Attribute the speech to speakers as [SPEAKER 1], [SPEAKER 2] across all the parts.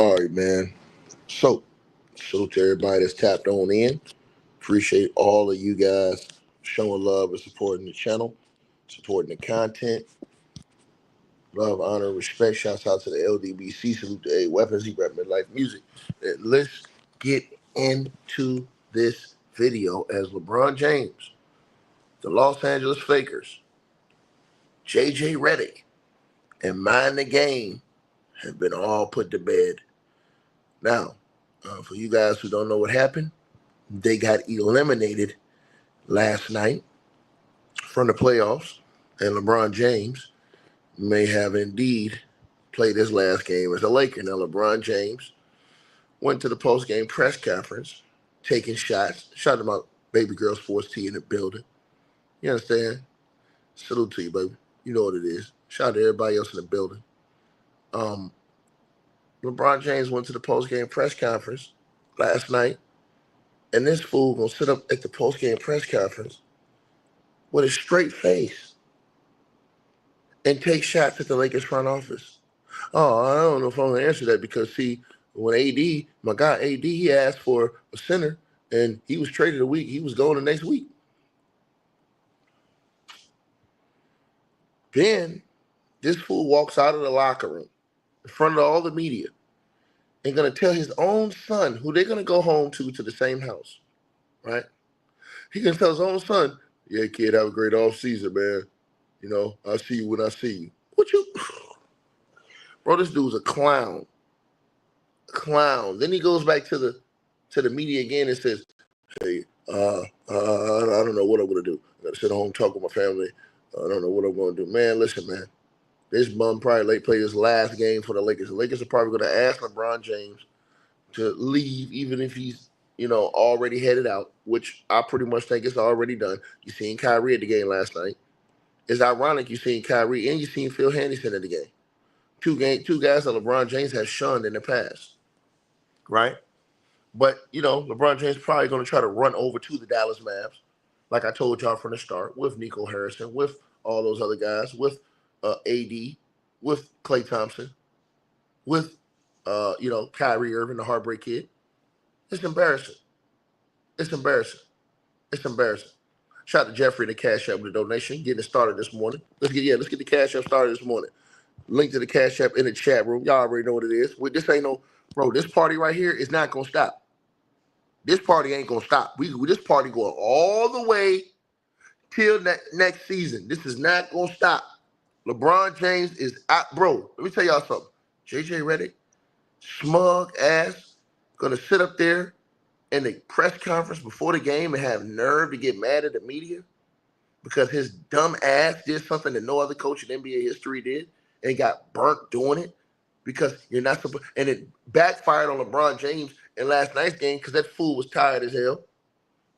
[SPEAKER 1] All right, man. So, salute to everybody that's tapped on in. Appreciate all of you guys showing love and supporting the channel, supporting the content. Love, honor, respect. Shouts out to the LDBC. Salute to A Weapons. He rap midlife music. And let's get into this video as LeBron James, the Los Angeles Lakers, JJ Redick, and Mind the Game have been all put to bed. Now, for you guys who don't know what happened, they got eliminated last night from the playoffs, and LeBron James may have indeed played his last game as a Laker. Now, LeBron James went to the post-game press conference, taking shots, shouting about baby girl sports tea in the building. You understand? Salute to you, baby. You know what it is. Shout out to everybody else in the building. LeBron James went to the post-game press conference last night, and this fool gonna sit up at the post-game press conference with a straight face and take shots at the Lakers front office. Oh, I don't know if I'm gonna answer that because see, when AD, my guy AD, he asked for a center and he was traded a week. He was going the next week. Then this fool walks out of the locker room in front of all the media and gonna tell his own son, who they're gonna go home to the same house, right? He can tell his own son, "Yeah, kid, have a great off season, man. You know, I'll see you when I see you." What you, bro? This dude's a clown. Then he goes back to the media again and says, "Hey, I don't know what I'm gonna do. I gotta sit home, talk with my family. I don't know what I'm gonna do." Man, listen, man. This bum probably played his last game for the Lakers. The Lakers are probably gonna ask LeBron James to leave, even if he's already headed out, which I pretty much think it's already done. You seen Kyrie at the game last night. It's ironic you seen Kyrie and you seen Phil Henderson at the game. Two guys that LeBron James has shunned in the past, right? But LeBron James probably going to try to run over to the Dallas Mavs, like I told y'all from the start, with Nico Harrison, with all those other guys, with AD, with Klay Thompson, with Kyrie Irving, the Heartbreak Kid. It's embarrassing. It's embarrassing. It's embarrassing. Shout out to Jeffrey in the Cash App with the donation, getting it started this morning. Let's get the Cash App started this morning. Link to the Cash App in the chat room. Y'all already know what it is. This ain't no, bro, this party right here is not going to stop. This party ain't going to stop. This party going all the way till next season. This is not going to stop. LeBron James is out. Bro, let me tell y'all something. JJ Redick, smug ass, going to sit up there in the press conference before the game and have nerve to get mad at the media because his dumb ass did something that no other coach in NBA history did and got burnt doing it because you're not supposed. And it backfired on LeBron James in last night's game because that fool was tired as hell.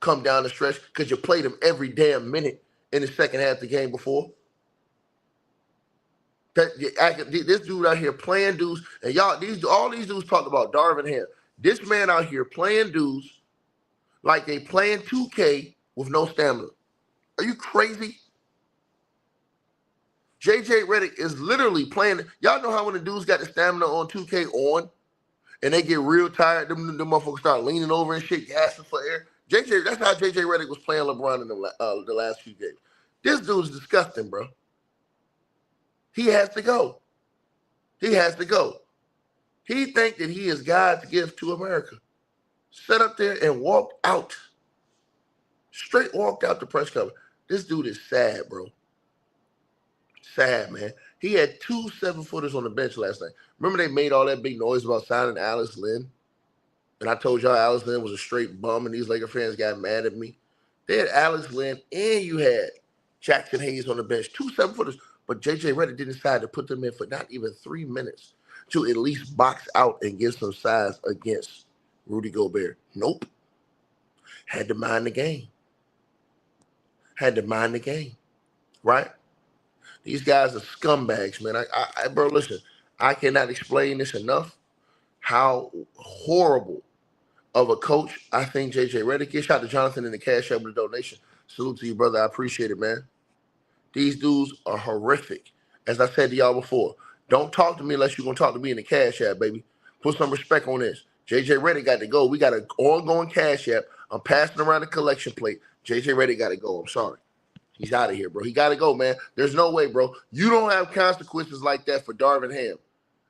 [SPEAKER 1] Come down the stretch because you played him every damn minute in the second half of the game before. This dude out here playing dudes, and all these dudes talk about Darvin Ham. This man out here playing dudes like they playing 2K with no stamina. Are you crazy? JJ Redick is literally playing. Y'all know how when the dudes got the stamina on 2K on, and they get real tired, them motherfuckers start leaning over and shit, gasping for air. That's how JJ Redick was playing LeBron in the last few games. This dude's disgusting, bro. He has to go. He has to go. He think that he is God's gift to America. Sat up there and walked out. Straight walked out the press conference. This dude is sad, bro. Sad, man. He had 2 7-footers on the bench last night. Remember they made all that big noise about signing Alex Len? And I told y'all Alex Len was a straight bum and these Laker fans got mad at me. They had Alex Len and you had Jackson Hayes on the bench. 2 7-footers. But JJ Redick didn't decide to put them in for not even 3 minutes to at least box out and get some size against Rudy Gobert. Nope. Had to mind the game. Had to mind the game. Right? These guys are scumbags, man. Bro, listen, I cannot explain this enough. How horrible of a coach I think JJ Redick is. Shout out to Jonathan in the Cash App with a donation. Salute to you, brother. I appreciate it, man. These dudes are horrific. As I said to y'all before, don't talk to me unless you're going to talk to me in the Cash App, baby. Put some respect on this. JJ Redick got to go. We got an ongoing cash app. I'm passing around the collection plate. JJ Redick got to go. I'm sorry. He's out of here, bro. He got to go, man. There's no way, bro. You don't have consequences like that for Darvin Ham.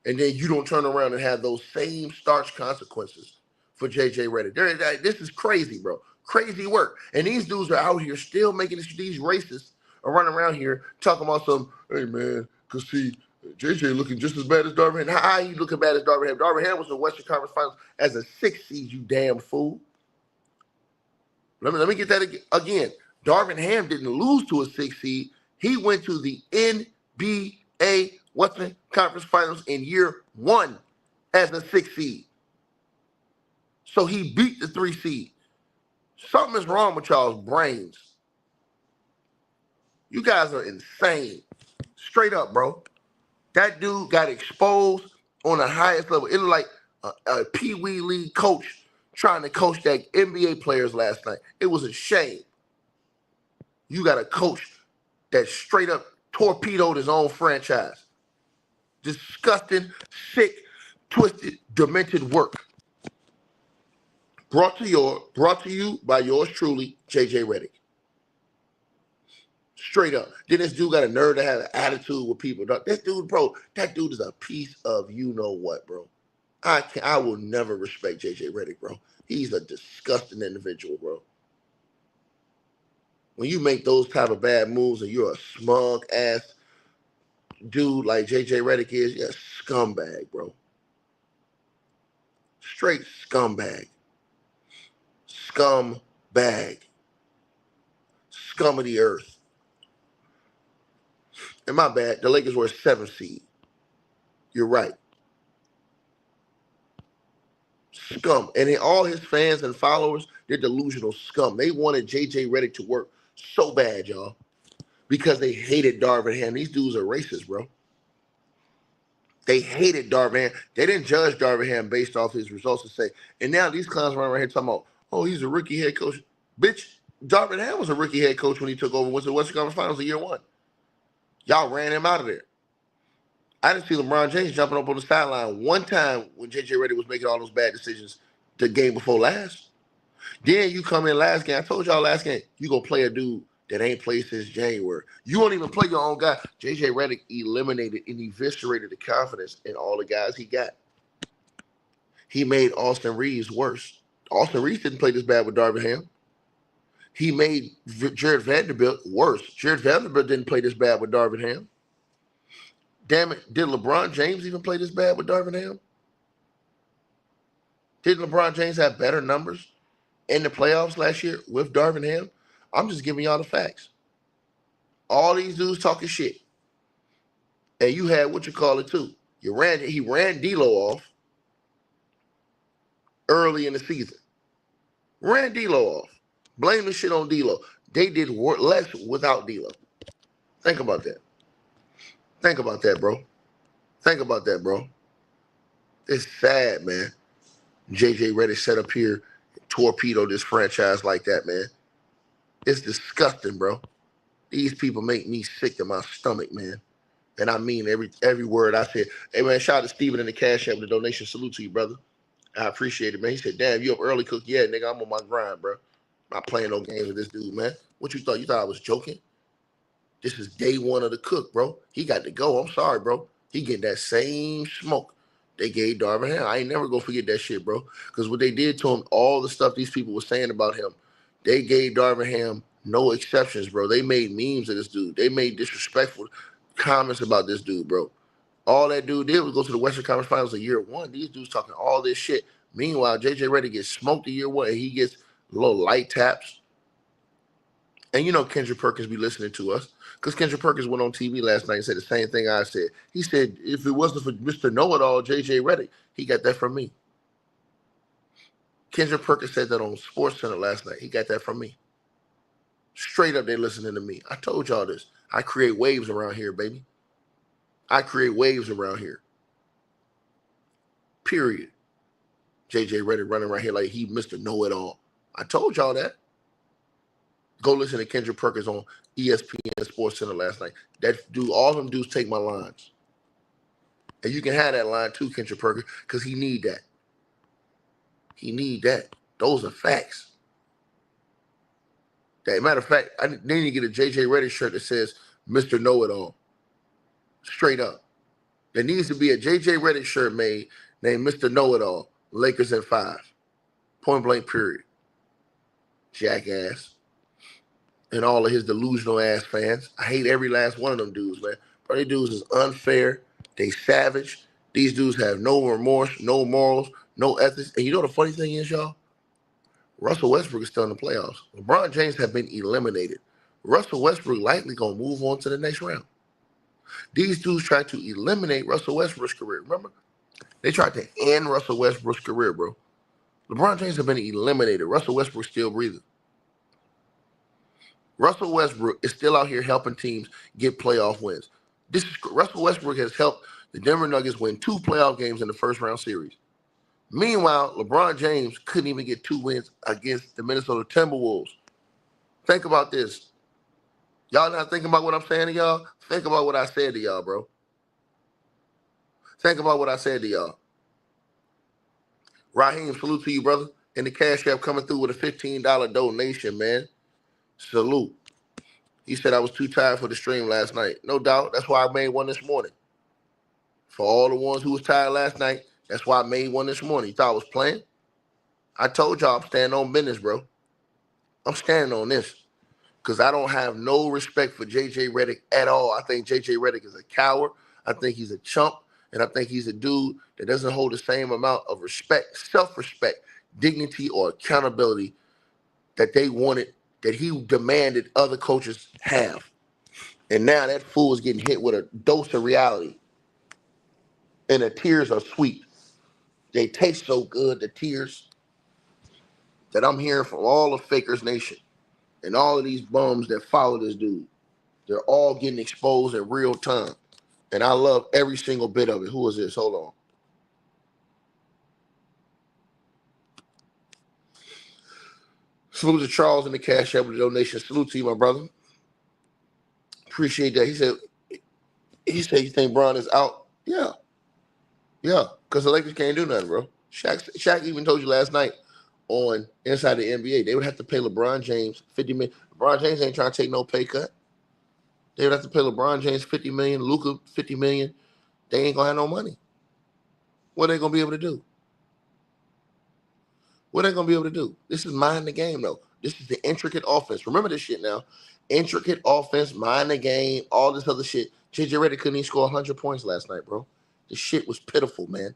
[SPEAKER 1] And then you don't turn around and have those same starch consequences for JJ Redick. This is crazy, bro. Crazy work. And these dudes are out here still making these racists are running around here talking about some, hey, man, because see, JJ looking just as bad as Darvin Ham. How you looking bad as Darvin Ham? Darvin Ham was in the Western Conference Finals as a 6 seed, you damn fool. Let me get that again. Darvin Ham didn't lose to a 6 seed. He went to the NBA Western Conference Finals in year 1 as a 6 seed. So he beat the 3 seed. Something is wrong with y'all's brains. You guys are insane. Straight up, bro. That dude got exposed on the highest level. It was like a Pee Wee League coach trying to coach that NBA players last night. It was a shame. You got a coach that straight up torpedoed his own franchise. Disgusting, sick, twisted, demented work. Brought to you by yours truly, JJ Redick. Straight up. Then this dude got a nerve to have an attitude with people. This dude, bro, that dude is a piece of you know what, bro. I will never respect JJ Redick, bro. He's a disgusting individual, bro. When you make those type of bad moves and you're a smug ass dude like JJ Redick is, you're a scumbag, bro. Straight scumbag. Scumbag. Scum of the earth. And my bad, the Lakers were a 7 seed. You're right. Scum. And all his fans and followers, they're delusional scum. They wanted JJ Redick to work so bad, y'all, because they hated Darvin Ham. These dudes are racist, bro. They hated Darvin Ham. They didn't judge Darvin Ham based off his results and say, and now these clowns run around here talking about, oh, he's a rookie head coach. Bitch, Darvin Ham was a rookie head coach when he took over, went to the Western Conference Finals in year 1. Y'all ran him out of there. I didn't see LeBron James jumping up on the sideline one time when JJ Redick was making all those bad decisions the game before last. Then you come in last game. I told y'all last game, you going to play a dude that ain't played since January. You won't even play your own guy. JJ Redick eliminated and eviscerated the confidence in all the guys he got. He made Austin Reeves worse. Austin Reeves didn't play this bad with Darvin Ham. He made Jared Vanderbilt worse. Jared Vanderbilt didn't play this bad with Darvin Ham. Damn it, did LeBron James even play this bad with Darvin Ham? Didn't LeBron James have better numbers in the playoffs last year with Darvin Ham? I'm just giving y'all the facts. All these dudes talking shit. And you had what you call it too. He ran D'Lo off early in the season. Ran D'Lo off. Blame the shit on D'Lo. They did less without D'Lo. Think about that. Think about that, bro. Think about that, bro. It's sad, man. JJ Redick set up here and torpedo this franchise like that, man. It's disgusting, bro. These people make me sick to my stomach, man. And I mean every word I said. Hey, man, shout out to Steven in the Cash App with the donation. Salute to you, brother. I appreciate it, man. He said, damn, you up early, Cook? Yeah, nigga, I'm on my grind, bro. I'm not playing no games with this dude, man. What you thought? You thought I was joking? This is day 1 of the Cook, bro. He got to go. I'm sorry, bro. He getting that same smoke they gave Darvin Ham. I ain't never gonna forget that shit, bro. Because what they did to him, all the stuff these people were saying about him, they gave Darvin Ham no exceptions, bro. They made memes of this dude. They made disrespectful comments about this dude, bro. All that dude did was go to the Western Conference Finals in year 1. These dudes talking all this shit. Meanwhile, JJ Redick gets smoked in year 1, and he gets little light taps. And you know Kendrick Perkins be listening to us because Kendrick Perkins went on TV last night and said the same thing I said. He said, if it wasn't for Mr. Know-It-All, JJ Redick, he got that from me. Kendrick Perkins said that on SportsCenter last night. He got that from me. Straight up, they listening to me. I told y'all this. I create waves around here, baby. I create waves around here. Period. JJ Redick running around here like he Mr. Know-It-All. I told y'all that. Go listen to Kendrick Perkins on ESPN SportsCenter last night. That dude, all of them dudes take my lines. And you can have that line too, Kendrick Perkins, because he need that. He need that. Those are facts. That matter of fact, I need to get a JJ Redick shirt that says Mr. Know-It-All. Straight up. There needs to be a JJ Redick shirt made named Mr. Know-It-All. Lakers in 5. Point blank period. Jackass. And all of his delusional ass fans. I hate every last one of them dudes, man. But these dudes is unfair. They savage. These dudes have no remorse, no morals, no ethics. And you know the funny thing is, y'all? Russell Westbrook is still in the playoffs. LeBron James have been eliminated. Russell Westbrook likely going to move on to the next round. These dudes tried to eliminate Russell Westbrook's career. Remember? They tried to end Russell Westbrook's career, bro. LeBron James have been eliminated. Russell Westbrook still breathing. Russell Westbrook is still out here helping teams get playoff wins. Russell Westbrook has helped the Denver Nuggets win 2 playoff games in the first round series. Meanwhile, LeBron James couldn't even get 2 wins against the Minnesota Timberwolves. Think about this. Y'all not thinking about what I'm saying to y'all? Think about what I said to y'all, bro. Think about what I said to y'all. Raheem, salute to you, brother. And the Cash App coming through with a $15 donation, man. Salute. He said I was too tired for the stream last night. No doubt. That's why I made one this morning. For all the ones who was tired last night, that's why I made one this morning. You thought I was playing? I told y'all I'm standing on business, bro. I'm standing on this. Because I don't have no respect for JJ Redick at all. I think JJ Redick is a coward. I think he's a chump. And I think he's a dude that doesn't hold the same amount of respect, self-respect, dignity, or accountability that they wanted, that he demanded other coaches have. And now that fool is getting hit with a dose of reality. And the tears are sweet. They taste so good, the tears, that I'm hearing from all of Fakers Nation and all of these bums that follow this dude. They're all getting exposed in real time. And I love every single bit of it. Who is this? Hold on. Salute to Charles in the Cash App with the donation. Salute to you, my brother. Appreciate that. He said you think Bron is out? Yeah. Yeah. Because the Lakers can't do nothing, bro. Shaq even told you last night on Inside the NBA, they would have to pay LeBron James $50 million. LeBron James ain't trying to take no pay cut. They would have to pay LeBron James $50 million, Luka $50 million. They ain't gonna have no money. What are they gonna be able to do? What are they gonna be able to do? This is mind the game, though. This is the intricate offense. Remember this shit now. Intricate offense, mind the game, all this other shit. JJ Redick couldn't even score 100 points last night, bro. This shit was pitiful, man.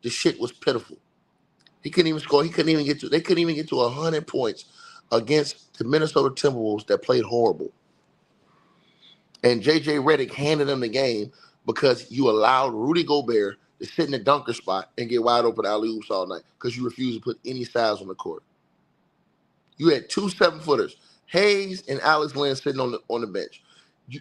[SPEAKER 1] This shit was pitiful. He couldn't even score. They couldn't even get to 100 points against the Minnesota Timberwolves that played horrible. And JJ Redick handed them the game because you allowed Rudy Gobert to sit in the dunker spot and get wide open alley-oops all night because you refused to put any size on the court. You had 2 7-footers, Hayes and Alex Len, sitting on the bench.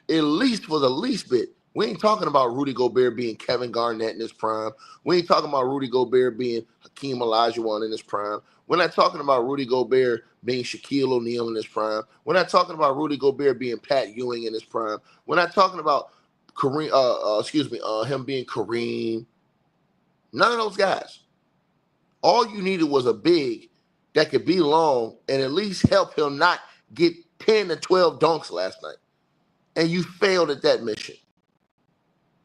[SPEAKER 1] At least for the least bit, we ain't talking about Rudy Gobert being Kevin Garnett in his prime. We ain't talking about Rudy Gobert being Hakeem Olajuwon in his prime. We're not talking about Rudy Gobert being Shaquille O'Neal in his prime. We're not talking about Rudy Gobert being Pat Ewing in his prime. We're not talking about him being Kareem. None of those guys. All you needed was a big that could be long and at least help him not get 10 to 12 dunks last night. And you failed at that mission.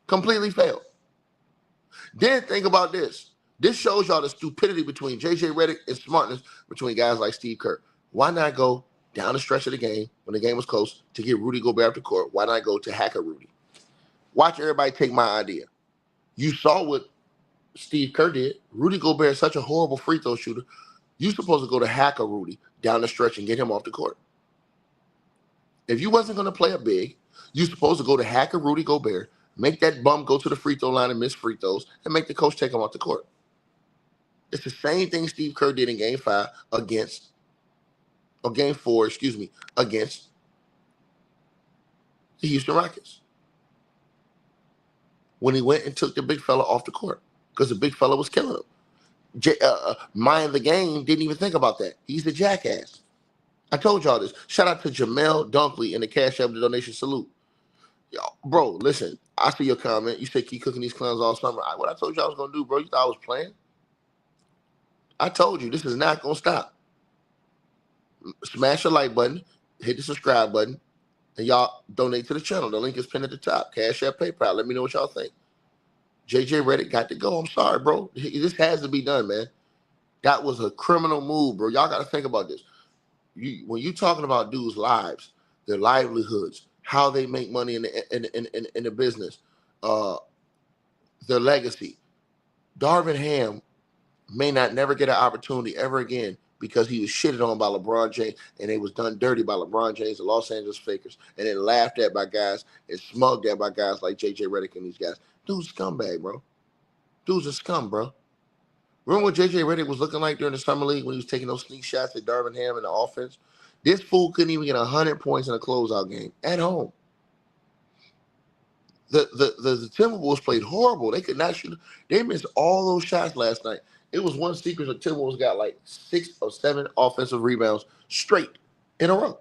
[SPEAKER 1] Completely failed. Then think about this. This shows y'all the stupidity between JJ Redick and smartness between guys like Steve Kerr. Why not go down the stretch of the game when the game was close to get Rudy Gobert up the court? Why not go to hacker Rudy? Watch everybody take my idea. You saw what Steve Kerr did. Rudy Gobert is such a horrible free throw shooter. You're supposed to go to hacker Rudy down the stretch and get him off the court. If you wasn't going to play a big, you're supposed to go to hacker Rudy Gobert, make that bum go to the free throw line and miss free throws, and make the coach take him off the court. It's the same thing Steve Kerr did in Game 4 against the Houston Rockets. When he went and took the big fella off the court because the big fella was killing him. Mind the game didn't even think about that. He's a jackass. I told y'all this. Shout out to Jamel Dunkley in the Cash App donation. Salute. Yo, bro, listen. I see your comment. You said keep cooking these clowns all summer. What I told you I was going to do, bro, you thought I was playing? I told you this is not going to stop. Smash the like button, hit the subscribe button, and y'all donate to the channel. The link is pinned at the top. Cash App, PayPal. Let me know what y'all think. JJ Redick got to go. I'm sorry, bro. This has to be done, man. That was a criminal move, bro. Y'all got to think about this. When you talking about dudes' lives, their livelihoods, how they make money in the business, their legacy. Darvin Ham may not never get an opportunity ever again because he was shitted on by LeBron James and they was done dirty by LeBron James, the Los Angeles Fakers, and then laughed at by guys and smugged at by guys like JJ Redick and these guys. Dude's a scumbag, bro. Dude's a scum, bro. Remember what JJ Redick was looking like during the summer league when he was taking those sneak shots at Darvin Ham in the offense? This fool couldn't even get 100 points in a closeout game at home. The Timberwolves played horrible. They could not shoot. They missed all those shots last night. It was one secret the Timberwolves got like 6 or 7 offensive rebounds straight in a row.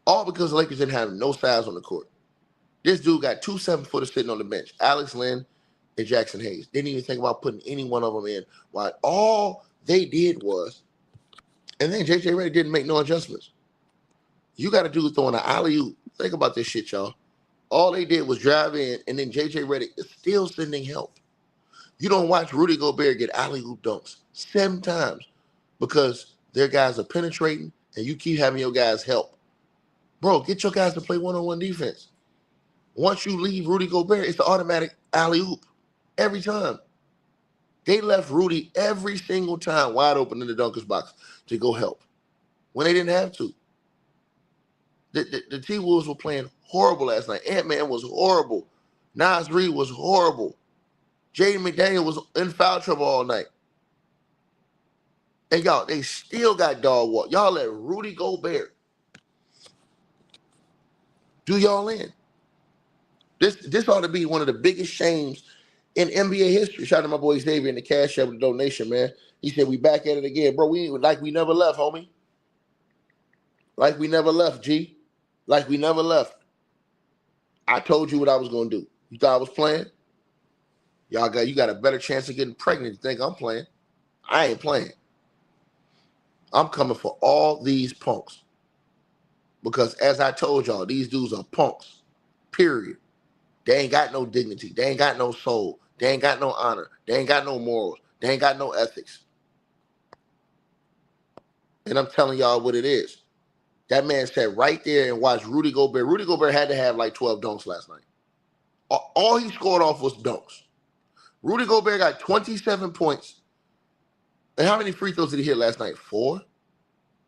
[SPEAKER 1] All because the Lakers didn't have no size on the court. This dude got 2 7-footers sitting on the bench. Alex Len and Jackson Hayes. Didn't even think about putting any one of them in. Why all they did was, and then JJ Redick didn't make no adjustments. You got a dude throwing an alley-oop. Think about this shit, y'all. All they did was drive in, and then JJ Redick is still sending help. You don't watch Rudy Gobert get alley-oop dunks 7 times because their guys are penetrating, and you keep having your guys help. Bro, get your guys to play one-on-one defense. Once you leave Rudy Gobert, it's the automatic alley-oop every time. They left Rudy every single time wide open in the dunker's box to go help when they didn't have to. The T-Wolves were playing horrible last night. Ant-Man was horrible. Nas Reed was horrible. Jaden McDaniel was in foul trouble all night. And y'all, they still got dog walk. Y'all let Rudy Gobert do y'all in. This ought to be one of the biggest shames in NBA history. Shout out to my boy Xavier in the Cash App with the donation, man. He said, we back at it again. Bro, we never left, homie. Like we never left, G. Like we never left. I told you what I was going to do. You thought I was playing? You got a better chance of getting pregnant if you think I'm playing. I ain't playing. I'm coming for all these punks. Because as I told y'all, these dudes are punks. Period. They ain't got no dignity. They ain't got no soul. They ain't got no honor. They ain't got no morals. They ain't got no ethics. And I'm telling y'all what it is. That man sat right there and watched Rudy Gobert. Rudy Gobert had to have like 12 dunks last night. All he scored off was dunks. Rudy Gobert got 27 points. And how many free throws did he hit last night? 4.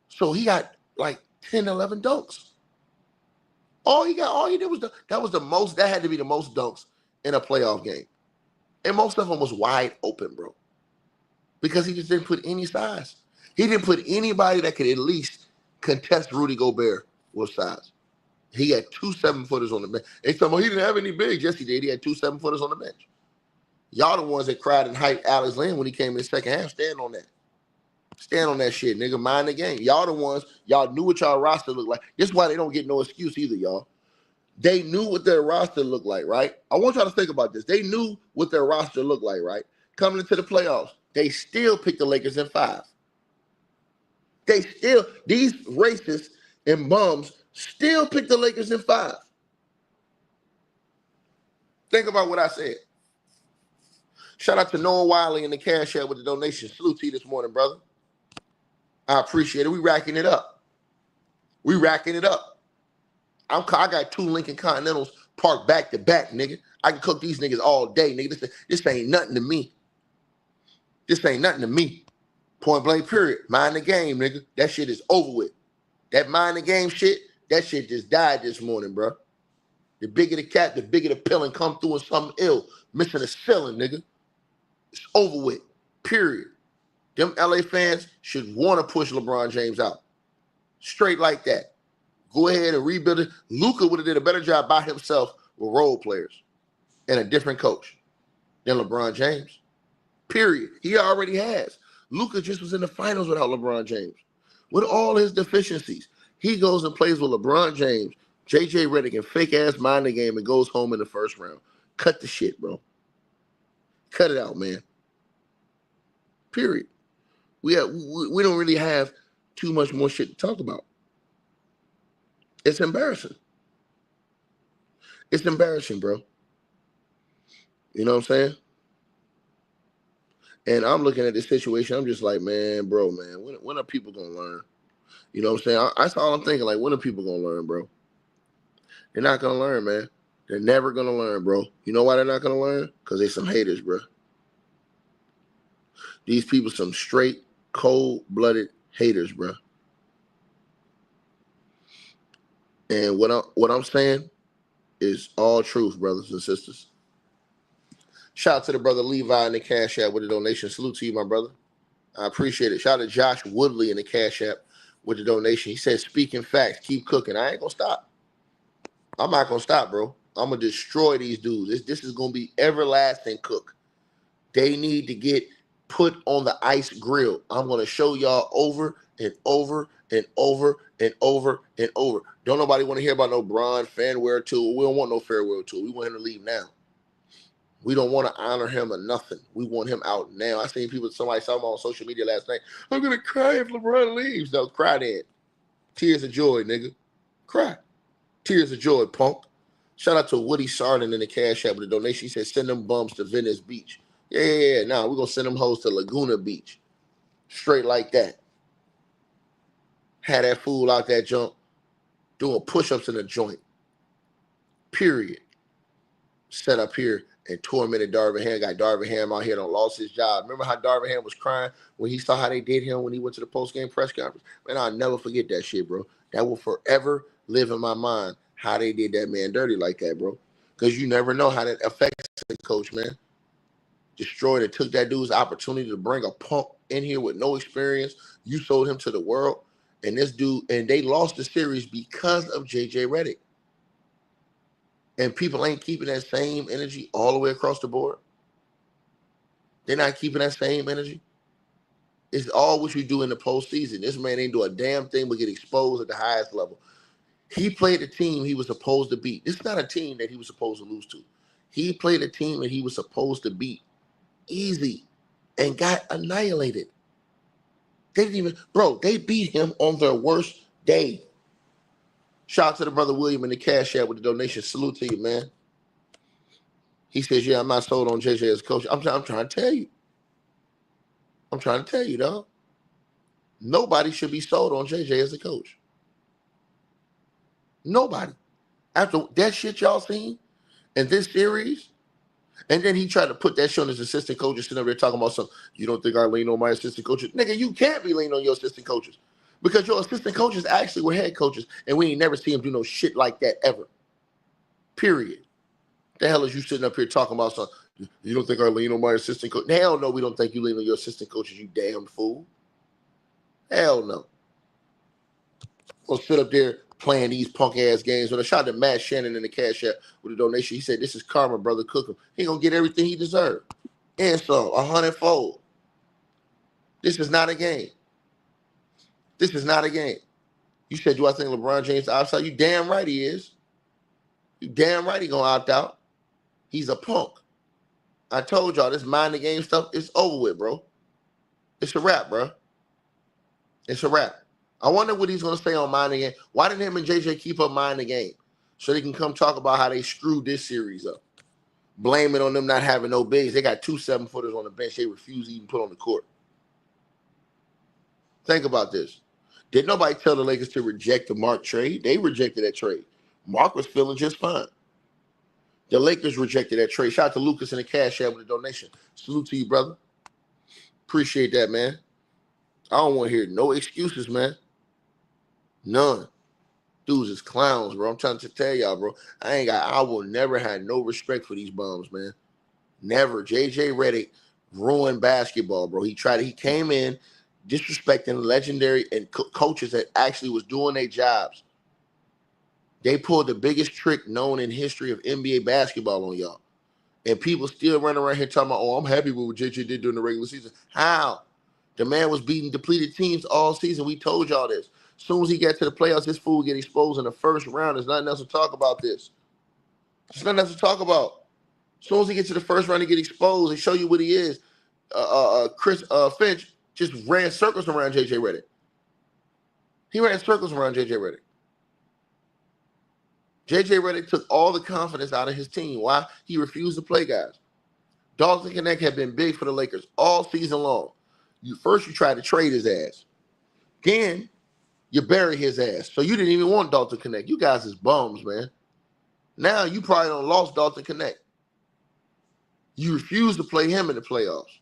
[SPEAKER 1] So he got like 10, 11 dunks. All he did was that had to be the most dunks in a playoff game. And most of them was wide open, bro. Because he just didn't put any size. He didn't put anybody that could at least contest Rudy Gobert with size. He had 2 7-footers on the bench. They talking about he didn't have any bigs. Yes, he did. He had 2 7-footers on the bench. Y'all the ones that cried and hyped Alex Len when he came in the second half. Stand on that. Stand on that shit, nigga. Mind the game. Y'all the ones, y'all knew what y'all roster looked like. This is why they don't get no excuse either, y'all. They knew what their roster looked like, right? I want y'all to think about this. They knew what their roster looked like, right? Coming into the playoffs, they still picked the Lakers in 5. These racists and bums still picked the Lakers in 5. Think about what I said. Shout out to Noah Wiley in the Cash App with the donation. Salute to you this morning, brother. I appreciate it. We racking it up. I got 2 Lincoln Continentals parked back to back, nigga. I can cook these niggas all day, nigga. This ain't nothing to me. Point blank, period. Mind the game, nigga. That shit is over with. That mind the game shit, that shit just died this morning, bro. The bigger the cat, the bigger the pill and come through with something ill. Missing a ceiling, nigga. It's over with. Period. Them LA fans should want to push LeBron James out. Straight like that. Go ahead and rebuild it. Luka would have did a better job by himself with role players and a different coach than LeBron James. Period. He already has. Luka just was in the finals without LeBron James. With all his deficiencies, he goes and plays with LeBron James, JJ Redick can fake ass mind the game and goes home in the first round. Cut the shit, bro. Cut it out, man. Period. We don't really have too much more shit to talk about. It's embarrassing. It's embarrassing, bro. You know what I'm saying? And I'm looking at this situation. I'm just like, man, bro, man, when are people gonna learn? You know what I'm saying? That's all I'm thinking. Like, when are people gonna learn, bro? They're not gonna learn, man. They're never gonna learn, bro. You know why they're not gonna learn? Because they some haters, bro. These people some straight, cold-blooded haters, bro. And what I'm saying is all truth, brothers and sisters. Shout out to the brother Levi in the Cash App with the donation. Salute to you, my brother. I appreciate it. Shout out to Josh Woodley in the Cash App with the donation. He said, speaking facts, keep cooking. I ain't gonna stop. I'm not gonna stop, bro. I'm gonna destroy these dudes. This is gonna be everlasting cook. They need to get put on the ice grill. I'm gonna show y'all over and over and over and over and over. Don't nobody want to hear about no Bron fanware tour. We don't want no farewell tour. We want him to leave now. We don't want to honor him or nothing. We want him out now. I seen somebody saw him on social media last night. I'm gonna cry if LeBron leaves. No, cry then. Tears of joy, nigga. Cry. Tears of joy, punk. Shout out to Woody Sardin in the Cash App with a donation. He said, send them bums to Venice Beach. Yeah. Nah, we're going to send them hoes to Laguna Beach. Straight like that. Had that fool out that junk doing push-ups in the joint. Period. Set up here and tormented Darvin Ham. Got Darvin Ham out here and lost his job. Remember how Darvin Ham was crying when he saw how they did him when he went to the post-game press conference? Man, I'll never forget that shit, bro. That will forever live in my mind how they did that man dirty like that, bro. Because you never know how that affects the coach, man. Destroyed and took that dude's opportunity to bring a punk in here with no experience. You sold him to the world. And this dude, and they lost the series because of JJ Redick. And people ain't keeping that same energy all the way across the board. They're not keeping that same energy. It's all what you do in the postseason. This man ain't do a damn thing but get exposed at the highest level. He played a team he was supposed to beat. This is not a team that he was supposed to lose to. He played a team that he was supposed to beat easy and got annihilated. They didn't even, bro, they beat him on their worst day. Shout out to the brother William in the Cash App with the donation. Salute to you, man. He says, yeah, I'm not sold on JJ as a coach. I'm trying to tell you. I'm trying to tell you, dog. Nobody should be sold on JJ as a coach. Nobody. After that shit y'all seen in this series, and then he tried to put that shit on his assistant coaches sitting over there talking about something. You don't think I lean on my assistant coaches? Nigga, you can't be leaning on your assistant coaches because your assistant coaches actually were head coaches, and we ain't never seen him do no shit like that ever. Period. The hell is you sitting up here talking about something? You don't think I lean on my assistant coach? Hell no, we don't think you lean on your assistant coaches, you damn fool. Hell no. We'll sit up there playing these punk-ass games. When I shot at Matt Shannon in the Cash App with a donation, he said, this is karma, brother. Cook him. He going to get everything he deserved. And so, 100-fold. This is not a game. This is not a game. You said, do I think LeBron James outside? You damn right he is. You damn right he going to opt out. He's a punk. I told y'all, this mind the game stuff is over with, bro. It's a wrap, bro. It's a wrap. I wonder what he's going to say on Mind the Game. Why didn't him and JJ keep up Mind the Game? So they can come talk about how they screwed this series up. Blame it on them not having no bigs. They got 2 7-footers on the bench they refuse to even put on the court. Think about this. Did nobody tell the Lakers to reject the Mark trade? They rejected that trade. Mark was feeling just fine. The Lakers rejected that trade. Shout out to Lucas in the Cash App with a donation. Salute to you, brother. Appreciate that, man. I don't want to hear no excuses, man. None. Dudes is clowns, bro. I'm trying to tell y'all, bro. I will never have no respect for these bums, man. Never. JJ Redick ruined basketball, bro. He came in disrespecting legendary and coaches that actually was doing their jobs. They pulled the biggest trick known in history of NBA basketball on y'all. And people still running around here talking about, oh, I'm happy with what JJ did during the regular season. How? The man was beating depleted teams all season. We told y'all this. As soon as he gets to the playoffs, his fool get exposed in the first round. There's nothing else to talk about this. There's nothing else to talk about. As soon as he gets to the first round, he get exposed and show you what he is. Chris Finch just ran circles around J.J. Redick. He ran circles around J.J. Redick. J.J. Redick took all the confidence out of his team. Why? He refused to play guys. Dalton Knecht had been big for the Lakers all season long. First, you tried to trade his ass. Then, you bury his ass. So you didn't even want Dalton Knecht. You guys is bums, man. Now, you probably done lost Dalton Knecht. You refuse to play him in the playoffs.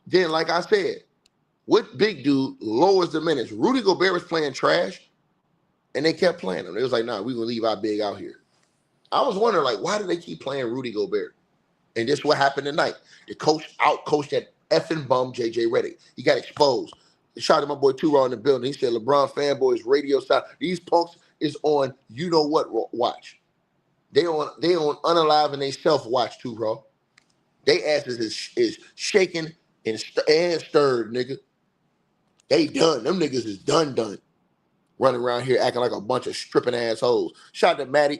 [SPEAKER 1] Then, like I said, what big dude lowers the minutes? Rudy Gobert was playing trash, and they kept playing him. They was like, nah, we're going to leave our big out here. I was wondering, like, why do they keep playing Rudy Gobert? And this is what happened tonight. The coach out-coached that effing bum, J.J. Redick. He got exposed. Shout out to my boy Two Raw in the building. He said, LeBron fanboys, radio style. These punks is on you-know-what watch. They on Unalive and they self-watch, Two Raw. They asses is shaking and stirred, nigga. They done. Them niggas is done. Running around here acting like a bunch of stripping assholes. Shout out to Maddie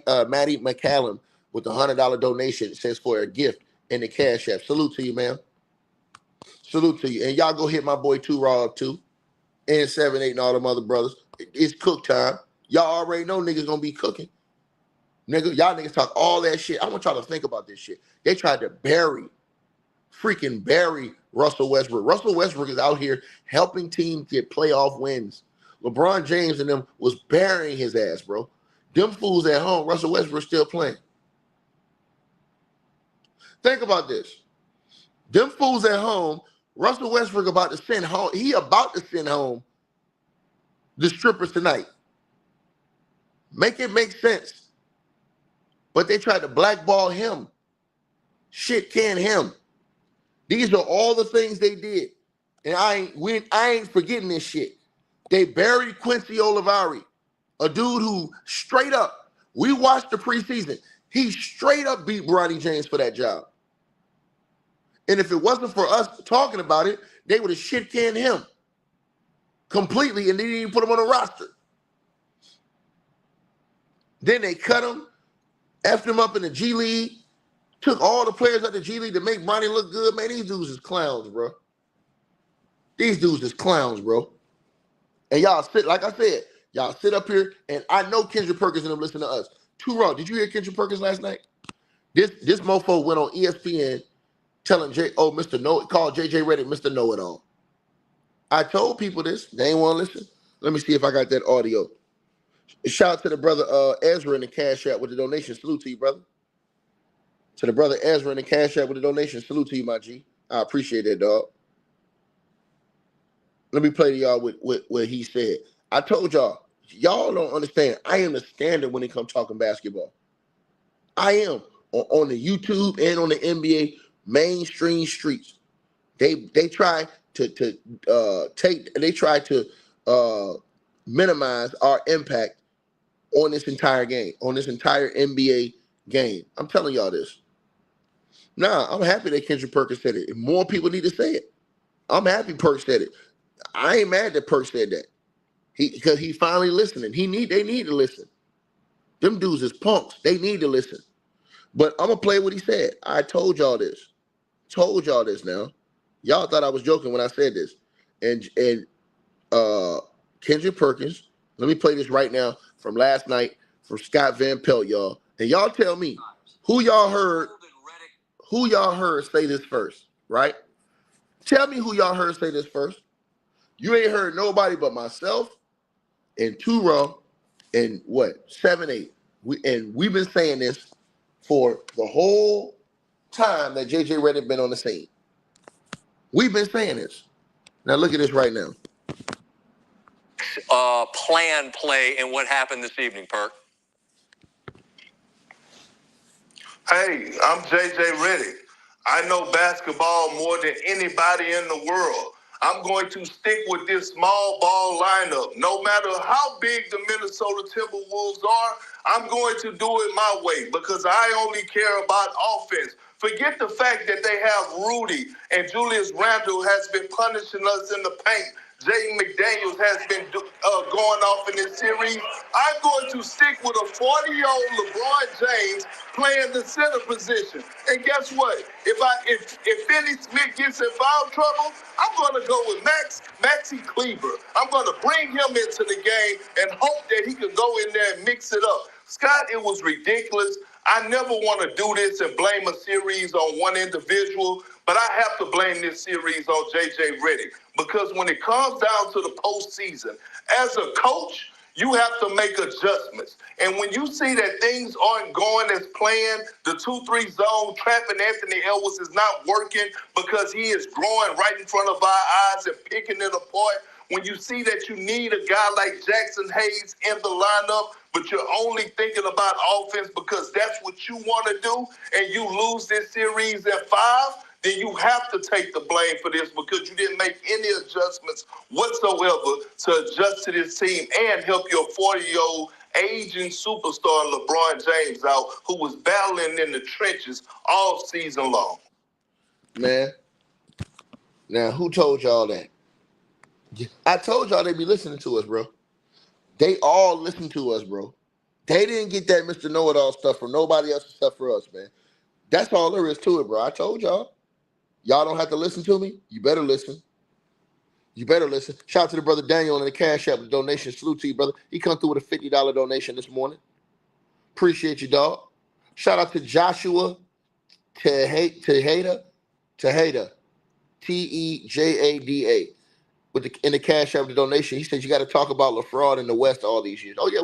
[SPEAKER 1] McCallum with the $100 donation. It says for a gift in the Cash App. Salute to you, man. Salute to you. And y'all go hit my boy Two Raw up too. And 7-8 and all them other brothers. It's cook time. Y'all already know niggas gonna be cooking. Nigga, y'all niggas talk all that shit. I want y'all to think about this shit. They tried to freaking bury Russell Westbrook. Russell Westbrook is out here helping teams get playoff wins. LeBron James and them was burying his ass, bro. Them fools at home, Russell Westbrook still playing. Think about this. Them fools at home, Russell Westbrook about to send home. He about to send home the strippers tonight. Make it make sense. But they tried to blackball him. Shit can him. These are all the things they did. And I ain't forgetting this shit. They buried Quincy Olivari, a dude who straight up, we watched the preseason. He straight up beat Bronny James for that job. And if it wasn't for us talking about it, they would have shit-canned him completely and they didn't even put him on the roster. Then they cut him, effed him up in the G League, took all the players out the G League to make Bronny look good. Man, these dudes is clowns, bro. These dudes is clowns, bro. And y'all sit, like I said, y'all sit up here, and I know Kendrick Perkins and them listen to us. Too Raw, did you hear Kendrick Perkins last night? This mofo went on ESPN telling Mr. No, called J.J. Redick Mr. Know-It-All. I told people this. They ain't want to listen. Let me see if I got that audio. Shout out to the brother Ezra in the Cash App with the donation. Salute to you, brother. To the brother Ezra in the Cash App with the donation. Salute to you, my G. I appreciate that, dog. Let me play to y'all with what he said. I told y'all don't understand. I am the standard when it comes talking basketball. I am on the YouTube and on the NBA mainstream streets. They try to minimize our impact on this entire game, on this entire NBA game. I'm telling y'all this. Nah, I'm happy that Kendrick Perkins said it. If more people need to say it, I'm happy Perk said it. I ain't mad that Perk said that. Because he finally listening. They need to listen. Them dudes is punks. They need to listen. But I'm going to play what he said. I told y'all this. Told y'all this now. Y'all thought I was joking when I said this. And Kendrick Perkins, let me play this right now from last night from Scott Van Pelt, y'all. And y'all tell me who y'all heard say this first, right? Tell me who y'all heard say this first. You ain't heard nobody but myself and Two Raw and 7-8. We've been saying this for the whole time that J.J. Redick been on the scene. We've been saying this. Now look at this right now.
[SPEAKER 2] Plan play and what happened this evening, Perk.
[SPEAKER 3] Hey, I'm J.J. Redick. I know basketball more than anybody in the world. I'm going to stick with this small ball lineup. No matter how big the Minnesota Timberwolves are, I'm going to do it my way because I only care about offense. Forget the fact that they have Rudy and Julius Randle has been punishing us in the paint Jaden McDaniels has been going off in this series. I'm going to stick with a 40-year-old LeBron James playing the center position. And guess what? If Finney Smith gets in foul trouble, I'm going to go with Maxi Kleber. I'm going to bring him into the game and hope that he can go in there and mix it up. Scott, it was ridiculous. I never want to do this and blame a series on one individual, but I have to blame this series on J.J. Redick, because when it comes down to the postseason, as a coach, you have to make adjustments. And when you see that things aren't going as planned, the 2-3 zone trapping Anthony Edwards is not working because he is growing right in front of our eyes and picking it apart. When you see that you need a guy like Jackson Hayes in the lineup, but you're only thinking about offense because that's what you want to do, and you lose this series at 5, then you have to take the blame for this because you didn't make any adjustments whatsoever to adjust to this team and help your 40-year-old aging superstar LeBron James out, who was battling in the trenches all season long.
[SPEAKER 1] Man, now who told y'all that? I told y'all they be listening to us, bro. They all listen to us, bro. They didn't get that Mr. Know-It-All stuff from nobody else's stuff for us, man. That's all there is to it, bro. I told y'all. Y'all don't have to listen to me. You better listen. You better listen. Shout out to the brother Daniel in the Cash App, the donation. Salute to you, brother. He come through with a $50 donation this morning. Appreciate you, dog. Shout out to Joshua Tejada, Tejada, Tejada, in the Cash App, the donation. He said you got to talk about LaFraud in the West all these years. Oh yeah,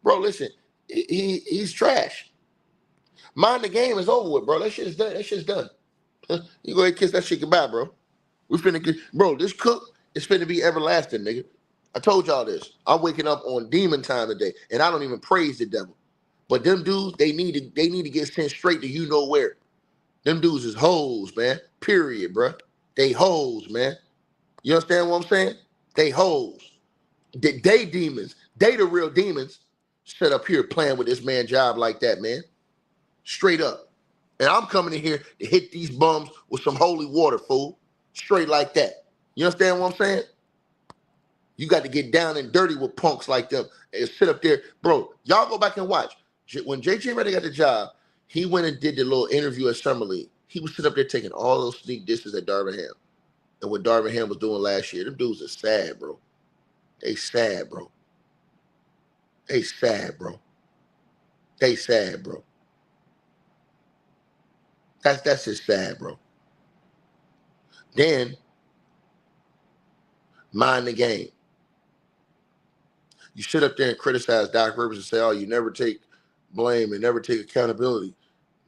[SPEAKER 1] bro. Listen, he's trash. Mind the game is over with, bro. That shit is done. That shit's done. You go ahead and kiss that shit goodbye, bro. We finna get, bro. This cook is finna be everlasting, nigga. I told y'all this. I'm waking up on demon time today, and I don't even praise the devil. But them dudes, they need to get sent straight to you know where. Them dudes is hoes, man. Period, bro. They hoes, man. You understand what I'm saying? They hoes. They demons. They the real demons. Set up here playing with this man job like that, man. Straight up. And I'm coming in here to hit these bums with some holy water, fool. Straight like that. You understand what I'm saying? You got to get down and dirty with punks like them and sit up there. Bro, y'all go back and watch. When J.J. Redick got the job, he went and did the little interview at Summer League. He was sitting up there taking all those sneak disses at Darvin Ham. And what Darvin Ham was doing last year, them dudes are sad, bro. They sad, bro. They sad, bro. They sad, bro. That's just sad, bro. Then, mind the game. You sit up there and criticize Doc Rivers and say, oh, you never take blame and never take accountability.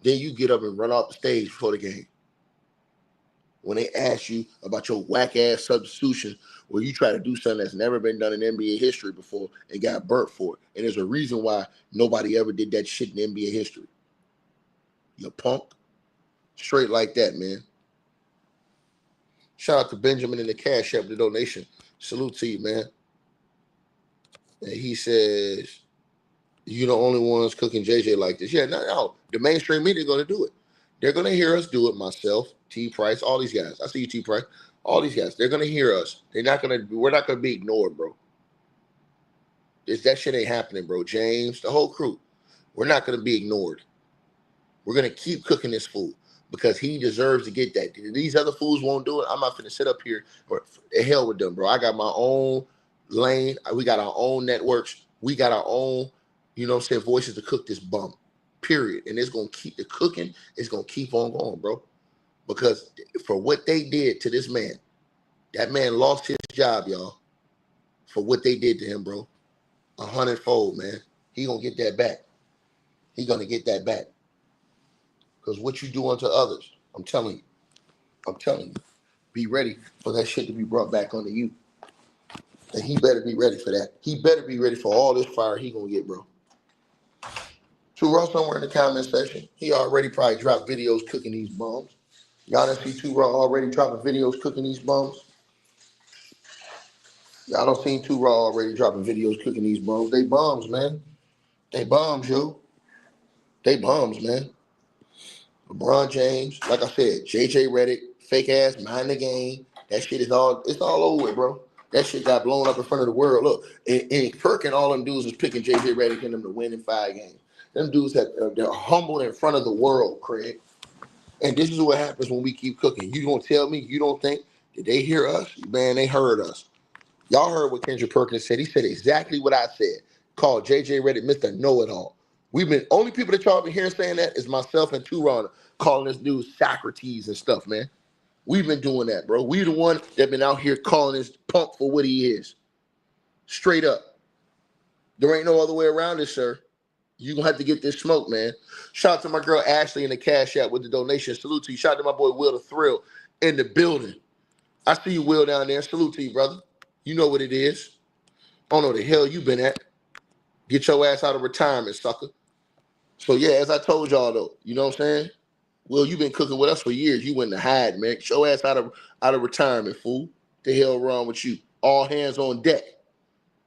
[SPEAKER 1] Then you get up and run off the stage before the game. When they ask you about your whack-ass substitution where you try to do something that's never been done in NBA history before and got burnt for it. And there's a reason why nobody ever did that shit in NBA history. You punk. Straight like that, man. Shout out to Benjamin in the Cash App, the donation. Salute to you, man. And he says, you the only ones cooking JJ like this. Yeah, no. The mainstream media going to do it. They're going to hear us do it, myself, T. Price, all these guys. I see you, T. Price. All these guys. They're going to hear us. We're not going to be ignored, bro. That shit ain't happening, bro. James, the whole crew. We're not going to be ignored. We're going to keep cooking this food because he deserves to get that. These other fools won't do it. I'm not going to sit up here. Or the hell with them, bro. I got my own lane. We got our own networks. We got our own, voices to cook this bum. Period. And it's going to keep the cooking. It's going to keep on going, bro. Because for what they did to this man, that man lost his job, y'all. For what they did to him, bro. 100-fold, man. He going to get that back. He going to get that back. Because what you do unto others, I'm telling you, be ready for that shit to be brought back onto you. And he better be ready for that. He better be ready for all this fire he going to get, bro. Two Raw somewhere in the comment section. He already probably dropped videos cooking these bums. Y'all done see Two Raw already dropping videos cooking these bums? Y'all done seen Two Raw already dropping videos cooking these bums. They bums, man. They bums, yo. They bums, man. LeBron James, like I said, J.J. Redick, fake ass, mind the game. That shit it's all over with, bro. That shit got blown up in front of the world. Look, and Perk and all them dudes was picking JJ Redick and them to win in 5 games. Them dudes they're humbled in front of the world, Craig. And this is what happens when we keep cooking. You gonna tell me you don't think did they hear us? Man, they heard us. Y'all heard what Kendrick Perkins said. He said exactly what I said. Called JJ Redick Mr. Know-It-All. We've been only people that y'all been hearing saying that is myself and Turon calling this dude Socrates and stuff, man. We've been doing that, bro. We the one that been out here calling this punk for what he is. Straight up. There ain't no other way around it, sir. You gonna have to get this smoke, man. Shout out to my girl Ashley in the Cash App with the donation. Salute to you. Shout out to my boy Will the Thrill in the building. I see you, Will, down there. Salute to you, brother. You know what it is. I don't know the hell you been at. Get your ass out of retirement, sucker. So yeah, as I told y'all though, you know what I'm saying? Will, you been cooking with us for years. You went to hide, man. Get your ass out of retirement, fool. The hell wrong with you? All hands on deck.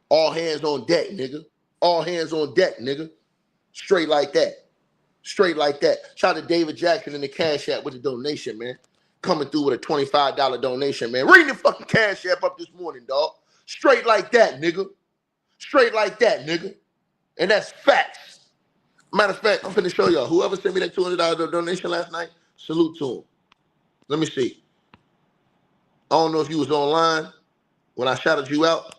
[SPEAKER 1] All hands on deck, nigga. All hands on deck, nigga. Straight like that. Straight like that. Shout out to David Jackson in the Cash App with the donation, man. Coming through with a $25 donation, man. Reading the fucking Cash App up this morning, dog. Straight like that, nigga. Straight like that, nigga. And that's facts. Matter of fact, I'm finna show y'all. Whoever sent me that $200 donation last night, salute to him. Let me see. I don't know if you was online when I shouted you out.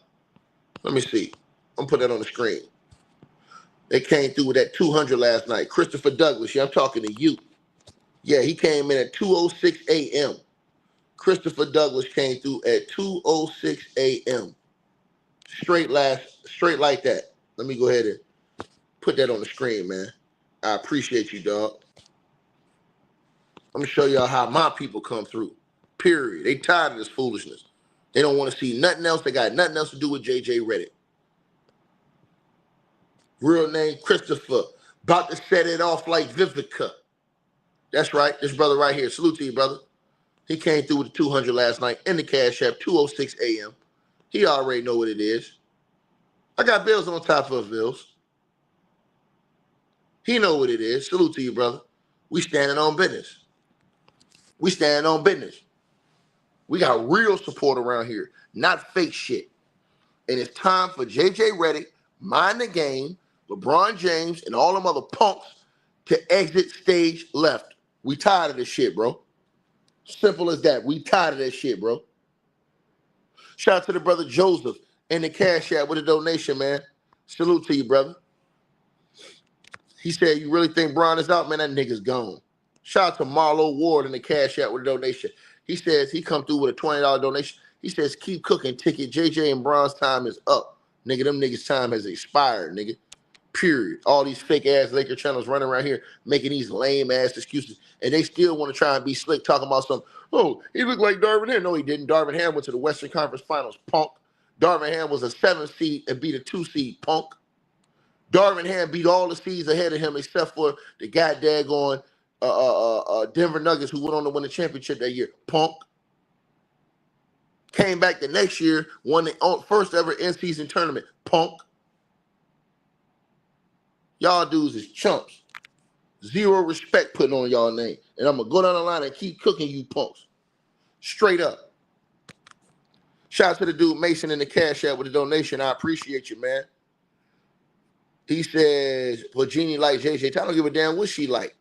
[SPEAKER 1] Let me see. I'm gonna put that on the screen. They came through with that 200 last night. Christopher Douglas, yeah, I'm talking to you. Yeah, he came in at 2:06 a.m. Christopher Douglas came through at 2:06 a.m. Straight like that. Let me go ahead and put that on the screen, man. I appreciate you, dog. I'm gonna show y'all how my people come through. Period. They tired of this foolishness. They don't want to see nothing else. They got nothing else to do with JJ Redick. Real name Christopher. About to set it off like Vivica. That's right. This brother right here. Salute to you, brother. He came through with the 200 last night in the Cash App, 2:06 a.m. He already know what it is. I got bills on top of bills. He know what it is. Salute to you, brother. We standing on business. We standing on business. We got real support around here, not fake shit. And it's time for JJ Redick, Mind the Game, LeBron James, and all them other punks to exit stage left. We tired of this shit, bro. Simple as that. We tired of that shit, bro. Shout out to the brother Joseph in the Cash App with a donation, man. Salute to you, brother. He said, you really think Bron is out? Man, that nigga's gone. Shout out to Marlo Ward in the Cash App with a donation. He says he come through with a $20 donation. He says, keep cooking, ticket. JJ and Bron's time is up. Nigga, them niggas' time has expired, nigga. Period. All these fake-ass Laker channels running around here making these lame-ass excuses. And they still want to try and be slick talking about some, oh, he looked like Darvin Ham. No, he didn't. Darvin Ham went to the Western Conference Finals, punk. Darvin Ham was a 7th seed and beat a 2 seed, punk. Darvin Ham beat all the seeds ahead of him except for the goddamn Denver Nuggets who went on to win the championship that year, punk. Came back the next year, won the first ever in-season tournament, punk. Y'all dudes is chumps. Zero respect putting on y'all name. And I'm going to go down the line and keep cooking you punks. Straight up. Shout out to the dude Mason in the Cash App with a donation. I appreciate you, man. He says, well, Jeannie like JJ. I don't give a damn what she like.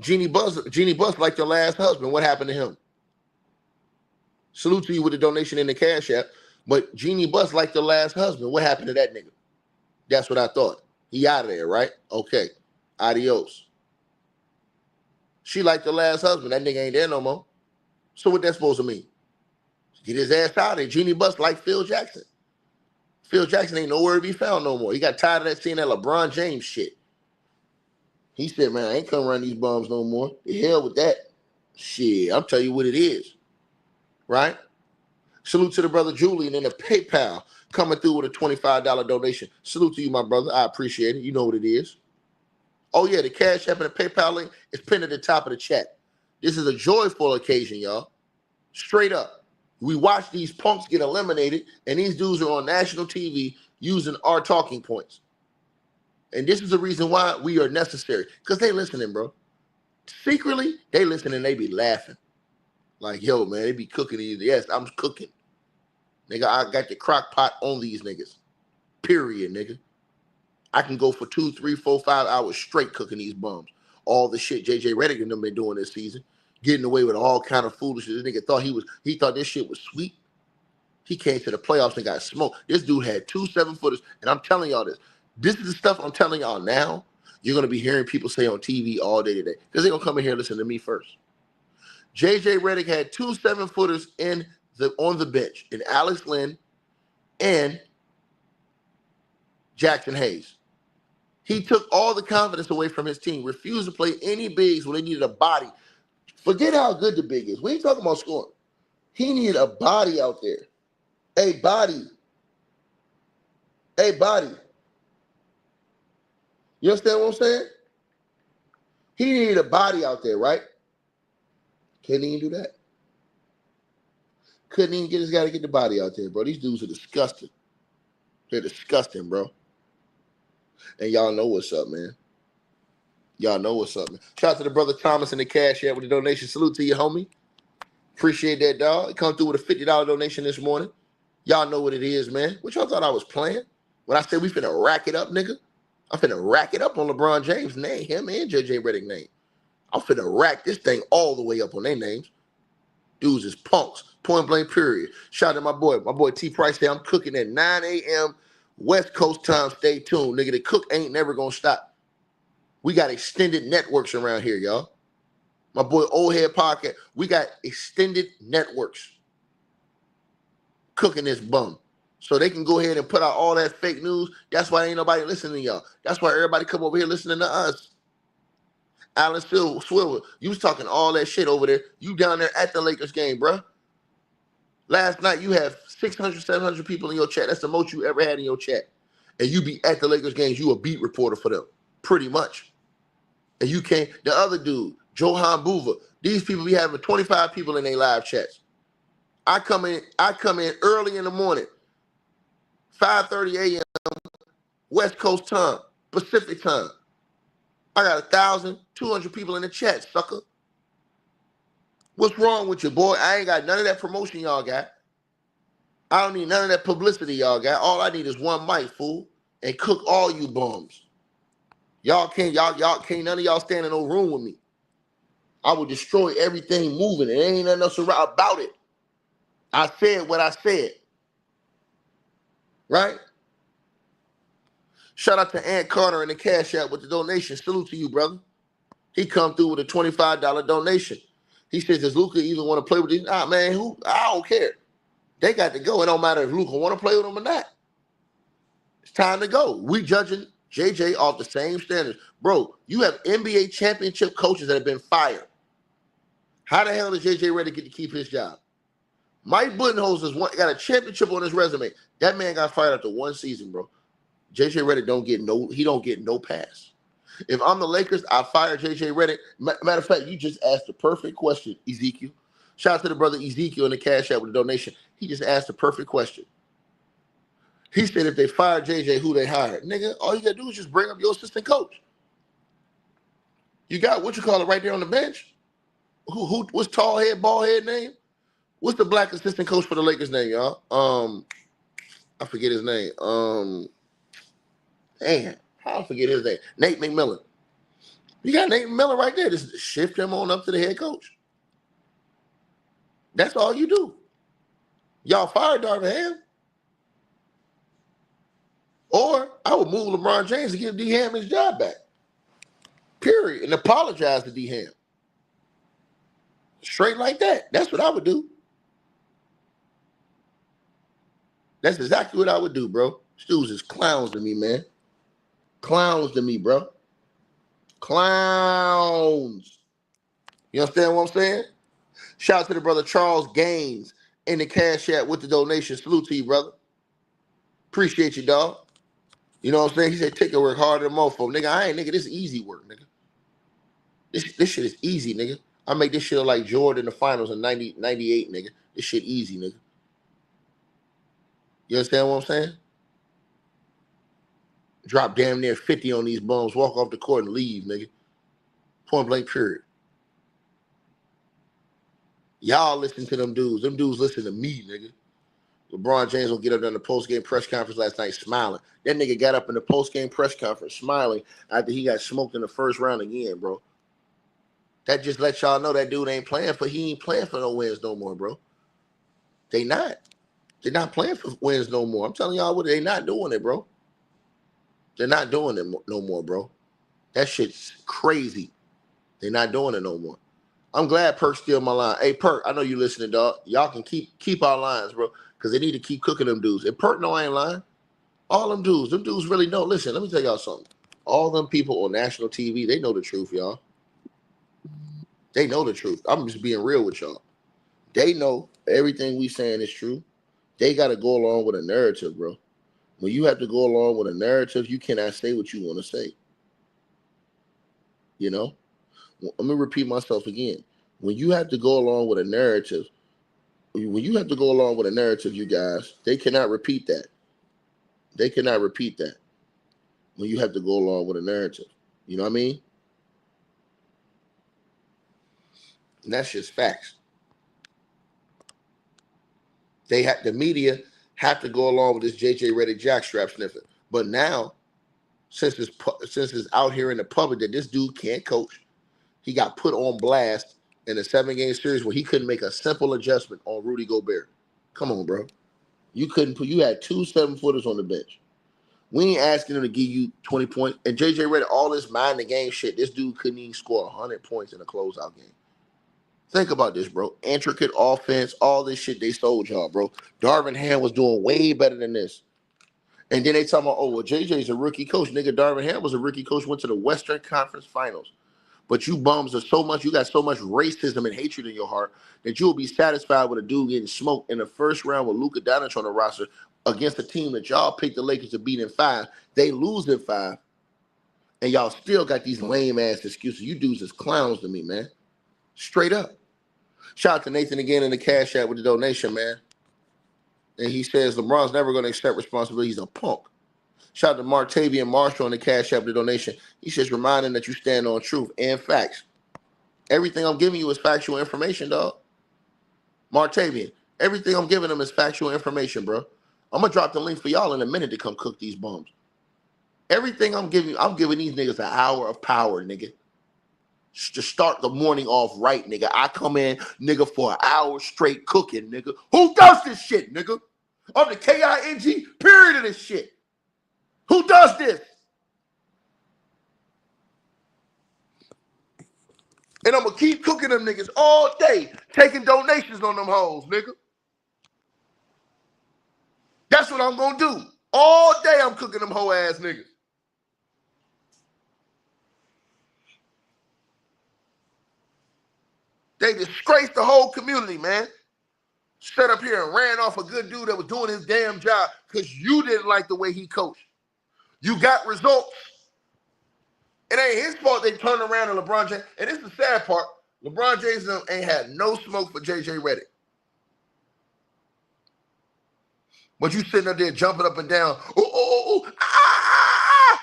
[SPEAKER 1] Jeannie Buss like her last husband. What happened to him? Salute to you with the donation in the Cash App. But Jeannie Buss like the last husband. What happened to that nigga? That's what I thought. He out of there, right? Okay. Adios. She like the last husband. That nigga ain't there no more. So what that supposed to mean? Get his ass out of there. Jeannie Buss like Phil Jackson. Phil Jackson ain't nowhere to be found no more. He got tired of that seeing that LeBron James shit. He said, man, I ain't coming around these bums no more. The hell with that. Shit, I'll tell you what it is. Right? Salute to the brother Julian in the PayPal coming through with a $25 donation. Salute to you, my brother. I appreciate it. You know what it is. Oh, yeah, the Cash App and the PayPal link is pinned at the top of the chat. This is a joyful occasion, y'all. Straight up. We watch these punks get eliminated, and these dudes are on national TV using our talking points. And this is the reason why we are necessary. Because they listening, bro. Secretly, they listening, they be laughing. Like, yo, man, they be cooking these. Yes, I'm cooking. Nigga, I got the crock pot on these niggas. Period, nigga. I can go for 2, 3, 4, 5 hours straight cooking these bums. All the shit JJ Redick and them been doing this season. Getting away with all kind of foolishness. This nigga thought he thought this shit was sweet. He came to the playoffs and got smoked. This dude had 2 7-footers. And I'm telling y'all this. This is the stuff I'm telling y'all now. You're going to be hearing people say on TV all day today. Because they're going to come in here and listen to me first. JJ Redick had 2 7-footers on the bench. In Alex Lynn and Jackson Hayes. He took all the confidence away from his team. Refused to play any bigs when they needed a body. Forget how good the big is. We ain't talking about scoring. He needed a body out there. A body. A body. You understand what I'm saying? He needed a body out there, right? Couldn't even do that. Couldn't even get this guy to get the body out there, bro. These dudes are disgusting. They're disgusting, bro. And y'all know what's up, man. Y'all know what's up, man. Shout out to the brother Thomas in the cash app with the donation. Salute to you, homie. Appreciate that, dog. He come through with a $50 donation this morning. Y'all know what it is, man. What y'all thought I was playing? When I said we finna rack it up, nigga, I'm finna rack it up on LeBron James' name, him and JJ Redick's name. I'm finna rack this thing all the way up on their names. Dudes is punks. Point blank, period. Shout out to my boy T Price there. I'm cooking at 9 a.m. West Coast time. Stay tuned. Nigga, the cook ain't never gonna stop. We got extended networks around here, y'all. My boy Old Head Podcast. We got extended networks cooking this bum. So they can go ahead and put out all that fake news. That's why ain't nobody listening to y'all. That's why everybody come over here listening to us. Alan Swivel, you was talking all that shit over there. You down there at the Lakers game, bruh. Last night, you had 600, 700 people in your chat. That's the most you ever had in your chat. And you be at the Lakers games. You a beat reporter for them, pretty much. And you can't. The other dude, Johan Boover, these people be having 25 people in their live chats. I come in early in the morning, 5:30 a.m. West Coast time, Pacific time. I got 1,200 people in the chat, sucker. What's wrong with you, boy? I ain't got none of that promotion y'all got. I don't need none of that publicity y'all got. All I need is one mic, fool, and cook all you bums. Y'all can't none of y'all stand in no room with me. I will destroy everything moving. It ain't nothing else about it. I said what I said. Right? Shout out to Ant Carter in the cash app with the donation. Salute to you, brother. He come through with a $25 donation. He says, does Luka even want to play with these? Nah, man, I don't care. They got to go. It don't matter if Luka want to play with them or not. It's time to go. We judging JJ off the same standards. Bro, you have NBA championship coaches that have been fired. How the hell does JJ Redick get to keep his job? Mike Budenholzer got a championship on his resume. That man got fired after one season, bro. JJ Redick don't get no pass. If I'm the Lakers, I fire JJ Redick. Matter of fact, you just asked the perfect question, Ezekiel. Shout out to the brother Ezekiel in the cash app with a donation. He just asked the perfect question. He said if they fire JJ, who they hired? Nigga, all you gotta do is just bring up your assistant coach. You got what you call it right there on the bench. What's tall head, bald head name? What's the black assistant coach for the Lakers name, y'all? I forget his name. Damn, how I forget his name? Nate McMillan. You got Nate McMillan right there. Just shift him on up to the head coach. That's all you do. Y'all fired Darvin Ham. Or I would move LeBron James to give D Ham his job back. Period. And apologize to D Ham. Straight like that. That's what I would do. That's exactly what I would do, bro. Stews is clowns to me, man. Clowns to me, bro. Clowns. You understand what I'm saying? Shout out to the brother Charles Gaines in the cash app with the donation. Salute to you, brother. Appreciate you, dog. You know what I'm saying? He said, take your work harder than mofo. Nigga, this is easy work, nigga. This shit is easy, nigga. I make this shit look like Jordan in the finals in 98, nigga. This shit easy, nigga. You understand what I'm saying? Drop damn near 50 on these bums, walk off the court and leave, nigga. Point blank, period. Y'all listen to them dudes. Them dudes listen to me, nigga. LeBron James will get up in the post-game press conference last night smiling. That nigga got up in the post-game press conference smiling after he got smoked in the first round again, bro. That just lets y'all know that dude ain't playing for. He ain't playing for no wins no more, bro. They not. They're not playing for wins no more. I'm telling y'all what, they not doing it, bro. They're not doing it no more, bro. That shit's crazy. They're not doing it no more. I'm glad Perk steal my line. Hey, Perk, I know you listening, dog. Y'all can keep our lines, bro, because they need to keep cooking them dudes. And Perk, no, I ain't lying. All them dudes really know. Listen, let me tell y'all something. All them people on national TV, they know the truth, y'all. They know the truth. I'm just being real with y'all. They know everything we saying is true. They got to go along with a narrative, bro. When you have to go along with a narrative, you cannot say what you want to say. You know? Let me repeat myself again. When you have to go along with a narrative, you guys, they cannot repeat that. They cannot repeat that when you have to go along with a narrative. You know what I mean? And that's just facts. The media have to go along with this JJ Redick jackstrap sniffing. But now, since it's out here in the public that this dude can't coach, he got put on blast in a 7-game series where he couldn't make a simple adjustment on Rudy Gobert. Come on, bro. You had 2 7-footers on the bench. We ain't asking him to give you 20 points. And JJ Redick, all this mind the game shit, this dude couldn't even score 100 points in a closeout game. Think about this, bro. Intricate offense, all this shit they sold y'all, bro. Darvin Ham was doing way better than this. And then they talking about, oh, well, JJ's a rookie coach. Nigga, Darvin Ham was a rookie coach, went to the Western Conference Finals. But you bums you got so much racism and hatred in your heart that you will be satisfied with a dude getting smoked in the first round with Luka Doncic on the roster against a team that y'all picked the Lakers to beat in 5. They lose in 5. And y'all still got these lame-ass excuses. You dudes is clowns to me, man. Straight up. Shout out to Nathan again in the Cash App with the donation, man. And he says LeBron's never going to accept responsibility. He's a punk. Shout out to Martavian Marshall in the Cash App with the donation. He says reminding that you stand on truth and facts. Everything I'm giving you is factual information, dog. Martavian, everything I'm giving them is factual information, bro. I'm going to drop the link for y'all in a minute to come cook these bums. Everything I'm giving these niggas an hour of power, nigga. To start the morning off right, nigga. I come in, nigga, for an hour straight cooking, nigga. Who does this shit, nigga? I'm the King period of this shit. Who does this? And I'm going to keep cooking them niggas all day, taking donations on them hoes, nigga. That's what I'm going to do. All day I'm cooking them hoe ass niggas. They disgraced the whole community, man. Set up here and ran off a good dude that was doing his damn job because you didn't like the way he coached. You got results. It ain't his fault they turned around to LeBron James. And this is the sad part. LeBron James ain't had no smoke for JJ Redick. But you sitting up there jumping up and down,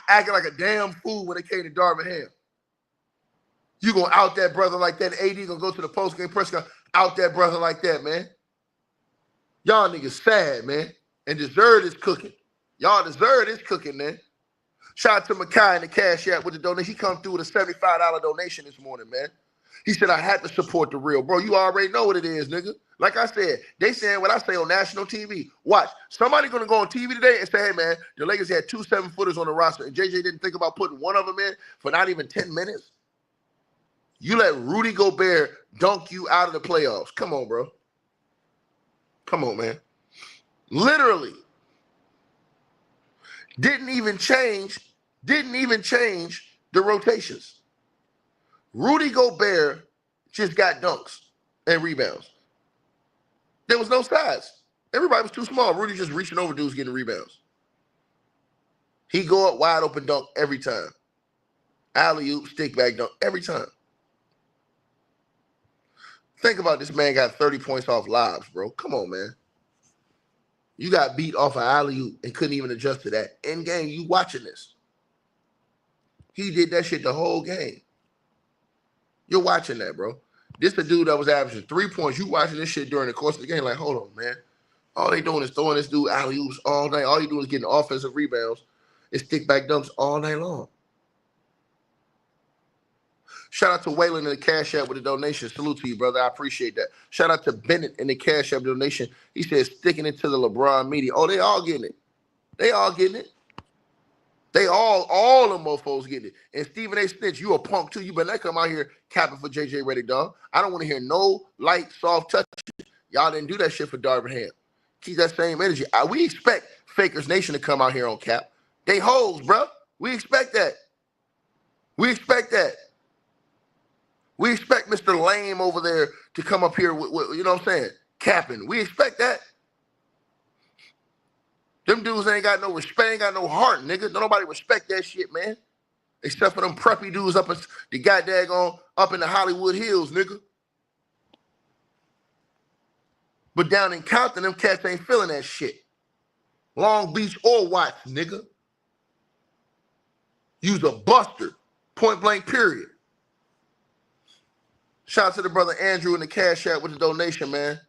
[SPEAKER 1] acting like a damn fool when it came to Darvin Ham. You gonna out that brother like that. AD gonna go to the post-game press conference, out that brother like that, man. Y'all niggas sad, man. And deserve this cooking. Y'all deserve this cooking, man. Shout out to Makai in the Cash App with the donation. He come through with a $75 donation this morning, man. He said, I had to support the real. Bro, you already know what it is, nigga. Like I said, they saying what I say on national TV. Watch. Somebody going to go on TV today and say, hey, man, the Lakers had 2 7-footers on the roster, and JJ didn't think about putting one of them in for not even 10 minutes? You let Rudy Gobert dunk you out of the playoffs. Come on, bro. Come on, man. Literally. Didn't even change the rotations. Rudy Gobert just got dunks and rebounds. There was no size. Everybody was too small. Rudy just reaching over dudes getting rebounds. He go up wide open dunk every time. Alley-oop, stick back dunk every time. Think about this man got 30 points off lobs, bro. Come on, man. You got beat off an alley-oop and couldn't even adjust to that. In game, you watching this. He did that shit the whole game. You're watching that, bro. This a dude that was averaging 3 points. You watching this shit during the course of the game like, hold on, man. All they doing is throwing this dude alley-oops all night. All you doing is getting offensive rebounds and stick-back dunks all night long. Shout out to Waylon in the Cash App with the donation. Salute to you, brother. I appreciate that. Shout out to Bennett in the Cash App donation. He says sticking it to the LeBron media. Oh, they all getting it. They all getting it. They all them mofos getting it. And Stephen A. Snitch, you a punk too. You better not come out here capping for JJ Redick, dog. I don't want to hear no light, soft touch. Y'all didn't do that shit for Darvin Ham. Keep that same energy. We expect Fakers Nation to come out here on cap. They hoes, bro. We expect that. We expect that. We expect Mr. Lame over there to come up here with you know what I'm saying, capping. We expect that. Them dudes ain't got no respect, ain't got no heart, nigga. Don't nobody respect that shit, man. Except for them preppy dudes up in the goddamn up in the Hollywood Hills, nigga. But down in Compton, them cats ain't feeling that shit. Long Beach or Watts, nigga. Use a buster. Point blank, period. Shout out to the brother Andrew in the Cash App with the donation, man.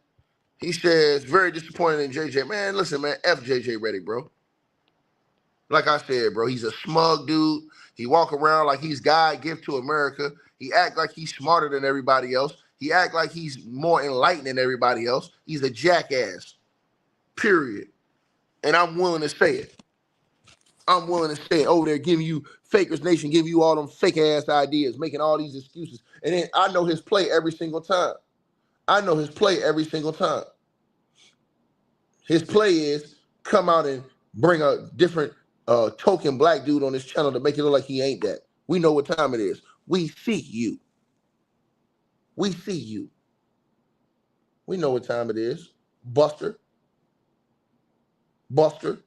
[SPEAKER 1] He says, very disappointed in JJ. Man, listen, man, F JJ Redick, bro. Like I said, bro, he's a smug dude. He walk around like he's God gift to America. He act like he's smarter than everybody else. He act like he's more enlightened than everybody else. He's a jackass, period. And I'm willing to say it. I'm willing to say it over there giving you Fakers Nation, giving you all them fake-ass ideas, making all these excuses. And then I know his play every single time. I know his play every single time. His play is come out and bring a different token black dude on this channel to make it look like he ain't that. We know what time it is. We see you. We see you. We know what time it is. Buster. Buster.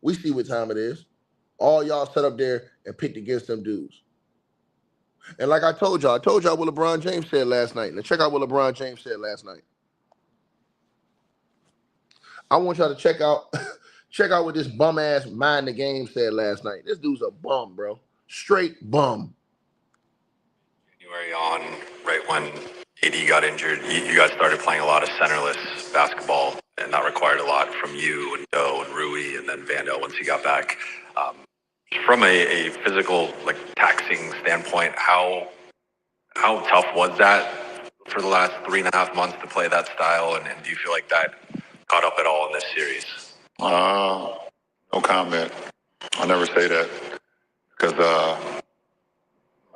[SPEAKER 1] We see what time it is. All y'all set up there and picked against them dudes. And like I told y'all what LeBron James said last night. Now check out what LeBron James said last night. I want y'all to check out what this bum ass Mind the Game said last night. This dude's a bum, bro. Straight bum.
[SPEAKER 2] January on, right when AD got injured, you guys started playing a lot of centerless basketball, and that required a lot from you and Doe and Rui, and then Vando once he got back. From a physical, like, taxing standpoint, how tough was that for the last 3.5 months to play that style, and do you feel like that caught up at all in this series?
[SPEAKER 3] No comment. I'll never say that because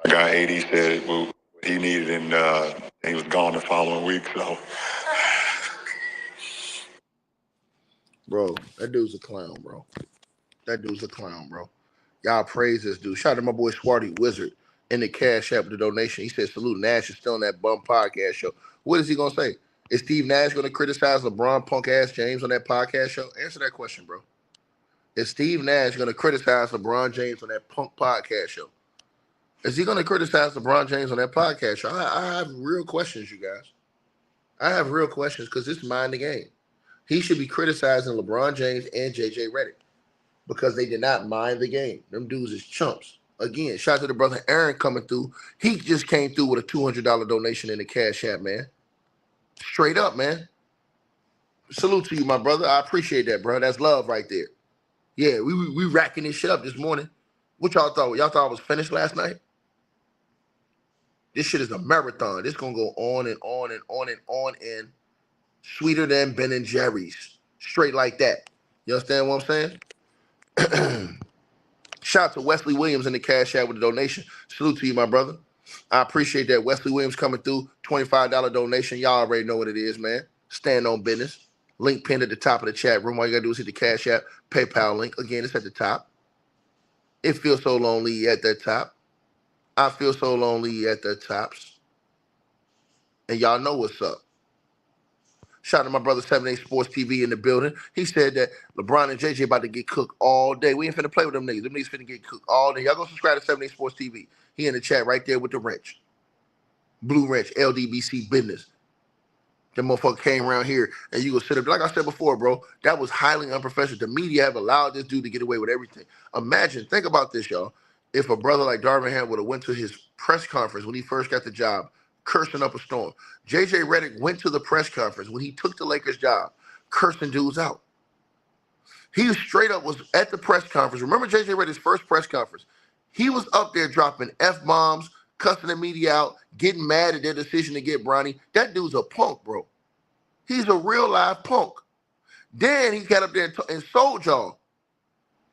[SPEAKER 3] my guy AD said what he needed, and he was gone the following week. So,
[SPEAKER 1] bro, that dude's a clown, bro. That dude's a clown, bro. Y'all praise this dude. Shout out to my boy Swarty Wizard in the Cash App with the donation. He said, salute, Nash is still on that bum podcast show. What is he going to say? Is Steve Nash going to criticize LeBron punk-ass James on that podcast show? Answer that question, bro. Is Steve Nash going to criticize LeBron James on that punk podcast show? Is he going to criticize LeBron James on that podcast show? I have real questions, you guys. I have real questions because it's Mind the Game. He should be criticizing LeBron James and JJ Redick because they did not mind the game. Them dudes is chumps. Again, shout out to the brother Aaron coming through. He just came through with a $200 donation in the Cash App, man. Straight up, man. Salute to you, my brother. I appreciate that, bro. That's love right there. Yeah, we racking this shit up this morning. What y'all thought? Y'all thought I was finished last night? This shit is a marathon. This gonna go on and on and on and on and sweeter than Ben and Jerry's. Straight like that. You understand what I'm saying? Shout out to Wesley Williams in the Cash App with a donation. Salute to you, my brother. I appreciate that. Wesley Williams coming through. $25 donation. Y'all already know what it is, man. Stand on business. Link pinned at the top of the chat room. All you got to do is hit the Cash App, PayPal link. Again, it's at the top. It feels so lonely at the top. I feel so lonely at the tops. And y'all know what's up. Shout out to my brother 78 Sports TV in the building. He said that LeBron and JJ about to get cooked all day. We ain't finna play with them niggas. Them niggas finna get cooked all day. Y'all go subscribe to 78 Sports TV. He in the chat right there with the wrench. Blue wrench, LDBC business. That motherfucker came around here and you go sit up. Like I said before, bro, that was highly unprofessional. The media have allowed this dude to get away with everything. Imagine, think about this, y'all. If a brother like Darvin Ham would have went to his press conference when he first got the job, cursing up a storm. JJ Redick went to the press conference when he took the Lakers job, cursing dudes out. He straight up was at the press conference. Remember JJ Redick's first press conference? He was up there dropping F-bombs, cussing the media out, getting mad at their decision to get Bronny. That dude's a punk, bro. He's a real live punk. Then he got up there and sold y'all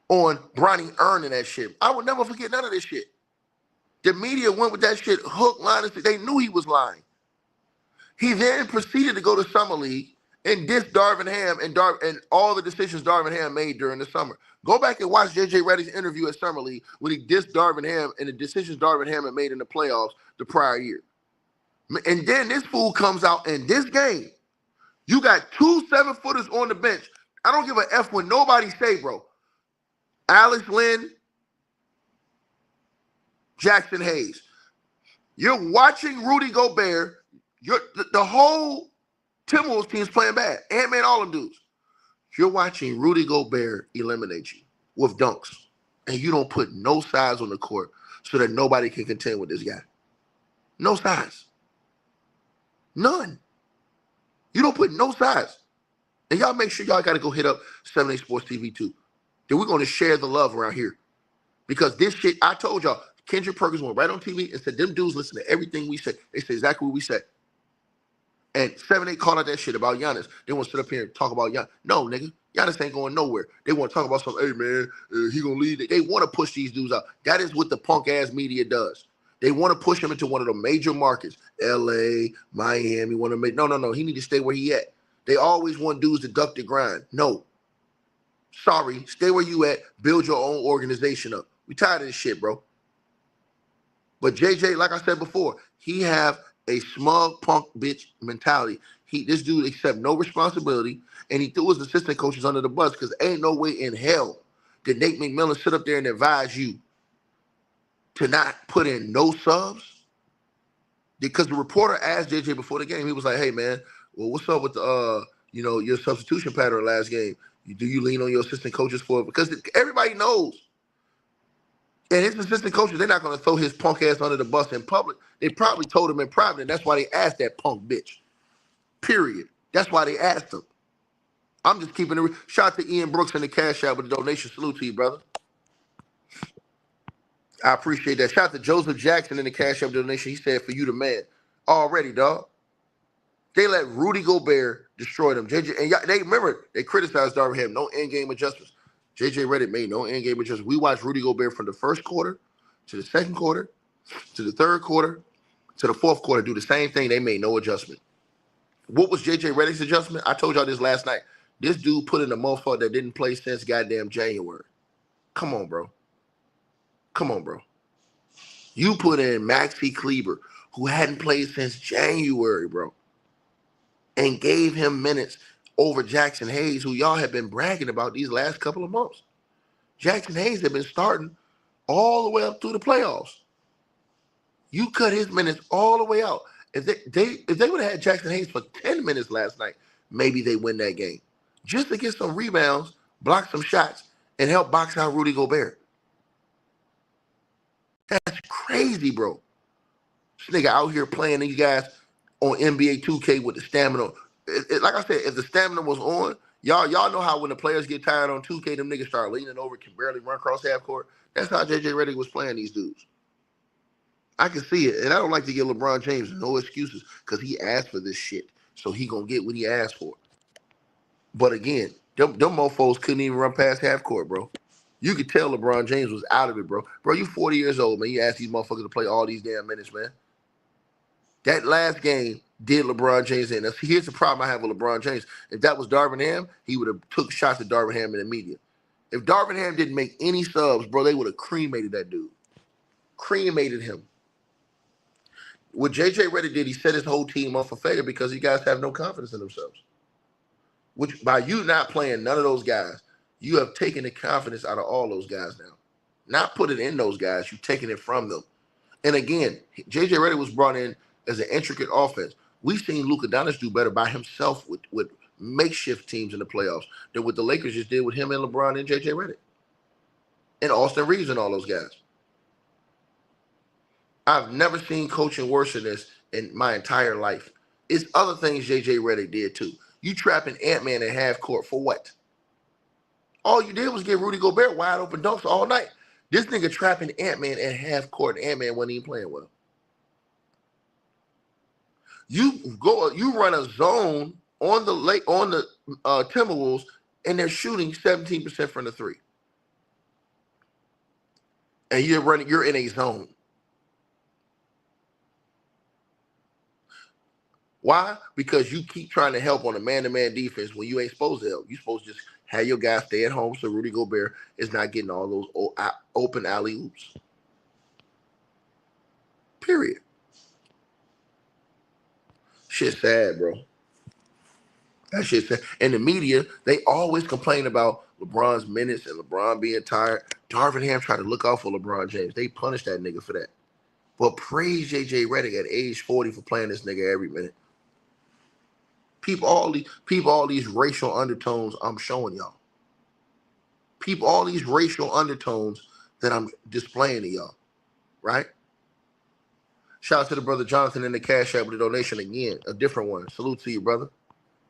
[SPEAKER 1] on Bronny earning that shit. I would never forget none of this shit. The media went with that shit hook, line, and they knew he was lying. He then proceeded to go to Summer League and diss Darvin Ham and all the decisions Darvin Ham made during the summer. Go back and watch JJ Redick's interview at Summer League when he dissed Darvin Ham and the decisions Darvin Ham had made in the playoffs the prior year. And then this fool comes out in this game. You got 2 7-footers on the bench. I don't give a F when nobody say, bro. Alex Lynn, Jackson Hayes. You're watching Rudy Gobert. The whole Timberwolves team's playing bad. Ant-Man, all them dudes. You're watching Rudy Gobert eliminate you with dunks. And you don't put no size on the court so that nobody can contend with this guy. No size. None. You don't put no size. And y'all make sure y'all got to go hit up 7A Sports TV too. Then we're going to share the love around here. Because this shit, I told y'all, Kendrick Perkins went right on TV and said, them dudes listen to everything we say. They say exactly what we said. And 7A called out that shit about Giannis. They want to sit up here and talk about Giannis. No, nigga. Giannis ain't going nowhere. They want to talk about something, hey, man, he going to lead. They want to push these dudes out. That is what the punk-ass media does. They want to push him into one of the major markets. L.A., Miami, want to make. No. He need to stay where he at. They always want dudes to duck the grind. No. Sorry. Stay where you at. Build your own organization up. We tired of this shit, bro. But JJ, like I said before, he have a smug punk bitch mentality. This dude accept no responsibility, and he threw his assistant coaches under the bus because ain't no way in hell did Nate McMillan sit up there and advise you to not put in no subs. Because the reporter asked JJ before the game, he was like, hey, man, well, what's up with the, your substitution pattern last game? Do you lean on your assistant coaches for it? Because everybody knows. And his assistant coaches, they're not going to throw his punk ass under the bus in public. They probably told him in private, and that's why they asked that punk bitch. Period. That's why they asked him. I'm just keeping it. Shout out to Ian Brooks in the Cash App with the donation. Salute to you, brother. I appreciate that. Shout out to Joseph Jackson in the Cash App donation. He said, for you the man. Already, dog. They let Rudy Gobert destroy them. JJ, and they remember, they criticized Darvin Ham. No in-game adjustments. JJ Redick made no in-game adjustments. We watched Rudy Gobert from the first quarter to the second quarter to the third quarter to the fourth quarter do the same thing. They made no adjustment. What was JJ Redick's adjustment? I told y'all this last night. This dude put in a motherfucker that didn't play since goddamn January. Come on, bro. Come on, bro. You put in Maxi Kleber, who hadn't played since January, bro, and gave him minutes over Jackson Hayes, who y'all have been bragging about these last couple of months. Jackson Hayes had been starting all the way up through the playoffs. You cut his minutes all the way out. If they would have had Jackson Hayes for 10 minutes last night, maybe they win that game. Just to get some rebounds, block some shots, and help box out Rudy Gobert. That's crazy, bro. This nigga out here playing these guys on NBA 2K with the stamina. Like I said, if the stamina was on, y'all know how when the players get tired on 2K, them niggas start leaning over, can barely run across half court. That's how JJ Redick was playing these dudes. I can see it, and I don't like to give LeBron James no excuses because he asked for this shit, so he gonna get what he asked for. But again, them mofos couldn't even run past half court, bro. You could tell LeBron James was out of it, bro. Bro, you 40 years old, man. You ask these motherfuckers to play all these damn minutes, man. That last game did LeBron James in. Now, see, here's the problem I have with LeBron James. If that was Darvin Ham, he would have took shots at Darvin Ham in the media. If Darvin Ham didn't make any subs, bro, they would have cremated that dude. Cremated him. What JJ Redick did, he set his whole team up for failure because you guys have no confidence in themselves. Which, by you not playing none of those guys, you have taken the confidence out of all those guys now. Not put it in those guys, you've taken it from them. And again, JJ Redick was brought in as an intricate offense. We've seen Luka Doncic do better by himself with makeshift teams in the playoffs than what the Lakers just did with him and LeBron and JJ Redick. And Austin Reeves and all those guys. I've never seen coaching worse than this in my entire life. It's other things JJ Redick did too. You trapping Ant-Man in half court for what? All you did was get Rudy Gobert wide open dunks all night. This nigga trapping Ant-Man in half court. Ant-Man wasn't even playing well. You run a zone on the Timberwolves, and they're shooting 17% from the three. And you're in a zone. Why? Because you keep trying to help on a man-to-man defense when you ain't supposed to help. You're supposed to just have your guys stay at home so Rudy Gobert is not getting all those open alley-oops. Period. Shit's sad, bro. That shit's sad. And the media, they always complain about LeBron's minutes and LeBron being tired. Darvin Ham tried to look out for LeBron James. They punished that nigga for that. But praise JJ Redick at age 40 for playing this nigga every minute. People all these racial undertones I'm showing y'all. People all these racial undertones that I'm displaying to y'all. Right? Shout out to the brother Jonathan in the Cash App with a donation again. A different one. Salute to you, brother.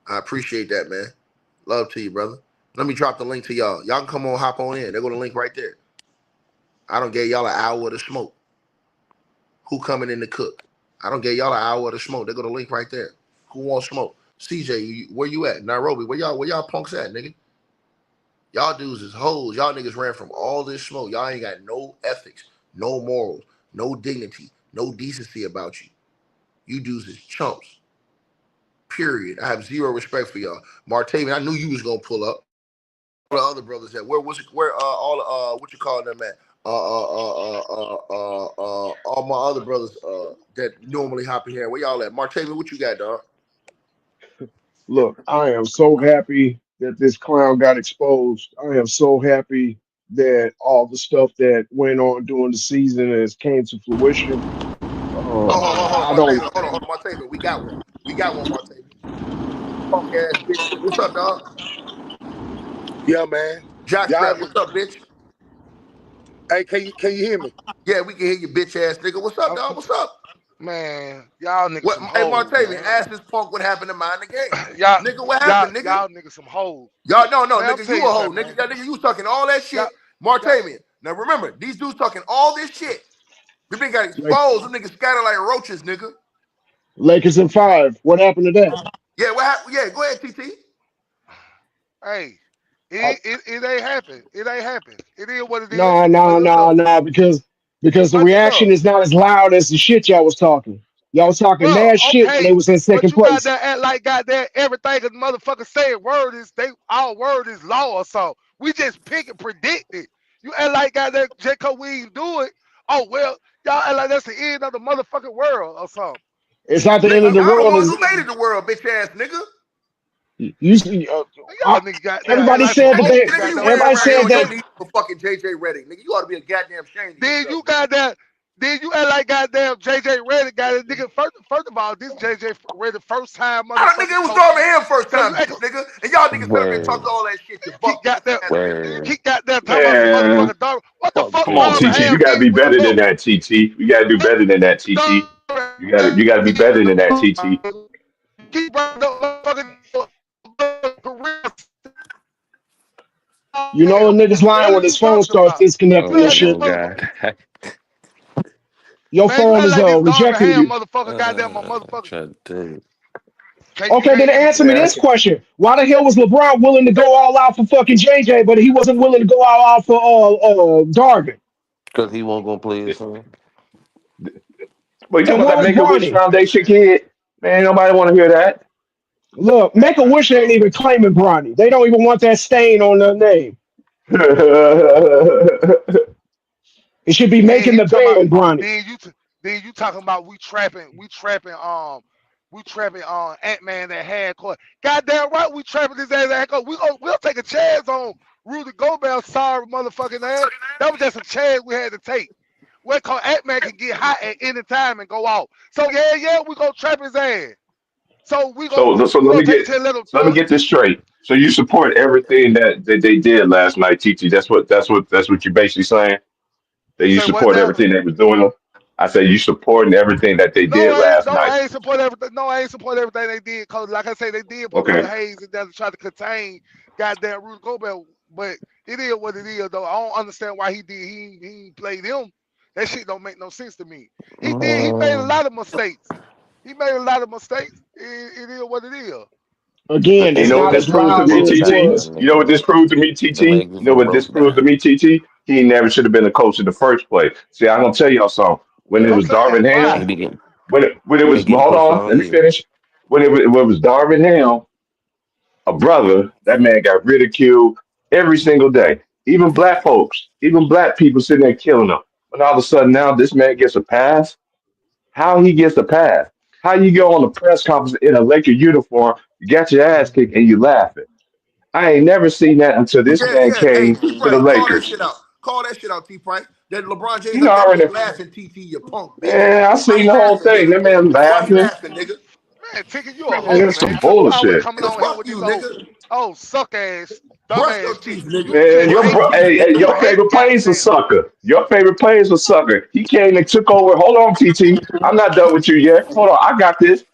[SPEAKER 1] I appreciate that, man. Love to you, brother. Let me drop the link to y'all. Y'all can come on, hop on in. They're going to link right there. I don't give y'all an hour to smoke. Who coming in to cook? I don't give y'all an hour to smoke. They're going to link right there. Who wants smoke? CJ, where you at? Nairobi. Where y'all punks at, nigga? Y'all dudes is hoes. Y'all niggas ran from all this smoke. Y'all ain't got no ethics, no morals, no dignity, no decency about you. You dudes is chumps. Period. I have zero respect for y'all. Martavian, I knew you was gonna pull up. All the other brothers at where all what you call them at? All my other brothers that normally hop in here. Where y'all at? Martavian, what you got, dog?
[SPEAKER 4] Look, I am so happy that this clown got exposed. I am so happy that all the stuff that went on during the season has came to fruition.
[SPEAKER 1] Hold
[SPEAKER 4] I
[SPEAKER 1] on,
[SPEAKER 4] don't.
[SPEAKER 1] Martavian. Hold on, Martavian. We got one. We got one, Martavian. Punk ass bitch. What's up, dog?
[SPEAKER 5] Yeah, man.
[SPEAKER 1] Jockstrap,
[SPEAKER 5] Y'all,
[SPEAKER 1] what's up, bitch?
[SPEAKER 5] hey, can you hear me?
[SPEAKER 1] Yeah, we can hear you, bitch ass nigga. What's up,
[SPEAKER 5] I'm,
[SPEAKER 1] dog? What's up?
[SPEAKER 5] man, y'all niggas
[SPEAKER 1] What?
[SPEAKER 5] some
[SPEAKER 1] Hey,
[SPEAKER 5] hoes,
[SPEAKER 1] Martavian,
[SPEAKER 5] man.
[SPEAKER 1] ask this punk what happened to mind the game.
[SPEAKER 5] y'all,
[SPEAKER 1] Nigga, what happened, nigga?
[SPEAKER 5] y'all niggas some hoes.
[SPEAKER 1] Y'all, no,
[SPEAKER 5] Man, I'm
[SPEAKER 1] nigga,
[SPEAKER 5] tell
[SPEAKER 1] you
[SPEAKER 5] you
[SPEAKER 1] a hoe,
[SPEAKER 5] something,
[SPEAKER 1] nigga.
[SPEAKER 5] man.
[SPEAKER 1] That nigga, you talking all that
[SPEAKER 5] Y'all,
[SPEAKER 1] shit.
[SPEAKER 5] y'all,
[SPEAKER 1] Martavian. Now remember, these dudes talking all this shit. We been got
[SPEAKER 4] like
[SPEAKER 1] exposed. Them niggas scattered like roaches, nigga.
[SPEAKER 4] Lakers in 5. What happened to that?
[SPEAKER 1] Yeah, what happened? Yeah, go ahead, TT.
[SPEAKER 5] hey,
[SPEAKER 4] Uh,
[SPEAKER 5] it ain't happen. It ain't happen. It is what it is.
[SPEAKER 4] nah,
[SPEAKER 5] But
[SPEAKER 4] nah,
[SPEAKER 5] look
[SPEAKER 4] nah,
[SPEAKER 5] though,
[SPEAKER 4] nah. Because the
[SPEAKER 5] but
[SPEAKER 4] reaction
[SPEAKER 5] look,
[SPEAKER 4] is not as loud as the shit y'all was talking. Y'all was talking
[SPEAKER 5] bro,
[SPEAKER 4] mad shit when they
[SPEAKER 5] okay.
[SPEAKER 4] was in
[SPEAKER 5] But
[SPEAKER 4] second
[SPEAKER 5] you got
[SPEAKER 4] place.
[SPEAKER 5] that act like goddamn everything a motherfucker say word is our word is law or so. We just pick and predict it. You act like goddamn Jacob we ain't do it. Oh well, y'all act like that's the end of the motherfucking world or something.
[SPEAKER 4] It's not the end
[SPEAKER 1] Nigga,
[SPEAKER 4] of the
[SPEAKER 1] y'all the
[SPEAKER 4] world.
[SPEAKER 1] ones
[SPEAKER 4] Is
[SPEAKER 1] who made it the world, bitch ass nigga.
[SPEAKER 4] you see?
[SPEAKER 5] Y'all niggas got there act
[SPEAKER 4] Everybody
[SPEAKER 5] like some
[SPEAKER 4] said that
[SPEAKER 5] hoes.
[SPEAKER 4] they.
[SPEAKER 1] Nigga, you
[SPEAKER 5] Goddamn
[SPEAKER 1] ran
[SPEAKER 4] Everybody
[SPEAKER 1] around here
[SPEAKER 4] said
[SPEAKER 1] on your
[SPEAKER 4] that.
[SPEAKER 1] knees for fucking JJ Redick. Nigga, you ought to be a goddamn shame of
[SPEAKER 5] then
[SPEAKER 1] yourself,
[SPEAKER 5] you
[SPEAKER 1] nigga.
[SPEAKER 5] got that. Then you act like goddamn JJ Redick got it, nigga. First of all, this JJ Redick first time
[SPEAKER 1] I don't nigga,
[SPEAKER 5] motherfucking
[SPEAKER 1] it was
[SPEAKER 5] coaching.
[SPEAKER 1] Darvin Ham first
[SPEAKER 5] So you
[SPEAKER 1] time,
[SPEAKER 5] act,
[SPEAKER 1] bitch, nigga. And y'all niggas sit up here talking
[SPEAKER 6] Word,
[SPEAKER 1] all that shit, you
[SPEAKER 5] keep
[SPEAKER 1] buck pussy
[SPEAKER 5] got that.
[SPEAKER 1] ass nigga.
[SPEAKER 6] word.
[SPEAKER 5] Keep got that talking about some
[SPEAKER 7] Man,
[SPEAKER 5] motherfucking dog. What the
[SPEAKER 6] Fuck
[SPEAKER 5] fuck
[SPEAKER 7] come on,
[SPEAKER 5] Darvin
[SPEAKER 7] TT.
[SPEAKER 6] Darvin.
[SPEAKER 7] You
[SPEAKER 5] Ham
[SPEAKER 7] gotta
[SPEAKER 5] did
[SPEAKER 7] be
[SPEAKER 5] with
[SPEAKER 7] better than
[SPEAKER 5] look?
[SPEAKER 7] that, TT. You gotta do better than that, TT. You gotta be better than that, TT.
[SPEAKER 5] Keep bringing up motherfucking career.
[SPEAKER 4] You know a nigga's
[SPEAKER 5] What the
[SPEAKER 4] lying
[SPEAKER 5] hell
[SPEAKER 4] when
[SPEAKER 5] is
[SPEAKER 4] his
[SPEAKER 5] you
[SPEAKER 4] phone
[SPEAKER 5] talking
[SPEAKER 4] starts
[SPEAKER 5] about?
[SPEAKER 4] disconnecting and
[SPEAKER 5] Man, this
[SPEAKER 6] Oh
[SPEAKER 4] shit.
[SPEAKER 5] motherfucker.
[SPEAKER 6] God.
[SPEAKER 4] Your
[SPEAKER 5] Man, you
[SPEAKER 4] phone
[SPEAKER 5] act
[SPEAKER 4] is
[SPEAKER 5] like this Darvin
[SPEAKER 4] rejecting
[SPEAKER 5] Ham
[SPEAKER 4] you.
[SPEAKER 5] motherfucker goddamn my motherfucker.
[SPEAKER 6] Try to tell you.
[SPEAKER 4] Okay, then
[SPEAKER 5] Can't
[SPEAKER 4] answer me
[SPEAKER 7] Yeah,
[SPEAKER 4] this question: why the hell was LeBron willing to go all out for fucking JJ, but he wasn't willing to go all out for Darvin?
[SPEAKER 6] Because he won't gonna play his son.
[SPEAKER 7] but you talking
[SPEAKER 4] And
[SPEAKER 7] about
[SPEAKER 4] what
[SPEAKER 7] that
[SPEAKER 4] was
[SPEAKER 7] Make a Wish
[SPEAKER 4] Bronny?
[SPEAKER 7] Foundation kid? Man, nobody want to hear that.
[SPEAKER 4] Look, Make a Wish ain't even claiming Bronny. They don't even want that stain on their name. It should be
[SPEAKER 5] then
[SPEAKER 4] making
[SPEAKER 5] you
[SPEAKER 4] the
[SPEAKER 5] talking about
[SPEAKER 4] band Bronny.
[SPEAKER 5] then you then you talking about we trapping Ant-Man that had court. Goddamn right we trapping this ass at court. We'll take a chance on Rudy Gobert, sorry motherfucking ass. That was just a chance we had to take. Well, cause Ant-Man can get hot at any time and go off. So yeah, we gonna trap his ass. So we gonna
[SPEAKER 7] so
[SPEAKER 5] we
[SPEAKER 7] let
[SPEAKER 5] gonna
[SPEAKER 7] me
[SPEAKER 5] take
[SPEAKER 7] get
[SPEAKER 5] 10 little
[SPEAKER 7] so let me
[SPEAKER 5] thug.
[SPEAKER 7] get this straight. So you support everything that they did last night, TT. That's what you're basically saying. That
[SPEAKER 5] You
[SPEAKER 7] you
[SPEAKER 5] say what
[SPEAKER 7] support
[SPEAKER 5] now?
[SPEAKER 7] everything they was doing. I said you supporting everything that they
[SPEAKER 5] No,
[SPEAKER 7] did last night.
[SPEAKER 5] I ain't support everything. No, I ain't support everything they did. Cause like I say, they did put Will
[SPEAKER 7] Okay.
[SPEAKER 5] Hayes in there to try to contain goddamn Rudy Gobert. But it is what it is, though. I don't understand why he did. He played him. That shit don't make no sense to me. He did. He made a
[SPEAKER 6] Man,
[SPEAKER 5] lot of mistakes. He made a lot of mistakes. It is what it is.
[SPEAKER 4] Again,
[SPEAKER 7] You
[SPEAKER 4] it's
[SPEAKER 7] know what
[SPEAKER 4] not
[SPEAKER 7] this
[SPEAKER 4] as
[SPEAKER 7] proved to
[SPEAKER 4] loud
[SPEAKER 7] me,
[SPEAKER 6] one
[SPEAKER 4] as it
[SPEAKER 7] TT?
[SPEAKER 6] time,
[SPEAKER 4] was.
[SPEAKER 7] You know what this
[SPEAKER 6] nigga.
[SPEAKER 7] proved to me,
[SPEAKER 6] The
[SPEAKER 7] TT? You
[SPEAKER 6] Lakers
[SPEAKER 7] know
[SPEAKER 6] done
[SPEAKER 7] what this
[SPEAKER 6] broke
[SPEAKER 7] proved to
[SPEAKER 6] down.
[SPEAKER 7] me, TT? He never should have been a coach in the first place. See, I'm gonna tell y'all something. When it
[SPEAKER 5] I'm
[SPEAKER 7] was
[SPEAKER 5] saying
[SPEAKER 7] Darvin Ham,
[SPEAKER 5] why.
[SPEAKER 7] when it
[SPEAKER 6] He
[SPEAKER 7] was
[SPEAKER 6] getting
[SPEAKER 7] hold
[SPEAKER 6] coached
[SPEAKER 7] on,
[SPEAKER 6] all
[SPEAKER 7] let me
[SPEAKER 6] year.
[SPEAKER 7] finish. When it was Darvin Ham, a brother, that man got ridiculed every single day. Even black folks, even black people sitting there killing him. But all of a sudden now this man gets a pass. How he gets a pass? How you go on a press conference in a Laker uniform, you got your ass kicked, and you laughing? I ain't never seen that until this
[SPEAKER 1] Yeah,
[SPEAKER 7] man
[SPEAKER 1] yeah. Hey,
[SPEAKER 7] came
[SPEAKER 1] T
[SPEAKER 7] to the
[SPEAKER 1] Price, call that
[SPEAKER 7] Lakers.
[SPEAKER 1] shit out. Call that shit out, T Price. That LeBron James
[SPEAKER 7] You know,
[SPEAKER 1] like
[SPEAKER 7] I
[SPEAKER 1] that
[SPEAKER 7] already,
[SPEAKER 1] nigga laughing, TT, you punk bitch.
[SPEAKER 7] man, I
[SPEAKER 1] Why
[SPEAKER 7] seen
[SPEAKER 1] he
[SPEAKER 7] the whole
[SPEAKER 1] laughing,
[SPEAKER 7] thing.
[SPEAKER 1] nigga?
[SPEAKER 7] That man
[SPEAKER 1] Why he
[SPEAKER 7] laughing.
[SPEAKER 1] laughing, nigga?
[SPEAKER 5] Man, Ticket, you a
[SPEAKER 7] Man,
[SPEAKER 5] hoe,
[SPEAKER 7] that's some
[SPEAKER 5] man. You always
[SPEAKER 7] bullshit.
[SPEAKER 5] coming
[SPEAKER 1] Nigga,
[SPEAKER 5] on here
[SPEAKER 1] fuck
[SPEAKER 5] with
[SPEAKER 1] you,
[SPEAKER 5] this
[SPEAKER 1] nigga.
[SPEAKER 5] suck ass, dumb
[SPEAKER 1] Brush
[SPEAKER 5] ass
[SPEAKER 1] your
[SPEAKER 5] shit.
[SPEAKER 1] teeth, nigga.
[SPEAKER 5] You just
[SPEAKER 7] Man,
[SPEAKER 1] Brush
[SPEAKER 5] hate.
[SPEAKER 1] your teeth,
[SPEAKER 7] hey,
[SPEAKER 1] nigga.
[SPEAKER 5] You
[SPEAKER 7] your
[SPEAKER 5] hate
[SPEAKER 7] favorite players a
[SPEAKER 5] goddamn.
[SPEAKER 7] sucker. Your favorite players a sucker. He came and took over. Hold on, TT. I'm not done with you yet. Hold on, I got this.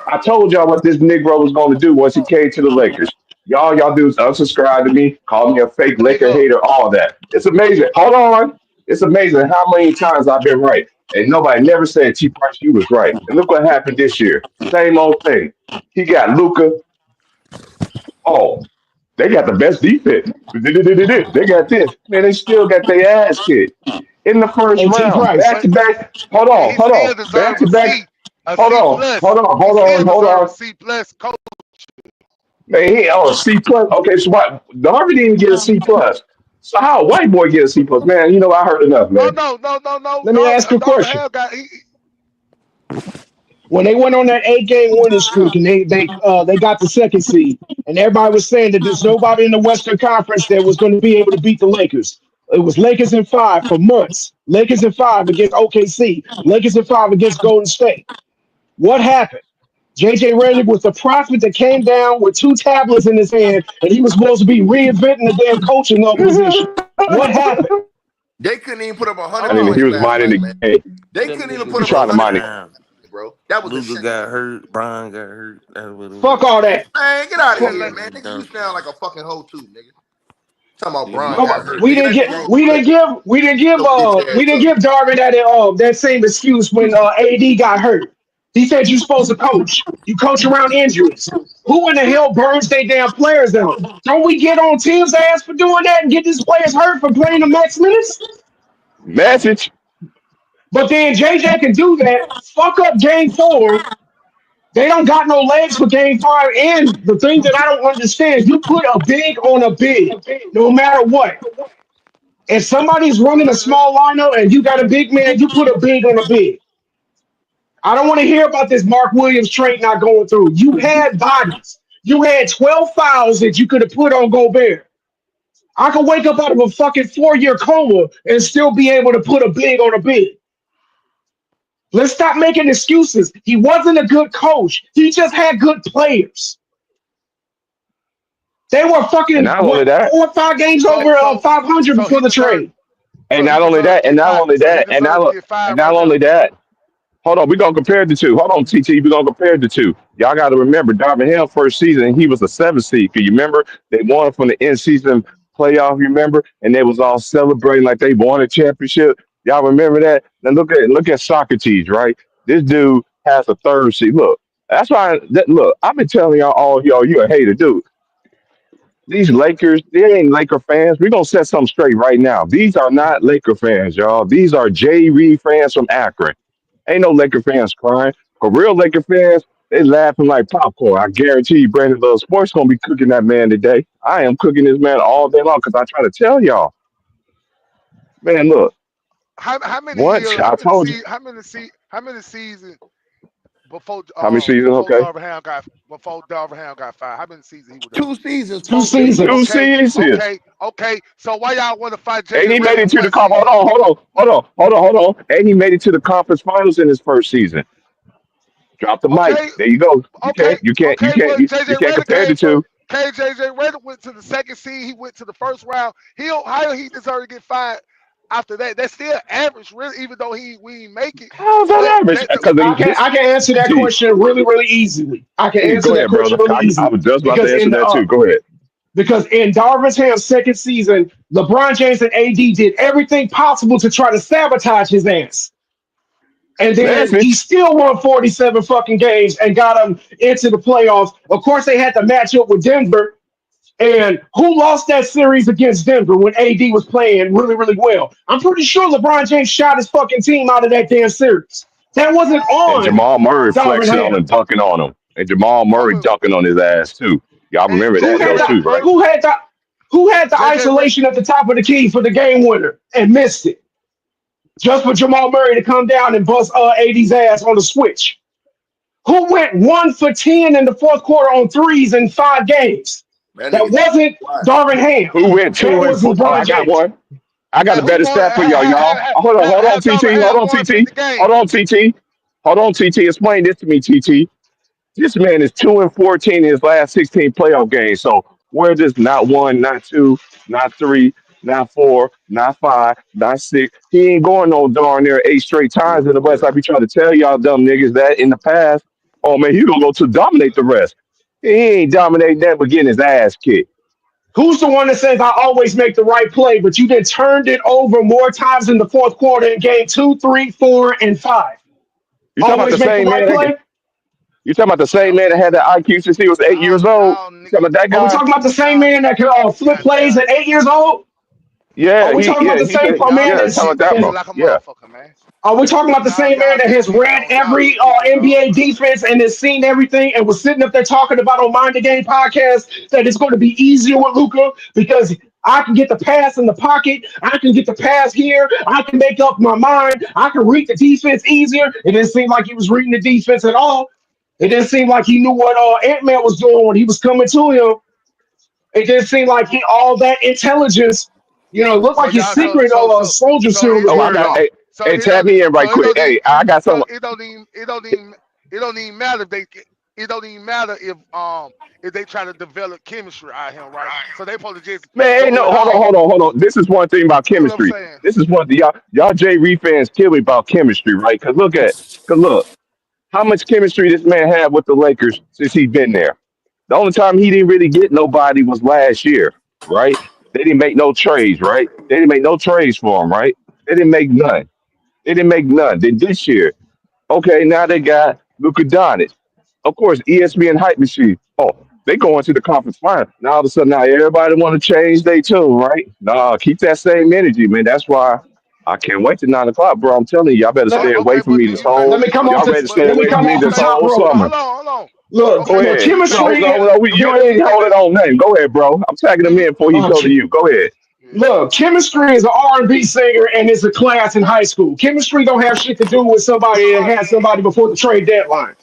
[SPEAKER 7] I told y'all what this Negro was going to do once he came to the Lakers. Y'all do is unsubscribe to me, call me a fake Laker
[SPEAKER 5] Nigga,
[SPEAKER 7] hater, all that. It's amazing. Hold on. It's amazing how many times I've been right. And nobody never said T Price, you was right. And look what happened this year. Same old thing. He got Luca. Oh, they got the best defense. They got this. Man, they still got their ass kicked in the first
[SPEAKER 4] Hey, T
[SPEAKER 7] round.
[SPEAKER 4] Price.
[SPEAKER 7] Back
[SPEAKER 5] but
[SPEAKER 7] to back.
[SPEAKER 5] and he
[SPEAKER 7] Hold
[SPEAKER 5] still
[SPEAKER 7] on. Back
[SPEAKER 5] deserve
[SPEAKER 7] to back.
[SPEAKER 5] A
[SPEAKER 7] Hold
[SPEAKER 5] C
[SPEAKER 7] on.
[SPEAKER 5] plus. He
[SPEAKER 7] Hold
[SPEAKER 5] still
[SPEAKER 7] on. Hold
[SPEAKER 5] deserve a
[SPEAKER 7] on.
[SPEAKER 5] C plus. Coach.
[SPEAKER 7] Man, he oh C plus. Okay, so what? Darby didn't get a C plus. So how a white boy get a C plus? Man, you know I heard enough,
[SPEAKER 5] No,
[SPEAKER 7] man.
[SPEAKER 5] no, no, no, no.
[SPEAKER 4] Let me ask you a
[SPEAKER 5] Darvin
[SPEAKER 4] question.
[SPEAKER 5] Ham got
[SPEAKER 4] When they went on that 8 game winning streak and they got the second seed, and everybody was saying that there's nobody in the Western Conference that was going to be able to beat the Lakers. It was Lakers in five for months. Lakers in five against OKC. Lakers in five against Golden State. What happened? JJ Redick was the prophet that came down with two tablets in his hand, and he was supposed to be reinventing the damn coaching position. What happened?
[SPEAKER 1] They couldn't even put up
[SPEAKER 5] hold
[SPEAKER 1] 100
[SPEAKER 7] I mean, he
[SPEAKER 5] on.
[SPEAKER 1] points
[SPEAKER 7] was
[SPEAKER 1] last
[SPEAKER 7] minding
[SPEAKER 1] night,
[SPEAKER 7] the
[SPEAKER 1] man.
[SPEAKER 7] game.
[SPEAKER 1] They
[SPEAKER 6] Them
[SPEAKER 1] couldn't even
[SPEAKER 6] niggas
[SPEAKER 1] put
[SPEAKER 7] He
[SPEAKER 1] up
[SPEAKER 7] trying to
[SPEAKER 6] broke
[SPEAKER 1] 100
[SPEAKER 7] mind it.
[SPEAKER 1] points,
[SPEAKER 6] down.
[SPEAKER 1] bro. That was a
[SPEAKER 6] Luca
[SPEAKER 1] shame.
[SPEAKER 6] got hurt. Brian got hurt. That's what it
[SPEAKER 4] Fuck
[SPEAKER 6] was.
[SPEAKER 4] all that.
[SPEAKER 1] Man, get out of
[SPEAKER 4] Fuck.
[SPEAKER 1] here,
[SPEAKER 5] Man,
[SPEAKER 1] man.
[SPEAKER 6] Niggas
[SPEAKER 1] Nigga, you
[SPEAKER 6] done.
[SPEAKER 1] sound like a fucking hoe too, nigga. Talking about
[SPEAKER 6] Niggas
[SPEAKER 1] Bron
[SPEAKER 6] got
[SPEAKER 1] got
[SPEAKER 4] No,
[SPEAKER 1] hurt.
[SPEAKER 6] hurt.
[SPEAKER 1] Nigga, that nigga ain't play. Your bitch
[SPEAKER 4] we
[SPEAKER 1] ass
[SPEAKER 4] didn't
[SPEAKER 1] up.
[SPEAKER 4] give Darvin that same excuse when AD got hurt. He said you're supposed to coach. You coach around injuries. Who in the hell burns their damn players out? Don't we get on teams' ass for doing that and get these players hurt for playing the max minutes?
[SPEAKER 7] Message.
[SPEAKER 4] But then JJ can do that. Fuck up game 4. They don't got no legs for game 5. And the thing that I don't understand, you put a big on a big, no matter what. If somebody's running a small lineup and you got a big man, you put a big on a big. I don't want to hear about this Mark Williams trade not going through. You had bodies. You had 12 fouls that you could have put on Gobert. I could wake up out of a fucking 4-year coma and still be able to put a big on a big. Let's stop making excuses. He wasn't a good coach. He just had good players. They were
[SPEAKER 7] And
[SPEAKER 4] fucking
[SPEAKER 7] not only
[SPEAKER 4] what
[SPEAKER 7] that,
[SPEAKER 4] 4 or 5 games
[SPEAKER 5] so
[SPEAKER 4] over
[SPEAKER 5] so
[SPEAKER 4] 500
[SPEAKER 5] so
[SPEAKER 4] before
[SPEAKER 5] he
[SPEAKER 4] the
[SPEAKER 5] deserved.
[SPEAKER 4] trade.
[SPEAKER 7] and
[SPEAKER 5] So he
[SPEAKER 7] not only
[SPEAKER 5] deserved to
[SPEAKER 7] that, and
[SPEAKER 5] get
[SPEAKER 7] not
[SPEAKER 5] five.
[SPEAKER 7] only
[SPEAKER 5] So he
[SPEAKER 7] that,
[SPEAKER 5] deserved to get
[SPEAKER 7] and
[SPEAKER 5] five
[SPEAKER 7] not
[SPEAKER 5] right
[SPEAKER 7] only
[SPEAKER 5] there.
[SPEAKER 7] that. Hold on, we're gonna compare the two. Hold on, TT, we're gonna compare the two. Y'all gotta remember Darvin Ham first season, he was a 7 seed. Can you remember they won from the in season playoff, you remember? And they was all celebrating like they won a championship. Y'all remember that? Now look at Socrates, right? This dude has a 3rd seed. Look, that's why look, I've been telling y'all all y'all you a hater, dude. These Lakers, they ain't Laker fans. We're gonna set something straight right now. These are not Laker fans, y'all. These are J. Reed fans from Akron. Ain't no Laker fans crying. For real Laker fans, they laughing like popcorn. I guarantee you, Brandon Love Sports gonna be cooking that man today. I am cooking this man all day long because I try to tell y'all, man. Look,
[SPEAKER 5] How many
[SPEAKER 7] once
[SPEAKER 5] years?
[SPEAKER 7] I told you
[SPEAKER 5] How many seasons before
[SPEAKER 7] how many seasons.
[SPEAKER 5] before
[SPEAKER 7] Okay,
[SPEAKER 5] Darvin Ham got fired? How many seasons he was there?
[SPEAKER 1] 2 seasons,
[SPEAKER 4] Two
[SPEAKER 1] punk bitch.
[SPEAKER 4] seasons.
[SPEAKER 7] two
[SPEAKER 5] Okay,
[SPEAKER 7] seasons.
[SPEAKER 5] okay. So why y'all want to fight
[SPEAKER 7] And
[SPEAKER 5] JJ
[SPEAKER 7] he made
[SPEAKER 5] Redick
[SPEAKER 7] it
[SPEAKER 5] for
[SPEAKER 7] to the
[SPEAKER 5] one
[SPEAKER 7] conf. Hold
[SPEAKER 5] season?
[SPEAKER 7] on, hold on. And he made it to the conference finals in his first season. Drop the mic.
[SPEAKER 5] Okay,
[SPEAKER 7] There you go.
[SPEAKER 5] okay, okay. But
[SPEAKER 7] You
[SPEAKER 5] JJ
[SPEAKER 7] can't
[SPEAKER 5] Redick
[SPEAKER 7] compare the
[SPEAKER 5] came from.
[SPEAKER 7] two.
[SPEAKER 5] KJJ Redick went to the second seed. He went to the first round. How he deserved to get fired? after that, that's still average, really, even though we ain't make it.
[SPEAKER 7] How's
[SPEAKER 5] But
[SPEAKER 7] that average?
[SPEAKER 5] that
[SPEAKER 7] Because
[SPEAKER 4] I can answer that
[SPEAKER 7] TT,
[SPEAKER 4] question really, really easily. I can
[SPEAKER 7] please
[SPEAKER 4] answer
[SPEAKER 7] go
[SPEAKER 4] that
[SPEAKER 7] ahead,
[SPEAKER 4] question
[SPEAKER 7] brother.
[SPEAKER 4] really
[SPEAKER 7] I
[SPEAKER 4] easily
[SPEAKER 7] was just about to
[SPEAKER 4] because
[SPEAKER 7] answer that too. Go ahead.
[SPEAKER 4] in Darvin Ham's second season, LeBron James and AD did everything possible to try to sabotage his ass. And then
[SPEAKER 7] Listen,
[SPEAKER 4] he still won 47 fucking games and got them into the playoffs. Of course, they had to match up with Denver. And who lost that series against Denver when AD was playing really, really well? I'm pretty sure LeBron James shot his fucking team out of that damn series. That wasn't
[SPEAKER 7] and
[SPEAKER 4] on
[SPEAKER 7] Jamal Murray
[SPEAKER 4] Darvin
[SPEAKER 7] flexing on
[SPEAKER 4] Ham.
[SPEAKER 7] and dunking on him. And Jamal
[SPEAKER 5] I'm
[SPEAKER 7] Murray
[SPEAKER 5] a,
[SPEAKER 7] dunking on his ass too. Y'all
[SPEAKER 5] hey,
[SPEAKER 7] remember
[SPEAKER 4] Who
[SPEAKER 7] that
[SPEAKER 4] had
[SPEAKER 7] though
[SPEAKER 4] the
[SPEAKER 5] JJ,
[SPEAKER 7] too, right?
[SPEAKER 4] who had the who had the
[SPEAKER 5] JJ,
[SPEAKER 4] isolation at the top of the key for the game winner and missed it? Just for Jamal Murray to come down and bust AD's ass on the switch. Who went 1 for 10 in the fourth quarter on threes in 5 games?
[SPEAKER 1] That
[SPEAKER 4] That
[SPEAKER 1] nigga
[SPEAKER 4] wasn't
[SPEAKER 1] quiet.
[SPEAKER 4] Darvin Ham.
[SPEAKER 7] Who went
[SPEAKER 4] That
[SPEAKER 7] two and
[SPEAKER 4] was
[SPEAKER 7] four? Oh,
[SPEAKER 4] LeBron
[SPEAKER 7] I got
[SPEAKER 4] James.
[SPEAKER 7] one. I got
[SPEAKER 5] and
[SPEAKER 7] a
[SPEAKER 5] who
[SPEAKER 7] better
[SPEAKER 5] won?
[SPEAKER 7] stat for y'all, y'all. Hold on,
[SPEAKER 5] Have
[SPEAKER 7] TT.
[SPEAKER 5] Darvin
[SPEAKER 7] Hold
[SPEAKER 5] Ham
[SPEAKER 7] on,
[SPEAKER 5] won
[SPEAKER 7] TT.
[SPEAKER 5] 50 games.
[SPEAKER 7] Hold on, TT. Hold on, TT. Explain this to me, TT. This man is 2 and 14 in his last 16 playoff games. So where this not one, not two, not three, not four, not five, not six. He ain't going no darn near 8 straight times in the West. I be trying to tell y'all dumb niggas that in the past. Oh man, he gonna go to dominate the rest. He ain't dominating that but getting his ass kicked.
[SPEAKER 4] Who's the one that says I always make the right play, but you then turned it over more times in the fourth quarter in game 2, 3, 4, and 5?
[SPEAKER 7] You talking about the
[SPEAKER 4] Always make the
[SPEAKER 7] same
[SPEAKER 4] right
[SPEAKER 7] man
[SPEAKER 4] play?
[SPEAKER 7] you talking about the same man that had that IQ since he was 8 years old?
[SPEAKER 5] Y'all
[SPEAKER 7] You talking
[SPEAKER 5] niggas,
[SPEAKER 7] about that
[SPEAKER 4] Are we
[SPEAKER 7] guy?
[SPEAKER 4] talking about the same
[SPEAKER 5] y'all
[SPEAKER 4] man
[SPEAKER 5] niggas,
[SPEAKER 4] that can flip plays
[SPEAKER 5] goddamn,
[SPEAKER 4] at 8 years old? Are
[SPEAKER 7] Yeah,
[SPEAKER 4] we
[SPEAKER 7] he
[SPEAKER 4] talking about
[SPEAKER 7] yeah,
[SPEAKER 4] the
[SPEAKER 7] he
[SPEAKER 4] same
[SPEAKER 7] said
[SPEAKER 4] man
[SPEAKER 5] y'all
[SPEAKER 7] yeah, you
[SPEAKER 5] niggas
[SPEAKER 7] talking
[SPEAKER 4] that's
[SPEAKER 5] get
[SPEAKER 7] about that
[SPEAKER 5] basic
[SPEAKER 7] bro.
[SPEAKER 5] like a
[SPEAKER 7] Yeah.
[SPEAKER 5] motherfucker, man.
[SPEAKER 4] Are we talking about the same man
[SPEAKER 5] Y'all
[SPEAKER 4] that
[SPEAKER 5] niggas
[SPEAKER 4] has
[SPEAKER 5] get
[SPEAKER 4] ran
[SPEAKER 5] on. Y'all
[SPEAKER 4] every
[SPEAKER 5] get basic, dog.
[SPEAKER 4] NBA defense and has seen everything and was sitting up there talking about on Mind the Game podcast that it's going to be easier with Luca because I can get the pass in the pocket, I can get the pass here, I can make up my mind, I can read the defense easier. It didn't seem like he was reading the defense at all. It didn't seem like he knew what Ant Man was doing when he was coming to him. It didn't seem like he all that intelligence. It looked
[SPEAKER 5] So
[SPEAKER 4] like his
[SPEAKER 5] y'all,
[SPEAKER 4] secret soldier
[SPEAKER 5] so
[SPEAKER 4] serum
[SPEAKER 5] it,
[SPEAKER 4] was
[SPEAKER 7] Oh, I
[SPEAKER 4] wearing
[SPEAKER 7] got
[SPEAKER 4] off.
[SPEAKER 5] so
[SPEAKER 7] hey,
[SPEAKER 5] it
[SPEAKER 7] tap
[SPEAKER 5] don't,
[SPEAKER 7] me in right
[SPEAKER 5] so it
[SPEAKER 7] quick.
[SPEAKER 5] don't even,
[SPEAKER 7] Hey, I got
[SPEAKER 5] so
[SPEAKER 7] some.
[SPEAKER 5] it don't even matter it don't even matter if they try to develop chemistry out here, right? So they supposed to just
[SPEAKER 7] Man, ain't
[SPEAKER 5] go
[SPEAKER 7] no
[SPEAKER 5] it
[SPEAKER 7] hold on,
[SPEAKER 5] all.
[SPEAKER 7] hold on, hold on. This is one thing about
[SPEAKER 5] That's what I'm
[SPEAKER 7] chemistry.
[SPEAKER 5] saying.
[SPEAKER 7] This is one thing y'all J Reed fans kill me about chemistry, right? Cause look, how much chemistry this man had with the Lakers since he's been there. The only time he didn't really get nobody was last year, right? They didn't make no trades, right? They didn't make no trades for him, right? They didn't make none. They didn't make none. Then this year, okay, now they got Luka Doncic. Of course, ESPN hype machine. Oh, they going to the conference final. Now all of a sudden, now everybody want to change their tune, right? Nah, keep that same energy, man. That's why I can't wait till 9 o'clock, bro. I'm telling you, y'all better
[SPEAKER 4] Let,
[SPEAKER 7] stay away
[SPEAKER 5] Okay,
[SPEAKER 7] from
[SPEAKER 5] but
[SPEAKER 7] me
[SPEAKER 5] do
[SPEAKER 7] this
[SPEAKER 5] you think?
[SPEAKER 4] let
[SPEAKER 7] whole.
[SPEAKER 4] me come off
[SPEAKER 7] Y'all
[SPEAKER 4] this.
[SPEAKER 7] ready to stay
[SPEAKER 4] Let me
[SPEAKER 7] away
[SPEAKER 4] come
[SPEAKER 7] from
[SPEAKER 5] Do
[SPEAKER 7] me
[SPEAKER 5] you
[SPEAKER 4] off the
[SPEAKER 7] this
[SPEAKER 5] think?
[SPEAKER 4] top
[SPEAKER 7] whole
[SPEAKER 4] rope.
[SPEAKER 7] summer.
[SPEAKER 5] Hold on.
[SPEAKER 4] Look,
[SPEAKER 5] Okay,
[SPEAKER 7] Go
[SPEAKER 4] the
[SPEAKER 5] so
[SPEAKER 7] ahead.
[SPEAKER 5] do you
[SPEAKER 7] No,
[SPEAKER 5] think?
[SPEAKER 4] chemistry.
[SPEAKER 7] no, no.
[SPEAKER 5] Do
[SPEAKER 7] You
[SPEAKER 5] you
[SPEAKER 7] ain't
[SPEAKER 5] think
[SPEAKER 7] holding
[SPEAKER 5] that?
[SPEAKER 7] on nothing. Go ahead, bro. I'm tagging
[SPEAKER 5] Do
[SPEAKER 7] them
[SPEAKER 5] you?
[SPEAKER 7] in before he
[SPEAKER 4] Uh,
[SPEAKER 7] go to
[SPEAKER 4] ch-
[SPEAKER 7] you. Go ahead.
[SPEAKER 5] Yeah.
[SPEAKER 4] look, chemistry is an R&B singer and it's a class in high school. Chemistry don't have shit to do with somebody that had somebody before the trade deadline.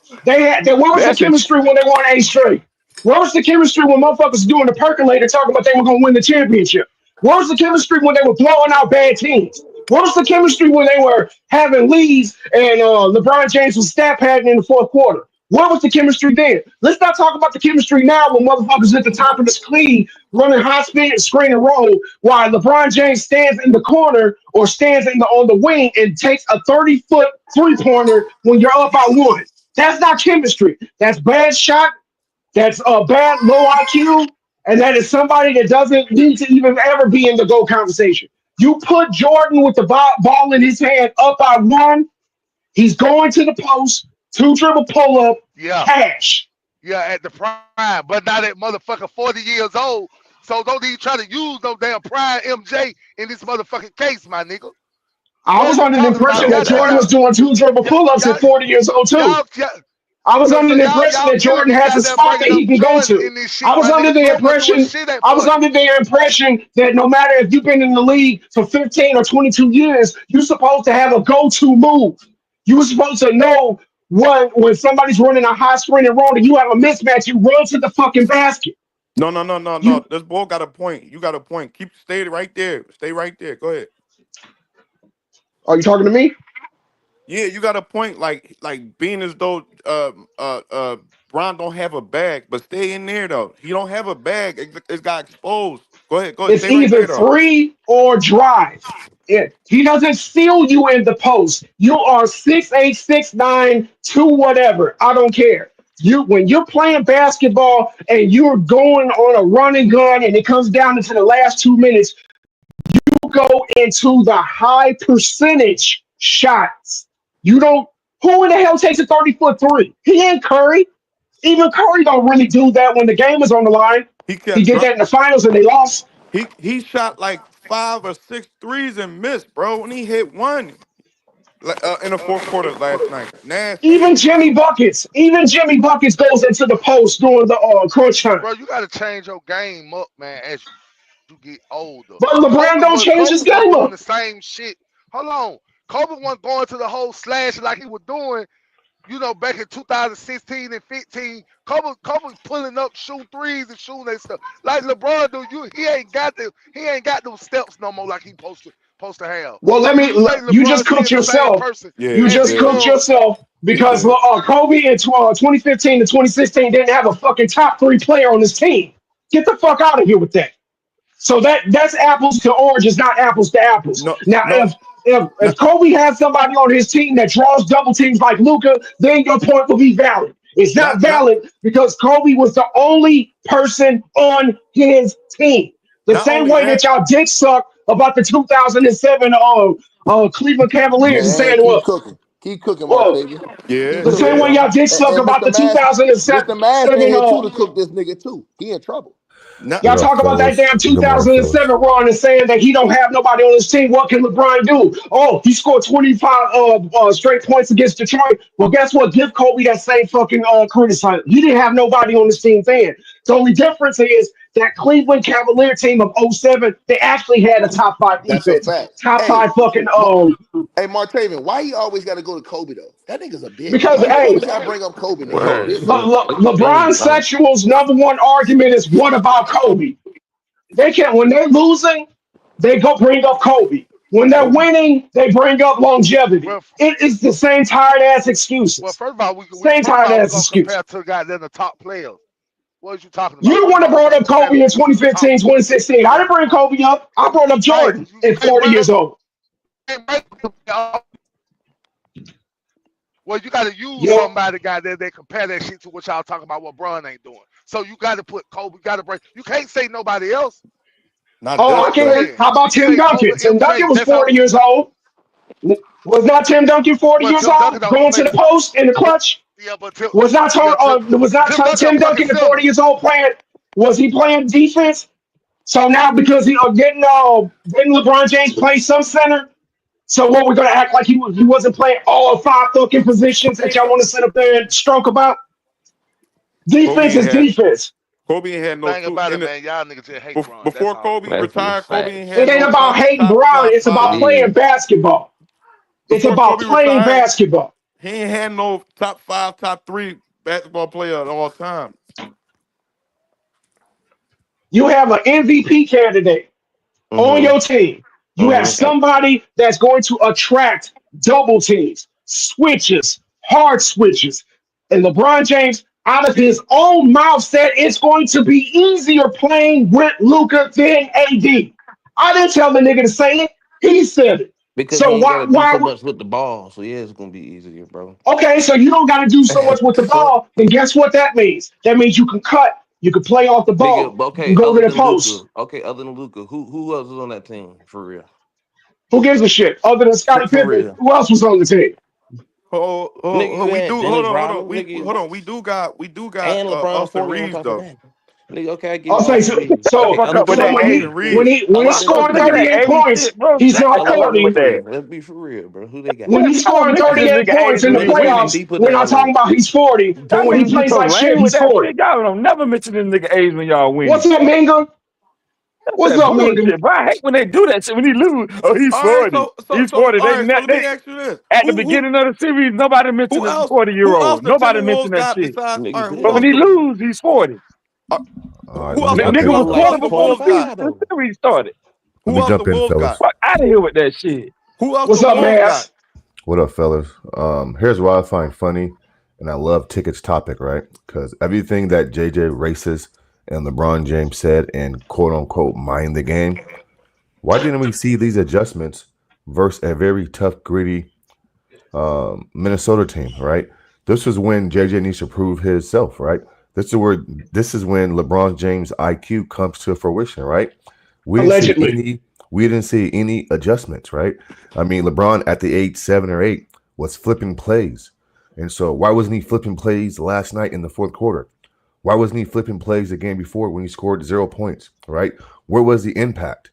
[SPEAKER 4] Where was the
[SPEAKER 7] Message.
[SPEAKER 4] chemistry when they won A straight? Where was the chemistry when motherfuckers doing the percolator talking about they were going to win the championship? Where was the chemistry when they were blowing out bad teams? Where was the chemistry when they were having leads and LeBron James was stat padding in the fourth quarter? Where was the chemistry then? Let's not talk about the chemistry now when motherfuckers at the top of the screen running high speed and screen and roll while LeBron James stands in the corner or stands on the wing and takes a 30-foot three-pointer when you're up by one. That's not chemistry. That's bad shot. That's a bad low IQ. And that is somebody that doesn't need to even ever be in the GOAT conversation. You put Jordan with the ball in his hand up by one, he's going to the post, two dribble pull up,
[SPEAKER 5] Yeah.
[SPEAKER 4] cash.
[SPEAKER 5] Yeah, at the prime, but not at motherfucker 40 years old. So don't even try to use no damn prime MJ in this motherfucking case, my nigga.
[SPEAKER 4] I
[SPEAKER 5] What
[SPEAKER 4] was
[SPEAKER 5] is we
[SPEAKER 4] under the
[SPEAKER 5] talking about?
[SPEAKER 4] impression
[SPEAKER 7] No
[SPEAKER 4] that
[SPEAKER 5] Goddamn,
[SPEAKER 4] Jordan
[SPEAKER 7] doubt.
[SPEAKER 4] was doing two dribble pull ups
[SPEAKER 5] y'all,
[SPEAKER 4] at 40 years old, too.
[SPEAKER 5] y'all, y'all
[SPEAKER 4] I was
[SPEAKER 5] so,
[SPEAKER 4] under
[SPEAKER 5] so
[SPEAKER 4] the
[SPEAKER 5] y'all,
[SPEAKER 4] impression
[SPEAKER 5] y'all
[SPEAKER 4] that
[SPEAKER 5] killing
[SPEAKER 4] Jordan
[SPEAKER 5] me,
[SPEAKER 4] has a
[SPEAKER 5] goddamn,
[SPEAKER 4] spot that
[SPEAKER 5] bringing
[SPEAKER 4] he
[SPEAKER 5] up
[SPEAKER 4] can go
[SPEAKER 5] Jordan
[SPEAKER 4] to.
[SPEAKER 5] in this shit, my nigga. Jordan wasn't doing shit at
[SPEAKER 4] I was
[SPEAKER 5] 40.
[SPEAKER 4] under the impression that no matter if you've been in the league for 15 or 22 years, you're supposed to have a go-to move. You were supposed to know when somebody's running a high screen and roll and you have a mismatch, you run to the fucking basket.
[SPEAKER 8] No.
[SPEAKER 4] You
[SPEAKER 8] This boy got a point. You got a point. Stay right there. Stay right there. Go ahead.
[SPEAKER 4] are you talking to me?
[SPEAKER 8] Yeah, you got a point. Like being as though Bron don't have a bag, but stay in there though. He don't have a bag. It got exposed. Go ahead.
[SPEAKER 4] It's
[SPEAKER 8] Stay right
[SPEAKER 4] either
[SPEAKER 8] there though.
[SPEAKER 4] three or drive. He doesn't steal you in the post. You are 6'8", 6'9", 2 whatever. I don't care. When you're playing basketball and you're going on a run and gun and it comes down into the last 2 minutes, you go into the high percentage shots. You don't. Who in the hell takes a 30-foot three? He ain't Curry. Even Curry don't really do that when the game is on the line.
[SPEAKER 8] He
[SPEAKER 4] He
[SPEAKER 8] kept
[SPEAKER 4] did that in the finals and they lost.
[SPEAKER 8] he shot like 5 or 6 threes and missed, bro. And he hit one in the fourth quarter last night. Nasty.
[SPEAKER 4] Even Jimmy Buckets goes into the post during the crunch time.
[SPEAKER 5] Bro, you got to change your game up, man, as you get older.
[SPEAKER 4] But LeBron don't change his
[SPEAKER 5] Kobe was
[SPEAKER 4] game
[SPEAKER 5] doing
[SPEAKER 4] up.
[SPEAKER 5] the same shit. Hold on. Kobe wasn't going to the whole slash like he was doing, back in 2016 and 15. Kobe pulling up, shooting threes and shooting that stuff. Like LeBron do, he ain't got those steps no more like he supposed to have.
[SPEAKER 4] Well,
[SPEAKER 5] So you think
[SPEAKER 4] you
[SPEAKER 5] LeBron
[SPEAKER 4] just cooked
[SPEAKER 5] still the same
[SPEAKER 4] yourself.
[SPEAKER 5] person
[SPEAKER 4] You
[SPEAKER 8] Yeah,
[SPEAKER 5] as
[SPEAKER 4] just
[SPEAKER 5] he
[SPEAKER 4] cooked
[SPEAKER 5] was?
[SPEAKER 4] yourself because Kobe in 2015 to 2016 didn't have a fucking top 3 player on his team. Get the fuck out of here with that. So that's apples to oranges, not apples to apples.
[SPEAKER 8] no,
[SPEAKER 4] Now,
[SPEAKER 8] no,
[SPEAKER 4] if
[SPEAKER 8] no,
[SPEAKER 4] Kobe has somebody on his team that draws double teams like Luca, then your point will be valid. It's not
[SPEAKER 8] not
[SPEAKER 4] valid because Kobe was the only person on his team. The
[SPEAKER 8] not
[SPEAKER 4] same
[SPEAKER 8] only
[SPEAKER 4] way that
[SPEAKER 8] that.
[SPEAKER 4] y'all dick suck about the 2007 Cleveland Cavaliers and
[SPEAKER 1] Man,
[SPEAKER 4] saying,
[SPEAKER 1] keep cooking. Keep cooking,
[SPEAKER 4] well,
[SPEAKER 1] Martavian.
[SPEAKER 8] Yeah,
[SPEAKER 1] Keep
[SPEAKER 4] the same
[SPEAKER 1] cooking.
[SPEAKER 4] way
[SPEAKER 8] yeah.
[SPEAKER 4] y'all dick suck
[SPEAKER 1] And
[SPEAKER 4] about the
[SPEAKER 1] Mr. Master
[SPEAKER 4] 2007
[SPEAKER 1] in here too to cook this nigga too. He in trouble.
[SPEAKER 8] Not
[SPEAKER 4] y'all
[SPEAKER 9] What up,
[SPEAKER 4] talk about that
[SPEAKER 9] fellas?
[SPEAKER 4] damn
[SPEAKER 9] Good morning, fellas.
[SPEAKER 4] 2007 run and saying that he don't have nobody on his team. What can LeBron do? Oh, he scored 25 straight points against Detroit. Well, guess what? Give Kobe that same fucking criticize. He didn't have nobody on his team then. The only difference is that Cleveland Cavalier team of '07, they actually had a top 5
[SPEAKER 1] That's a
[SPEAKER 4] defense.
[SPEAKER 1] fact.
[SPEAKER 4] Top
[SPEAKER 1] Hey,
[SPEAKER 4] 5 fucking
[SPEAKER 1] Martavian, why he always got to go to Kobe though? That nigga's a bitch.
[SPEAKER 4] because
[SPEAKER 1] Why you
[SPEAKER 4] hey,
[SPEAKER 1] always got to bring up Kobe name? He a
[SPEAKER 6] Word.
[SPEAKER 1] bitch.
[SPEAKER 4] LeBron sexuals number 1 argument is what about Kobe? They can't when they're losing, they go bring up Kobe. When they're winning, they bring up longevity.
[SPEAKER 5] Well,
[SPEAKER 4] It is the same tired ass
[SPEAKER 5] well,
[SPEAKER 4] excuses.
[SPEAKER 5] first of all,
[SPEAKER 4] Same tired ass
[SPEAKER 5] gonna
[SPEAKER 4] excuse.
[SPEAKER 5] compare to the guy that's the top players. What are you talking
[SPEAKER 4] You
[SPEAKER 5] about?
[SPEAKER 4] the
[SPEAKER 5] First
[SPEAKER 4] one
[SPEAKER 5] of
[SPEAKER 4] that
[SPEAKER 5] all, we're
[SPEAKER 4] brought
[SPEAKER 5] gonna
[SPEAKER 4] up
[SPEAKER 5] compare
[SPEAKER 4] Kobe in
[SPEAKER 5] to the top.
[SPEAKER 4] 2015, 2016. I didn't bring Kobe up. I brought up
[SPEAKER 5] Right.
[SPEAKER 4] Jordan
[SPEAKER 5] You
[SPEAKER 4] at
[SPEAKER 5] can't
[SPEAKER 4] 40
[SPEAKER 5] bring
[SPEAKER 4] years old.
[SPEAKER 5] Well, you got to use
[SPEAKER 4] Yo,
[SPEAKER 5] somebody, guy, that they compare that shit to what y'all talking about. What Bron ain't doing. So you got to put Kobe. Got to break. You can't say nobody else.
[SPEAKER 8] not
[SPEAKER 4] oh,
[SPEAKER 5] That's
[SPEAKER 4] I
[SPEAKER 5] what
[SPEAKER 8] just
[SPEAKER 5] I'm
[SPEAKER 8] though.
[SPEAKER 4] can.
[SPEAKER 5] saying.
[SPEAKER 4] How about
[SPEAKER 5] You
[SPEAKER 4] Tim
[SPEAKER 5] say Kobe,
[SPEAKER 4] Duncan? Tim Duncan
[SPEAKER 5] MJ.
[SPEAKER 4] was
[SPEAKER 5] That's how.
[SPEAKER 4] 40 years old. Was not Tim Duncan 40
[SPEAKER 5] Well,
[SPEAKER 4] years
[SPEAKER 5] Tim Duncan
[SPEAKER 4] old?
[SPEAKER 5] don't
[SPEAKER 4] Going to
[SPEAKER 5] play.
[SPEAKER 4] the post in the clutch?
[SPEAKER 5] Yeah, but Tim Duncan
[SPEAKER 4] Tim Duncan at
[SPEAKER 5] center.
[SPEAKER 4] 40 years old playing? Was he playing defense? So now because he getting LeBron James play some center. So what we're gonna act like he wasn't playing all 5 fucking positions that y'all want to sit up there and stroke about?
[SPEAKER 8] Kobe
[SPEAKER 4] Defense
[SPEAKER 8] ain't
[SPEAKER 4] is
[SPEAKER 8] had
[SPEAKER 4] defense.
[SPEAKER 8] Kobe ain't had no
[SPEAKER 5] Thing
[SPEAKER 8] two
[SPEAKER 5] about
[SPEAKER 8] in
[SPEAKER 5] it,
[SPEAKER 8] the
[SPEAKER 5] man, y'all niggas just hate Bron. That's
[SPEAKER 8] before
[SPEAKER 5] all it
[SPEAKER 8] Kobe
[SPEAKER 5] is.
[SPEAKER 6] That's just
[SPEAKER 8] retired. Kobe ain't
[SPEAKER 6] facts.
[SPEAKER 4] It
[SPEAKER 8] had
[SPEAKER 4] ain't
[SPEAKER 8] no
[SPEAKER 4] about hating Brown. It's
[SPEAKER 6] It
[SPEAKER 4] about
[SPEAKER 8] five.
[SPEAKER 4] playing
[SPEAKER 6] is.
[SPEAKER 4] basketball. It's
[SPEAKER 8] Before
[SPEAKER 4] about
[SPEAKER 8] Kobe
[SPEAKER 4] playing
[SPEAKER 8] retired,
[SPEAKER 4] basketball.
[SPEAKER 8] he ain't had no top 5, top 3 basketball player at all time.
[SPEAKER 4] You have an MVP candidate on your
[SPEAKER 6] Mm-hmm.
[SPEAKER 4] team. You have
[SPEAKER 6] Mm-hmm.
[SPEAKER 4] somebody that's going to attract double teams, switches, hard switches. And LeBron James, out of his own mouth, said it's going to be easier playing with Luca than AD. I didn't tell the nigga to say it. He said it.
[SPEAKER 6] Because he
[SPEAKER 4] So
[SPEAKER 6] ain't got to do
[SPEAKER 4] why
[SPEAKER 6] so
[SPEAKER 4] would
[SPEAKER 6] much with the ball. So yeah, it's gonna be easier, bro.
[SPEAKER 4] okay, so you don't gotta do so much with the
[SPEAKER 8] So
[SPEAKER 4] ball, then guess what that means? That means you can cut, you can play off the
[SPEAKER 6] Nigga,
[SPEAKER 4] ball,
[SPEAKER 6] but
[SPEAKER 4] you can
[SPEAKER 6] okay,
[SPEAKER 4] go to
[SPEAKER 6] other
[SPEAKER 4] the
[SPEAKER 6] than
[SPEAKER 4] post.
[SPEAKER 6] Luca. Okay, other than Luca, who else is on that team for real?
[SPEAKER 4] Who gives a shit? Other than Scottie
[SPEAKER 6] For
[SPEAKER 4] Pippen,
[SPEAKER 6] real.
[SPEAKER 4] who else was on the team?
[SPEAKER 6] Nigga, you
[SPEAKER 8] we
[SPEAKER 6] had
[SPEAKER 8] do
[SPEAKER 6] Dennis
[SPEAKER 8] hold on.
[SPEAKER 6] Rodman, nigga,
[SPEAKER 8] We do got
[SPEAKER 6] and LeBron
[SPEAKER 8] Austin
[SPEAKER 6] 40 on
[SPEAKER 8] Reeves
[SPEAKER 6] top of
[SPEAKER 8] though.
[SPEAKER 6] that. Nigga, okay, I give you
[SPEAKER 4] Okay,
[SPEAKER 6] Austin
[SPEAKER 4] so
[SPEAKER 6] Reeves.
[SPEAKER 9] Shut the
[SPEAKER 6] Okay,
[SPEAKER 4] so
[SPEAKER 9] fuck
[SPEAKER 6] other
[SPEAKER 9] up with
[SPEAKER 6] than
[SPEAKER 4] so
[SPEAKER 9] that
[SPEAKER 4] when
[SPEAKER 6] Luca.
[SPEAKER 9] age
[SPEAKER 4] he
[SPEAKER 9] and shit.
[SPEAKER 4] when he when
[SPEAKER 6] Other
[SPEAKER 4] he's
[SPEAKER 9] Fuck,
[SPEAKER 6] than
[SPEAKER 9] fuck,
[SPEAKER 4] scoring
[SPEAKER 9] look at
[SPEAKER 6] Luca.
[SPEAKER 9] that
[SPEAKER 4] 38
[SPEAKER 9] age
[SPEAKER 4] points,
[SPEAKER 9] shit, bro.
[SPEAKER 4] he's not
[SPEAKER 6] Other
[SPEAKER 9] Stop
[SPEAKER 6] than
[SPEAKER 9] fucking with
[SPEAKER 4] 40.
[SPEAKER 9] that.
[SPEAKER 6] Luca. Let's be for real, bro. Who they got?
[SPEAKER 4] When
[SPEAKER 9] Man,
[SPEAKER 4] he's
[SPEAKER 9] y'all
[SPEAKER 4] scoring
[SPEAKER 9] mention this
[SPEAKER 4] 38
[SPEAKER 9] nigga
[SPEAKER 4] points
[SPEAKER 9] age
[SPEAKER 4] in
[SPEAKER 9] when
[SPEAKER 4] the
[SPEAKER 9] he
[SPEAKER 6] Nigga,
[SPEAKER 9] winning.
[SPEAKER 6] D
[SPEAKER 4] playoffs,
[SPEAKER 6] put
[SPEAKER 4] we're
[SPEAKER 6] that
[SPEAKER 4] not
[SPEAKER 6] on
[SPEAKER 4] talking
[SPEAKER 6] there.
[SPEAKER 4] about he's 40. Then
[SPEAKER 9] Y'all
[SPEAKER 4] when he
[SPEAKER 9] niggas be
[SPEAKER 4] plays
[SPEAKER 9] so
[SPEAKER 4] like shit,
[SPEAKER 9] lame with
[SPEAKER 4] he's
[SPEAKER 9] that
[SPEAKER 4] 40.
[SPEAKER 9] shit. Y'all don't never mention this nigga age when y'all
[SPEAKER 4] What's
[SPEAKER 9] winning.
[SPEAKER 4] up, Minga?
[SPEAKER 9] That's
[SPEAKER 4] What's
[SPEAKER 9] that
[SPEAKER 4] up, Minga?
[SPEAKER 9] bullshit, bro. I hate when they do that shit. When he lose, oh, he's
[SPEAKER 8] All right,
[SPEAKER 9] 40. He's 40.
[SPEAKER 8] all right. So let me
[SPEAKER 9] They
[SPEAKER 8] ask you this:
[SPEAKER 9] at the beginning of the series, nobody mentioned the 40 year
[SPEAKER 8] Who else
[SPEAKER 9] old.
[SPEAKER 8] the
[SPEAKER 9] Nobody mentioned
[SPEAKER 8] Timberwolves
[SPEAKER 9] that
[SPEAKER 8] got
[SPEAKER 9] shit.
[SPEAKER 8] besides? All
[SPEAKER 6] Nigga,
[SPEAKER 8] right, who
[SPEAKER 9] But when
[SPEAKER 8] else
[SPEAKER 9] he
[SPEAKER 6] damn.
[SPEAKER 9] lose, he's 40.
[SPEAKER 8] uh,
[SPEAKER 9] N-
[SPEAKER 8] who else
[SPEAKER 6] Nigga,
[SPEAKER 9] Nigga
[SPEAKER 6] play
[SPEAKER 9] was
[SPEAKER 8] who
[SPEAKER 6] like
[SPEAKER 9] 40
[SPEAKER 8] else the
[SPEAKER 9] before the
[SPEAKER 8] Wolves
[SPEAKER 6] five.
[SPEAKER 9] season
[SPEAKER 8] got?
[SPEAKER 9] the
[SPEAKER 6] Though.
[SPEAKER 9] series started.
[SPEAKER 8] Who else the Wolves got?
[SPEAKER 9] Fuck out of here with that shit.
[SPEAKER 8] Who else the
[SPEAKER 4] What's up,
[SPEAKER 8] Wolves got?
[SPEAKER 4] Mass?
[SPEAKER 10] What up, fellas? Here's what I find funny, and I love Ticket's topic, right? Because everything that JJ Racist and LeBron James said and quote unquote mind the game. Why didn't we see these adjustments versus a very tough, gritty Minnesota team, right? This is when JJ needs to prove himself, right? This is when LeBron James' IQ comes to fruition, right? We didn't see
[SPEAKER 4] Allegedly.
[SPEAKER 10] any adjustments, right? I mean, LeBron at the age 7 or 8 was flipping plays. And so why wasn't he flipping plays last night in the fourth quarter? Why wasn't he flipping plays the game before when he scored 0 points, right? Where was the impact,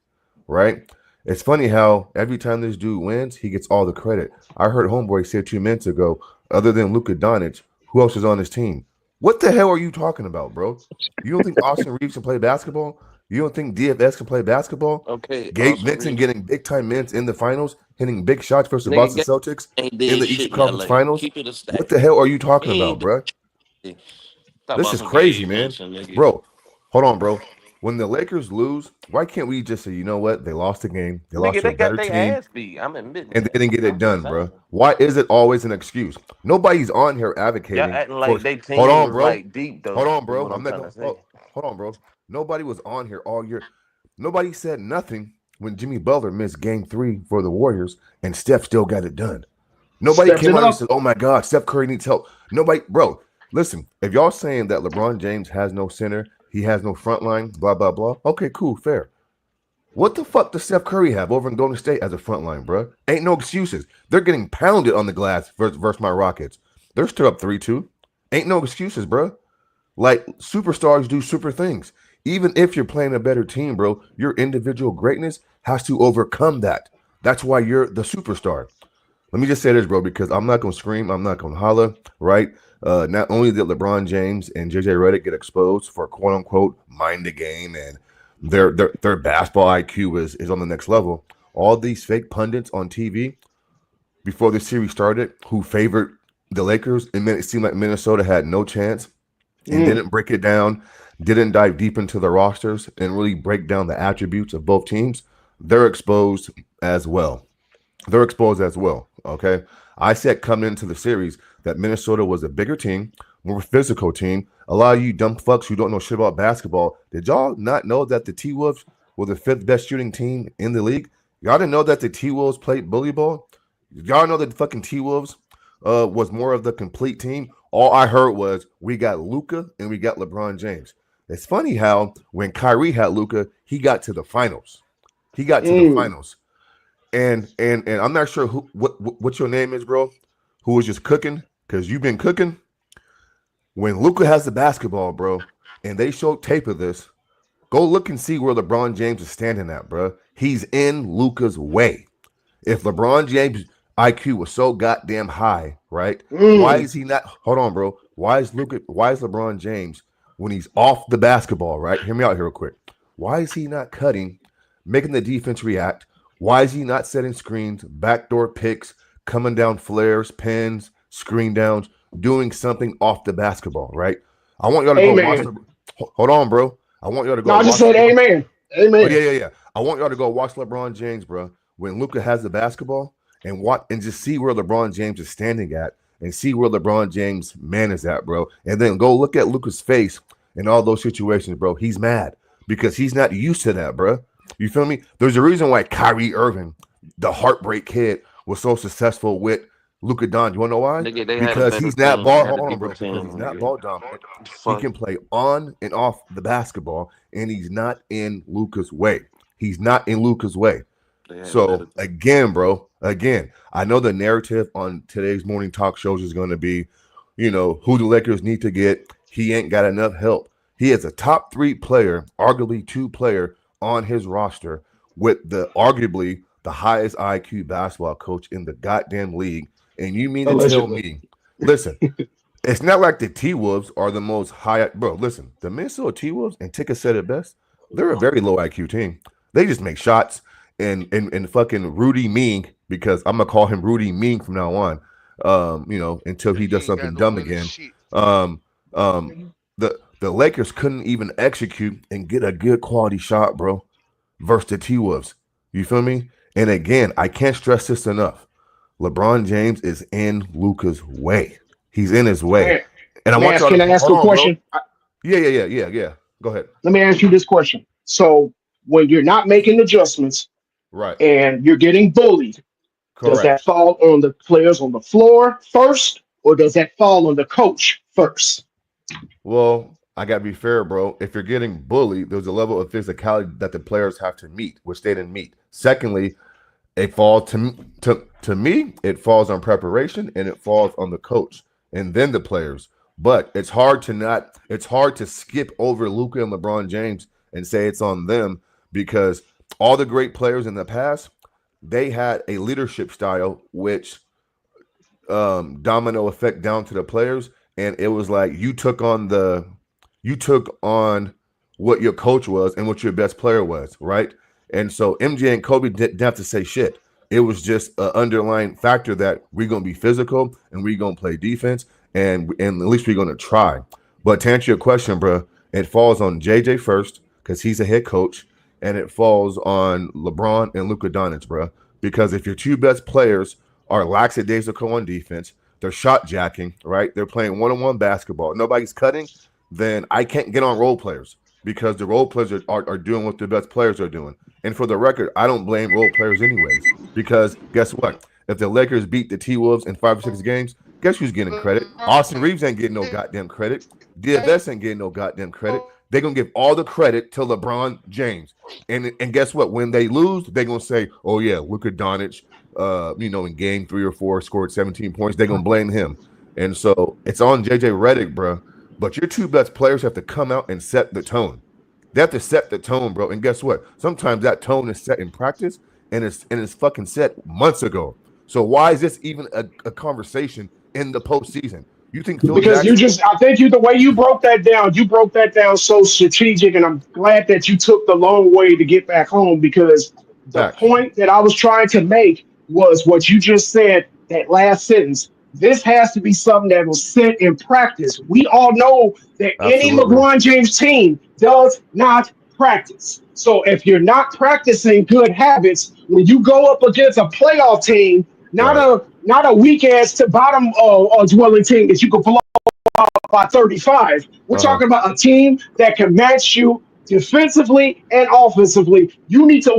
[SPEAKER 10] right? It's funny how every time this dude wins, he gets all the credit. I heard Homeboy say 2 minutes ago, other than Luka Doncic, who else is on his team? What the hell are you talking about, bro? You don't think Austin Reeves can play basketball? You don't think DFS can play basketball?
[SPEAKER 6] Okay,
[SPEAKER 10] Gabe
[SPEAKER 6] Austin
[SPEAKER 10] Vincent
[SPEAKER 6] Reeves.
[SPEAKER 10] getting big time minutes in the finals, hitting big shots versus the
[SPEAKER 6] Nigga,
[SPEAKER 10] Boston Celtics
[SPEAKER 6] ain't
[SPEAKER 10] in
[SPEAKER 6] did
[SPEAKER 10] the
[SPEAKER 6] shit
[SPEAKER 10] Eastern
[SPEAKER 6] in
[SPEAKER 10] Conference
[SPEAKER 6] LA.
[SPEAKER 10] Finals.
[SPEAKER 6] Keep it a stack.
[SPEAKER 10] What the hell are you talking
[SPEAKER 6] He
[SPEAKER 10] about,
[SPEAKER 6] ain't
[SPEAKER 10] bro?
[SPEAKER 6] did. Talk
[SPEAKER 10] This
[SPEAKER 6] about
[SPEAKER 10] is
[SPEAKER 6] some
[SPEAKER 10] crazy,
[SPEAKER 6] Gabe
[SPEAKER 10] man.
[SPEAKER 6] Vincent, nigga.
[SPEAKER 10] Bro, hold on, bro. When the Lakers lose, why can't we just say, you know what? They lost the game. They lost
[SPEAKER 6] Nigga,
[SPEAKER 10] to a
[SPEAKER 6] they got
[SPEAKER 10] better
[SPEAKER 6] their
[SPEAKER 10] team,
[SPEAKER 6] ass beat. I'm admitting
[SPEAKER 10] and they
[SPEAKER 6] that.
[SPEAKER 10] didn't get it
[SPEAKER 6] I'm just
[SPEAKER 10] done,
[SPEAKER 6] saying.
[SPEAKER 10] bro. Why is it always an excuse? Nobody's on here
[SPEAKER 6] Y'all
[SPEAKER 10] advocating
[SPEAKER 6] acting
[SPEAKER 10] for.
[SPEAKER 6] like they
[SPEAKER 10] Hold
[SPEAKER 6] team
[SPEAKER 10] on,
[SPEAKER 6] was
[SPEAKER 10] bro.
[SPEAKER 6] like deep though.
[SPEAKER 10] Hold on,
[SPEAKER 6] Is
[SPEAKER 10] bro.
[SPEAKER 6] what I'm
[SPEAKER 10] I'm not
[SPEAKER 6] trying
[SPEAKER 10] gonna.
[SPEAKER 6] to say.
[SPEAKER 10] Hold on, bro. Nobody was on here all year. Nobody said nothing when Jimmy Butler missed Game 3 for the Warriors, and Steph still got it done. Nobody
[SPEAKER 4] Stepped
[SPEAKER 10] came
[SPEAKER 4] it
[SPEAKER 10] out and
[SPEAKER 4] up.
[SPEAKER 10] said, "Oh my God, Steph Curry needs help." Nobody, bro. Listen, if y'all saying that LeBron James has no center, he has no front line, blah blah blah. Okay, cool, fair. What the fuck does Steph Curry have over in Golden State as a front line, bro? Ain't no excuses. They're getting pounded on the glass versus my Rockets. They're still up 3-2. Ain't no excuses, bro. Like superstars do super things. Even if you're playing a better team, bro, your individual greatness has to overcome that. That's why you're the superstar. Let me just say this, bro, because I'm not gonna scream, I'm not gonna holler, right? Not only did LeBron James and JJ Redick get exposed for quote unquote mind the game and their basketball IQ is on the next level. All these fake pundits on TV before the series started who favored the Lakers, and it seemed like Minnesota had no chance and didn't break it down, didn't dive deep into the rosters and really break down the attributes of both teams, they're exposed as well. They're exposed as well. Okay. I said coming into the series that Minnesota was a bigger team, more physical team. A lot of you dumb fucks who don't know shit about basketball, did y'all not know that the T Wolves were the 5th best shooting team in the league? Y'all didn't know that the T Wolves played bully ball? Y'all know that the fucking T Wolves was more of the complete team? All I heard was we got Luka and we got LeBron James. It's funny how when Kyrie had Luka, he got to the finals. He got to the finals. And I'm not sure what your name is, bro. Who was just cooking? Because you've been cooking. When Luka has the basketball, bro, and they show tape of this, go look and see where LeBron James is standing at, bro. He's in Luka's way. If LeBron James' IQ was so goddamn high, right? Why is he not? Hold on, bro. Why is LeBron James when he's off the basketball, right? Hear me out here real quick. Why is he not cutting, making the defense react? Why is he not setting screens, backdoor picks, coming down flares, pins, screen downs, doing something off the basketball, right? I want y'all to go watch. Hold on, bro. I want y'all to go.
[SPEAKER 4] No, I just said amen. Amen.
[SPEAKER 10] Oh yeah. I want y'all to go watch LeBron James, bro. When Luka has the basketball and just see where LeBron James is standing at and see where LeBron James' man is at, bro. And then go look at Luka's face in all those situations, bro. He's mad because he's not used to that, bro. You feel me? There's a reason why Kyrie Irving, the heartbreak kid, was so successful with Luka Doncic. You want to know why?
[SPEAKER 6] Nigga, they
[SPEAKER 10] Because
[SPEAKER 6] had a
[SPEAKER 10] he's
[SPEAKER 6] better
[SPEAKER 10] not
[SPEAKER 6] team.
[SPEAKER 10] ball.
[SPEAKER 6] They had
[SPEAKER 10] Hold
[SPEAKER 6] a
[SPEAKER 10] on, bro.
[SPEAKER 6] deeper
[SPEAKER 10] Because
[SPEAKER 6] team,
[SPEAKER 10] he's not
[SPEAKER 6] nigga.
[SPEAKER 10] ball dominant. He
[SPEAKER 6] Fuck.
[SPEAKER 10] can play on and off the basketball, and he's not in Luka's way. He's not in Luka's way. So again, bro, I know the narrative on today's morning talk shows is going to be, who the Lakers need to get. He ain't got enough help. He is a top 3 player, arguably 2 player on his roster with arguably the highest IQ basketball coach in the goddamn league. And you mean to tell me, listen, it's not like the T-Wolves are the most high, bro. Listen, the Minnesota T-Wolves, and Tika said it best, they're a very low IQ team. They just make shots and fucking Rudy Mean, because I'm gonna call him Rudy Mean from now on. Until he does something dumb again. The Lakers couldn't even execute and get a good quality shot, bro, versus the T-Wolves. You feel me? And again, I can't stress this enough. LeBron James is in Luka's way. He's in his way. And I want y'all
[SPEAKER 4] to ask a question?
[SPEAKER 10] Bro. Yeah. Go ahead.
[SPEAKER 4] Let me ask you this question. So when you're not making adjustments,
[SPEAKER 10] right,
[SPEAKER 4] and you're getting bullied, Does
[SPEAKER 10] Correct.
[SPEAKER 4] that fall on the players on the floor first, or does that fall on the coach first?
[SPEAKER 10] Well, I gotta be fair, bro. If you're getting bullied, there's a level of physicality that the players have to meet, which they didn't meet. Secondly, it falls to me, it falls on preparation and it falls on the coach and then the players. But it's hard to skip over Luka and LeBron James and say it's on them because all the great players in the past, they had a leadership style which domino effect down to the players, and it was like you took on what your coach was and what your best player was, right? And so MJ and Kobe didn't have to say shit. It was just an underlying factor that we're gonna be physical and we're gonna play defense and at least we're gonna try. But to answer your question, bro, it falls on JJ first because he's a head coach, and it falls on LeBron and Luka Doncic, bro. Because if your two best players are lackadaisical on defense, they're shot jacking, right? They're playing one-on-one basketball. Nobody's cutting, then I can't get on role players because the role players are doing what the best players are doing. And for the record, I don't blame role players anyways, because guess what? If the Lakers beat the T-Wolves in 5 or 6 games, guess who's getting credit? Austin Reeves ain't getting no goddamn credit. DFS ain't getting no goddamn credit. They're going to give all the credit to LeBron James. And guess what? When they lose, they're going to say, oh, yeah, Luka Doncic, in game 3 or 4 scored 17 points. They're going to blame him. And so it's on JJ Redick, bro. But your two best players have to come out and set the tone. They have to set the tone, bro. And guess what? Sometimes that tone is set in practice, and it's fucking set months ago. So why is this even a conversation in the postseason? You think Phil
[SPEAKER 4] Because
[SPEAKER 10] Jackson?
[SPEAKER 4] I think the way you broke that down so strategic, and I'm glad that you took the long way to get back home, because the
[SPEAKER 10] Facts.
[SPEAKER 4] point that I was trying to make was what you just said, that last sentence. This has to be something that was set in practice. We all know that any
[SPEAKER 10] Absolutely.
[SPEAKER 4] LeBron James team does not practice. So if you're not practicing good habits, when you go up against a playoff team,
[SPEAKER 10] Right.
[SPEAKER 4] not a weak ass to bottom dwelling team that you can blow out by 35. We're
[SPEAKER 10] Uh-huh.
[SPEAKER 4] talking about a team that can match you defensively and offensively. You need to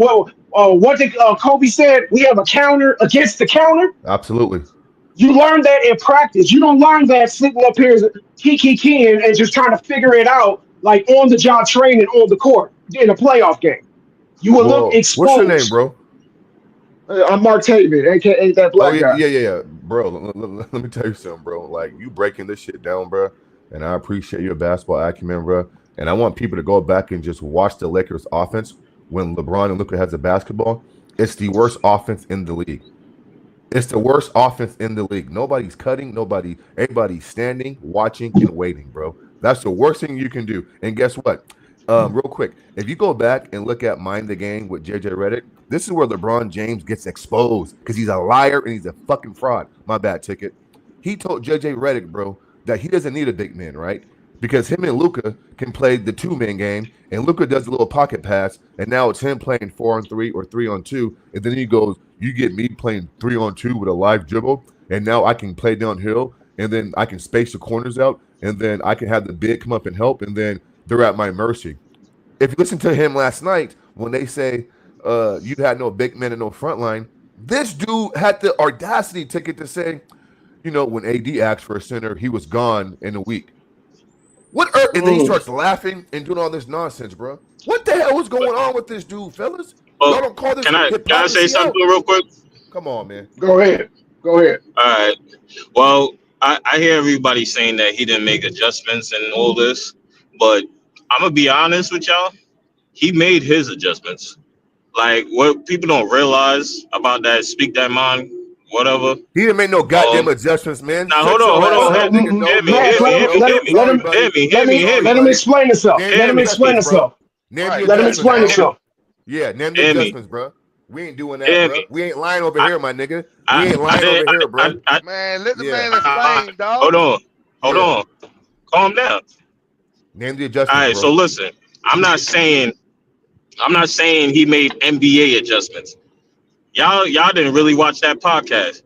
[SPEAKER 4] what did Kobe said? We have a counter against the counter.
[SPEAKER 10] Absolutely.
[SPEAKER 4] You learn that in practice. You don't learn that sitting up here kiki and just trying to figure it out like on the job training on the court in a playoff game. You will look
[SPEAKER 10] Well, what's your name,
[SPEAKER 4] exposed.
[SPEAKER 10] bro?
[SPEAKER 4] I'm Mark Taven, aka that
[SPEAKER 10] Oh
[SPEAKER 4] black
[SPEAKER 10] yeah,
[SPEAKER 4] guy.
[SPEAKER 10] yeah. Bro, let me tell you something, bro. Like, you breaking this shit down, bro. And I appreciate your basketball acumen, bro. And I want people to go back and just watch the Lakers offense when LeBron and Luka has the basketball. It's the worst offense in the league. It's the worst offense in the league. Nobody's cutting, everybody's standing, watching, and waiting, bro. That's the worst thing you can do. And guess what? Real quick, if you go back and look at Mind the Game with JJ Redick, this is where LeBron James gets exposed because he's a liar and he's a fucking fraud. My bad, Ticket. He told JJ Redick, bro, that he doesn't need a big man, right? Because him and Luka can play the 2-man game, and Luka does a little pocket pass, and now it's him playing 4-on-3 or 3-on-2, and then he goes, you get me playing 3-on-2 with a live dribble, and now I can play downhill, and then I can space the corners out, and then I can have the big come up and help, and then they're at my mercy. If you listen to him last night, when they say you had no big men and no front line, this dude had the audacity Ticket to say, when AD asked for a center, he was gone in a week. And then he starts laughing and doing all this nonsense, bro. What the hell is going on with this dude, fellas? Y'all don't call this
[SPEAKER 11] Can I say
[SPEAKER 10] hypocrisy
[SPEAKER 11] something
[SPEAKER 10] out?
[SPEAKER 11] real quick?
[SPEAKER 10] Come on, man.
[SPEAKER 4] Go ahead.
[SPEAKER 11] All right. Well, I hear everybody saying that he didn't make adjustments and all this, but I'm gonna be honest with y'all. He made his adjustments. Like, what people don't realize about that speak that mind, whatever.
[SPEAKER 10] He didn't make no goddamn adjustments, man.
[SPEAKER 11] Now hold on.
[SPEAKER 10] That nigga know.
[SPEAKER 4] Let him explain himself. Let him explain himself. Let him explain himself.
[SPEAKER 10] Yeah, name the adjustments, bro. We ain't doing that, bro. We ain't lying over here, my nigga. We ain't lying over here, bro.
[SPEAKER 5] Man, let the man explain, dog.
[SPEAKER 11] Hold on. Calm down.
[SPEAKER 10] Name the adjustments.
[SPEAKER 11] All right,
[SPEAKER 10] bro.
[SPEAKER 11] so listen. I'm not saying he made NBA adjustments. Y'all didn't really watch that podcast.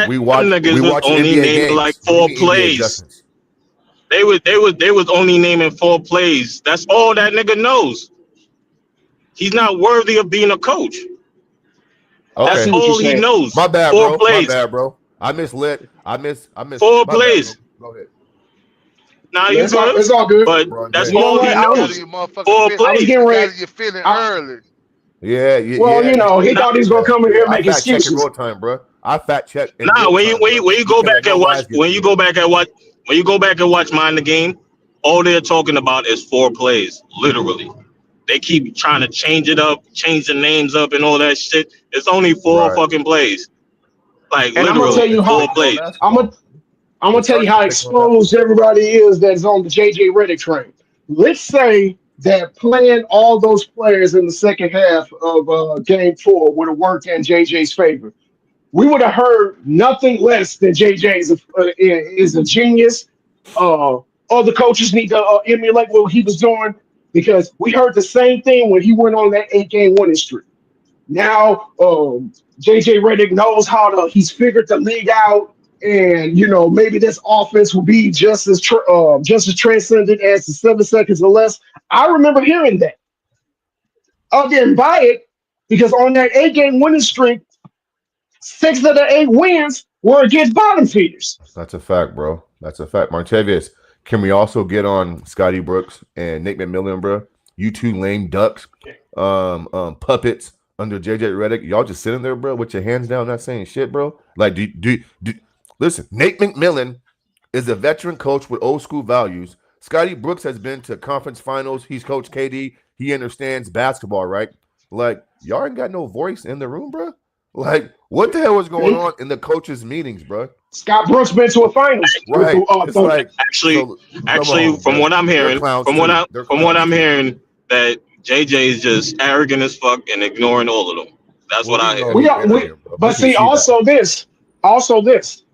[SPEAKER 10] We watched
[SPEAKER 11] only
[SPEAKER 10] NBA
[SPEAKER 11] naming
[SPEAKER 10] games.
[SPEAKER 11] like 4 plays. They was only naming 4 plays. That's all that nigga knows. He's not worthy of being a coach.
[SPEAKER 4] I
[SPEAKER 11] That's
[SPEAKER 4] see
[SPEAKER 10] Okay.
[SPEAKER 4] what you're
[SPEAKER 11] all he
[SPEAKER 4] saying.
[SPEAKER 11] knows.
[SPEAKER 10] My bad,
[SPEAKER 11] 4
[SPEAKER 10] bro. My
[SPEAKER 11] plays.
[SPEAKER 10] bad, bro. I mislit. I miss.
[SPEAKER 11] 4
[SPEAKER 10] My bad, bro.
[SPEAKER 11] plays.
[SPEAKER 10] Go ahead.
[SPEAKER 11] Now you good,
[SPEAKER 4] It's all good.
[SPEAKER 11] but
[SPEAKER 10] LeBron
[SPEAKER 11] that's
[SPEAKER 4] You know
[SPEAKER 10] James.
[SPEAKER 11] all
[SPEAKER 4] what?
[SPEAKER 11] he
[SPEAKER 5] You got in
[SPEAKER 11] knows.
[SPEAKER 5] your motherfucking
[SPEAKER 11] 4
[SPEAKER 5] feeling.
[SPEAKER 4] I was
[SPEAKER 11] plays.
[SPEAKER 4] getting
[SPEAKER 5] You got
[SPEAKER 4] ready.
[SPEAKER 5] in your feeling
[SPEAKER 4] I,
[SPEAKER 5] early.
[SPEAKER 10] Yeah,
[SPEAKER 4] well,
[SPEAKER 10] yeah,
[SPEAKER 4] he
[SPEAKER 11] Nah,
[SPEAKER 4] thought he was gonna
[SPEAKER 10] yeah,
[SPEAKER 4] come in
[SPEAKER 10] yeah.
[SPEAKER 4] here and
[SPEAKER 10] I
[SPEAKER 4] make
[SPEAKER 10] fact check in
[SPEAKER 4] excuses.
[SPEAKER 10] real time, bro. I fact check in
[SPEAKER 11] nah.
[SPEAKER 10] real
[SPEAKER 11] When you
[SPEAKER 10] time, bro,
[SPEAKER 11] when you go
[SPEAKER 10] because I
[SPEAKER 11] back
[SPEAKER 10] know
[SPEAKER 11] and watch
[SPEAKER 10] lies get through there.
[SPEAKER 11] when you go back and watch Mind the Game, all they're talking about is 4 plays. Literally, they keep trying to change it up, change the names up, and all that shit. It's only 4
[SPEAKER 10] Right.
[SPEAKER 11] fucking plays. Like
[SPEAKER 4] And I'm gonna
[SPEAKER 10] Bro,
[SPEAKER 4] tell
[SPEAKER 11] literally
[SPEAKER 4] you
[SPEAKER 10] it's
[SPEAKER 4] how
[SPEAKER 11] 4
[SPEAKER 10] taking on
[SPEAKER 11] plays.
[SPEAKER 4] I'm
[SPEAKER 10] basketball.
[SPEAKER 4] gonna
[SPEAKER 10] It's
[SPEAKER 4] tell you
[SPEAKER 10] starting
[SPEAKER 4] how
[SPEAKER 10] to take on basketball.
[SPEAKER 4] exposed everybody is that's on the JJ Redick train. Let's say that playing all those players in the second half of game 4 would have worked in JJ's favor. We would have heard nothing less than JJ is a genius. Other coaches need to emulate what he was doing because we heard the same thing when he went on that 8-game winning streak. Now JJ Redick knows how to. He's figured the league out, and maybe this offense will be just as transcendent as the 7 seconds or less. I remember hearing that. I didn't buy it because on that 8-game winning streak, 6 of the 8 wins were against bottom feeders.
[SPEAKER 10] That's a fact, bro. That's a fact. Martavius, can we also get on Scotty Brooks and Nate McMillan, bro? You two lame ducks, puppets under JJ Redick. Y'all just sitting there, bro, with your hands down, not saying shit, bro. Like, listen, Nate McMillan is a veteran coach with old school values. Scotty Brooks has been to conference finals. He's coached KD. He understands basketball, right? Like, y'all ain't got no voice in the room, bro. Like, what the hell is going on in the coaches' meetings, bro?
[SPEAKER 4] Scott Brooks been to a finals with
[SPEAKER 10] Right. It's
[SPEAKER 4] Thunder.
[SPEAKER 10] like,
[SPEAKER 11] Actually,
[SPEAKER 10] so come on,
[SPEAKER 11] from
[SPEAKER 10] bro.
[SPEAKER 11] what I'm
[SPEAKER 10] They're
[SPEAKER 11] hearing,
[SPEAKER 10] clowns
[SPEAKER 11] from what
[SPEAKER 10] too.
[SPEAKER 11] I
[SPEAKER 10] They're
[SPEAKER 11] from what
[SPEAKER 10] clowns
[SPEAKER 11] I'm
[SPEAKER 10] too.
[SPEAKER 11] hearing, that JJ is just arrogant as fuck and ignoring all of them. That's
[SPEAKER 10] Well,
[SPEAKER 11] what
[SPEAKER 10] we
[SPEAKER 11] I
[SPEAKER 10] know
[SPEAKER 11] hear.
[SPEAKER 4] We
[SPEAKER 10] he
[SPEAKER 4] are, we,
[SPEAKER 10] arrogant, bro.
[SPEAKER 4] but
[SPEAKER 10] We can
[SPEAKER 4] see,
[SPEAKER 10] see that.
[SPEAKER 4] also this,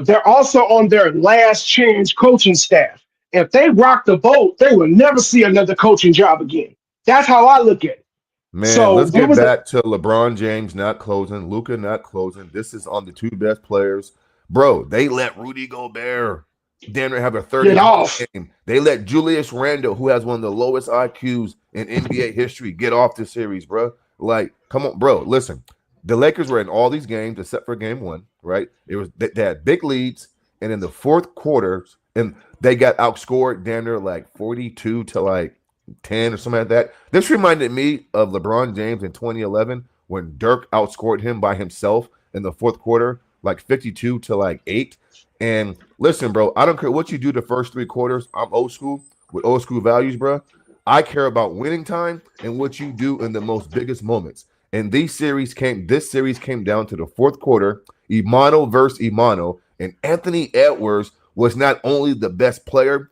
[SPEAKER 4] they're also on their last chance coaching staff. If they rock the boat, they will never see another coaching job again. That's how I look at it.
[SPEAKER 10] Man,
[SPEAKER 4] So
[SPEAKER 10] let's
[SPEAKER 4] there
[SPEAKER 10] get
[SPEAKER 4] was a
[SPEAKER 10] back to LeBron James not closing, Luka not closing. This is on the two best players. Bro, they let Rudy Gobert damn near have a
[SPEAKER 4] get
[SPEAKER 10] 30-point
[SPEAKER 4] off.
[SPEAKER 10] game. They let Julius Randle, who has one of the lowest IQs in NBA history, get off the series, bro. Like, come on, bro. Listen, the Lakers were in all these games except for game 1, right? It was they had big leads, and in the fourth quarter, and they got outscored damn near like 42 to like 10 or something like that. This reminded me of LeBron James in 2011 when Dirk outscored him by himself in the fourth quarter, like 52 to like 8. And listen, bro, I don't care what you do the first 3 quarters. I'm old school with old school values, bro. I care about winning time and what you do in the most biggest moments. And this series came down to the fourth quarter, Imano versus Imano, and Anthony Edwards was not only the best player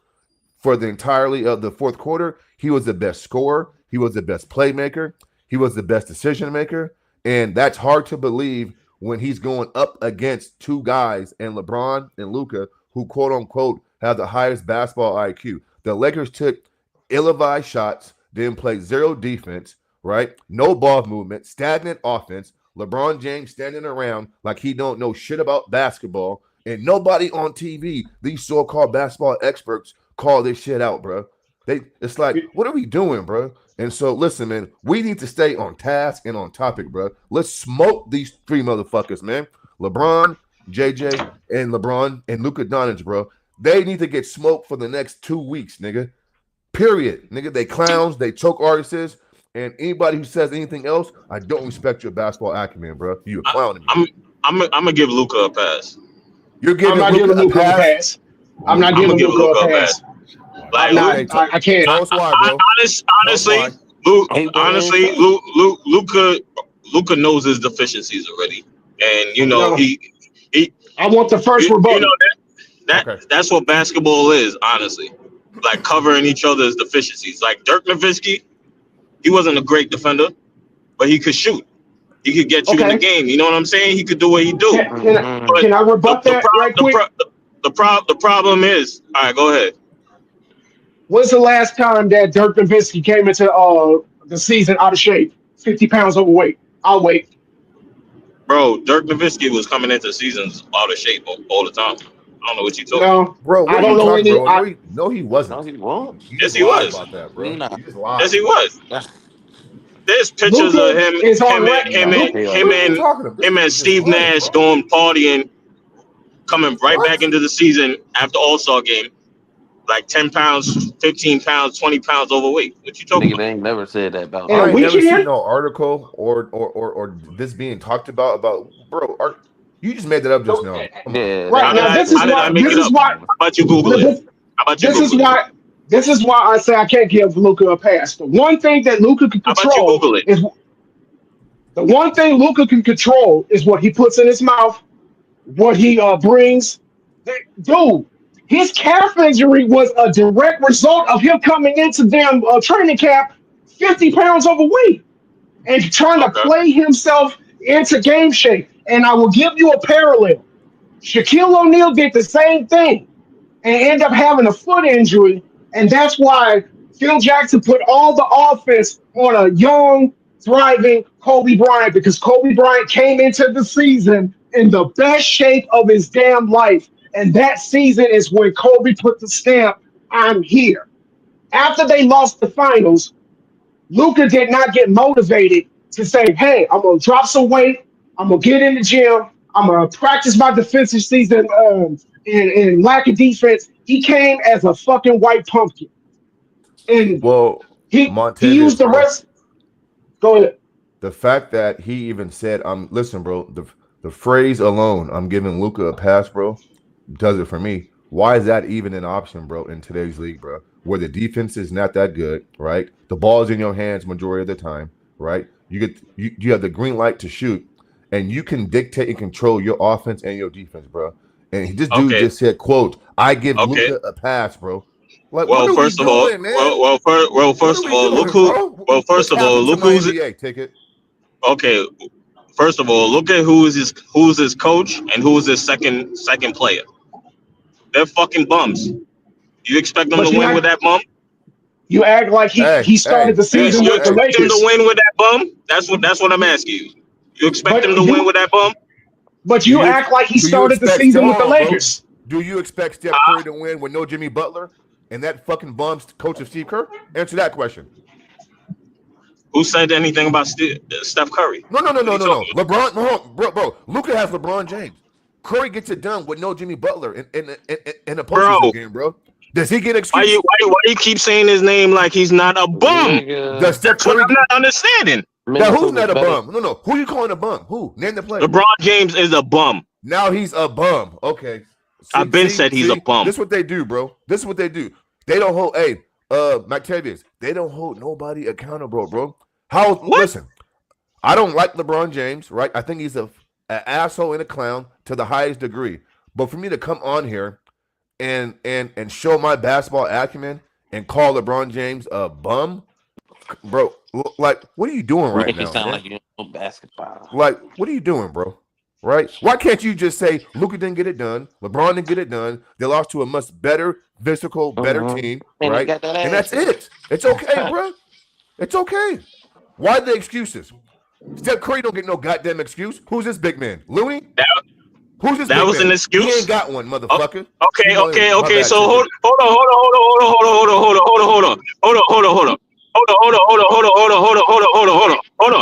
[SPEAKER 10] for the entirety of the fourth quarter, he was the best scorer. He was the best playmaker. He was the best decision maker. And that's hard to believe when he's going up against two guys and LeBron and Luka, who quote unquote have the highest basketball IQ. The Lakers took ill-advised shots, didn't play zero defense, right? No ball movement, stagnant offense. LeBron James standing around like he don't know shit about basketball. And nobody on TV, these so-called basketball experts, call this shit out, bro. It's like, what are we doing, bro? And so, listen, man, we need to stay on task and on topic, bro. Let's smoke these 3 motherfuckers, man. LeBron, JJ, and LeBron and Luka Doncic, bro. They need to get smoked for the next 2 weeks, nigga. Period, nigga. They clowns, they choke artists, and anybody who says anything else, I don't respect your basketball acumen, bro. You a clown to me.
[SPEAKER 11] I'm gonna give Luca a pass.
[SPEAKER 10] You're
[SPEAKER 4] I'm
[SPEAKER 10] giving
[SPEAKER 4] not giving
[SPEAKER 10] Luka a
[SPEAKER 4] Luka a
[SPEAKER 10] pass.
[SPEAKER 4] pass. I'm not
[SPEAKER 11] I'm gonna
[SPEAKER 4] giving
[SPEAKER 11] give
[SPEAKER 4] Luka
[SPEAKER 11] Luca
[SPEAKER 4] a
[SPEAKER 11] a pass.
[SPEAKER 4] pass.
[SPEAKER 11] Like
[SPEAKER 4] I'm not.
[SPEAKER 10] Okay,
[SPEAKER 4] I can't.
[SPEAKER 10] tell us why, bro.
[SPEAKER 11] honestly,
[SPEAKER 6] He went
[SPEAKER 11] honestly,
[SPEAKER 6] insane.
[SPEAKER 11] Luca knows his deficiencies already, and
[SPEAKER 4] No,
[SPEAKER 11] he
[SPEAKER 4] I want the first
[SPEAKER 11] you know
[SPEAKER 4] rebuttal.
[SPEAKER 10] Okay.
[SPEAKER 11] that's what basketball is, honestly. Like covering each other's deficiencies. Like Dirk Nowitzki, he wasn't a great defender, but he could shoot. He could get you in the
[SPEAKER 4] Okay.
[SPEAKER 11] game. You know what I'm saying? He could do what he do.
[SPEAKER 4] Can can I,
[SPEAKER 11] But
[SPEAKER 4] can I
[SPEAKER 11] the
[SPEAKER 4] rebut
[SPEAKER 11] the
[SPEAKER 4] that right quick?
[SPEAKER 11] the problem is, all right, go ahead,
[SPEAKER 4] When's the last time that Dirk Nowitzki came into the season out of shape, 50 pounds overweight? I'll wait.
[SPEAKER 11] bro. Dirk Nowitzki was coming into seasons out of shape all the time. I don't know what you talking about.
[SPEAKER 4] No,
[SPEAKER 10] Bro,
[SPEAKER 4] I
[SPEAKER 10] what are
[SPEAKER 4] don't
[SPEAKER 10] you
[SPEAKER 4] know
[SPEAKER 10] talking,
[SPEAKER 4] any.
[SPEAKER 10] bro? No, he
[SPEAKER 6] No,
[SPEAKER 10] wasn't.
[SPEAKER 6] he won't.
[SPEAKER 10] You
[SPEAKER 11] Yes,
[SPEAKER 10] just
[SPEAKER 11] he
[SPEAKER 10] lied
[SPEAKER 11] was.
[SPEAKER 10] about that, bro.
[SPEAKER 6] Nah.
[SPEAKER 10] You just
[SPEAKER 11] Yes,
[SPEAKER 10] lied.
[SPEAKER 11] he was.
[SPEAKER 6] That's
[SPEAKER 11] There's pictures of
[SPEAKER 4] Luka is on record.
[SPEAKER 10] What are you talking about?
[SPEAKER 11] him and
[SPEAKER 10] This is
[SPEAKER 11] Steve
[SPEAKER 10] life,
[SPEAKER 11] Nash
[SPEAKER 10] bro.
[SPEAKER 11] going partying, coming right
[SPEAKER 10] What?
[SPEAKER 11] back into the season after All-Star game, like 10 pounds, 15 pounds, 20 pounds overweight. What you talking
[SPEAKER 6] Nigga,
[SPEAKER 11] about?
[SPEAKER 6] they ain't never said that about
[SPEAKER 4] In a
[SPEAKER 10] I ain't never seen
[SPEAKER 4] weekend,
[SPEAKER 10] no article or this being talked about bro. You just made that up just now. Come on.
[SPEAKER 6] Yeah,
[SPEAKER 4] right
[SPEAKER 11] How did
[SPEAKER 4] now,
[SPEAKER 11] I? How did I make
[SPEAKER 4] this
[SPEAKER 11] it
[SPEAKER 4] is
[SPEAKER 11] up?
[SPEAKER 4] why
[SPEAKER 11] How about you Google it? How about you
[SPEAKER 4] this is
[SPEAKER 11] Google it?
[SPEAKER 4] why this is why I say I can't give Luka a pass. The one thing that Luka can
[SPEAKER 11] How about you
[SPEAKER 4] control
[SPEAKER 11] Google it?
[SPEAKER 4] is what he puts in his mouth, what he brings. Dude, his calf injury was a direct result of him coming into damn training camp 50 pounds overweight and trying to
[SPEAKER 11] Okay.
[SPEAKER 4] play himself into game shape. And I will give you a parallel. Shaquille O'Neal did the same thing and ended up having a foot injury. And that's why Phil Jackson put all the offense on a young, thriving Kobe Bryant, because Kobe Bryant came into the season in the best shape of his damn life. And that season is when Kobe put the stamp, I'm here. After they lost the finals, Luka did not get motivated to say, hey, I'm going to drop some weight. I'm going to get in the gym. I'm going to practice my defensive season in lack of defense. He came as a fucking white pumpkin. And
[SPEAKER 10] Well,
[SPEAKER 4] he
[SPEAKER 10] Montavious,
[SPEAKER 4] used the
[SPEAKER 10] bro.
[SPEAKER 4] rest. Go ahead.
[SPEAKER 10] The fact that he even said, listen, bro, the phrase alone, I'm giving Luka a pass, bro, does it for me. Why is that even an option, bro, in today's league, bro? Where the defense is not that good, right? The ball's in your hands majority of the time, right? You have the green light to shoot, and you can dictate and control your offense and your defense, bro. And this dude
[SPEAKER 11] Okay.
[SPEAKER 10] just said, quote, I give
[SPEAKER 11] Okay.
[SPEAKER 10] Luka a pass, bro. Like,
[SPEAKER 11] Well,
[SPEAKER 10] what are we
[SPEAKER 11] first of all,
[SPEAKER 10] doing, man?
[SPEAKER 11] first of all, look
[SPEAKER 10] What's happened to my NBA ticket?
[SPEAKER 11] Okay. First of all, look at who's his coach and who's his second player. They're fucking bums. You expect them
[SPEAKER 4] But
[SPEAKER 11] to win with that bum?
[SPEAKER 4] you act like he started the season
[SPEAKER 11] You
[SPEAKER 4] with the
[SPEAKER 11] expect them to
[SPEAKER 4] Lakers.
[SPEAKER 11] win with that bum? That's what I'm asking you. You expect them to win with that bum?
[SPEAKER 4] But you act like he started the season with the Lakers.
[SPEAKER 10] Do you expect Steph Curry to win with no Jimmy Butler and that fucking bum coach of Steve Kerr? Answer that question.
[SPEAKER 11] Who said anything about Steph Curry?
[SPEAKER 10] No. LeBron, bro. Luka has LeBron James. Curry gets it done with no Jimmy Butler in a postseason game, bro. Does he get excused?
[SPEAKER 11] Why you keep saying his name like he's not a bum?
[SPEAKER 10] Does Steph Curry?
[SPEAKER 11] I'm not understanding.
[SPEAKER 10] Now who's not a bum? No. Who you calling a bum? Who? Name the player.
[SPEAKER 11] LeBron James is a bum.
[SPEAKER 10] Now he's a bum. Okay.
[SPEAKER 11] I've been said he's a bum.
[SPEAKER 10] This is what they do, bro. This is what they do. They don't hold. Hey, Octavius. They don't hold nobody accountable, bro. Listen, I don't like LeBron James, right? I think he's an asshole and a clown to the highest degree. But for me to come on here and show my basketball acumen and call LeBron James a bum, bro, like, what are you doing right now?
[SPEAKER 6] You sound like you know basketball.
[SPEAKER 10] Like, what are you doing, bro? Right? Why can't you just say Luka didn't get it done, LeBron didn't get it done, they lost to a much better, physical, better team,
[SPEAKER 6] and
[SPEAKER 10] right? And that's it. It's okay, bro. It's okay. Why the excuses? Steph Curry don't get no goddamn excuse. Who's this big man? Looney? Who's this big man?
[SPEAKER 11] That was an excuse?
[SPEAKER 10] He ain't got one, motherfucker.
[SPEAKER 11] Okay. So hold on.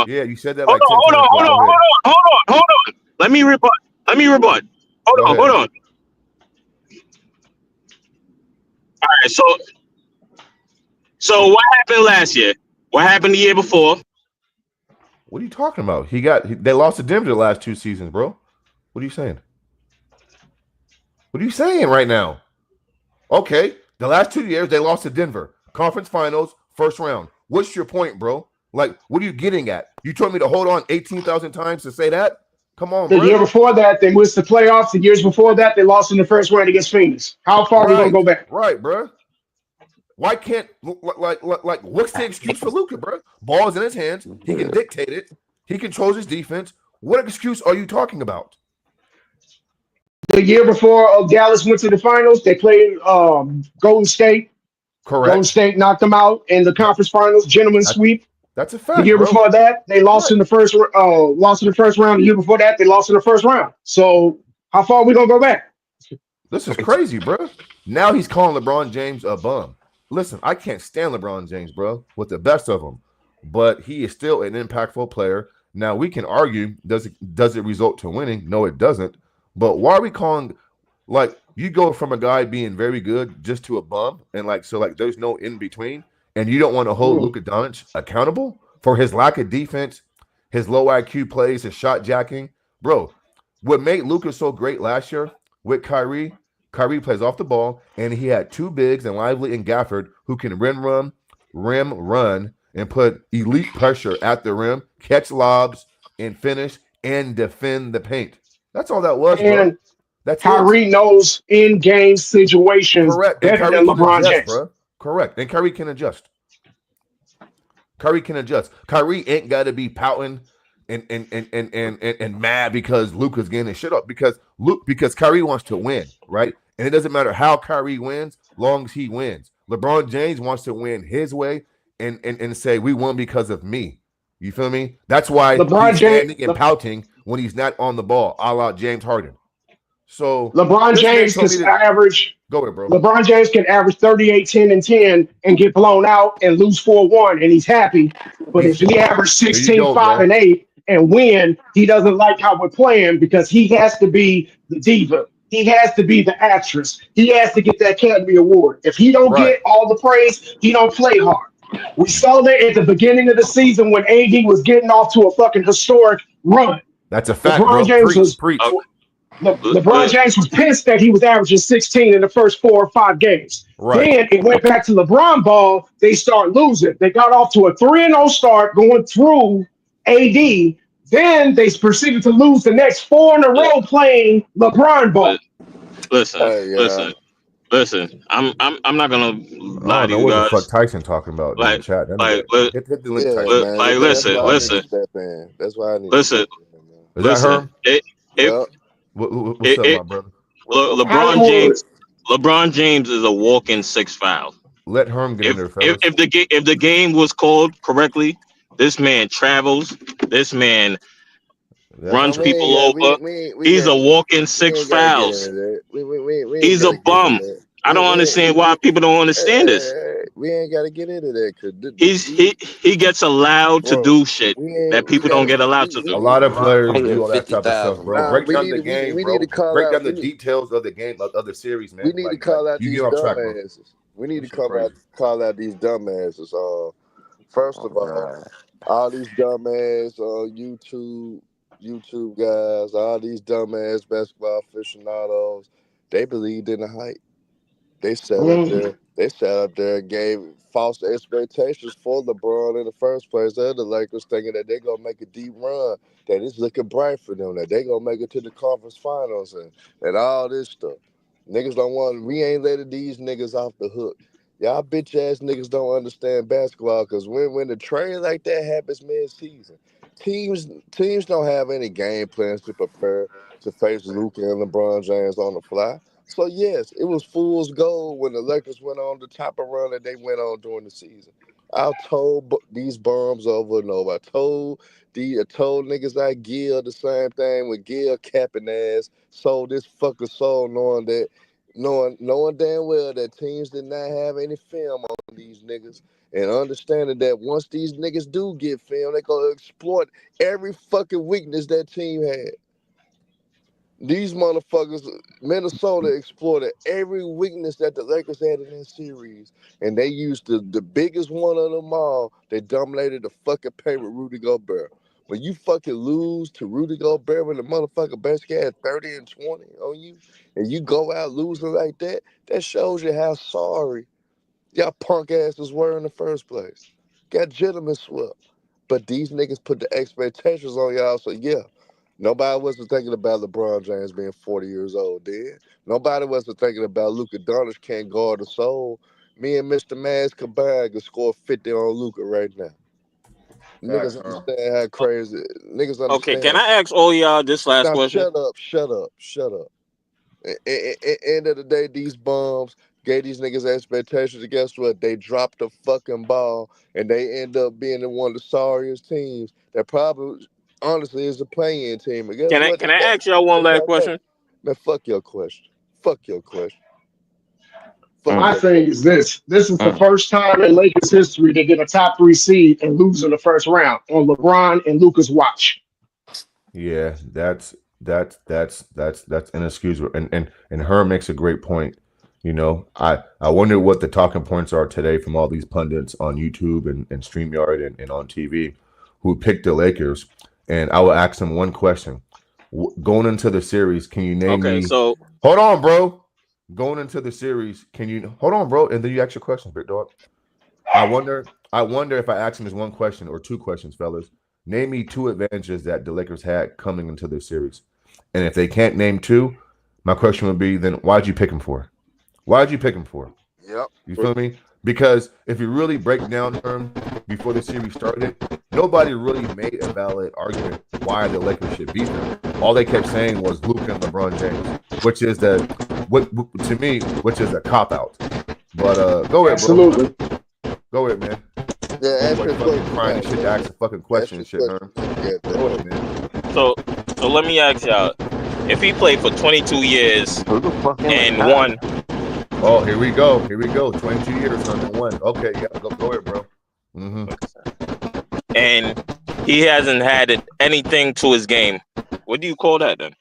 [SPEAKER 10] Yeah, you said that like 10 times.
[SPEAKER 11] Hold on. Let me rebut. Hold on. All right, so what happened last year? What happened the year before?
[SPEAKER 10] What are you talking about? They lost to Denver the last 2 seasons, bro. What are you saying? What are you saying right now? Okay, the last 2 years they lost to Denver. Conference finals, first round. What's your point, bro? Like, what are you getting at? You told me to hold on 18,000 times to say that? Come on, bro.
[SPEAKER 4] The year before that, they missed the playoffs. The years before that, they lost in the first round against Phoenix. How far are we going to go back?
[SPEAKER 10] Right, bro. Why can't, like, what's the excuse for Luka, bro? Ball's in his hands. He can dictate it. He controls his defense. What excuse are you talking about?
[SPEAKER 4] The year before Dallas went to the finals, they played Golden State.
[SPEAKER 10] Correct.
[SPEAKER 4] Golden State knocked them out in the conference finals, gentleman's sweep.
[SPEAKER 10] That's a fact.
[SPEAKER 4] The year
[SPEAKER 10] bro.
[SPEAKER 4] before that, they lost in the first round. The year before that, they lost in the first round. So how far are we gonna go back?
[SPEAKER 10] This is crazy, bro. Now he's calling LeBron James a bum. Listen, I can't stand LeBron James, bro, with the best of them. but he is still an impactful player. Now we can argue, does it result to winning? No, it doesn't. But why are we calling, like, you go from a guy being very good just to a bum, and there's no in between, and you don't want to hold Luka Doncic accountable for his lack of defense, his low IQ plays, his shot jacking, bro. What made Luka so great last year with Kyrie plays off the ball, and he had two bigs and Lively and Gafford who can rim run, and put elite pressure at the rim, catch lobs, and finish and defend the paint. That's all that was, bro.
[SPEAKER 4] And
[SPEAKER 10] That's it.
[SPEAKER 4] Kyrie knows in-game situations
[SPEAKER 10] Correct. And
[SPEAKER 4] better
[SPEAKER 10] Kyrie
[SPEAKER 4] than
[SPEAKER 10] can
[SPEAKER 4] LeBron
[SPEAKER 10] adjust,
[SPEAKER 4] James.
[SPEAKER 10] bro. Correct. And Kyrie can adjust. Kyrie ain't got to be pouting and mad because Luka's getting his shit up because Kyrie wants to win, right? And it doesn't matter how Kyrie wins, long as he wins. LeBron James wants to win his way and say we won because of me. You feel me? That's why
[SPEAKER 4] LeBron
[SPEAKER 10] he's
[SPEAKER 4] James,
[SPEAKER 10] standing and pouting when he's not on the ball, a la James Harden. So
[SPEAKER 4] LeBron
[SPEAKER 10] this man
[SPEAKER 4] James can
[SPEAKER 10] told me to
[SPEAKER 4] average.
[SPEAKER 10] go ahead, bro.
[SPEAKER 4] LeBron James can average 38, 10, and 10 and get blown out and lose 4-1, and he's happy. But if he averaged
[SPEAKER 10] There you
[SPEAKER 4] 16,
[SPEAKER 10] go,
[SPEAKER 4] 5,
[SPEAKER 10] bro.
[SPEAKER 4] and 8 and win, he doesn't like how we're playing because he has to be the diva. He has to be the actress. He has to get that Academy Award. If he don't
[SPEAKER 10] Right.
[SPEAKER 4] get all the praise, he don't play hard. We saw that at the beginning of the season when AD was getting off to a fucking historic run.
[SPEAKER 10] That's a fact,
[SPEAKER 4] LeBron
[SPEAKER 10] bro.
[SPEAKER 4] James
[SPEAKER 10] Preach,
[SPEAKER 4] was
[SPEAKER 10] preach.
[SPEAKER 4] LeBron James was pissed that he was averaging 16 in the first 4 or 5 games.
[SPEAKER 10] Right.
[SPEAKER 4] Then it went back to LeBron ball. They start losing. They got off to a 3-0 start going through AD. Then they proceeded to lose the next 4 in a row playing LeBron ball.
[SPEAKER 11] Listen,
[SPEAKER 1] Yeah.
[SPEAKER 11] listen. I'm not gonna
[SPEAKER 10] I
[SPEAKER 11] lie
[SPEAKER 10] don't
[SPEAKER 11] to
[SPEAKER 10] know
[SPEAKER 11] you
[SPEAKER 10] what the
[SPEAKER 11] guys.
[SPEAKER 10] fuck Tyson talking about in the
[SPEAKER 11] Like,
[SPEAKER 10] chat. That
[SPEAKER 11] like,
[SPEAKER 10] nigga,
[SPEAKER 11] li-
[SPEAKER 10] hit the link,
[SPEAKER 1] Yeah,
[SPEAKER 10] Tyson.
[SPEAKER 11] li-
[SPEAKER 1] man.
[SPEAKER 11] like,
[SPEAKER 1] That's
[SPEAKER 11] listen,
[SPEAKER 1] why I need to
[SPEAKER 11] listen,
[SPEAKER 1] step in. That's why I need to
[SPEAKER 11] listen,
[SPEAKER 1] step in, man.
[SPEAKER 10] Is that
[SPEAKER 11] listen.
[SPEAKER 10] Herm?
[SPEAKER 11] It,
[SPEAKER 1] Yep.
[SPEAKER 10] What's
[SPEAKER 11] it,
[SPEAKER 10] up,
[SPEAKER 11] it,
[SPEAKER 10] my brother?
[SPEAKER 1] What's up, my
[SPEAKER 11] LeBron
[SPEAKER 1] brother?
[SPEAKER 4] Hollywood.
[SPEAKER 11] James. LeBron James is a walking six foul.
[SPEAKER 10] Let Herm get in there,
[SPEAKER 11] If
[SPEAKER 10] fellas.
[SPEAKER 11] if the game was called correctly, this man travels. This man
[SPEAKER 10] That's
[SPEAKER 1] No,
[SPEAKER 11] runs
[SPEAKER 10] true.
[SPEAKER 1] we
[SPEAKER 11] people
[SPEAKER 1] ain't got
[SPEAKER 11] over.
[SPEAKER 1] we
[SPEAKER 11] He's
[SPEAKER 1] got
[SPEAKER 11] a walking
[SPEAKER 1] we
[SPEAKER 11] six
[SPEAKER 1] ain't gotta get into
[SPEAKER 11] fouls.
[SPEAKER 1] that. We ain't
[SPEAKER 11] He's a
[SPEAKER 1] gotta get into
[SPEAKER 11] bum.
[SPEAKER 1] that.
[SPEAKER 11] I don't understand why people don't understand this.
[SPEAKER 1] We ain't gotta get into that because
[SPEAKER 11] He gets allowed to
[SPEAKER 1] bro,
[SPEAKER 11] do shit that
[SPEAKER 1] we
[SPEAKER 11] people don't
[SPEAKER 1] gotta
[SPEAKER 11] get allowed to
[SPEAKER 10] A
[SPEAKER 11] do.
[SPEAKER 10] lot of players do all that type of stuff,
[SPEAKER 6] 150,000,
[SPEAKER 10] bro.
[SPEAKER 6] bro.
[SPEAKER 1] nah.
[SPEAKER 10] Break down the game,
[SPEAKER 1] We need to
[SPEAKER 10] bro.
[SPEAKER 1] call
[SPEAKER 10] Break
[SPEAKER 1] out
[SPEAKER 10] down the details of the game of the series,
[SPEAKER 1] we
[SPEAKER 10] man.
[SPEAKER 1] need to
[SPEAKER 10] Like
[SPEAKER 1] call out
[SPEAKER 10] you
[SPEAKER 1] these
[SPEAKER 10] get off track, bro.
[SPEAKER 1] dumbasses. We need to
[SPEAKER 10] This shit crazy.
[SPEAKER 1] call out these dumbasses. First
[SPEAKER 6] Oh
[SPEAKER 1] of all,
[SPEAKER 6] God.
[SPEAKER 1] all these dumbass YouTube guys, all these dumbass basketball aficionados, they believed in the hype. They sat up
[SPEAKER 4] Mm.
[SPEAKER 1] there. They sat up there and gave false expectations for LeBron in the first place. They're the Lakers thinking that they're gonna make a deep run, that it's looking bright for them, that they're gonna make it to the conference finals and all this stuff. Niggas don't want. We ain't letting these niggas off the hook. Y'all bitch ass niggas don't understand basketball because when the trade like that happens mid season, teams don't have any game plans to prepare to face Luka and LeBron James on the fly. So yes, it was fool's gold when the Lakers went on the type of run that they went on during the season. I told these bums over and over. I told niggas like Gil the same thing with Gil capping ass. Sold this fucking soul knowing damn well that teams did not have any film on these niggas. And understanding that once these niggas do get film, they gonna exploit every fucking weakness that team had. These motherfuckers, Minnesota exploited every weakness that the Lakers had in that series. And they used the biggest one of them all. They dominated the fucking paint with Rudy Gobert. When you fucking lose to Rudy Gobert when the motherfucker basically had 30 and 20 on you, and you go out losing like that, that shows you how sorry y'all punk asses were in the first place. Got gentlemen swept. But these niggas put the expectations on y'all, so yeah. Nobody wasn't thinking about LeBron James being 40 years old then. Nobody wasn't thinking about Luka Doncic can't guard the soul. Me and Mr. Maz combined could score 50 on Luka right now.
[SPEAKER 10] Facts,
[SPEAKER 1] Niggas
[SPEAKER 10] Herm.
[SPEAKER 1] understand how crazy. Niggas
[SPEAKER 11] Okay, can
[SPEAKER 1] understand.
[SPEAKER 11] I ask all y'all this last
[SPEAKER 1] Now
[SPEAKER 11] question?
[SPEAKER 1] shut up. End of the day, these bums gave these niggas expectations. And guess what? They dropped the fucking ball, and they end up being the one of the sorriest teams that probably, honestly, is a playing team. And guess what?
[SPEAKER 11] Can I ask y'all one
[SPEAKER 1] They
[SPEAKER 11] last
[SPEAKER 1] got that.
[SPEAKER 11] question?
[SPEAKER 1] Man, fuck your question. Fuck your question.
[SPEAKER 4] My thing is this. This is the
[SPEAKER 6] Mm.
[SPEAKER 4] first time in Lakers history they get a top 3 seed and lose in the first round on LeBron and Luca's watch.
[SPEAKER 10] Yeah, that's inexcusable. And Herm makes a great point. You know, I wonder what the talking points are today from all these pundits on YouTube and StreamYard and on TV who picked the Lakers. And I will ask them one question. Going into the series, can you name
[SPEAKER 11] Okay,
[SPEAKER 10] me?
[SPEAKER 11] so
[SPEAKER 10] Hold on, bro. Going into the series, can you hold on, bro? And then you ask your question, big dog. I wonder if I ask him this one question or two questions, fellas. Name me two advantages that the Lakers had coming into this series. And if they can't name two, my question would be then why'd you pick him for? Why'd you pick him for?
[SPEAKER 1] Yep.
[SPEAKER 10] You feel me? Because if you really break down term before the series started, nobody really made a valid argument why the Lakers should beat them. All they kept saying was Luka and LeBron James, which is a cop out. But go ahead, bro.
[SPEAKER 4] Absolutely.
[SPEAKER 10] Go ahead, man.
[SPEAKER 1] Yeah, ask
[SPEAKER 10] Like
[SPEAKER 1] your
[SPEAKER 10] fucking
[SPEAKER 1] question.
[SPEAKER 10] crying shit to ask a fucking question and shit, man. Go ahead, man.
[SPEAKER 11] so let me ask y'all. If he played for 22 years
[SPEAKER 6] Who the fuck am
[SPEAKER 11] and
[SPEAKER 6] I?
[SPEAKER 11] won,
[SPEAKER 10] Oh, here we go. 22 years on the one. Okay, yeah, go ahead, bro.
[SPEAKER 11] and he hasn't had anything to his game, what do you call that then?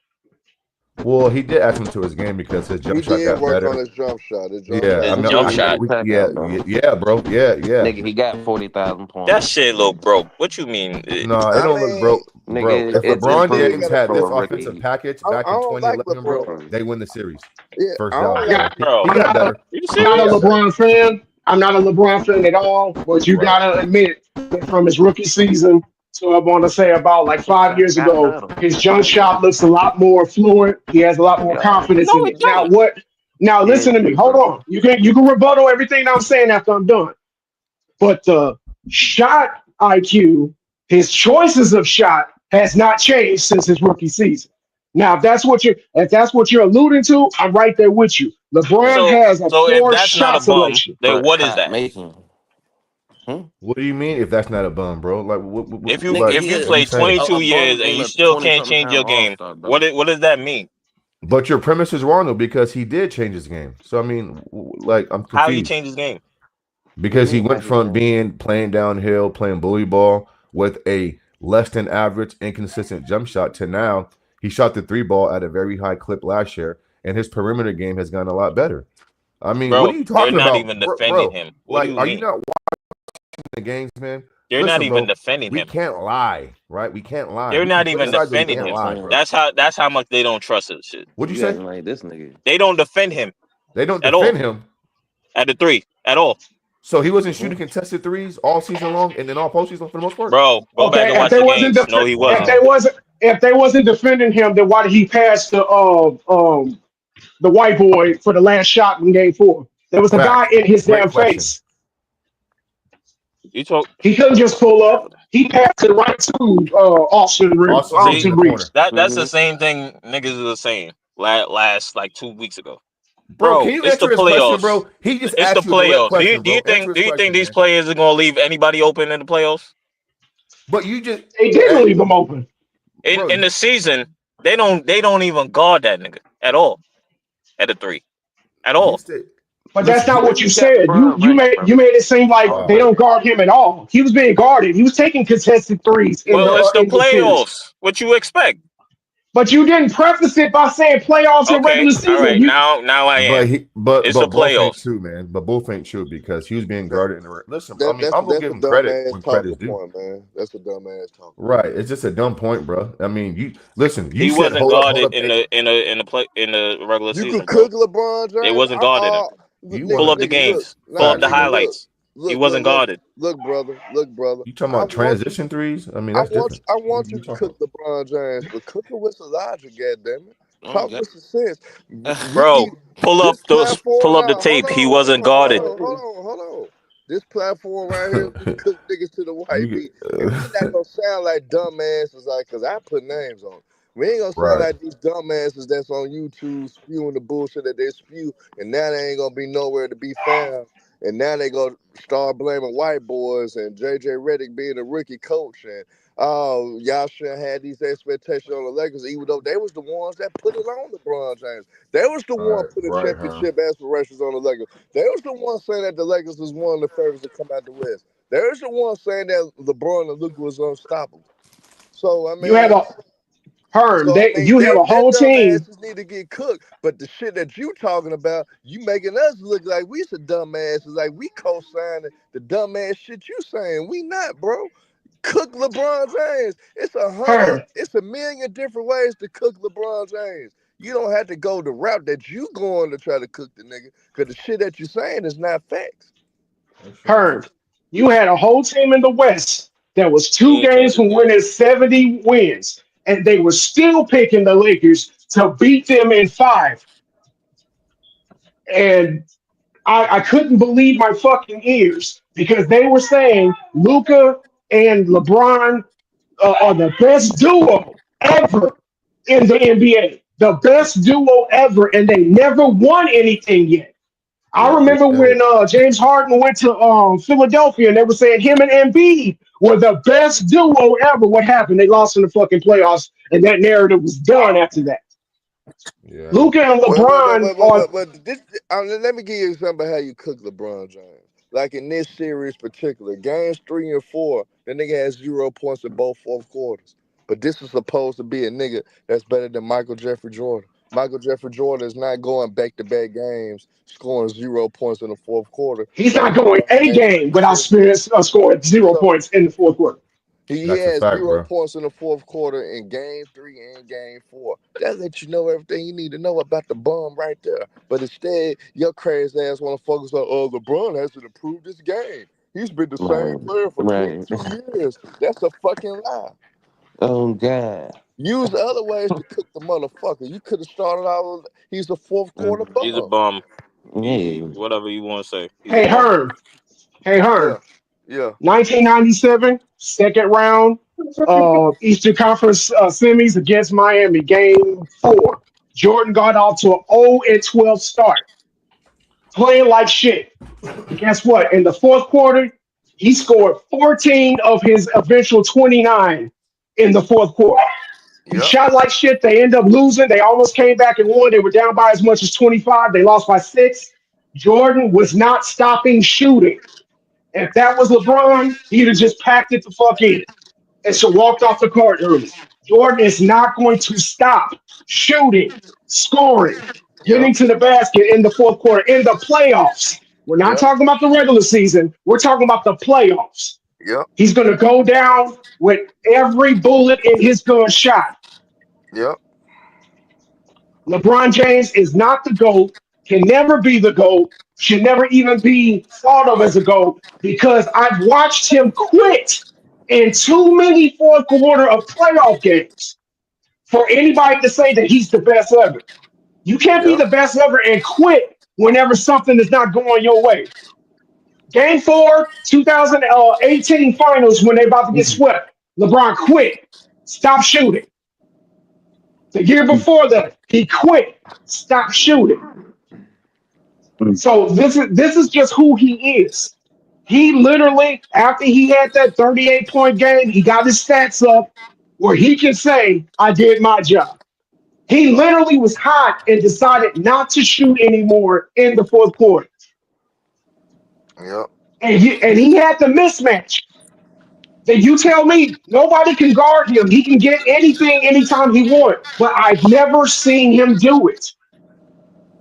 [SPEAKER 10] Well, he did add him to his game because his jump
[SPEAKER 1] He
[SPEAKER 10] shot
[SPEAKER 1] did
[SPEAKER 10] got
[SPEAKER 1] work
[SPEAKER 10] better.
[SPEAKER 1] on his jump shot.
[SPEAKER 11] His jump shot.
[SPEAKER 10] Yeah, bro. Yeah.
[SPEAKER 6] Nigga, he got 40,000 points.
[SPEAKER 11] That shit look broke. What you mean?
[SPEAKER 10] No, it don't look broke, bro.
[SPEAKER 6] Nigga,
[SPEAKER 10] If
[SPEAKER 6] it's
[SPEAKER 10] LeBron
[SPEAKER 6] improved
[SPEAKER 10] James had
[SPEAKER 6] for
[SPEAKER 10] this
[SPEAKER 6] a rookie.
[SPEAKER 10] offensive package
[SPEAKER 1] I
[SPEAKER 10] back in
[SPEAKER 1] don't like
[SPEAKER 10] 2011, bro,
[SPEAKER 1] LeBron.
[SPEAKER 10] they win the series.
[SPEAKER 1] Yeah,
[SPEAKER 10] First
[SPEAKER 1] I
[SPEAKER 10] down.
[SPEAKER 1] don't like.
[SPEAKER 11] Bro,
[SPEAKER 10] He got better.
[SPEAKER 11] you
[SPEAKER 4] I'm not a
[SPEAKER 11] serious?
[SPEAKER 4] LeBron fan. I'm not a LeBron fan at all. But you
[SPEAKER 10] Right.
[SPEAKER 4] gotta admit that from his rookie season to I want to say about like 5 years
[SPEAKER 6] Got
[SPEAKER 4] ago,
[SPEAKER 6] better.
[SPEAKER 4] his jump shot looks a lot more fluent. He has a lot more
[SPEAKER 6] Yeah.
[SPEAKER 4] confidence
[SPEAKER 11] No,
[SPEAKER 4] in
[SPEAKER 11] it
[SPEAKER 4] it. Now
[SPEAKER 11] don't.
[SPEAKER 4] what? Now
[SPEAKER 6] Yeah,
[SPEAKER 4] listen to me. Hold on. You can rebuttal everything I'm saying after I'm done. But the shot IQ, his choices of shot has not changed since his rookie season. Now, if that's what you're alluding to, I'm right there with you. LeBron has a
[SPEAKER 11] So if
[SPEAKER 4] poor
[SPEAKER 11] that's not
[SPEAKER 4] shot
[SPEAKER 11] a bum,
[SPEAKER 4] selection.
[SPEAKER 11] then
[SPEAKER 6] But
[SPEAKER 11] what is
[SPEAKER 6] shot
[SPEAKER 11] that?
[SPEAKER 6] making.
[SPEAKER 10] What do you mean if that's not a bum, bro? Like what
[SPEAKER 11] If you
[SPEAKER 6] Nigga,
[SPEAKER 11] if
[SPEAKER 6] he
[SPEAKER 11] you
[SPEAKER 6] a
[SPEAKER 11] play
[SPEAKER 10] saying?
[SPEAKER 11] 22
[SPEAKER 6] bum
[SPEAKER 11] years and
[SPEAKER 6] on
[SPEAKER 11] you
[SPEAKER 6] a
[SPEAKER 11] still can't
[SPEAKER 6] 20-something
[SPEAKER 11] change your
[SPEAKER 6] time
[SPEAKER 11] game,
[SPEAKER 6] All-Star, bro.
[SPEAKER 11] what does that mean?
[SPEAKER 10] But your premise is wrong though because he did change his game. So I mean, like I'm
[SPEAKER 11] How he
[SPEAKER 10] confused.
[SPEAKER 11] changed his game?
[SPEAKER 10] Because he
[SPEAKER 6] Yeah,
[SPEAKER 10] went from playing downhill, playing bully ball with a less than average, inconsistent jump shot to now he shot the three ball at a very high clip last year, and his perimeter game has gotten a lot better. I mean, what
[SPEAKER 11] Bro,
[SPEAKER 10] are you
[SPEAKER 11] they're
[SPEAKER 10] talking
[SPEAKER 11] not
[SPEAKER 10] about,
[SPEAKER 11] even defending him. What do
[SPEAKER 10] Like,
[SPEAKER 11] you
[SPEAKER 10] are you
[SPEAKER 11] mean?
[SPEAKER 10] not watching the games, man?
[SPEAKER 11] They're not
[SPEAKER 10] Listen,
[SPEAKER 11] even
[SPEAKER 10] bro,
[SPEAKER 11] defending
[SPEAKER 10] we
[SPEAKER 11] him.
[SPEAKER 10] can't lie, right? We can't lie.
[SPEAKER 11] They're
[SPEAKER 10] We can
[SPEAKER 11] not even
[SPEAKER 10] criticize, but we
[SPEAKER 11] defending
[SPEAKER 10] can't
[SPEAKER 11] him.
[SPEAKER 10] lie, bro.
[SPEAKER 11] That's how much they don't trust his shit.
[SPEAKER 10] What'd you
[SPEAKER 6] You
[SPEAKER 10] say?
[SPEAKER 6] acting like this nigga.
[SPEAKER 11] They don't defend him
[SPEAKER 10] They don't
[SPEAKER 11] at all
[SPEAKER 10] defend him.
[SPEAKER 11] at the three at all.
[SPEAKER 10] So he wasn't shooting contested threes all season long and then all postseason for the most part.
[SPEAKER 11] Bro, go back
[SPEAKER 4] Okay,
[SPEAKER 11] and
[SPEAKER 4] if
[SPEAKER 11] watch
[SPEAKER 4] they
[SPEAKER 11] the
[SPEAKER 4] wasn't
[SPEAKER 11] games. No, he wasn't.
[SPEAKER 4] if they wasn't defending him, then why did he pass the white boy for the last shot in game 4? There was a guy
[SPEAKER 10] Facts.
[SPEAKER 4] in his
[SPEAKER 10] Great
[SPEAKER 4] damn
[SPEAKER 10] question.
[SPEAKER 4] face.
[SPEAKER 11] You talk.
[SPEAKER 4] He couldn't just pull up. He passed it right to Austin Reeves.
[SPEAKER 10] Austin Reeves in the corner.
[SPEAKER 11] That's the same thing niggas was saying last like 2 weeks ago.
[SPEAKER 10] Bro, can you
[SPEAKER 11] it's the
[SPEAKER 10] answer his question,
[SPEAKER 11] playoffs.
[SPEAKER 10] bro? He just
[SPEAKER 11] It's the
[SPEAKER 10] asked you a direct
[SPEAKER 11] playoffs.
[SPEAKER 10] question,
[SPEAKER 11] Do you
[SPEAKER 10] bro. Answer his
[SPEAKER 11] think
[SPEAKER 10] question,
[SPEAKER 11] these
[SPEAKER 10] man.
[SPEAKER 11] players are gonna leave anybody open in the playoffs?
[SPEAKER 10] But you just
[SPEAKER 4] They didn't leave him open.
[SPEAKER 11] In the season, they don't even guard that nigga at all at the three at all.
[SPEAKER 4] But that's not what you
[SPEAKER 6] got
[SPEAKER 4] said.
[SPEAKER 6] LeBron
[SPEAKER 4] You
[SPEAKER 6] right,
[SPEAKER 4] made it seem like
[SPEAKER 10] Oh,
[SPEAKER 4] they don't guard him at all. He was being guarded. He was taking contested threes in
[SPEAKER 11] Well, it's the
[SPEAKER 4] the series.
[SPEAKER 11] playoffs. What you expect?
[SPEAKER 4] But you didn't preface it by saying playoffs and regular
[SPEAKER 11] Okay,
[SPEAKER 4] season.
[SPEAKER 11] all right. Now I am.
[SPEAKER 10] But
[SPEAKER 11] It's the
[SPEAKER 10] both ain't
[SPEAKER 11] playoffs.
[SPEAKER 10] true, man. But both ain't true because he was being guarded in the ring. Listen, I mean,
[SPEAKER 1] That's
[SPEAKER 10] I'm gonna give
[SPEAKER 1] a
[SPEAKER 10] him
[SPEAKER 1] dumb
[SPEAKER 10] credit
[SPEAKER 1] ass
[SPEAKER 10] when
[SPEAKER 1] talking
[SPEAKER 10] credit's due.
[SPEAKER 1] point, man. That's a dumb ass talking.
[SPEAKER 10] Right, it's just a dumb point, bro. I mean, you listen. You
[SPEAKER 11] He
[SPEAKER 10] said
[SPEAKER 11] wasn't
[SPEAKER 10] hold
[SPEAKER 11] guarded
[SPEAKER 10] up.
[SPEAKER 11] in the regular
[SPEAKER 1] You
[SPEAKER 11] season,
[SPEAKER 1] could
[SPEAKER 11] bro.
[SPEAKER 1] cook LeBron James.
[SPEAKER 11] It wasn't guarded him. Pull up the games. Pull up the highlights. He wasn't guarded.
[SPEAKER 1] Look, brother.
[SPEAKER 10] You talking about transition threes? I mean, that's different.
[SPEAKER 1] I want you
[SPEAKER 10] What
[SPEAKER 1] to
[SPEAKER 10] are
[SPEAKER 1] cook LeBron James, but cook it with some logic, goddammit. Talk
[SPEAKER 6] Okay.
[SPEAKER 1] with some sense.
[SPEAKER 11] Bro, pull up the
[SPEAKER 1] Now,
[SPEAKER 11] tape. He wasn't guarded.
[SPEAKER 1] Hold on. This platform right here, we cook niggas to the white meat. And we not gonna sound like dumbasses, like, cause I put names on. We ain't gonna sound like these dumbasses that's on YouTube spewing the bullshit that they spew, and now they ain't gonna be nowhere to be found And now they go start blaming white boys and JJ Redick being a rookie coach and y'all shouldn't have these expectations on the Lakers, even though they was the ones that put it on LeBron James. They was the one putting championship aspirations on the Lakers. They was the one saying that the Lakers was one of the favorites to come out the West. They was the one saying that LeBron and Luka was unstoppable. So I
[SPEAKER 4] You have
[SPEAKER 1] mean,
[SPEAKER 4] a Herm. You have a
[SPEAKER 1] their
[SPEAKER 4] whole
[SPEAKER 1] dumb
[SPEAKER 4] team.
[SPEAKER 1] asses need to get cooked. But the shit that you talking about, you making us look like we some dumb asses, like we co-signing the dumb ass shit you saying. We not, bro. Cook LeBron James.
[SPEAKER 4] Herm.
[SPEAKER 1] It's a million different ways to cook LeBron James. You don't have to go the route that you going to try to cook the nigga, because the shit that you saying is not facts.
[SPEAKER 4] Herm. You had a whole team in the West that was
[SPEAKER 11] He
[SPEAKER 4] 2 games
[SPEAKER 11] ain't
[SPEAKER 4] from winning 70 wins, and they were still picking the Lakers to beat them in 5. And I couldn't believe my fucking ears because they were saying Luca and LeBron are the best duo ever in the NBA. The best duo ever, and they never won anything yet. I
[SPEAKER 10] Yeah, they
[SPEAKER 4] remember
[SPEAKER 10] said
[SPEAKER 4] when
[SPEAKER 10] it.
[SPEAKER 4] James Harden went to Philadelphia and they were saying him and Embiid were the best duo ever. What happened? They lost in the fucking playoffs, and that narrative was done after that.
[SPEAKER 10] Yeah.
[SPEAKER 4] Luca and LeBron are.
[SPEAKER 1] This, let me give you an example of how you cook LeBron James. Like in this series particular, games 3 and 4, the nigga has 0 points in both fourth quarters. But this is supposed to be a nigga that's better than Michael Jeffrey Jordan. Michael Jeffrey Jordan is not going back-to-back games, scoring 0 points in the fourth quarter.
[SPEAKER 4] He's
[SPEAKER 1] Like
[SPEAKER 4] not going
[SPEAKER 1] LeBron
[SPEAKER 4] a
[SPEAKER 1] James
[SPEAKER 4] game without
[SPEAKER 1] is.
[SPEAKER 4] scoring 0 points in the fourth quarter.
[SPEAKER 1] He
[SPEAKER 10] That's a
[SPEAKER 1] has
[SPEAKER 10] fact,
[SPEAKER 1] 0
[SPEAKER 10] bro.
[SPEAKER 1] points in the fourth quarter in game 3 and game 4. That lets you know everything you need to know about the bum right there. But instead, your crazy ass want to focus on, oh, LeBron hasn't improved this game. He's been the same
[SPEAKER 6] Right.
[SPEAKER 1] player for
[SPEAKER 6] Right.
[SPEAKER 1] 22 years. That's a fucking lie.
[SPEAKER 6] Oh God.
[SPEAKER 1] Use other ways to cook the motherfucker. You could have started out, he's a fourth quarter
[SPEAKER 11] he's a
[SPEAKER 1] bum.
[SPEAKER 11] bum.
[SPEAKER 6] Yeah.
[SPEAKER 11] Whatever you want to say. He's a
[SPEAKER 4] Hey,
[SPEAKER 11] bum.
[SPEAKER 4] Herm. Hey, Herm.
[SPEAKER 1] Yeah, yeah,
[SPEAKER 4] 1997, second round, Eastern Conference semis against Miami, game 4. Jordan got off to an 0-12 start, playing like shit. And guess what? In the fourth quarter, he scored 14 of his eventual 29 in the fourth quarter. He
[SPEAKER 1] yep,
[SPEAKER 4] shot like shit. They end up losing. They almost came back and won. They were down by as much as 25. They lost by 6. Jordan was not stopping shooting. If that was LeBron, he'd have just packed it the fuck in and so walked off the court early. Jordan is not going to stop shooting, scoring,
[SPEAKER 1] yep,
[SPEAKER 4] getting to the basket in the fourth quarter, in the playoffs. We're not
[SPEAKER 1] yep,
[SPEAKER 4] talking about the regular season. We're talking about the playoffs.
[SPEAKER 1] yep,
[SPEAKER 4] He's going to go down with every bullet in his gun shot.
[SPEAKER 1] yep,
[SPEAKER 4] LeBron James is not the GOAT, can never be the GOAT, should never even be thought of as a GOAT because I've watched him quit in too many fourth quarter of playoff games for anybody to say that he's the best ever. You can't be
[SPEAKER 1] yep,
[SPEAKER 4] the best ever and quit whenever something is not going your way. Game 4, 2018 finals, when they about to get swept, LeBron quit, stopped shooting. The year before that, he quit, stopped shooting. So this is just who he is. He literally, after he had that 38-point game, he got his stats up where he can say, I did my job. He literally was hot and decided not to shoot anymore in the fourth quarter.
[SPEAKER 1] yep.
[SPEAKER 4] And he had the mismatch. Then you tell me nobody can guard him. He can get anything anytime he wants. But I've never seen him do it.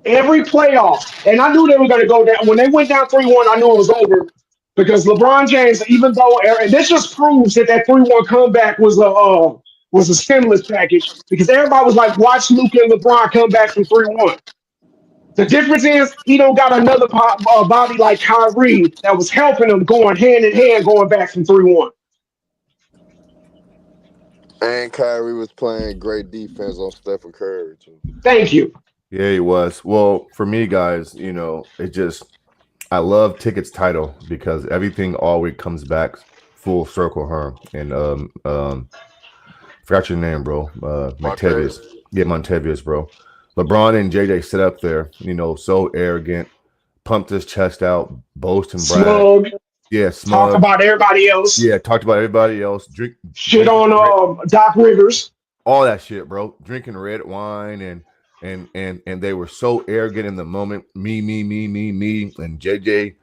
[SPEAKER 4] Every playoffs, and I knew they were going to go down. When they went down 3-1, I knew it was over because LeBron James, even though, and this just proves that that 3-1 comeback was a stimulus package because everybody was like, watch Luka and LeBron come back from 3-1. The difference is he don't got another body like Kyrie that was helping him going hand in hand going back from 3-1.
[SPEAKER 1] And Kyrie was playing great defense on Stephen Curry too.
[SPEAKER 4] Thank you.
[SPEAKER 10] Yeah, he was. Well, for me, guys, it just I love Ticket's title because everything always comes back full circle, huh? And forgot your name, bro. Montevious. Yeah, Montevious, bro. LeBron and JJ sit up there, so arrogant, pumped his chest out, boasting, brag.
[SPEAKER 4] Smug.
[SPEAKER 10] Yeah,
[SPEAKER 4] Talk
[SPEAKER 10] smug.
[SPEAKER 4] about everybody else.
[SPEAKER 10] Yeah, talked about everybody else.
[SPEAKER 4] Shit on Doc Rivers.
[SPEAKER 10] All that shit, bro. Drinking red wine and they were so arrogant in the moment. Me, and JJ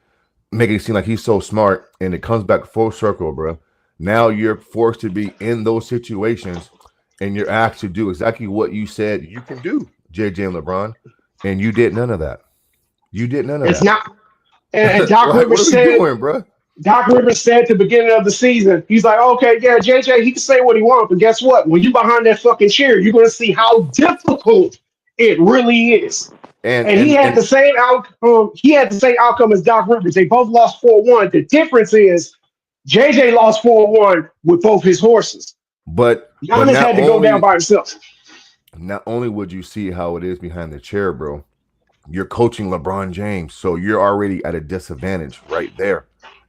[SPEAKER 10] making it seem like he's so smart, and it comes back full circle, bro. Now you're forced to be in those situations, and you're asked to do exactly what you said you can do, JJ and LeBron, and you did none of that. You did none of that.
[SPEAKER 4] It's not. And Doc
[SPEAKER 10] like,
[SPEAKER 4] Rivers
[SPEAKER 10] what are we
[SPEAKER 4] said,
[SPEAKER 10] doing, bro?
[SPEAKER 4] Doc Rivers said at the beginning of the season, he's like, okay, yeah, JJ, he can say what he wants, but guess what? When you behind that fucking chair, you're going to see how difficult it really is. And he had the same outcome. He had the same outcome as Doc Rivers. They both lost 4-1. The difference is JJ lost 4-1 with both his horses.
[SPEAKER 10] But
[SPEAKER 4] Giannis had to go down by himself.
[SPEAKER 10] Not only would you see how it is behind the chair, bro, you're coaching LeBron James, so you're already at a disadvantage right there.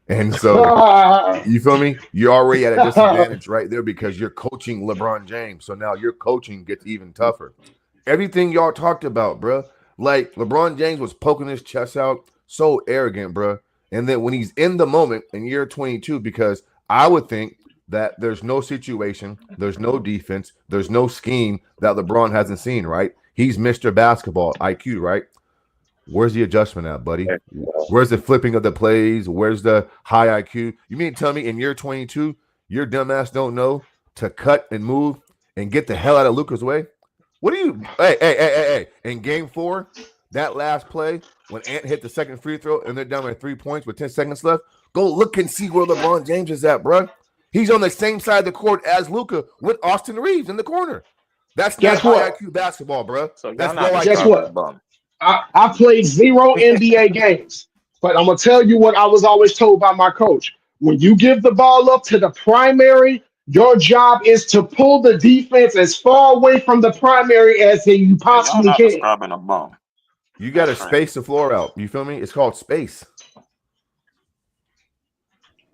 [SPEAKER 10] And so, you feel me? You're already at a disadvantage right there because you're coaching LeBron James. So now your coaching gets even tougher. Everything y'all talked about, bro. Like, LeBron James was poking his chest out, so arrogant, bro. And then when he's in the moment in year 22, because I would think that there's no situation, there's no defense, there's no scheme that LeBron hasn't seen, right? He's Mr. Basketball IQ, right? Where's the adjustment at, buddy? Where's the flipping of the plays? Where's the high IQ? You mean to tell me in year 22, your dumbass don't know to cut and move and get the hell out of Luka's way? What do you – hey. In game 4, that last play, when Ant hit the second free throw and they're down by 3 points with 10 seconds left, go look and see where LeBron James is at, bro. He's on the same side of the court as Luka with Austin Reeves in the corner. That's not high IQ basketball, bro.
[SPEAKER 11] So
[SPEAKER 10] that's
[SPEAKER 11] low IQ.
[SPEAKER 4] Guess what? I played 0 NBA games, but I'm going to tell you what I was always told by my coach. When you give the ball up to the primary, your job is to pull the defense as far away from the primary as you possibly can.
[SPEAKER 12] Describing a bum.
[SPEAKER 10] You got to space the floor out. You feel me? It's called space.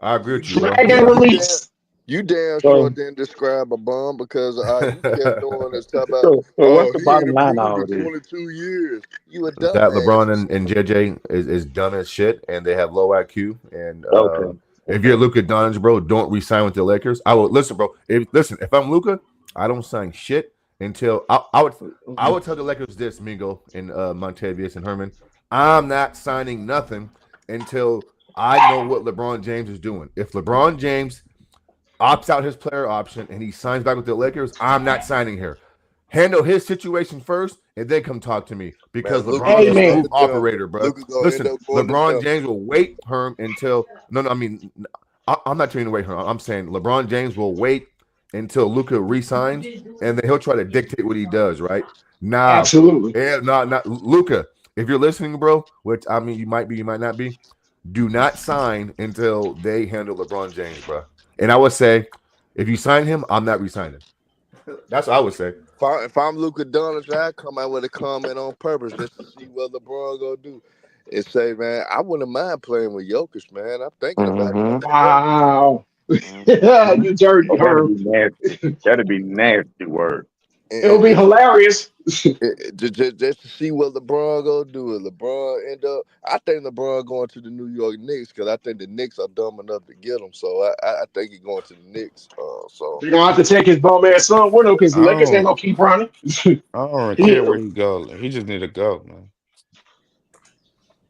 [SPEAKER 10] I agree with you, bro.
[SPEAKER 4] Drag and release.
[SPEAKER 1] You damn sure didn't describe a bum because you kept doing this stuff about.
[SPEAKER 12] So what's the bottom line of all this?
[SPEAKER 1] 22 years. You a dumb
[SPEAKER 10] that LeBron and JJ is dumb as shit, and they have low IQ. And if you're Luka Doncic, bro, don't re-sign with the Lakers. I would listen, bro. If I'm Luka, I don't sign shit until I would tell the Lakers this, Mingo and Montavious and Herman. I'm not signing nothing until I know what LeBron James is doing. If LeBron James opts out his player option and he signs back with the Lakers, I'm not signing here. Handle his situation first and then come talk to me because LeBron is a smooth operator, bro. Listen, LeBron James will wait, Herm, until I'm not telling you to wait, Herm. I'm saying LeBron James will wait until Luka resigns and then he'll try to dictate what he does, right? Now,
[SPEAKER 4] absolutely.
[SPEAKER 10] Not Luka. If you're listening, bro, which I mean you might be, you might not be, do not sign until they handle LeBron James, bro. And I would say, if you sign him, I'm not re-signing. That's what I would say.
[SPEAKER 1] If I'm Luka Doncic, I come out with a comment on purpose just to see what LeBron gonna do. And say, man, I wouldn't mind playing with Jokic, man. I'm thinking about it.
[SPEAKER 4] Wow. You dirty.
[SPEAKER 12] That'd be nasty word.
[SPEAKER 4] It'll be hilarious.
[SPEAKER 1] Just to see what LeBron gonna do. If LeBron end up, I think LeBron going to the New York Knicks because I think the Knicks are dumb enough to get him. So I think he's going to the Knicks. So
[SPEAKER 4] you're gonna have to take his bum ass son with him because the Lakers ain't gonna keep running.
[SPEAKER 8] I don't care where he go. He just need to go, man.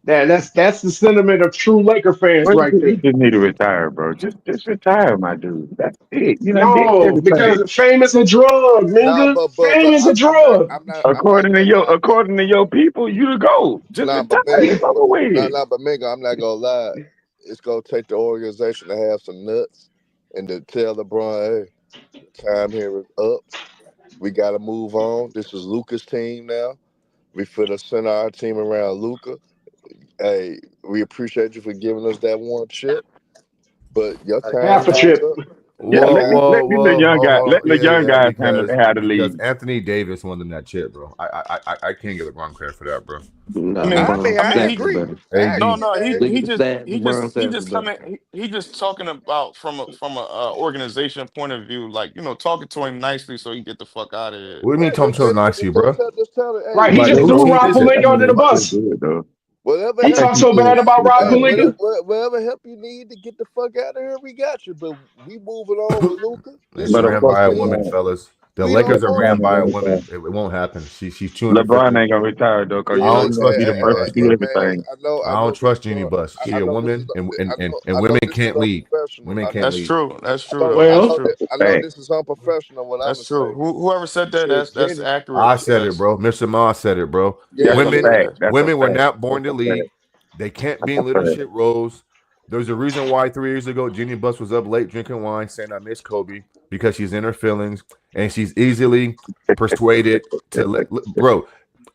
[SPEAKER 4] That's the sentiment of true Laker fans right there.
[SPEAKER 12] You just need to retire, bro. Just retire, my dude. That's it. You
[SPEAKER 4] know, no, because fame is a drug, nigga. Fame is a drug.
[SPEAKER 12] According to your people, you to go. Just retire.
[SPEAKER 1] But Mingo, I'm not gonna lie. It's gonna take the organization to have some nuts and to tell LeBron, hey, time here is up. We gotta move on. This is Luka's team now. We finna center our team around Luka. Hey, we appreciate you for giving us that one chip, but your time
[SPEAKER 4] half a chip.
[SPEAKER 12] Yeah, let the young guys handle the lead.
[SPEAKER 10] Because Anthony Davis won them that chip, bro. I can't give LeBron credit for that, bro.
[SPEAKER 8] I agree. He just talking about from a organization point of view, like talking to him nicely so he get the fuck out of here.
[SPEAKER 10] What do you mean talking to him nicely, bro?
[SPEAKER 4] Right, he just threw Rob Pelinka under the bus.
[SPEAKER 1] Whatever
[SPEAKER 4] He
[SPEAKER 1] help
[SPEAKER 4] talked
[SPEAKER 1] you
[SPEAKER 4] so
[SPEAKER 1] need,
[SPEAKER 4] bad about Rob
[SPEAKER 1] hey,
[SPEAKER 4] Pelinka.
[SPEAKER 1] whatever help you need to get the fuck out of here, we got you. But we moving on with Luca. This
[SPEAKER 10] It's
[SPEAKER 1] is
[SPEAKER 12] But of
[SPEAKER 1] what
[SPEAKER 10] ran
[SPEAKER 1] we
[SPEAKER 12] course
[SPEAKER 10] by a
[SPEAKER 12] they
[SPEAKER 10] woman,
[SPEAKER 1] need.
[SPEAKER 12] won't.
[SPEAKER 10] fellas. The
[SPEAKER 1] We
[SPEAKER 10] Lakers
[SPEAKER 1] don't
[SPEAKER 10] are
[SPEAKER 1] want
[SPEAKER 10] ran
[SPEAKER 12] LeBron
[SPEAKER 10] by
[SPEAKER 12] ain't
[SPEAKER 10] a
[SPEAKER 12] gonna
[SPEAKER 10] woman.
[SPEAKER 12] retire.
[SPEAKER 10] It won't happen. She's chewing her
[SPEAKER 12] LeBron
[SPEAKER 10] fifty.
[SPEAKER 12] ain't gonna retire though, cause
[SPEAKER 1] Yeah,
[SPEAKER 10] I
[SPEAKER 12] you know
[SPEAKER 10] don't
[SPEAKER 12] he gonna
[SPEAKER 10] trust
[SPEAKER 12] be the
[SPEAKER 10] Jeannie
[SPEAKER 12] first to
[SPEAKER 10] Buss,
[SPEAKER 12] do
[SPEAKER 10] bro.
[SPEAKER 1] man.
[SPEAKER 12] everything.
[SPEAKER 1] I
[SPEAKER 10] I
[SPEAKER 1] know
[SPEAKER 10] don't
[SPEAKER 1] this
[SPEAKER 10] trust
[SPEAKER 1] is
[SPEAKER 10] Jeannie Buss. She
[SPEAKER 1] I
[SPEAKER 10] a
[SPEAKER 1] know this is
[SPEAKER 10] woman, and
[SPEAKER 1] I know
[SPEAKER 10] women
[SPEAKER 1] this is
[SPEAKER 10] can't lead.
[SPEAKER 1] unprofessional.
[SPEAKER 10] Women
[SPEAKER 1] I
[SPEAKER 10] can't
[SPEAKER 1] know
[SPEAKER 8] That's
[SPEAKER 10] lead.
[SPEAKER 8] true. That's
[SPEAKER 1] I
[SPEAKER 8] true
[SPEAKER 1] know
[SPEAKER 8] though.
[SPEAKER 1] I
[SPEAKER 8] That's
[SPEAKER 4] Well,
[SPEAKER 1] know
[SPEAKER 8] true.
[SPEAKER 1] that I know
[SPEAKER 12] Hey,
[SPEAKER 1] this is unprofessional. What I'm
[SPEAKER 8] That's
[SPEAKER 1] gonna
[SPEAKER 8] true.
[SPEAKER 1] say.
[SPEAKER 8] Whoever said
[SPEAKER 1] I
[SPEAKER 8] that,
[SPEAKER 1] said
[SPEAKER 8] that's
[SPEAKER 1] Jenny.
[SPEAKER 8] accurate
[SPEAKER 10] I said it,
[SPEAKER 8] because
[SPEAKER 10] bro. Mr. Ma said it, bro.
[SPEAKER 12] that's
[SPEAKER 1] Yeah,
[SPEAKER 12] a
[SPEAKER 10] Women,
[SPEAKER 1] yeah.
[SPEAKER 12] fact. That's a
[SPEAKER 10] women were
[SPEAKER 12] fact.
[SPEAKER 10] not
[SPEAKER 12] That's
[SPEAKER 10] born to
[SPEAKER 12] a fact.
[SPEAKER 10] lead. They can't be
[SPEAKER 12] That's
[SPEAKER 10] in
[SPEAKER 12] a fact.
[SPEAKER 10] leadership roles. There's a reason why 3 years ago Jeannie Buss was up late drinking wine, saying I miss Kobe because she's in her feelings and she's easily persuaded to bro.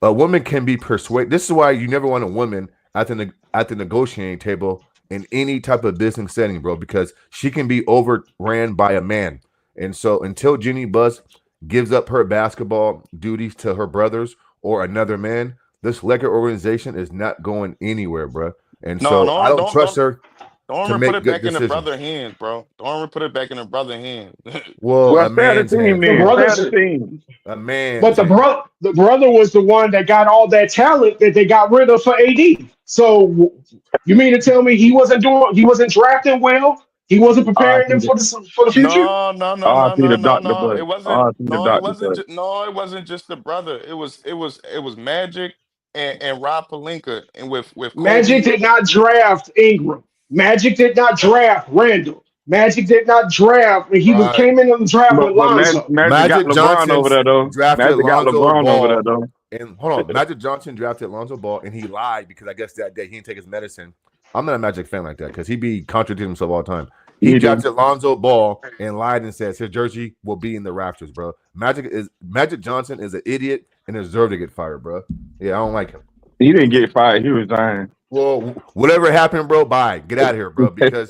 [SPEAKER 10] A woman can be persuaded. This is why you never want a woman at the negotiating table in any type of business setting, bro, because she can be overran by a man. And so until Jeannie Buss gives up her basketball duties to her brothers or another man, this Laker organization is not going anywhere, bro. And
[SPEAKER 8] no,
[SPEAKER 10] so I
[SPEAKER 8] don't
[SPEAKER 10] don't
[SPEAKER 8] don't
[SPEAKER 10] trust
[SPEAKER 8] don't
[SPEAKER 10] her
[SPEAKER 8] don't
[SPEAKER 10] to
[SPEAKER 8] ever put
[SPEAKER 10] make
[SPEAKER 8] it
[SPEAKER 10] good
[SPEAKER 8] back in the
[SPEAKER 10] decisions.
[SPEAKER 8] brother hands, bro. Don't ever put it back in the brother hands.
[SPEAKER 10] Well,
[SPEAKER 12] Well,
[SPEAKER 10] a
[SPEAKER 12] sell the
[SPEAKER 10] man's
[SPEAKER 12] team
[SPEAKER 10] hands,
[SPEAKER 4] the
[SPEAKER 12] then.
[SPEAKER 10] bro.
[SPEAKER 12] Sell
[SPEAKER 4] brothers,
[SPEAKER 12] the team.
[SPEAKER 10] A
[SPEAKER 4] but
[SPEAKER 10] man's
[SPEAKER 4] the
[SPEAKER 10] hands.
[SPEAKER 4] brother was the one that got all that talent that they got rid of for AD. So you mean to tell me he wasn't drafting well? He wasn't preparing them
[SPEAKER 12] RP
[SPEAKER 4] for the future?
[SPEAKER 8] No, no, no, no,
[SPEAKER 12] RP
[SPEAKER 8] no,
[SPEAKER 12] the
[SPEAKER 8] no,
[SPEAKER 12] Dr.
[SPEAKER 8] no.
[SPEAKER 12] Bud.
[SPEAKER 8] It wasn't.
[SPEAKER 12] RP the
[SPEAKER 8] No, it
[SPEAKER 12] Dr.
[SPEAKER 8] wasn't.
[SPEAKER 12] Bud.
[SPEAKER 8] No, it wasn't just the brother. It was Magic and Rob Pelinka, and with
[SPEAKER 4] Magic
[SPEAKER 8] Kobe.
[SPEAKER 4] did not draft Ingram. Magic did not draft Randall. Magic did not draft, and
[SPEAKER 10] Right.
[SPEAKER 4] came in on the draft with
[SPEAKER 12] But
[SPEAKER 4] Lonzo.
[SPEAKER 12] Magic got
[SPEAKER 10] Magic
[SPEAKER 12] LeBron
[SPEAKER 10] Johnson
[SPEAKER 12] over there though.
[SPEAKER 10] drafted
[SPEAKER 12] Magic got
[SPEAKER 10] Lonzo
[SPEAKER 12] LeBron over there
[SPEAKER 10] Ball.
[SPEAKER 12] though.
[SPEAKER 10] And hold on, Magic Johnson drafted Lonzo Ball, and he lied because I guess that day he didn't take his medicine. I'm not a Magic fan like that because he be contradicting himself all the time. He
[SPEAKER 12] He do.
[SPEAKER 10] drafted Lonzo Ball and lied and says his jersey will be in the rafters, bro. Magic Johnson is an idiot and deserves to get fired, bro. Yeah, I don't like him.
[SPEAKER 12] He didn't get fired. He resigned.
[SPEAKER 10] Well, whatever happened, bro, bye. Get out of here, bro. Because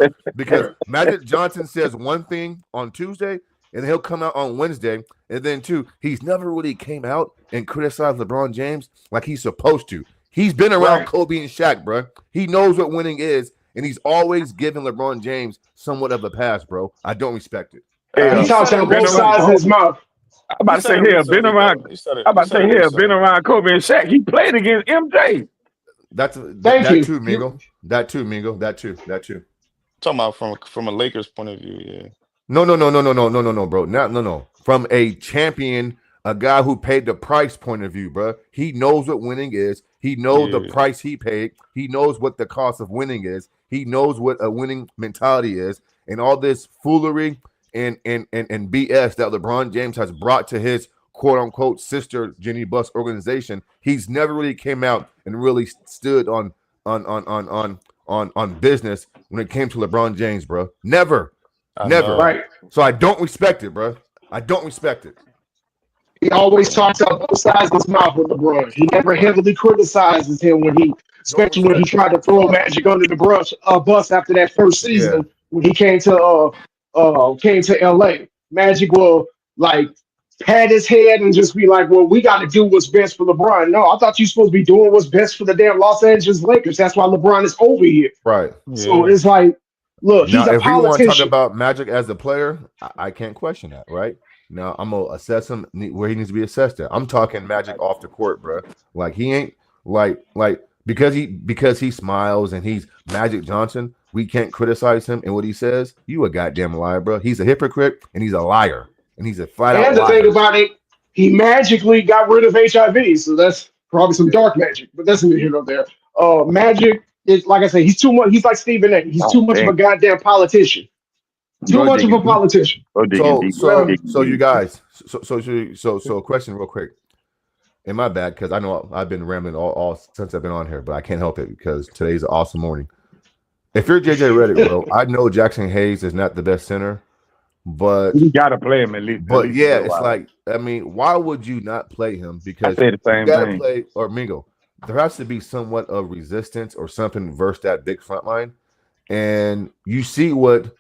[SPEAKER 10] Magic Johnson says one thing on Tuesday, and then he'll come out on Wednesday, and then he's never really came out and criticized LeBron James like he's supposed to. He's been around
[SPEAKER 4] Right.
[SPEAKER 10] Kobe and Shaq, bro. He knows what winning is, and he's always given LeBron James somewhat of a pass, bro. I don't respect it.
[SPEAKER 4] He
[SPEAKER 8] He
[SPEAKER 12] Hell,
[SPEAKER 4] talks
[SPEAKER 8] said it
[SPEAKER 4] out both
[SPEAKER 12] been around.
[SPEAKER 4] sides of
[SPEAKER 8] recently.
[SPEAKER 4] his mouth.
[SPEAKER 12] I'm
[SPEAKER 8] He
[SPEAKER 12] about to
[SPEAKER 8] said
[SPEAKER 12] say
[SPEAKER 8] it
[SPEAKER 12] hell, been
[SPEAKER 8] recently,
[SPEAKER 12] around.
[SPEAKER 8] though. He said it.
[SPEAKER 12] I'm
[SPEAKER 8] He
[SPEAKER 12] about to
[SPEAKER 8] said it
[SPEAKER 12] say hell, been
[SPEAKER 8] recently.
[SPEAKER 12] around Kobe and Shaq. He played against MJ.
[SPEAKER 10] That's
[SPEAKER 4] Thank
[SPEAKER 10] that
[SPEAKER 4] you.
[SPEAKER 10] too, Mingo. That too, Mingo. That too.
[SPEAKER 8] Talking about from a Lakers point of view, yeah.
[SPEAKER 10] No, bro. No. From a champion, a guy who paid the price point of view, bro. He knows what winning is. He knows the
[SPEAKER 8] Yeah.
[SPEAKER 10] price he paid. He knows what the cost of winning is. He knows what a winning mentality is. And all this foolery and BS that LeBron James has brought to his quote unquote sister Jenny Buss organization, he's never really came out and really stood on business when it came to LeBron James, bro. Never.
[SPEAKER 8] I
[SPEAKER 10] Never.
[SPEAKER 8] know.
[SPEAKER 4] Right.
[SPEAKER 10] So I don't respect it, bro. I don't respect it.
[SPEAKER 4] He always talks out both sides of his mouth with LeBron. He never heavily criticizes him
[SPEAKER 10] Don't
[SPEAKER 4] especially when he
[SPEAKER 10] respect it.
[SPEAKER 4] tried to throw Magic under the bus after that first
[SPEAKER 10] Yeah.
[SPEAKER 4] season when he came to LA. Magic will like pat his head and just be like, "Well, we got to do what's best for LeBron." No, I thought you supposed to be doing what's best for the damn Los Angeles Lakers. That's why LeBron is over here.
[SPEAKER 10] Right.
[SPEAKER 4] So
[SPEAKER 8] Yeah.
[SPEAKER 4] it's like, look,
[SPEAKER 10] Now,
[SPEAKER 4] he's a
[SPEAKER 10] if we want to talk
[SPEAKER 4] politician.
[SPEAKER 10] about Magic as a player, I can't question that, right? Now, I'm going to assess him where he needs to be assessed at. I'm talking Magic off the court, bro. Like, he ain't, like because he smiles and he's Magic Johnson, we can't criticize him and what he says. You a goddamn liar, bro. He's a hypocrite and he's a liar. And he's a flat-out
[SPEAKER 4] And the thing
[SPEAKER 10] liar.
[SPEAKER 4] about it, he magically got rid of HIV, so that's probably some dark magic. But that's neither here nor there. Magic is like I said, he's too much. He's like Stephen A. He's
[SPEAKER 12] Oh,
[SPEAKER 4] too much of a
[SPEAKER 12] damn.
[SPEAKER 4] goddamn politician. Too
[SPEAKER 12] Go
[SPEAKER 4] much of
[SPEAKER 12] digging
[SPEAKER 4] a
[SPEAKER 12] deep.
[SPEAKER 4] politician.
[SPEAKER 12] Go digging deep. Go digging
[SPEAKER 10] So you
[SPEAKER 12] deep.
[SPEAKER 10] guys, so a question real quick. And my bad, because I know I've been rambling all since I've been on here, but I can't help it because today's an awesome morning. If you're JJ Redick, bro, I know Jackson Hayes is not the best center, but
[SPEAKER 12] You gotta play him at least.
[SPEAKER 10] yeah,
[SPEAKER 12] a little
[SPEAKER 10] it's
[SPEAKER 12] while.
[SPEAKER 10] like, I mean, why would you not play him?
[SPEAKER 12] I
[SPEAKER 10] Because
[SPEAKER 12] say the
[SPEAKER 10] you
[SPEAKER 12] same
[SPEAKER 10] gotta
[SPEAKER 12] thing.
[SPEAKER 10] play or Mingo. There has to be somewhat of resistance or something versus that big front line. And you see what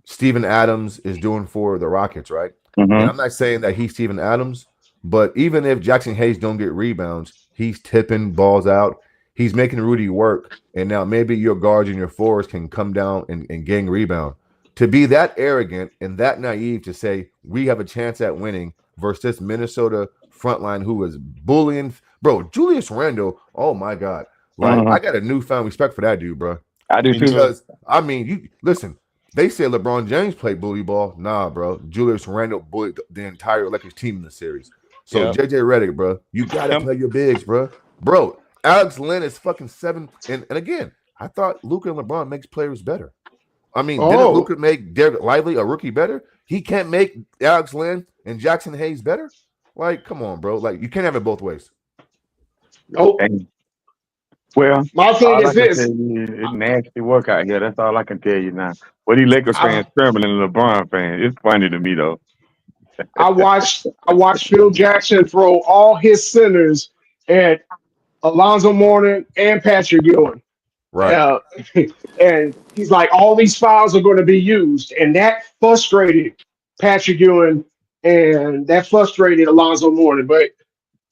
[SPEAKER 10] Steven Adams is doing for the Rockets, right?
[SPEAKER 12] Mhm.
[SPEAKER 10] And I'm not saying that he's Steven Adams, but even if Jackson Hayes don't get rebounds, he's tipping balls out. He's making Rudy work. And now maybe your guards and your forwards can come down and gang rebound. To be that arrogant and that naive to say we have a chance at winning versus this Minnesota front line who is bullying. Bro, Julius Randle, oh my God. Like I got a newfound respect for that dude, bro.
[SPEAKER 12] I do too.
[SPEAKER 10] Because I mean, you listen. They said LeBron James played bully ball. Nah, bro. Julius Randle bullied the entire Lakers team in the series. So
[SPEAKER 12] Yep.
[SPEAKER 10] JJ Redick, bro, you gotta play your bigs, bro. Bro, Alex Len is fucking 7. And again, I thought Luka and LeBron makes players better. I mean, didn't Luka make Derek Lively a rookie better? He can't make Alex Len and Jackson Hayes better? Like, come on, bro. Like, you can't have it both ways.
[SPEAKER 4] Nope.
[SPEAKER 12] Well,
[SPEAKER 4] my thing is this.
[SPEAKER 12] It's nasty work out here. That's all I can tell you now. What these Lakers fans scrambling LeBron fans. It's funny to me though.
[SPEAKER 4] I watched Phil Jackson throw all his centers at Alonzo Mourning and Patrick Ewing.
[SPEAKER 10] Right.
[SPEAKER 4] And he's like, all these fouls are going to be used. And that frustrated Patrick Ewing and that frustrated Alonzo Mourning. But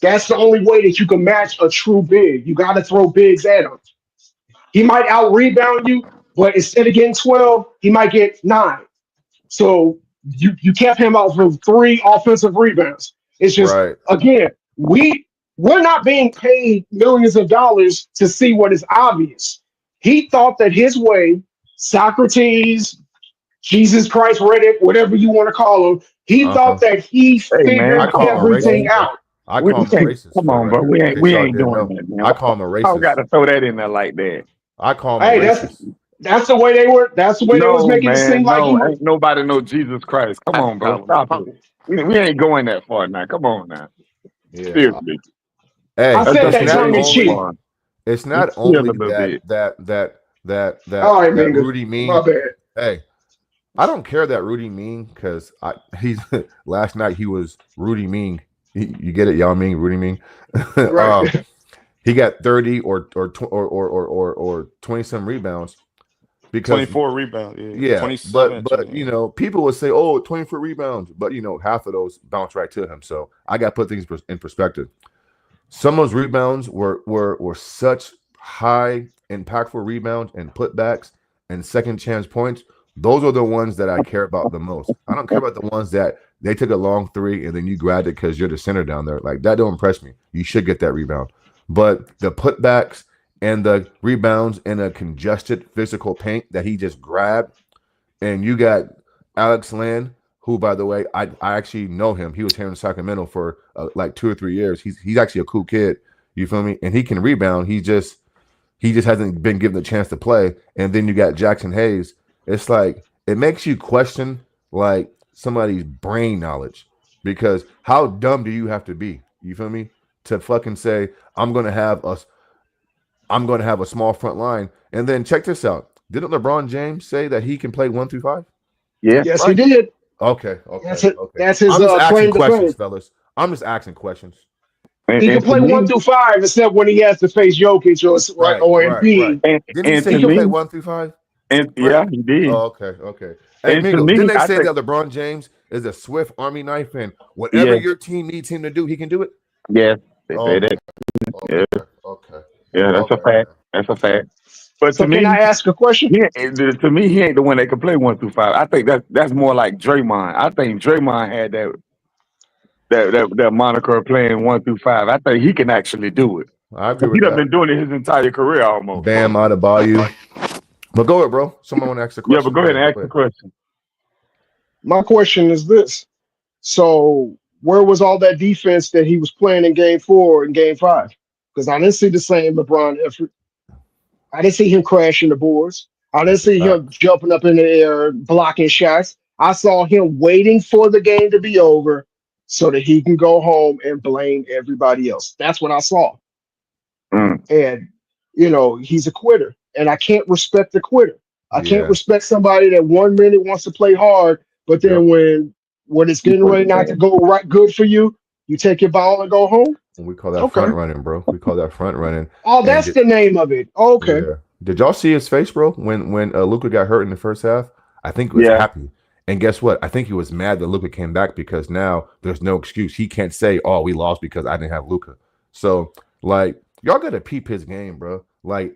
[SPEAKER 4] that's the only way that you can match a true big. You got to throw bigs at him. He might out-rebound you, but instead of getting 12, he might get 9. So you kept him out from 3 offensive rebounds. It's just, again, we're not being paid millions of dollars to see what is obvious. He thought that his way, Socrates, Jesus Christ, Redick, whatever you want to call him, he thought that he figured everything out.
[SPEAKER 10] I call him a racist.
[SPEAKER 12] Come on, bro. We ain't doing that, man.
[SPEAKER 10] I call him a racist.
[SPEAKER 12] I got to throw that in there like that.
[SPEAKER 10] I call him a racist.
[SPEAKER 4] That's the way they were. That's the way they was making it seem like he was.
[SPEAKER 12] Ain't nobody know Jesus Christ. Come on, bro. Stop it. We ain't going that far now. Come on now.
[SPEAKER 10] Yeah.
[SPEAKER 12] Seriously.
[SPEAKER 10] Hey,
[SPEAKER 4] I said that tongue in cheek.
[SPEAKER 10] It's not only that Rudy mean.
[SPEAKER 4] My bad.
[SPEAKER 10] Hey, I don't care that Rudy mean because he's last night he was Rudy mean. You get it, y'all mean Rudy mean.
[SPEAKER 4] Right.
[SPEAKER 10] He got 30 or 20 some rebounds. Because
[SPEAKER 8] 24 rebounds.
[SPEAKER 10] Yeah.
[SPEAKER 8] 27.
[SPEAKER 10] But you know, people would say, "Oh, 24 rebounds," but you know, half of those bounce right to him. So I got to put things in perspective. Some of those rebounds were such high impactful rebounds and putbacks and second chance points. Those are the ones that I care about the most. I don't care about the ones that they took a long 3 and then you grabbed it because you're the center down there. Like that don't impress me. You should get that rebound. But the putbacks and the rebounds in a congested physical paint that he just grabbed, and you got Alex Len, who, by the way, I actually know him. He was here in Sacramento for like 2 or 3 years. He's actually a cool kid. You feel me? And he can rebound. He just hasn't been given the chance to play. And then you got Jackson Hayes. It's like it makes you question like somebody's brain knowledge, because how dumb do you have to be? You feel me? To fucking say I'm gonna have a small front line, and then check this out. Didn't LeBron James say that he can play 1 through 5?
[SPEAKER 12] Yeah.
[SPEAKER 4] Yes, he did.
[SPEAKER 10] Okay.
[SPEAKER 4] That's his
[SPEAKER 10] I'm just asking
[SPEAKER 4] claim to
[SPEAKER 10] questions,
[SPEAKER 4] fame.
[SPEAKER 10] fellas. I'm just asking questions.
[SPEAKER 4] He can play 1 through 5, except when he has to face Jokic or Embiid.
[SPEAKER 10] Didn't he say he can play 1 through 5?
[SPEAKER 12] Yeah, he did.
[SPEAKER 10] Oh, okay. Hey, Mingo, didn't they say that LeBron James is a swift army knife, and whatever your team needs him to do, he can do it?
[SPEAKER 12] Yes, they say that.
[SPEAKER 10] Okay.
[SPEAKER 12] Yeah, that's a fact. That's a fact. But
[SPEAKER 4] So
[SPEAKER 12] to me,
[SPEAKER 4] can I ask a question?
[SPEAKER 12] To me, he ain't the one that can play 1 through 5. I think that's more like Draymond. I think Draymond had that moniker of playing 1 through 5. I think he can actually do it.
[SPEAKER 10] I agree with
[SPEAKER 12] He
[SPEAKER 10] that.
[SPEAKER 12] done been doing it his entire career almost.
[SPEAKER 10] Bam Adebayo. But go ahead, bro. Someone want to ask a question.
[SPEAKER 12] Yeah, but go ahead and ask the question.
[SPEAKER 4] My question is this. So where was all that defense that he was playing in game 4 and game 5? Because I didn't see the same LeBron effort. I didn't see him crashing the boards. I didn't see him jumping up in the air, blocking shots. I saw him waiting for the game to be over so that he can go home and blame everybody else. That's what I saw. And, you know, he's a quitter. And I can't respect the quitter. I can't respect somebody that 1 minute wants to play hard, but then when it's getting ready not to go right good for you, you take your ball and go home.
[SPEAKER 10] We call that front running, bro. We call that front running.
[SPEAKER 4] Oh, that's the name of it. Okay.
[SPEAKER 10] Yeah. Did y'all see his face, bro? When Luka got hurt in the first half, I think he was happy. And guess what? I think he was mad that Luka came back because now there's no excuse. He can't say, "Oh, we lost because I didn't have Luka." So, like, y'all gotta peep his game, bro. Like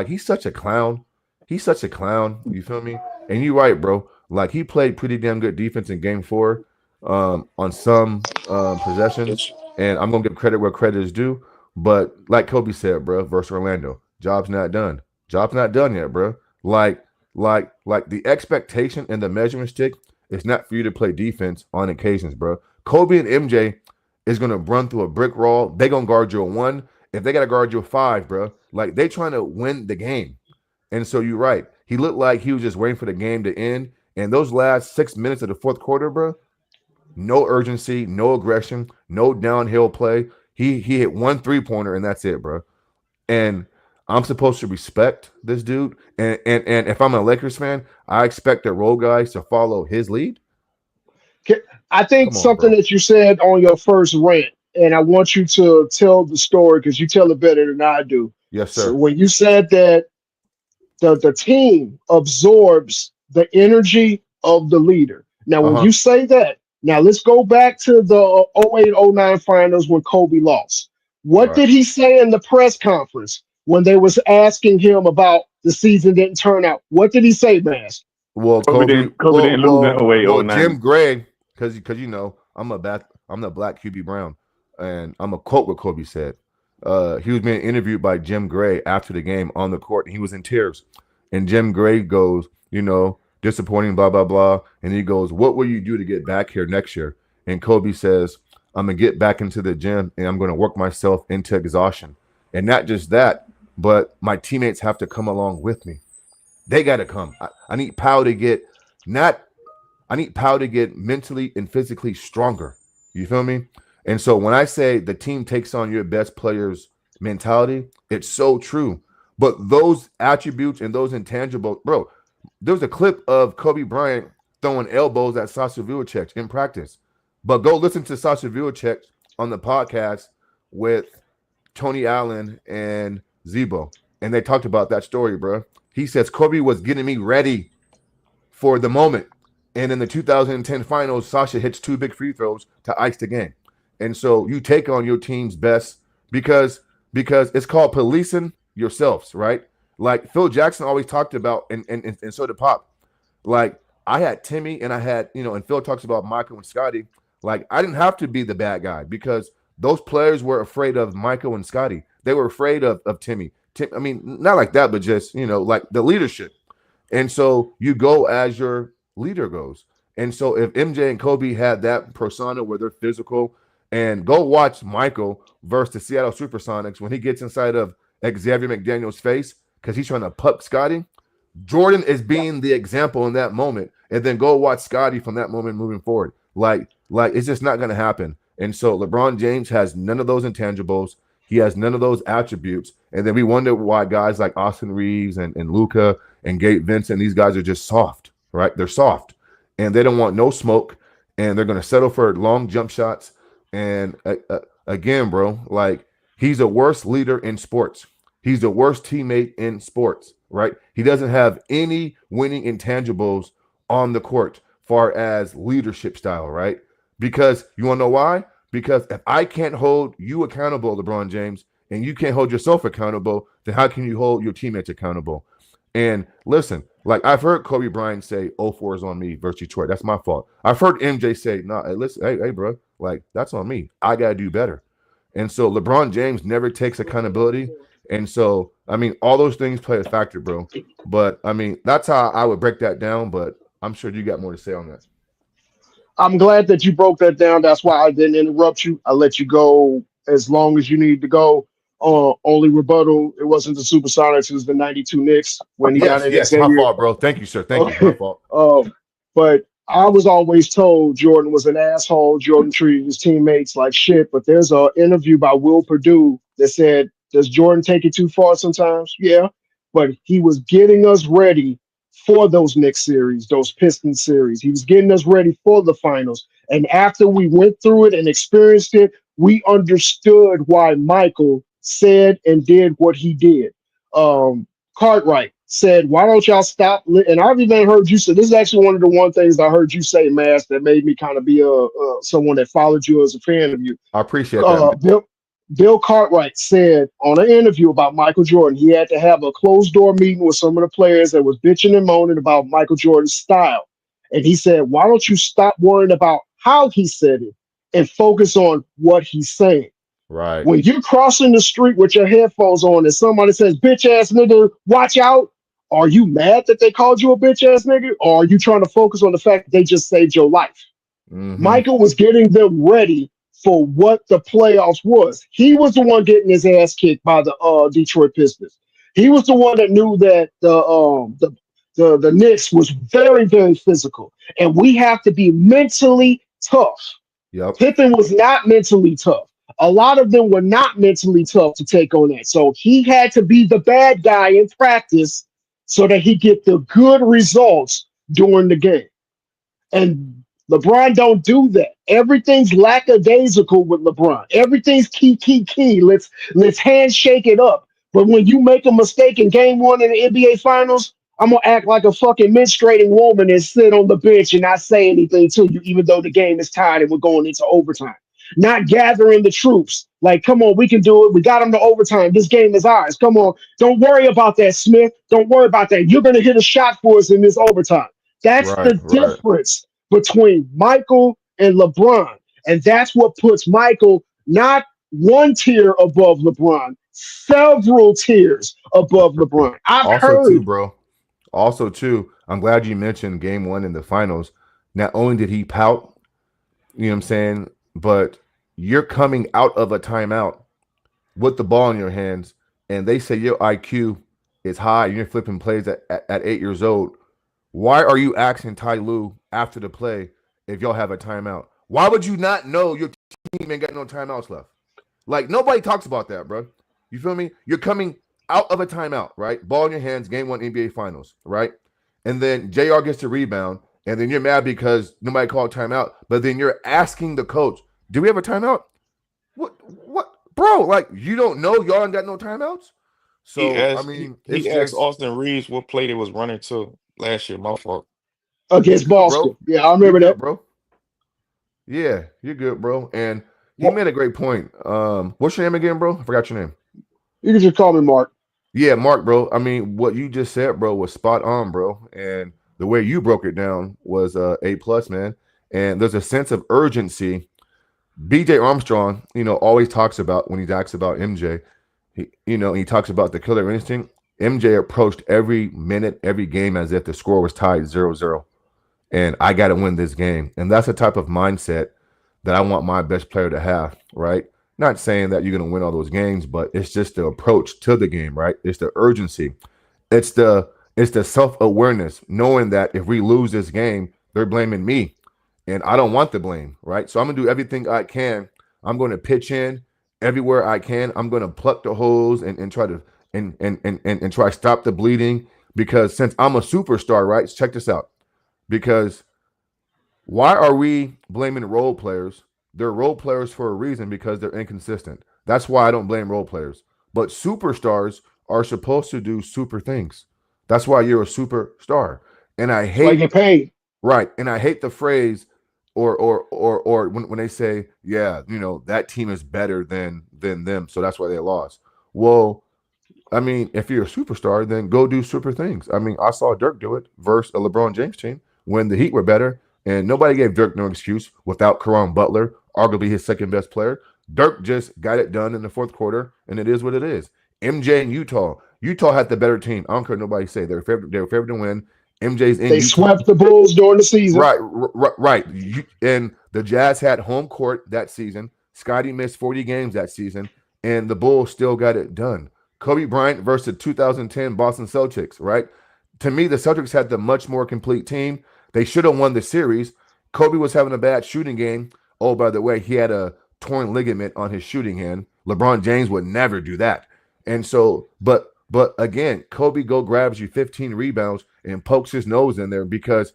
[SPEAKER 10] he's such a clown. He's such a clown. You feel me? And you're right, bro. Like he played pretty damn good defense in game 4 on some possessions. And I'm gonna give credit where credit is due. But like Kobe said, bro, versus Orlando, Job's not done. Job's not done yet, bro. Like the expectation and the measuring stick is not for you to play defense on occasions, bro. Kobe and MJ is gonna run through a brick wall. They gonna guard you a 1. If they gotta guard you a 5, bro, like they trying to win the game. And so you're right. He looked like he was just waiting for the game to end. And those last 6 minutes of the fourth quarter, bro, no urgency, no aggression, no downhill play. He hit 1 3-pointer and that's it, bro. And I'm supposed to respect this dude. And if I'm a Lakers fan, I expect the role guys to follow his lead.
[SPEAKER 4] I think
[SPEAKER 10] Come on,
[SPEAKER 4] something
[SPEAKER 10] bro.
[SPEAKER 4] that you said on your first rant, and I want you to tell the story because you tell it better than I do.
[SPEAKER 10] Yes,
[SPEAKER 4] So
[SPEAKER 10] sir.
[SPEAKER 4] when you said that the team absorbs the energy of the leader. Now, when
[SPEAKER 10] Uh-huh.
[SPEAKER 4] you say that, now let's go back to the 08-09 finals when Kobe lost. What
[SPEAKER 10] Right.
[SPEAKER 4] did he say in the press conference when they was asking him about the season didn't turn out? What did he say, Mask?
[SPEAKER 10] Well,
[SPEAKER 12] Kobe
[SPEAKER 10] Kobe.
[SPEAKER 12] didn't Kobe didn't lose in 08,
[SPEAKER 10] Well,
[SPEAKER 12] 09.
[SPEAKER 10] Jim Gray, because you know I'm the black QB Brown, and I'm a quote what Kobe said. He was being interviewed by Jim Gray after the game on the court, and he was in tears. And Jim Gray goes, disappointing, blah blah blah, and he goes, "What will you do to get back here next year?" And Kobe says, "I'm gonna get back into the gym, and I'm gonna work myself into exhaustion, and not just that, but my teammates have to come along with me." They got to come. I need Powell to get not. I need Powell to get mentally and physically stronger. You feel me? And so when I say the team takes on your best players' mentality, it's so true. But those attributes and those intangibles, bro. There was a clip of Kobe Bryant throwing elbows at Sasha Vujacic in practice. But go listen to Sasha Vujacic on the podcast with Tony Allen and Zebo, and they talked about that story, bro. He says Kobe was getting me ready for the moment. And in the 2010 finals, Sasha hits 2 big free throws to ice the game. And so you take on your team's best because it's called policing yourselves, right? Like Phil Jackson always talked about, and so did Pop. Like I had Timmy and I had, and Phil talks about Michael and Scotty. Like I didn't have to be the bad guy because those players were afraid of Michael and Scotty. They were afraid of Timmy. I mean, not like that, but just, like the leadership. And so you go as your leader goes. And so if MJ and Kobe had that persona where they're physical, and go watch Michael versus the Seattle Supersonics when he gets inside of Xavier McDaniel's face because he's trying to puck Scotty. Jordan is being the example in that moment, and then go watch Scotty from that moment moving forward. Like it's just not going to happen. And so LeBron James has none of those intangibles. He has none of those attributes. And then we wonder why guys like Austin Reeves and Luka and Gabe Vincent, these guys are just soft, right? They're soft, and they don't want no smoke, and they're going to settle for long jump shots. And again, bro, like he's the worst leader in sports. He's the worst teammate in sports, right? He doesn't have any winning intangibles on the court far as leadership style, right? Because you want to know why? Because if I can't hold you accountable, LeBron James, and you can't hold yourself accountable, then how can you hold your teammates accountable? And listen, like I've heard Kobe Bryant say, 0-4 is on me versus Detroit. That's my fault. I've heard MJ say, nah, hey, listen, hey, bro, like that's on me. I got to do better. And so LeBron James never takes accountability. And so, I mean, all those things play a factor, bro. But I mean, that's how I would break that down. But I'm sure you got more to say on that.
[SPEAKER 4] I'm glad that you broke that down. That's why I didn't interrupt you. I let you go as long as you need to go. Only rebuttal, it wasn't the Supersonics, it was the 92 Knicks when he got at
[SPEAKER 10] Yes, my
[SPEAKER 4] Xavier.
[SPEAKER 10] fault, bro. Thank you, sir. Thank you. My
[SPEAKER 4] Okay.
[SPEAKER 10] fault.
[SPEAKER 4] But I was always told Jordan was an asshole. Jordan treated his teammates like shit. But there's an interview by Will Perdue that said, does Jordan take it too far sometimes? Yeah. But he was getting us ready for those Knicks series, those Pistons series. He was getting us ready for the finals. And after we went through it and experienced it, we understood why Michael said and did what he did. Cartwright said, why don't y'all stop? And I've even heard you say, this is actually one of the things I heard you say, Mass, that made me kind of be someone that followed you as a fan of you.
[SPEAKER 10] I appreciate that, man.
[SPEAKER 4] Bill Cartwright said on an interview about Michael Jordan, he had to have a closed door meeting with some of the players that was bitching and moaning about Michael Jordan's style. And he said, why don't you stop worrying about how he said it and focus on what he's saying?
[SPEAKER 10] Right.
[SPEAKER 4] When you're crossing the street with your headphones on and somebody says, bitch ass nigga, watch out, are you mad that they called you a bitch ass nigga? Or are you trying to focus on the fact that they just saved your life?
[SPEAKER 10] Mm-hmm.
[SPEAKER 4] Michael was getting them ready for what the playoffs was. He was the one getting his ass kicked by the Detroit Pistons. He was the one that knew that the Knicks was very, very physical. And we have to be mentally tough.
[SPEAKER 10] Yep.
[SPEAKER 4] Pippen was not mentally tough. A lot of them were not mentally tough to take on that. So he had to be the bad guy in practice so that he get the good results during the game. And LeBron don't do that. Everything's lackadaisical with LeBron. Everything's key. Let's handshake it up. But when you make a mistake in game one in the NBA finals, I'm gonna act like a fucking menstruating woman and sit on the bench and not say anything to you, even though the game is tied and we're going into overtime. Not gathering the troops. Like, come on, we can do it. We got them to overtime. This game is ours. Come on. Don't worry about that, Smith. Don't worry about that. You're gonna hit a shot for us in this overtime. That's
[SPEAKER 10] Right.
[SPEAKER 4] the
[SPEAKER 10] Right.
[SPEAKER 4] difference between Michael and LeBron. And that's what puts Michael not one tier above LeBron, several tiers above LeBron. I've
[SPEAKER 10] Also, too,
[SPEAKER 4] heard.
[SPEAKER 10] bro. Also, too, I'm glad you mentioned game one in the finals. Not only did he pout, you know what I'm saying, but you're coming out of a timeout with the ball in your hands, and they say your IQ is high, and you're flipping plays at 8 years old. Why are you asking Ty Lue after the play if y'all have a timeout? Why would you not know your team ain't got no timeouts left? Like, nobody talks about that, bro. You feel me? You're coming out of a timeout, right? Ball in your hands, game one NBA Finals, right? And then JR gets the rebound, and then you're mad because nobody called timeout, but then you're asking the coach, do we have a timeout? What? Bro, like, you don't know y'all ain't got no timeouts?
[SPEAKER 8] He
[SPEAKER 10] So, I
[SPEAKER 8] asked
[SPEAKER 10] mean,
[SPEAKER 8] he
[SPEAKER 10] it's
[SPEAKER 8] asked
[SPEAKER 10] just,
[SPEAKER 8] Austin Reeves what play they was running to last year. My fault.
[SPEAKER 10] you're
[SPEAKER 4] Against
[SPEAKER 10] good, bro.
[SPEAKER 4] Boston. Yeah, I
[SPEAKER 10] You're
[SPEAKER 4] remember
[SPEAKER 10] good,
[SPEAKER 4] that.
[SPEAKER 10] bro. Yeah, you're good, bro. And he
[SPEAKER 4] Mar-
[SPEAKER 10] made a great point. What's your name again, bro? I forgot your name.
[SPEAKER 4] You can just call me Mark.
[SPEAKER 10] Yeah, Mark, bro. I mean, what you just said, bro, was spot on, bro. And the way you broke it down was A plus, man. And there's a sense of urgency. BJ Armstrong, always talks about when he's asked about MJ, he talks about the killer instinct. MJ approached every minute, every game as if the score was tied 0-0. And I got to win this game. And that's the type of mindset that I want my best player to have, right? Not saying that you're going to win all those games, but it's just the approach to the game, right? It's the urgency. It's the self-awareness, knowing that if we lose this game, they're blaming me. And I don't want the blame, right? So I'm going to do everything I can. I'm going to pitch in everywhere I can. I'm going to pluck the holes and try to and try to stop the bleeding, because since I'm a superstar, right? Check this out. Because why are we blaming role players? They're role players for a reason, because they're inconsistent. That's why I don't blame role players. But superstars are supposed to do super things. That's why you're a superstar. And I
[SPEAKER 4] That's why you
[SPEAKER 10] hate
[SPEAKER 4] get paid.
[SPEAKER 10] right. And I hate the phrase or when they say, yeah, that team is better than them, so that's why they lost. Well, I mean, if you're a superstar, then go do super things. I mean, I saw Dirk do it versus a LeBron James team when the Heat were better, and nobody gave Dirk no excuse without Caron Butler, arguably his second best player. Dirk just got it done in the fourth quarter, and it is what it is. MJ and Utah had the better team. I don't care what nobody say. They were favored to win. MJ's in
[SPEAKER 4] They
[SPEAKER 10] Utah.
[SPEAKER 4] swept the Bulls during the season.
[SPEAKER 10] Right. And the Jazz had home court that season. Scotty missed 40 games that season, and the Bulls still got it done. Kobe Bryant versus the 2010 Boston Celtics, right? To me, the Celtics had the much more complete team. They should have won the series. Kobe was having a bad shooting game. Oh, by the way, he had a torn ligament on his shooting hand. LeBron James would never do that. And so, but again, Kobe grabs you 15 rebounds and pokes his nose in there, because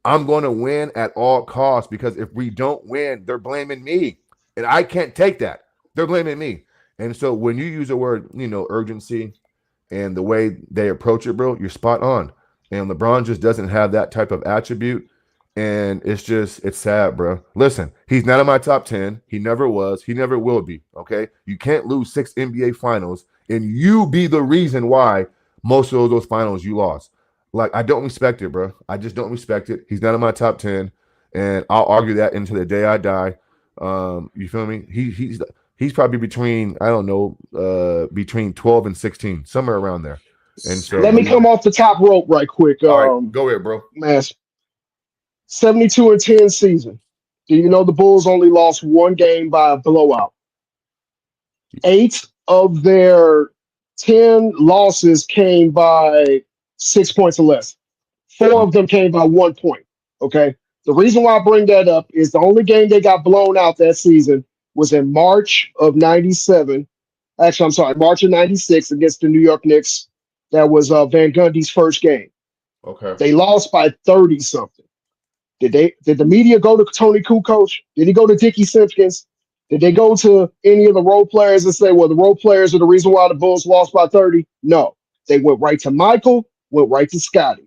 [SPEAKER 10] I'm going to win at all costs, because if we don't win, they're blaming me. And I can't take that. They're blaming me. And so when you use the word, urgency and the way they approach it, bro, you're spot on. And LeBron just doesn't have that type of attribute. And it's sad, bro. Listen, he's not in my top 10. He never was. He never will be. Okay. You can't lose 6 NBA finals and you be the reason why most of those finals you lost. Like, I don't respect it, bro. I just don't respect it. He's not in my top 10. And I'll argue that until the day I die. You feel me? he's probably between, I don't know, between 12 and 16, somewhere around there. And so
[SPEAKER 4] Let me come off the top rope right quick.
[SPEAKER 10] All right, go ahead, bro.
[SPEAKER 4] Man, 72-10 season. Do you know the Bulls only lost one game by a blowout? 8 of their 10 losses came by 6 points or less. 4 of them came by 1 point. Okay. The reason why I bring that up is the only game they got blown out that season was in March of 97. Actually, I'm sorry, March of 96 against the New York Knicks. That was Van Gundy's first game.
[SPEAKER 10] Okay.
[SPEAKER 4] They lost by 30 something. Did the media go to Tony Kukoc? Did he go to Dickie Simpkins? Did they go to any of the role players and say, well, the role players are the reason why the Bulls lost by 30? No. They went right to Michael, went right to Scotty.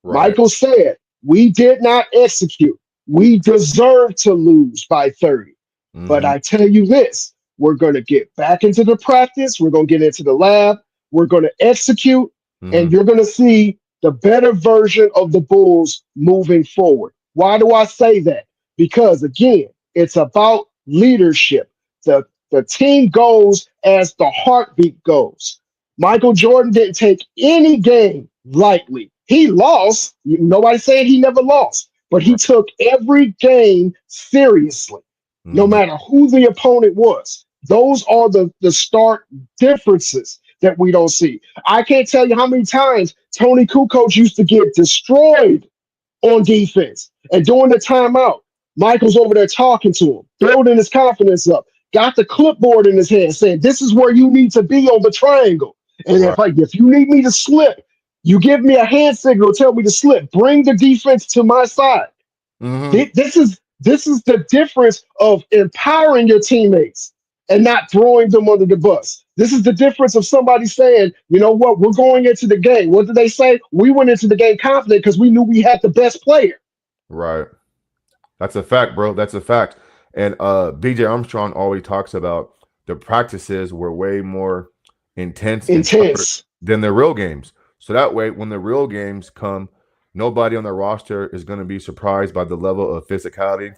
[SPEAKER 4] Right. Michael said, we did not execute. We deserve to lose by 30. Mm-hmm. But I tell you this, we're going to get back into the practice. We're going to get into the lab. We're going to execute. Mm-hmm. And you're going to see the better version of the Bulls moving forward. Why do I say that? Because, again, it's about leadership. The team goes as the heartbeat goes. Michael Jordan didn't take any game lightly. He lost. Nobody saying he never lost, but he took every game seriously, no matter who the opponent was. Those are the stark differences that we don't see. I can't tell you how many times Tony Kukoc used to get destroyed on defense. And during the timeout, Michael's over there talking to him, building his confidence up, got the clipboard in his hand saying, this is where you need to be on the triangle. And if you need me to slip, you give me a hand signal, tell me to slip. Bring the defense to my side. Mm-hmm. This is the difference of empowering your teammates and not throwing them under the bus. This is the difference of somebody saying, you know what, we're going into the game. What did they say? We went into the game confident because we knew we had the best player.
[SPEAKER 10] Right. That's a fact, bro. That's a fact. And BJ Armstrong always talks about the practices were way more intense than the real games. So that way, when the real games come, nobody on the roster is going to be surprised by the level of physicality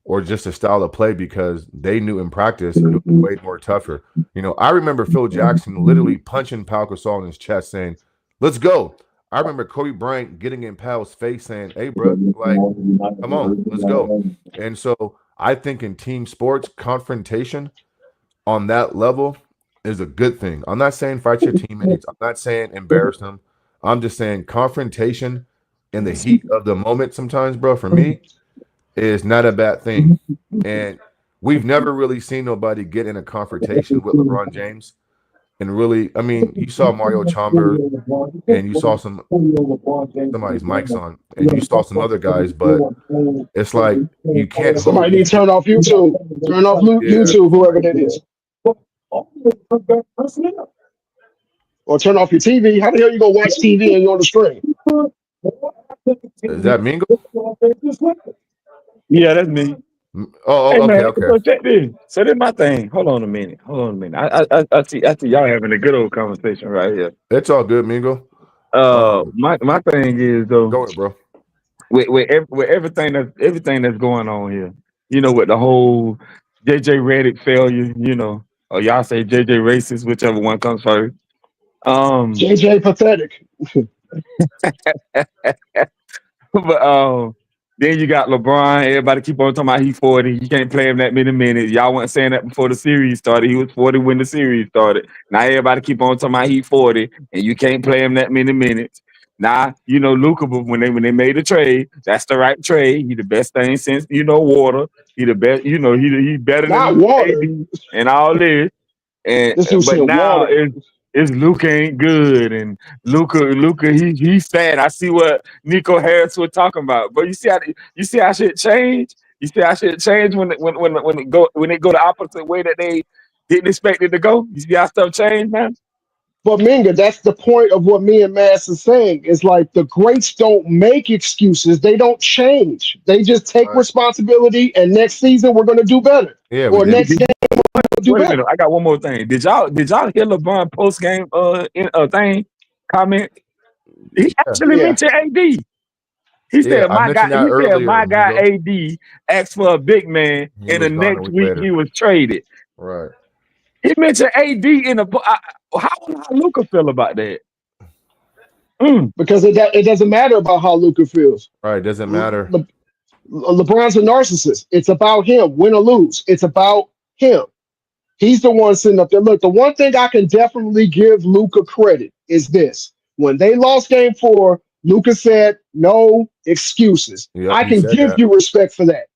[SPEAKER 10] or just the style of play, because they knew in practice it was way more tougher. You know, I remember Phil Jackson literally punching Pau Gasol in his chest saying, let's go. I remember Kobe Bryant getting in Pau's face saying, hey, bro, like, come on, let's go. And so I think in team sports, confrontation on that level is a good thing. I'm not saying fight your teammates. I'm not saying embarrass them. I'm just saying confrontation in the heat of the moment sometimes, bro, for me, is not a bad thing. And we've never really seen nobody get in a confrontation with LeBron James. And really, I mean, you saw Mario Chalmers and you saw somebody's mics on and you saw some other guys, but it's like you can't.
[SPEAKER 4] Somebody need to turn off YouTube. Turn off YouTube, whoever that is. Or turn off your TV. How the hell you gonna watch TV and you're on the screen?
[SPEAKER 10] Is that Mingo?
[SPEAKER 9] Yeah, that's me.
[SPEAKER 10] Oh,
[SPEAKER 9] hey,
[SPEAKER 10] okay,
[SPEAKER 9] man,
[SPEAKER 10] okay.
[SPEAKER 9] So check this. So this my thing. Hold on a minute. I see y'all having a good old conversation right here.
[SPEAKER 10] It's all good, Mingo.
[SPEAKER 9] My thing is though.
[SPEAKER 10] Go ahead, bro.
[SPEAKER 9] With everything that's going on here, you know, with the whole JJ Redick failure, you know, or y'all say JJ racist, whichever one comes first.
[SPEAKER 4] JJ pathetic.
[SPEAKER 9] But then you got LeBron. Everybody keep on talking about he's 40. You can't play him that many minutes. Y'all weren't saying that before the series started. He was 40 when the series started. Now everybody keep on talking about he's 40 and you can't play him that many minutes. Now, you know, Luka, when they made the trade, that's the right trade. He the best thing since, you know, water. He the best, you know, he better than
[SPEAKER 4] water
[SPEAKER 9] and all this. And but now it's Luka ain't good, and Luka he's fat. I see what Nico Harris was talking about, but you see how shit change. You see how shit change when it go the opposite way that they didn't expect it to go. You see how stuff change, man.
[SPEAKER 4] But Minga, that's the point of what me and Mass is saying. Is like the greats don't make excuses; they don't change. They just take responsibility, and next season we're going to do better.
[SPEAKER 10] Yeah,
[SPEAKER 4] or next game we're going to do better.
[SPEAKER 9] I got one more thing. Did y'all hear LeBron post game thing comment? He actually mentioned AD. He
[SPEAKER 10] Yeah,
[SPEAKER 9] said
[SPEAKER 10] I
[SPEAKER 9] my guy.
[SPEAKER 10] mentioned that
[SPEAKER 9] He said
[SPEAKER 10] earlier,
[SPEAKER 9] my guy
[SPEAKER 10] Mingo.
[SPEAKER 9] AD asked for a big man,
[SPEAKER 10] He
[SPEAKER 9] and the
[SPEAKER 10] was gone a
[SPEAKER 9] next
[SPEAKER 10] week
[SPEAKER 9] week
[SPEAKER 10] later.
[SPEAKER 9] he was traded.
[SPEAKER 10] Right.
[SPEAKER 9] He mentioned AD in the. How Luka feel about that? Mm.
[SPEAKER 4] because it doesn't matter about how Luca feels.
[SPEAKER 10] Right. Doesn't matter.
[SPEAKER 4] LeBron's a narcissist. It's about him, win or lose. It's about him. He's the one sitting up there. Look, the one thing I can definitely give Luca credit is this. When they lost game 4, Luca said, no excuses.
[SPEAKER 10] Yep.
[SPEAKER 4] I
[SPEAKER 10] He
[SPEAKER 4] can
[SPEAKER 10] said
[SPEAKER 4] give
[SPEAKER 10] that.
[SPEAKER 4] you respect for that.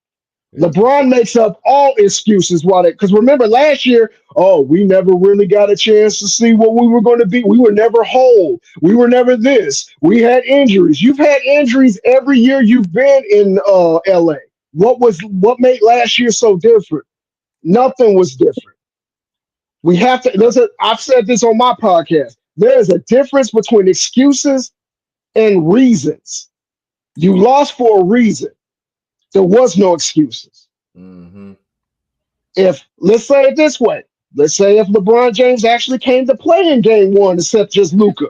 [SPEAKER 10] Yep.
[SPEAKER 4] LeBron makes up all excuses while that, because remember last year, oh, we never really got a chance to see what we were going to be. We were never whole. We were never this. We had injuries. You've had injuries every year you've been in LA. What made last year so different? Nothing was different. We have to. I've said this on my podcast. There is a difference between excuses and reasons. You lost for a reason. There was no excuses.
[SPEAKER 10] Mm-hmm.
[SPEAKER 4] If let's say it this way, let's say if LeBron James actually came to play in game 1 except just Luca,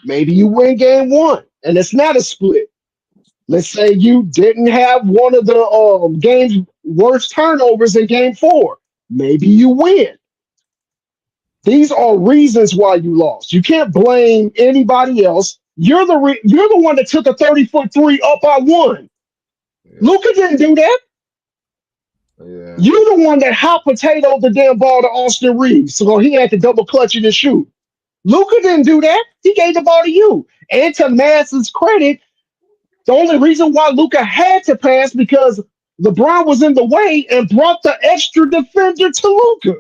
[SPEAKER 4] maybe you win game 1 and it's not a split. Let's say you didn't have one of the game's worst turnovers in game 4, maybe you win. These are reasons why you lost. You can't blame anybody else. You're the one that took a 30-foot three up by 1.
[SPEAKER 10] Yeah.
[SPEAKER 4] Luca didn't do that.
[SPEAKER 10] Yeah.
[SPEAKER 4] You're the one that hot potatoed the damn ball to Austin Reeves, so he had to double clutch it and shoot. Luca didn't do that. He gave the ball to you. And to Mass's credit, the only reason why Luca had to pass because LeBron was in the way and brought the extra defender to Luca.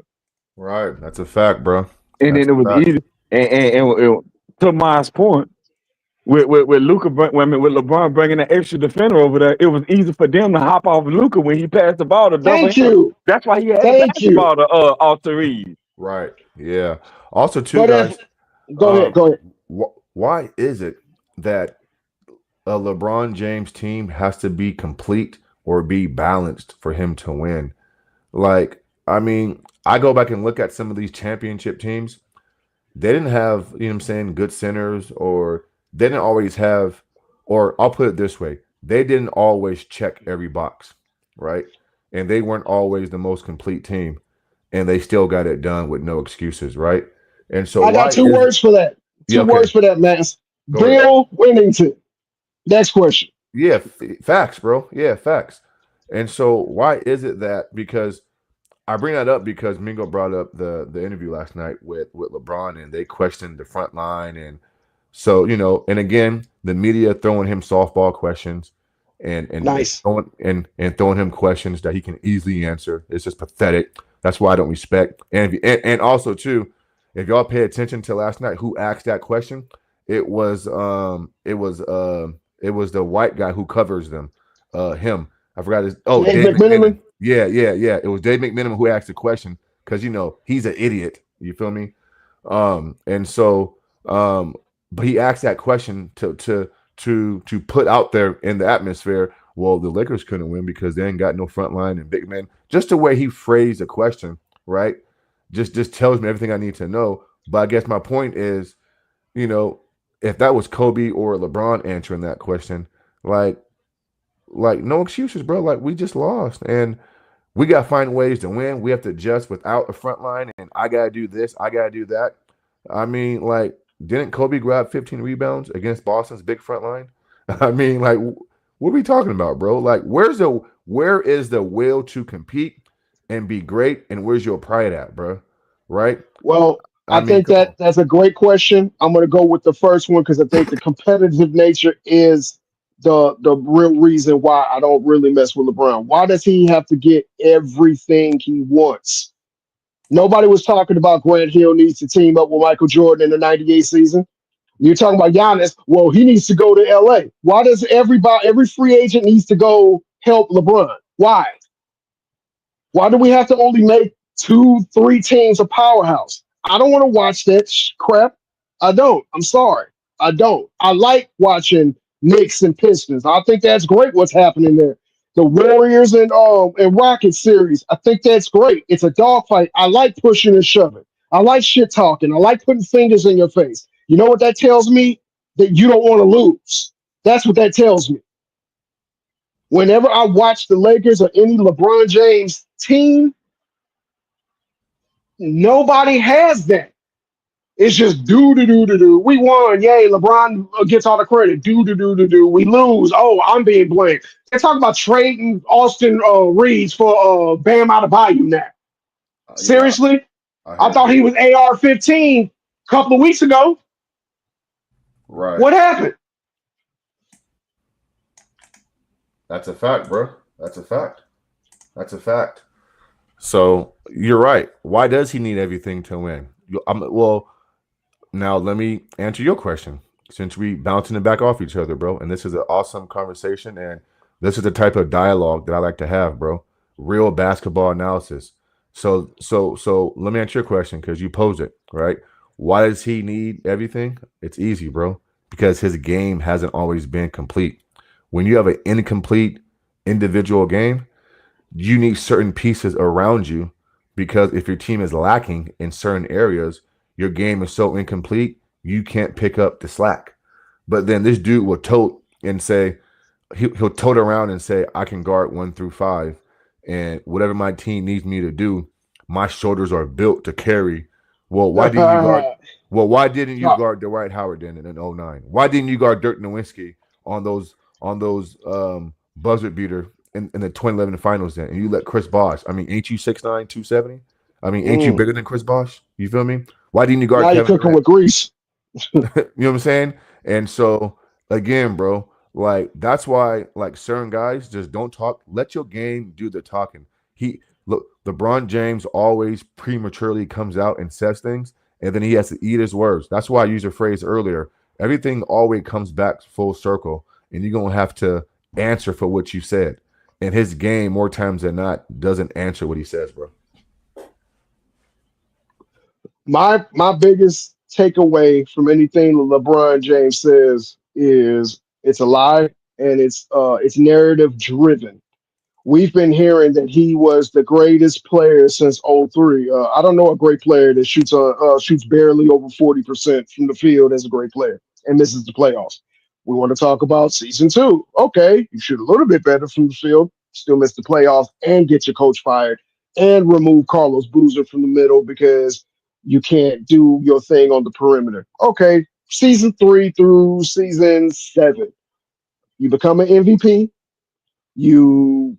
[SPEAKER 10] Right. That's a fact, bro.
[SPEAKER 9] And
[SPEAKER 10] That's
[SPEAKER 9] then it
[SPEAKER 10] a
[SPEAKER 9] was
[SPEAKER 10] fact.
[SPEAKER 9] easy. And to Miles' point, with Luca, with LeBron bringing an extra defender over there, it was easy for them to hop off Luca when he passed the ball to double
[SPEAKER 4] Thank
[SPEAKER 9] him.
[SPEAKER 4] you.
[SPEAKER 9] That's why he had to
[SPEAKER 4] Thank
[SPEAKER 9] pass the
[SPEAKER 4] you.
[SPEAKER 9] ball to Austin Reeves.
[SPEAKER 10] Right. Yeah. Also, too,
[SPEAKER 4] But if
[SPEAKER 10] guys.
[SPEAKER 4] go ahead.
[SPEAKER 10] Why is it that a LeBron James team has to be complete or be balanced for him to win? Like, I mean, I go back and look at some of these championship teams. They didn't have, you know what I'm saying, good centers, or they didn't always have, or I'll put it this way, they didn't always check every box, right? And they weren't always the most complete team, and they still got it done with no excuses, right? And so
[SPEAKER 4] I got
[SPEAKER 10] why
[SPEAKER 4] two
[SPEAKER 10] is it?
[SPEAKER 4] words for that.
[SPEAKER 10] Yeah,
[SPEAKER 4] Two
[SPEAKER 10] okay.
[SPEAKER 4] words for that, man.
[SPEAKER 10] Go ahead.
[SPEAKER 4] Bill Winnington. Next question.
[SPEAKER 10] Yeah, facts, bro. Yeah, facts. And so why is it that, because I bring that up because Mingo brought up the interview last night with LeBron, and they questioned the front line, and so, you know, and again, the media throwing him softball questions and
[SPEAKER 4] Nice.
[SPEAKER 10] throwing him questions that he can easily answer. It's just pathetic. That's why I don't respect. And also too, if y'all pay attention to last night, who asked that question? It was the white guy who covers them. Him. I forgot his. Oh,
[SPEAKER 4] Dave
[SPEAKER 10] Dave McMenamin.
[SPEAKER 4] McMenamin.
[SPEAKER 10] Yeah. It was Dave McMenamin who asked the question because, you know, he's an idiot. You feel me? And so, but he asked that question to put out there in the atmosphere. Well, the Lakers couldn't win because they ain't got no front line and big men. Just the way he phrased the question, right? Just tells me everything I need to know. But I guess my point is, you know, if that was Kobe or LeBron answering that question, like no excuses, bro. Like, we just lost, and we got to find ways to win. We have to adjust without a front line, and I got to do this, I got to do that. I mean, like, didn't Kobe grab 15 rebounds against Boston's big front line? I mean, like, what are we talking about, bro? Like, where is the will to compete and be great, and where's your pride at, bro? Right?
[SPEAKER 4] Well,
[SPEAKER 10] I
[SPEAKER 4] I
[SPEAKER 10] mean,
[SPEAKER 4] think
[SPEAKER 10] come on.
[SPEAKER 4] that's a great question. I'm going to go with the first one because I think the competitive nature is the real reason why I don't really mess with LeBron. Why does he have to get everything he wants? Nobody was talking about Grant Hill needs to team up with Michael Jordan in the '98 season. You're talking about Giannis. Well, he needs to go to LA. Why does every free agent needs to go help LeBron? Why? Why do we have to only make 2, 3 teams a powerhouse? I don't want to watch that crap. I don't. I'm sorry. I don't. I like watching Knicks and Pistons. I think that's great what's happening there. The Warriors and Rockets series. I think that's great. It's a dogfight. I like pushing and shoving. I like shit talking. I like putting fingers in your face. You know what that tells me? That you don't want to lose. That's what that tells me. Whenever I watch the Lakers or any LeBron James team, nobody has that. It's just do. We won. Yay. LeBron gets all the credit. Do. We lose. Oh, I'm being blamed. They're talking about trading Austin Reeves for Bam Adebayo now.
[SPEAKER 10] Yeah,
[SPEAKER 4] Seriously?
[SPEAKER 10] I
[SPEAKER 4] I
[SPEAKER 10] heard
[SPEAKER 4] thought
[SPEAKER 10] that.
[SPEAKER 4] he was AR-15 a couple of weeks ago.
[SPEAKER 10] Right.
[SPEAKER 4] What happened?
[SPEAKER 10] That's a fact, bro. That's a fact. That's a fact. So you're right. Why does he need everything to win? Well, now let me answer your question. Since we bouncing it back off each other, bro, and this is an awesome conversation, and this is the type of dialogue that I like to have, bro. Real basketball analysis. So let me answer your question because you posed it, right? Why does he need everything? It's easy, bro. Because his game hasn't always been complete. When you have an incomplete individual game, you need certain pieces around you because if your team is lacking in certain areas, your game is so incomplete, you can't pick up the slack. But then this dude will tote and say, he'll tote around and say, I can guard 1 through 5. And whatever my team needs me to do, my shoulders are built to carry. Well, why didn't you guard? Well, why didn't you guard Dwight Howard then in '09? Why didn't you guard Dirk Nowitzki on those buzzer beater in the 2011 finals then? And you let Chris Bosh. I mean, ain't you 6'9", 270? I mean, ain't you bigger than Chris Bosh? You feel me? Why didn't you guard
[SPEAKER 4] Now you're
[SPEAKER 10] Kevin
[SPEAKER 4] cooking
[SPEAKER 10] Durant?
[SPEAKER 4] with grease.
[SPEAKER 10] You know what I'm saying? And so again, bro, like that's why like certain guys just don't talk. Let your game do the talking. Look, LeBron James always prematurely comes out and says things, and then he has to eat his words. That's why I used a phrase earlier. Everything always comes back full circle, and you're gonna have to answer for what you said. And his game, more times than not, doesn't answer what he says, bro.
[SPEAKER 4] My biggest takeaway from anything LeBron James says is it's a lie and it's narrative driven. We've been hearing that he was the greatest player since '03. I don't know a great player that shoots barely over 40% from the field as a great player and misses the playoffs. We want to talk about season two. Okay, you shoot a little bit better from the field, still miss the playoffs, and get your coach fired, and remove Carlos Boozer from the middle because you can't do your thing on the perimeter. Okay, season 3 through season 7, you become an MVP. You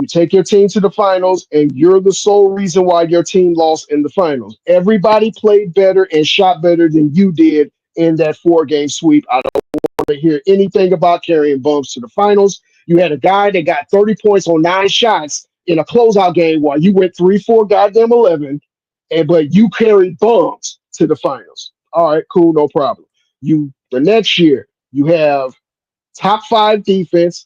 [SPEAKER 4] take your team to the finals, and you're the sole reason why your team lost in the finals. Everybody played better and shot better than you did in that 4-game sweep. I don't want to hear anything about carrying bumps to the finals. You had a guy that got 30 points on 9 shots in a closeout game while you went 3-4 goddamn 11, but you carried bumps to the finals. All right, cool, no problem. The next year you have top 5 defense,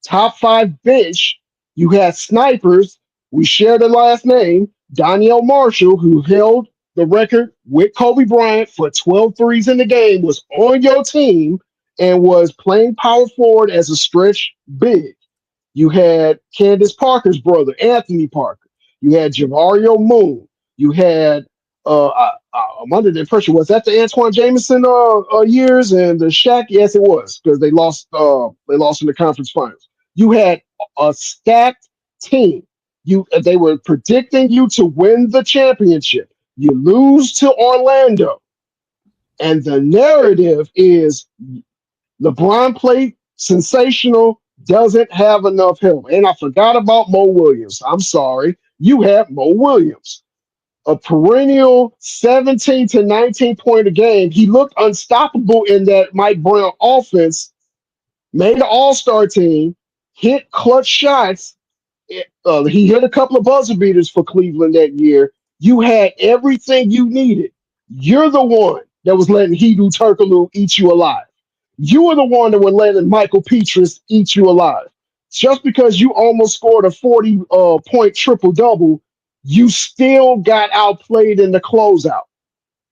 [SPEAKER 4] top 5 bench. You had snipers. We share the last name, Danielle Marshall, who held the record with Kobe Bryant for 12 threes in the game, was on your team and was playing power forward as a stretch big. You had Candace Parker's brother, Anthony Parker. You had Javario Moon. You had I'm under the impression, was that the Antoine Jameson years and the Shaq? Yes, it was, because they lost in the conference finals. You had a stacked team. They were predicting you to win the championship. You lose to Orlando, and the narrative is LeBron played sensational, doesn't have enough help. And I forgot about Mo Williams. I'm sorry. You have Mo Williams, a perennial 17 to 19 point a game. He looked unstoppable in that Mike Brown offense, made an all-star team, hit clutch shots. He hit a couple of buzzer beaters for Cleveland that year. You had everything you needed. You're the one that was letting Hedo Turkoglu eat you alive. You were the one that was letting Michael Petras eat you alive. Just because you almost scored a 40 point triple double, you still got outplayed in the closeout.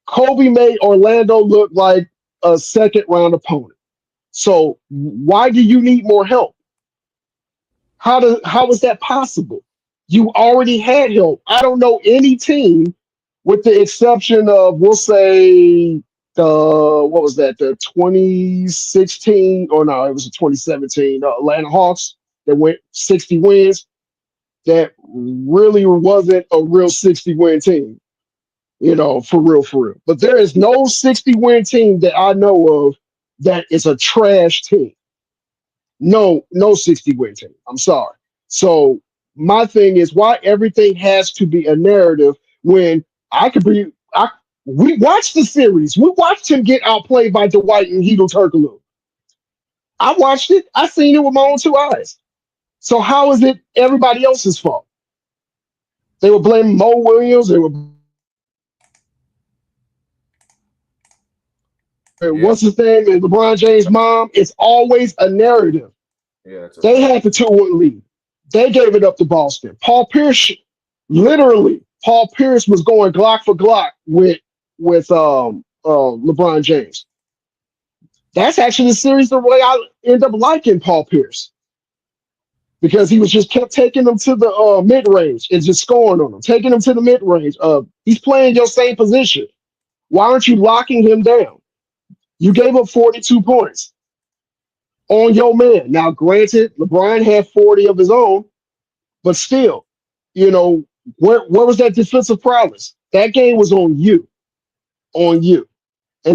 [SPEAKER 4] Kobe made Orlando look like a second round opponent. So why do you need more help? How is that possible? You already had help. I don't know any team, with the exception of, we'll say, the 2016, or no, it was the 2017 Atlanta Hawks. that went 60 wins, that really wasn't a real 60-win team, for real, for real. But there is no 60-win team that I know of that is a trash team. No 60-win team. I'm sorry. So my thing is why everything has to be a narrative when I could be. We watched the series. We watched him get outplayed by Dwight and Hedo Turkoglu. I watched it. I seen it with my own two eyes. So how is it everybody else's fault? They were blaming Mo Williams. They were
[SPEAKER 10] Yeah,
[SPEAKER 4] what's his name? And LeBron James' mom. It's always a narrative.
[SPEAKER 10] yeah, it's a
[SPEAKER 4] They
[SPEAKER 10] fact.
[SPEAKER 4] had the 2-1 lead. They gave it up to Boston. Paul Pierce was going Glock for Glock with LeBron James. That's actually the series the way I end up liking Paul Pierce because he was just kept taking them to the mid range and just scoring on them, taking them to the mid range. He's playing your same position. Why aren't you locking him down? You gave up 42 points on your man. Now, granted, LeBron had 40 of his own, but still, where was that defensive prowess? That game was on you, and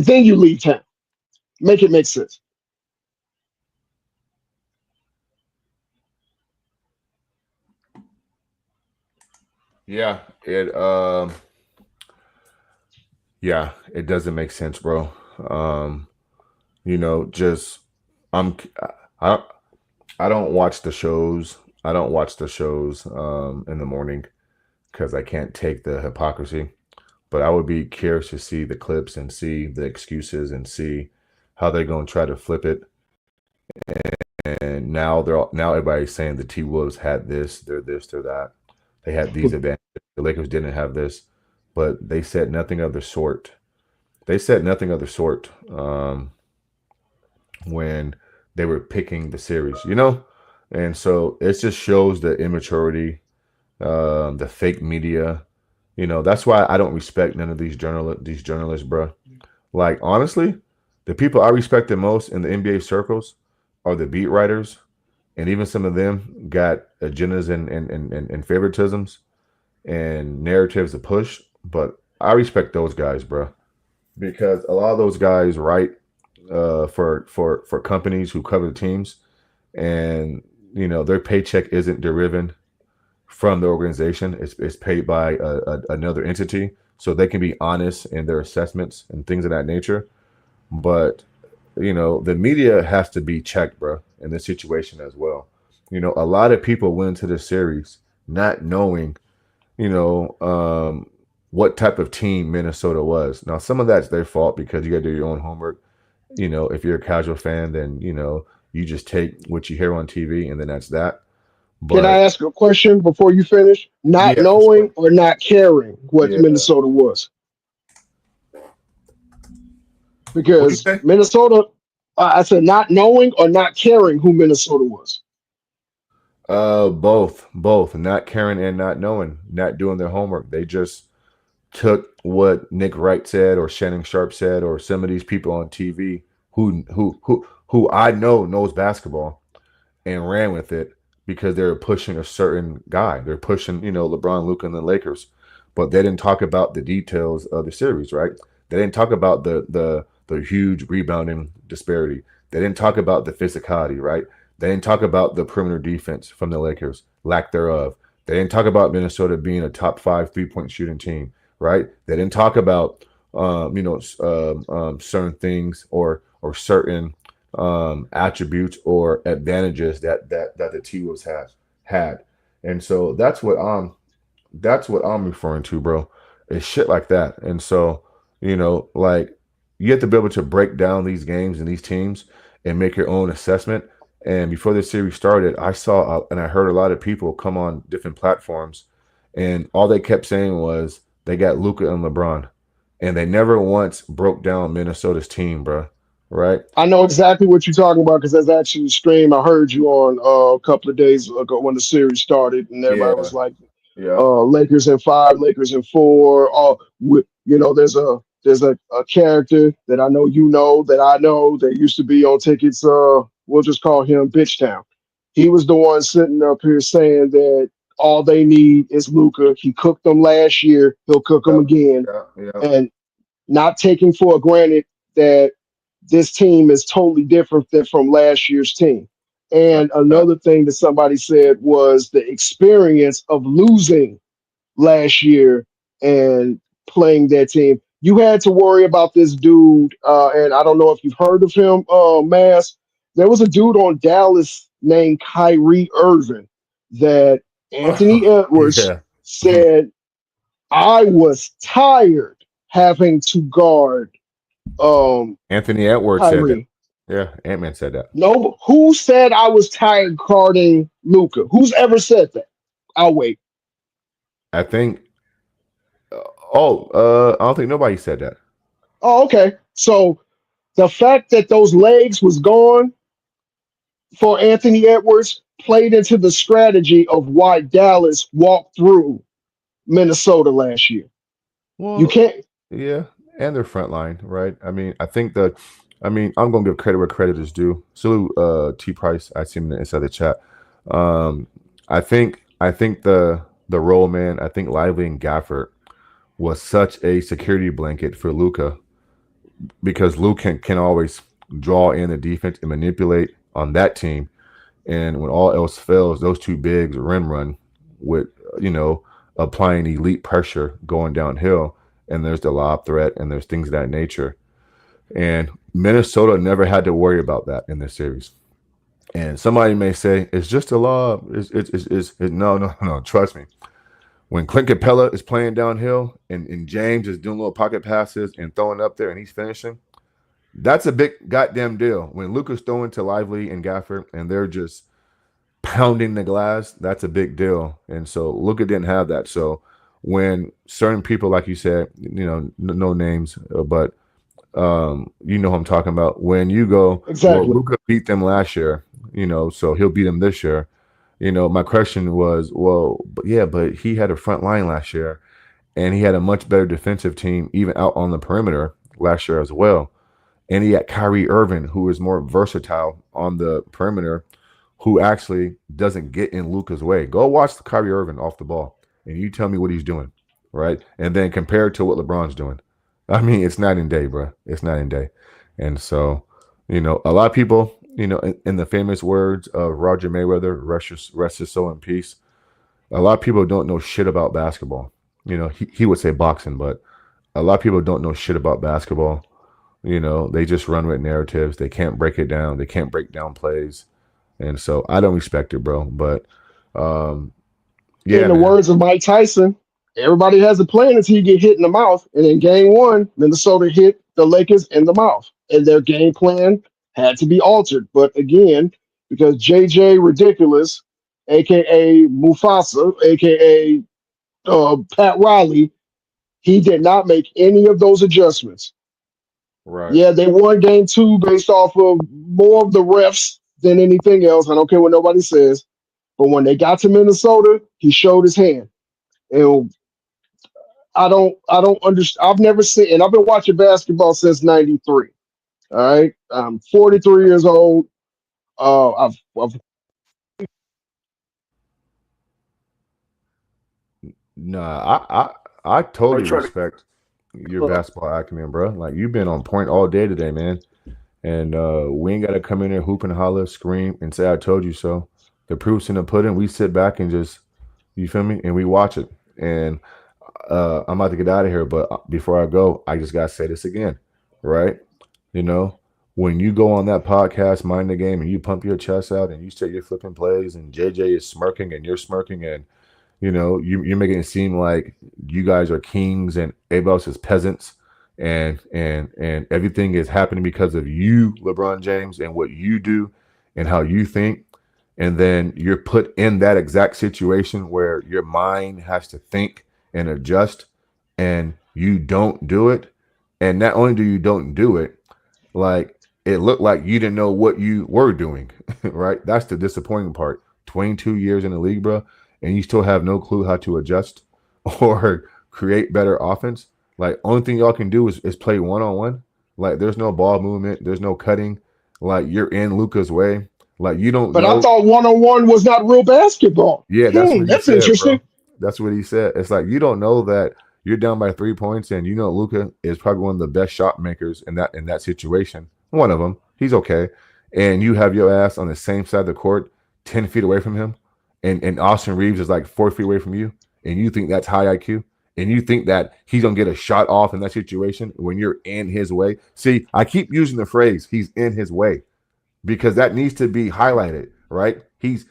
[SPEAKER 4] then you leave town. Make it make sense.
[SPEAKER 10] Yeah, it doesn't make sense, bro. Um, just I'm I I don't watch the shows. I don't watch the shows in the morning because I can't take the hypocrisy. But I would be curious to see the clips and see the excuses and see how they're going to try to flip it. And now everybody's saying the T Wolves had this, they're that. They had these advantages. The Lakers didn't have this, but they said nothing of the sort. They said nothing of the sort when they were picking the series, And so it just shows the immaturity, the fake media. That's why I don't respect none of these journalists, bro. Like honestly, the people I respect the most in the NBA circles are the beat writers, and even some of them got agendas and favoritisms and narratives to push. But I respect those guys, bro, because a lot of those guys write for companies who cover the teams, and their paycheck isn't derived from the organization. It's paid by another entity, so they can be honest in their assessments and things of that nature. But the media has to be checked, bro, in this situation as well. A lot of people went into this series not knowing, what type of team Minnesota was. Now, some of that's their fault because you got to do your own homework. If you're a casual fan, then you just take what you hear on TV, and then that's that.
[SPEAKER 4] Can I
[SPEAKER 10] But
[SPEAKER 4] ask a question before you finish? Not
[SPEAKER 10] yeah, for sure.
[SPEAKER 4] knowing or not caring what
[SPEAKER 10] Yeah.
[SPEAKER 4] Minnesota was,
[SPEAKER 10] What do you
[SPEAKER 4] because
[SPEAKER 10] say?
[SPEAKER 4] Minnesota. I said not knowing or not caring who Minnesota was.
[SPEAKER 10] Both, not caring and not knowing, not doing their homework. They just took what Nick Wright said or Shannon Sharp said or some of these people on TV who I know knows basketball and ran with it because they were pushing a certain guy. They're pushing, LeBron, Luka, and the Lakers, but they didn't talk about the details of the series, right? They didn't talk about the huge rebounding disparity. They didn't talk about the physicality, right? They didn't talk about the perimeter defense from the Lakers, lack thereof. They didn't talk about Minnesota being a top 5 3-point shooting team, right? They didn't talk about certain things or certain attributes or advantages that the T Wolves had, and so that's what I'm referring to, bro. It's shit like that, and so like you have to be able to break down these games and these teams and make your own assessment. And before this series started, I saw and I heard a lot of people come on different platforms, and all they kept saying was they got Luka and LeBron, and they never once broke down Minnesota's team, bro. Right?
[SPEAKER 4] I know exactly what you're talking about because that's actually the stream I heard you on a couple of days ago when the series started, and everybody
[SPEAKER 10] Yeah.
[SPEAKER 4] was like,
[SPEAKER 10] Yeah.
[SPEAKER 4] Lakers in 5, Lakers in 4. There's a character that I know that used to be on tickets. We'll just call him Bitch Town. He was the one sitting up here saying that all they need is Luca. He cooked them last year. He'll cook them
[SPEAKER 10] Yeah,
[SPEAKER 4] again,
[SPEAKER 10] yeah, yeah,
[SPEAKER 4] and not taking for granted that this team is totally different than from last year's team.
[SPEAKER 10] yeah,
[SPEAKER 4] And
[SPEAKER 10] yeah.
[SPEAKER 4] another thing that somebody said was the experience of losing last year and playing that team. You had to worry about this dude, and I don't know if you've heard of him, Mass. There was a dude on Dallas named Kyrie Irving that Anthony Edwards
[SPEAKER 10] Yeah.
[SPEAKER 4] said, I was tired having to guard
[SPEAKER 10] Anthony Edwards said that.
[SPEAKER 4] Kyrie.
[SPEAKER 10] Yeah, Ant-Man said that.
[SPEAKER 4] No, who said I was tired guarding Luca? Who's ever said that? I'll wait.
[SPEAKER 10] I think. I don't think nobody said that.
[SPEAKER 4] Oh, okay. So the fact that those legs was gone for Anthony Edwards played into the strategy of why Dallas walked through Minnesota last year. You
[SPEAKER 10] Well,
[SPEAKER 4] can't
[SPEAKER 10] yeah, and their front line, right? I mean, I'm gonna give credit where credit is due. Salute, T Price. I see him inside the chat. Um, I think the role man. I think Lively and Gafford was such a security blanket for Luca because Luke can always draw in the defense and manipulate on that team. And when all else fails, those two bigs run with, you know, applying elite pressure going downhill. And there's the lob threat and there's things of that nature. And Minnesota never had to worry about that in this series. And somebody may say, it's just a lob. No. Trust me. When Clint Capella is playing downhill and James is doing little pocket passes and throwing up there and he's finishing, that's a big goddamn deal. When Luca's throwing to Lively and Gafford and they're just pounding the glass, that's a big deal. And so Luca didn't have that. So when certain people, like you said, no names, but you know who I'm talking about. When you go, well,
[SPEAKER 4] exactly.
[SPEAKER 10] Luca beat them last year, so he'll beat them this year. My question was, well, but he had a front line last year, and he had a much better defensive team, even out on the perimeter last year as well. And he had Kyrie Irving, who is more versatile on the perimeter, who actually doesn't get in Luka's way. Go watch the Kyrie Irving off the ball, and you tell me what he's doing, right? And then compare it to what LeBron's doing. I mean, it's night and day, bro. It's night and day. And so, a lot of people, in the famous words of Roger Mayweather, rest his soul in peace, a lot of people don't know shit about basketball. He would say boxing, but a lot of people don't know shit about basketball. They just run with narratives. They can't break it down. They can't break down plays. And so I don't respect it, bro. But yeah,
[SPEAKER 4] In the
[SPEAKER 10] man.
[SPEAKER 4] words of Mike Tyson, everybody has a plan until you get hit in the mouth. And in game one, Minnesota hit the Lakers in the mouth. And their game plan had to be altered. But again, because JJ Ridiculous, aka Mufasa, aka Pat Riley, he did not make any of those adjustments.
[SPEAKER 10] Right.
[SPEAKER 4] Yeah, they won game two based off of more of the refs than anything else. I don't care what nobody says. But when they got to Minnesota, he showed his hand. And I don't understand. I've never seen, and I've been watching basketball since '93. All right, I'm 43 years old. I've
[SPEAKER 10] Nah, I totally respect your
[SPEAKER 4] uh,
[SPEAKER 10] basketball acumen, bro. Like you've been on point all day today, man. And we ain't gotta come in there hoop and holler, scream, and say I told you so. The proof's in the pudding. We sit back and just, you feel me, and we watch it. And I'm about to get out of here, but before I go, I just gotta say this again, right? When you go on that podcast, Mind the Game, and you pump your chest out and you say you're flipping plays, and JJ is smirking and you're smirking, and you're making it seem like you guys are kings and everybody else is peasants, and everything is happening because of you, LeBron James, and what you do and how you think. And then you're put in that exact situation where your mind has to think and adjust, and you don't do it. And not only do you don't do it, like it looked like you didn't know what you were doing, right? That's the disappointing part. 22 years in the league, bro, and you still have no clue how to adjust or create better offense. Like only thing y'all can do is play one-on-one. Like there's no ball movement, there's no cutting. Like you're in Luka's way. Like you don't
[SPEAKER 4] But I
[SPEAKER 10] know.
[SPEAKER 4] thought one-on-one was not real basketball.
[SPEAKER 10] Yeah, that's what he
[SPEAKER 4] That's
[SPEAKER 10] said,
[SPEAKER 4] interesting.
[SPEAKER 10] bro. That's what he said. It's like you don't know that you're down by 3 points, and you know Luca is probably one of the best shot makers in that situation. One of them. He's okay, and you have your ass on the same side of the court, 10 feet away from him, and Austin Reeves is like 4 feet away from you, and you think that's high IQ, and you think that he's gonna get a shot off in that situation when you're in his way. See, I keep using the phrase "he's in his way" because that needs to be highlighted, right? He's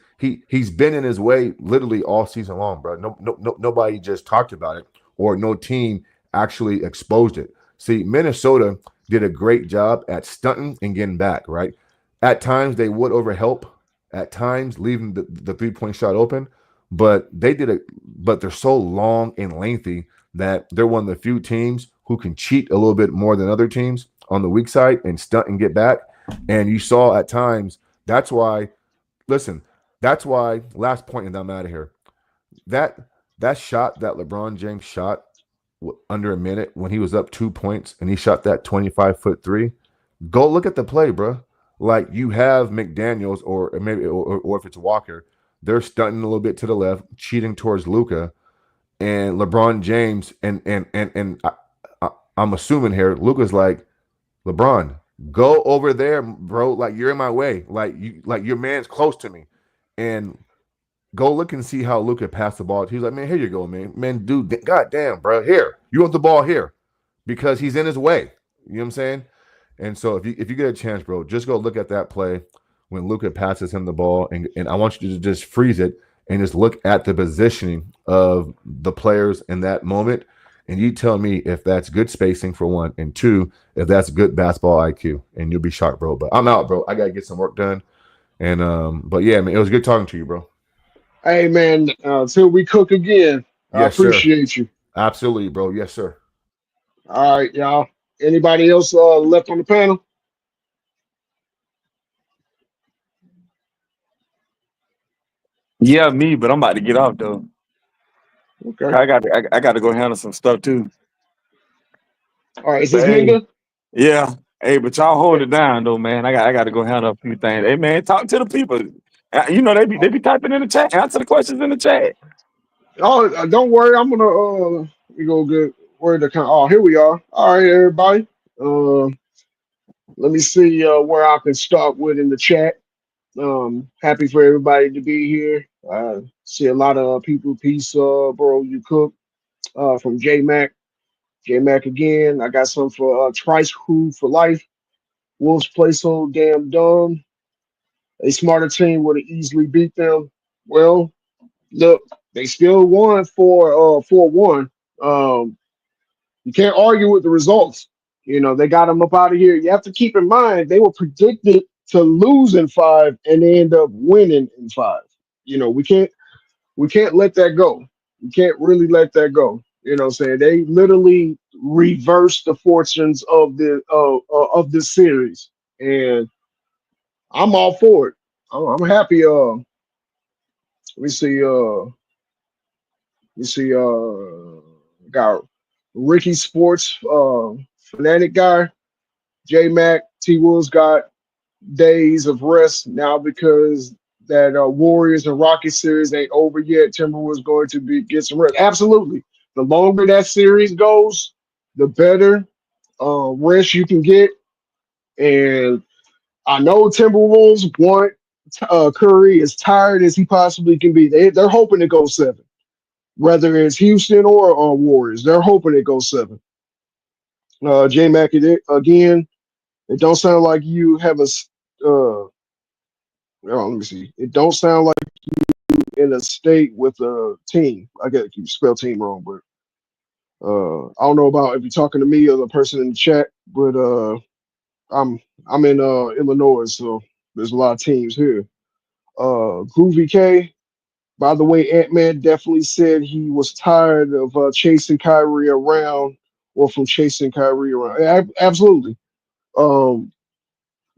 [SPEAKER 10] been in his way literally all season long, bro. Nobody just talked about it, or no team actually exposed it. See, Minnesota did a great job at stunting and getting back, right? At times they would overhelp, at times leaving the 3 point shot open, but they did it. But they're so long and lengthy that they're one of the few teams who can cheat a little bit more than other teams on the weak side and stunt and get back. And you saw at times that's why. Listen, that's why. Last point, and I'm out of here. That that shot that LeBron James shot under a minute when he was up 2 points and he shot that 25-foot three. Go look at the play, bro. Like you have McDaniels or maybe or if it's Walker, they're stunting a little bit to the left, cheating towards Luca and LeBron James, I'm assuming here Luca's like LeBron, go over there, bro. Like you're in my way. Like your man's close to me, and go look and see how Luka passed the ball. He's like, man, here you go, man. Man, dude, goddamn, bro, here. You want the ball here because he's in his way. You know what I'm saying? And so if you get a chance, bro, just go look at that play when Luka passes him the ball, and I want you to just freeze it and just look at the positioning of the players in that moment. And you tell me if that's good spacing for one, and two, if that's good basketball IQ, and you'll be sharp, bro. But I'm out, bro. I gotta get some work done. And but yeah, man, it was good talking to you, bro.
[SPEAKER 4] Hey man, till we cook again. I
[SPEAKER 10] Yes, sir.
[SPEAKER 4] appreciate you.
[SPEAKER 10] Absolutely, bro. Yes, sir.
[SPEAKER 4] All right, y'all. Anybody else left on the panel?
[SPEAKER 12] Yeah, me, but I'm about to get off though.
[SPEAKER 4] Okay.
[SPEAKER 12] I got to go handle some stuff too.
[SPEAKER 4] All right. Is
[SPEAKER 12] But
[SPEAKER 4] this
[SPEAKER 12] hey,
[SPEAKER 4] Minga?
[SPEAKER 12] yeah, hey, but y'all hold it down though, man. I got to go handle a few things. Hey, man, talk to the people. You know they be typing in the chat. Answer the questions in the chat.
[SPEAKER 4] Oh, don't worry. I'm gonna we go good. Where the oh, here we are. All right, everybody. Uh, let me see where I can start with in the chat. Happy for everybody to be here. See a lot of people. Peace, bro. You cook. From J Mac. J Mac again. I got some for Trice Crew for life. Wolves play so damn dumb. A smarter team would have easily beat them. Well, look, they still won for 4-1. Um, you can't argue with the results. You know, they got them up out of here. You have to keep in mind they were predicted to lose in five and they end up winning in five. You know, we can't let that go. We can't really let that go. You know what I'm saying? They literally reversed the fortunes of this series. And I'm all for it. I'm happy. Let me see. Got Ricky Sports, fanatic guy. J Mac T Wolves got days of rest now because that Warriors and Rockets series ain't over yet. Timberwolves going to be get some rest. Absolutely. The longer that series goes, the better rest you can get. And I know Timberwolves want Curry as tired as he possibly can be. They're hoping to go seven, whether it's Houston or Warriors. They're hoping it goes seven. J Mac again. It don't sound like you have let me see. It don't sound like in a state with a team. I got to spell team wrong, but I don't know about if you're talking to me or the person in the chat. But I'm in Illinois, so there's a lot of teams here. Groovy K. By the way, Ant Man definitely said he was tired of chasing Kyrie around or from chasing Kyrie around. Absolutely. Um,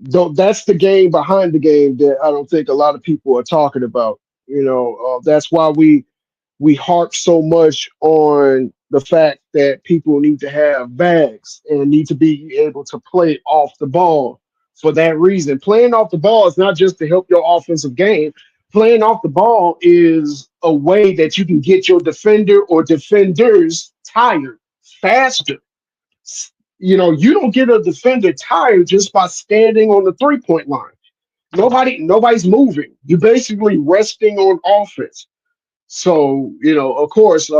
[SPEAKER 4] though that's the game behind the game that I don't think a lot of people are talking about. You know, that's why we harp so much on the fact that people need to have bags and need to be able to play off the ball for that reason. Playing off the ball is not just to help your offensive game. Playing off the ball is a way that you can get your defender or defenders tired faster. You don't get a defender tired just by standing on the 3-point line. Nobody's moving. You're basically resting on offense. So, of course,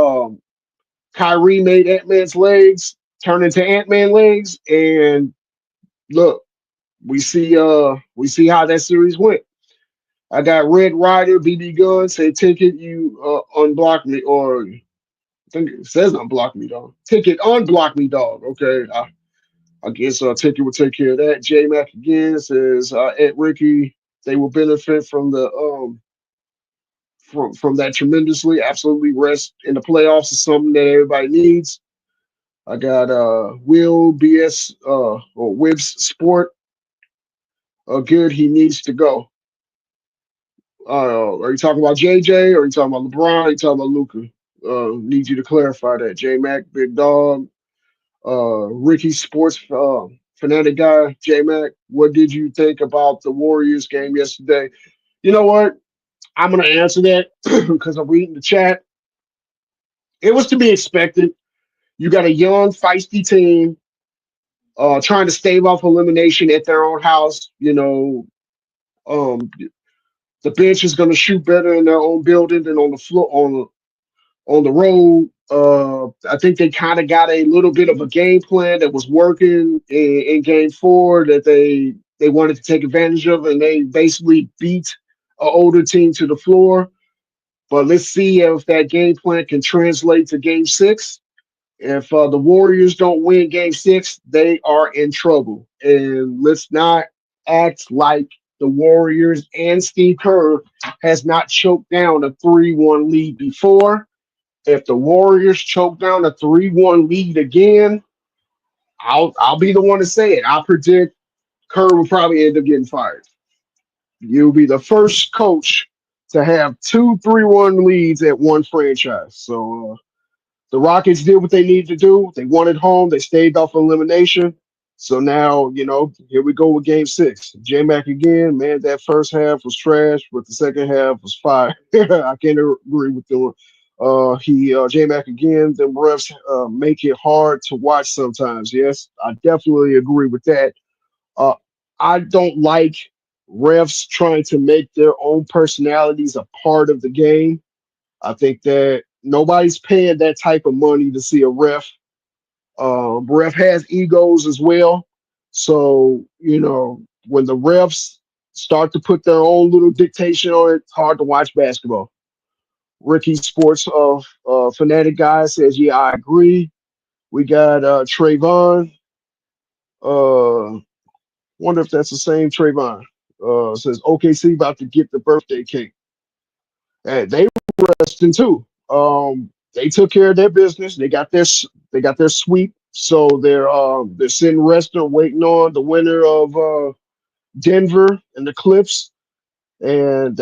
[SPEAKER 4] Kyrie made Ant-Man's legs turn into Ant-Man legs, and look, we see how that series went. I got Red Rider, BB Gun, say Ticket, you unblock me, or I think it says unblock me, dog. Ticket, unblock me, dog. Okay, I guess Ticket will take care of that. J Mac again says at Ricky, they will benefit from the from that tremendously. Absolutely, rest in the playoffs is something that everybody needs. I got Will BS or Wibs Sport. Good, he needs to go. Are you talking about JJ? Or are you talking about LeBron? Or are you talking about Luca? Need you to clarify that. J Mac, Big Dog, Ricky Sports Fanatic Guy, J Mac. What did you think about the Warriors game yesterday? You know what? I'm gonna answer that because I'm reading the chat. It was to be expected. You got a young, feisty team trying to stave off elimination at their own house. Um, the bench is going to shoot better in their own building than on the floor on the road. I think they kind of got a little bit of a game plan that was working in Game 4 that they wanted to take advantage of, and they basically beat an older team to the floor. But let's see if that game plan can translate to Game 6. If the Warriors don't win Game 6, they are in trouble. And let's not act like the Warriors and Steve Kerr has not choked down a 3-1 lead before. If the Warriors choke down a 3-1 lead again, I'll be the one to say it. I predict Kerr will probably end up getting fired. You'll be the first coach to have two 3-1 leads at one franchise. So the Rockets did what they needed to do. They won at home. They stayed off elimination. So now, here we go with Game 6. J Mac again, man, that first half was trash, but the second half was fire. I can't agree with them. J Mac again, them refs make it hard to watch sometimes. Yes, I definitely agree with that. Uh, I don't like refs trying to make their own personalities a part of the game. I think that nobody's paying that type of money to see a ref. Ref has egos as well. So, when the refs start to put their own little dictation on it, it's hard to watch basketball. Ricky Sports Fanatic Guy says, yeah, I agree. We got Trayvon. Wonder if that's the same Trayvon. Says OKC about to get the birthday cake. And they resting too. They took care of their business. They got their sweep. So they're sitting resting, waiting on the winner of Denver and the Clips, and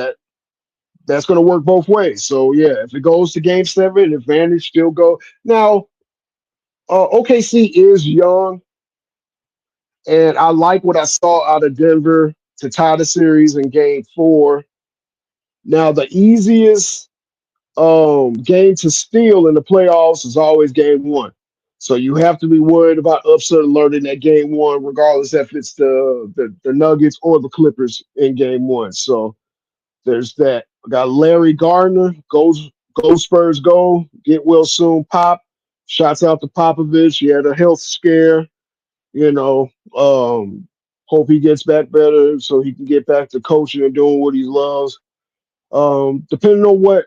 [SPEAKER 4] that's going to work both ways. So yeah, if it goes to Game 7, advantage still go. Now, OKC is young, and I like what I saw out of Denver to tie the series in Game 4. Now, the easiest game to steal in the playoffs is always Game 1. So you have to be worried about upset alert in that Game 1, regardless if it's the Nuggets or the Clippers in Game 1. So there's that. I got Larry Gardner, go Spurs go, get well soon, Pop. Shouts out to Popovich. He had a health scare, you know. Hope he gets back better so he can get back to coaching and doing what he loves. Depending on what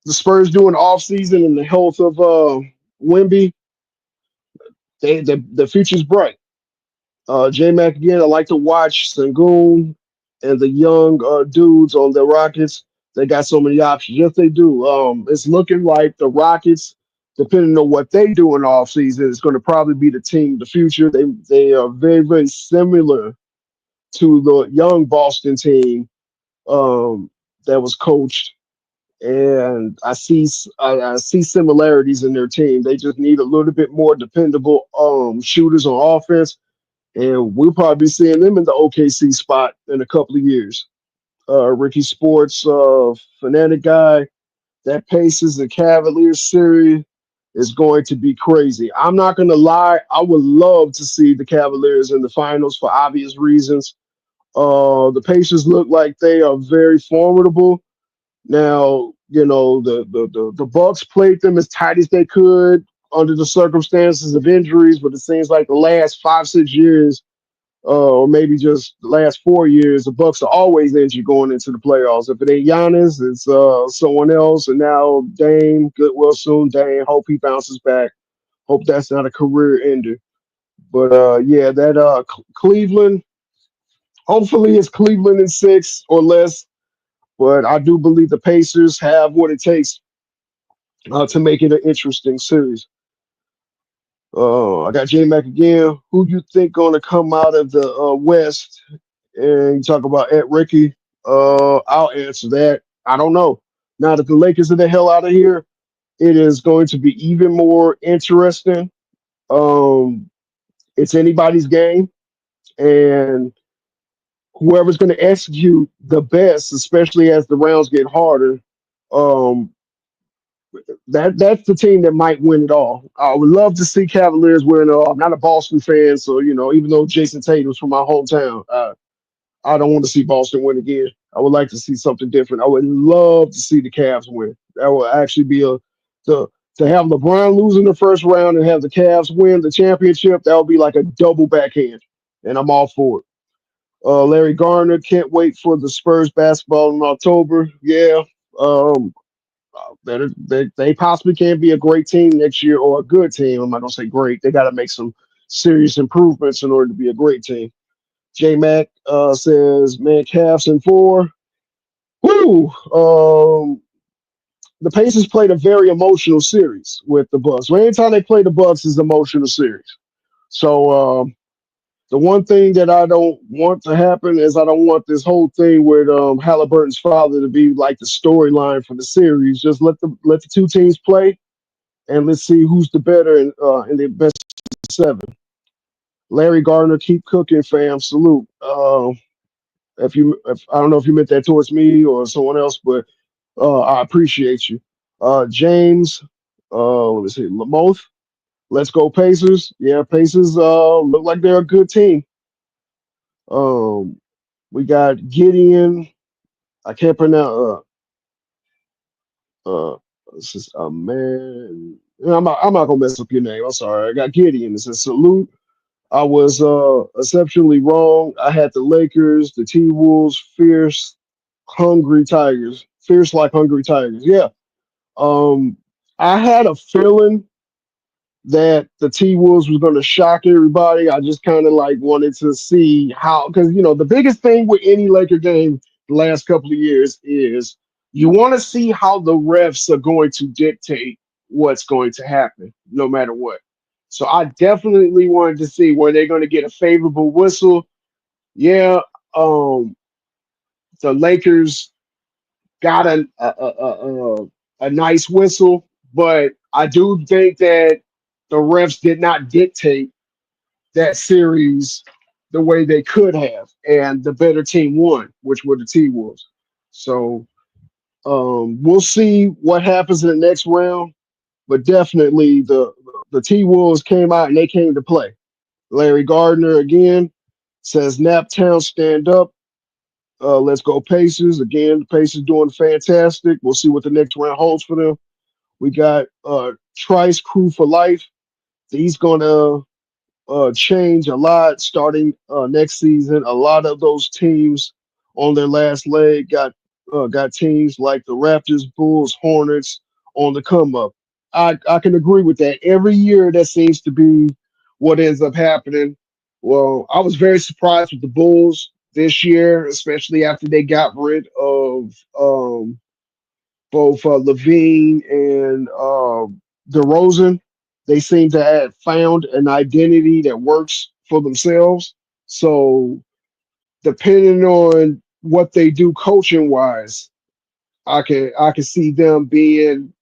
[SPEAKER 4] the Spurs do in the offseason and the health of Wemby, the future's bright. J Mac again, I like to watch Sengun and the young dudes on the Rockets. They got so many options. Yes, they do. It's looking like the Rockets, depending on what they do in the offseason, is going to probably be the team of the future. They are very, very similar to the young Boston team that was coached, and I see similarities in their team. They just need a little bit more dependable shooters on offense. and we'll probably be seeing them in the OKC spot in a couple of years. Ricky Sports, fanatic guy, that Pacers and Cavaliers series is going to be crazy. I'm not going to lie. I would love to see the Cavaliers in the finals for obvious reasons. The Pacers look like they are very formidable. Now, the Bucks played them as tight as they could under the circumstances of injuries, but it seems like the last 5, 6 years, or maybe just the last 4 years, the Bucks are always injured going into the playoffs. If it ain't Giannis, it's someone else. And now Dame, Goodwill soon. Dame, hope he bounces back. Hope that's not a career ender. But yeah, that Cleveland. Hopefully, it's Cleveland in 6 or less. But I do believe the Pacers have what it takes to make it an interesting series. I got J Mac again. Who do you think going to come out of the West? And you talk about Ed Ricky. I'll answer that. I don't know. Now that the Lakers are the hell out of here, it is going to be even more interesting. Um, it's anybody's game, and whoever's going to execute the best, especially as the rounds get harder, um, that's the team that might win it all. I would love to see Cavaliers win it all. I'm not a Boston fan, so even though Jason Tatum's from my hometown, I don't want to see Boston win again. I would like to see something different. I would love to see the Cavs win. That would actually be to have LeBron lose in the first round and have the Cavs win the championship. That would be like a double backhand, and I'm all for it. Larry Garner can't wait for the Spurs basketball in October. Yeah, um, they possibly can be a great team next year or a good team. I'm not gonna say great. They got to make some serious improvements in order to be a great team. J Mac says, "Man, Cavs in 4. Woo! The Pacers played a very emotional series with the Bucks. Well, anytime they play the Bucks is an emotional series. So the one thing that I don't want to happen is I don't want this whole thing with Halliburton's father to be like the storyline for the series. Just let the two teams play and let's see who's the better in the best 7. Larry Gardner, keep cooking, fam. Salute. If I don't know if you meant that towards me or someone else, but I appreciate you. James, let me see, Lamoth, let's go Pacers. Yeah, Pacers look like they're a good team. Um, we got Gideon. I can't pronounce. This is a man. I'm not gonna mess up your name. I'm sorry. I got Gideon. It says salute. I was exceptionally wrong. I had the Lakers, the T Wolves, fierce like hungry tigers. Yeah. Um, I had a feeling that the T Wolves was going to shock everybody. I just kind of like wanted to see how, because the biggest thing with any Laker game the last couple of years is you want to see how the refs are going to dictate what's going to happen, no matter what. So I definitely wanted to see where they're going to get a favorable whistle. Yeah, the Lakers got a nice whistle, but I do think that the refs did not dictate that series the way they could have, and the better team won, which were the T Wolves. So we'll see what happens in the next round, but definitely the T Wolves came out and they came to play. Larry Gardner again says Naptown stand up. Let's go Pacers. Again, the Pacers doing fantastic. We'll see what the next round holds for them. We got Trice Crew for Life. He's going to change a lot starting next season. A lot of those teams on their last leg got teams like the Raptors, Bulls, Hornets on the come up. I can agree with that. Every year that seems to be what ends up happening. Well, I was very surprised with the Bulls this year, especially after they got rid of both Levine and DeRozan. They seem to have found an identity that works for themselves. So depending on what they do coaching wise, I can see them being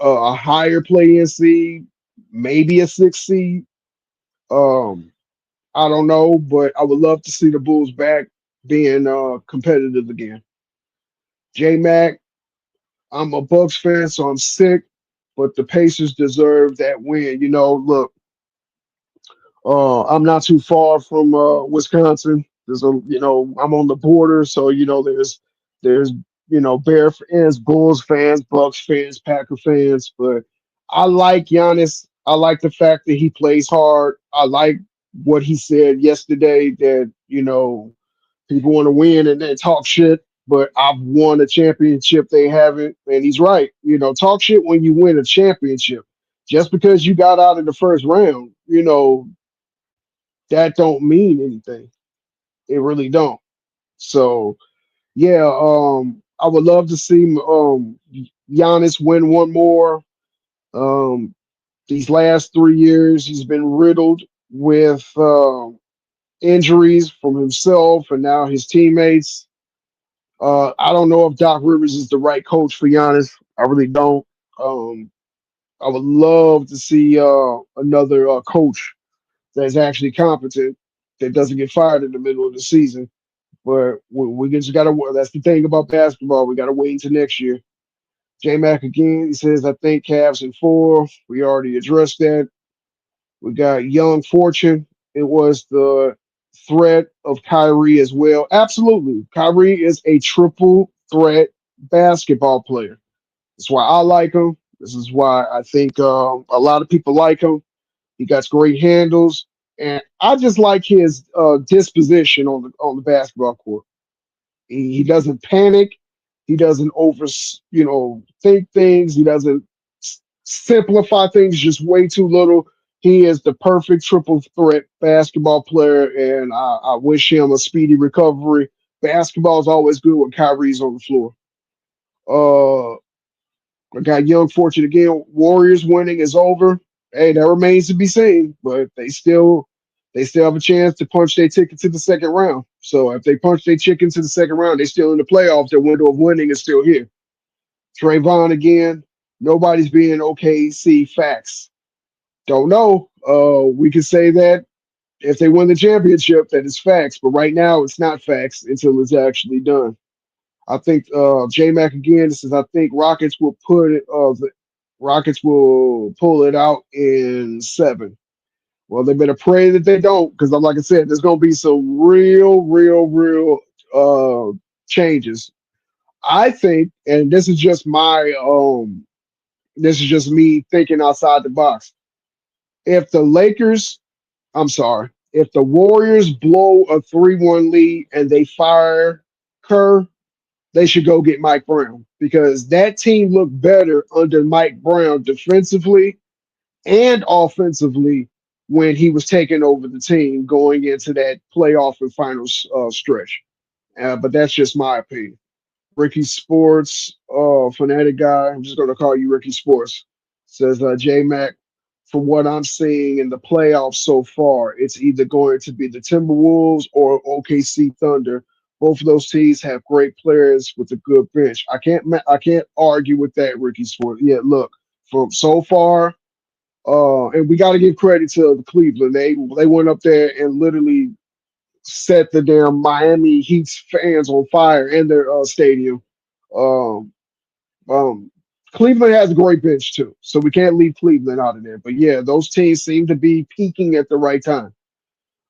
[SPEAKER 4] a higher play-in seed, maybe a 6 seed. Um, I don't know, but I would love to see the Bulls back being competitive again. J Mac, I'm a Bucks fan, so I'm sick, but the Pacers deserve that win. Look, I'm not too far from Wisconsin. I'm on the border, so there's Bear fans, Bulls fans, Bucks fans, Packer fans, but I like Giannis. I like the fact that he plays hard. I like what he said yesterday that people want to win and then talk shit, but I've won a championship. They haven't, and he's right. Talk shit when you win a championship. Just because you got out in the first round, that don't mean anything. It really don't. So yeah, I would love to see Giannis win one more. Um, these last 3 years, he's been riddled with injuries from himself and now his teammates. I don't know if Doc Rivers is the right coach for Giannis. I really don't. Um, I would love to see another coach that's actually competent that doesn't get fired in the middle of the season. But we just got to. That's the thing about basketball. We got to wait until next year. J Mac again. He says, "I think Cavs in 4." We already addressed that. We got Young Fortune. It was the threat of Kyrie as well. Absolutely, Kyrie is a triple threat basketball player. That's why I like him. This is why I think a lot of people like him. He got great handles, and I just like his disposition on the basketball court. He doesn't panic. He doesn't think things. He doesn't simplify things just way too little. He is the perfect triple threat basketball player, and I wish him a speedy recovery. Basketball is always good when Kyrie's on the floor. Uh, I got Young Fortune again. Warriors winning is over. Hey, that remains to be seen, but they still have a chance to punch their ticket to the second round. So if they punch their chicken to the second round, they're still in the playoffs. Their window of winning is still here. Trayvon again. Nobody's being OKC facts. Don't know. We can say that if they win the championship, that is facts. But right now, it's not facts until it's actually done. I think J Mac again says I think the Rockets will pull it out in 7. Well, they better pray that they don't, because like I said, there's gonna be some real changes. I think, and this is just me thinking outside the box. If the Lakers, I'm sorry, if the Warriors blow a 3-1 lead and they fire Kerr, they should go get Mike Brown, because that team looked better under Mike Brown defensively and offensively when he was taking over the team going into that playoff and finals stretch. But that's just my opinion. Ricky Sports, fanatic guy. I'm just going to call you Ricky Sports. Says J Mac, from what I'm seeing in the playoffs so far, it's either going to be the Timberwolves or OKC Thunder. Both of those teams have great players with a good bench. I can't argue with that, Ricky Sports. Yeah, look, from so far, and we got to give credit to the Cleveland. They went up there and literally set the damn Miami Heat's fans on fire in their stadium. Um, um, Cleveland has a great bench too, so we can't leave Cleveland out of there. But yeah, those teams seem to be peaking at the right time.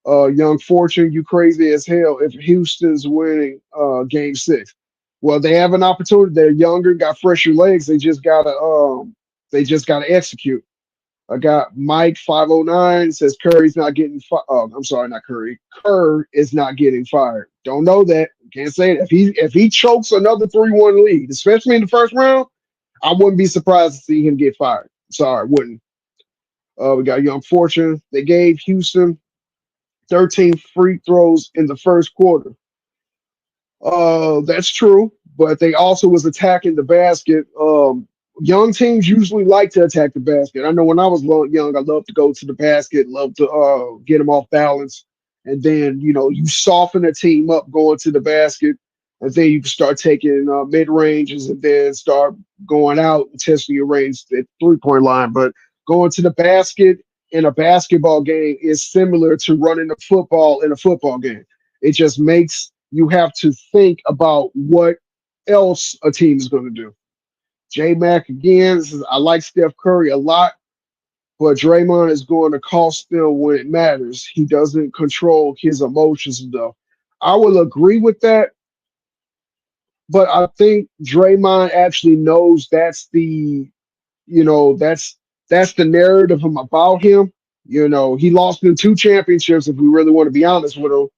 [SPEAKER 4] Young Fortune, you crazy as hell if Houston's winning game 6. Well, they have an opportunity. They're younger, got fresher legs. They just gotta execute. I got Mike 509 says Curry's not getting I'm sorry, not Curry. Kerr is not getting fired. Don't know that. Can't say it. If he chokes another 3-1 lead, especially in the first round, I wouldn't be surprised to see him get fired. Sorry, wouldn't. We got Young Fortune. They gave Houston 13 free throws in the first quarter. That's true, but they also was attacking the basket. Young teams usually like to attack the basket. I know when I was young, I loved to go to the basket, love to get them off balance, and then you soften a team up going to the basket, and then you can start taking mid ranges, and then start going out and testing your range at 3-point line. But going to the basket in a basketball game is similar to running a football in a football game. It just makes you have to think about what else a team is going to do. J Mac again. I like Steph Curry a lot, but Draymond is going to cost them when it matters. He doesn't control his emotions enough. I will agree with that, but I think Draymond actually knows that's the narrative about him. He lost in two championships, if we really want to be honest with him.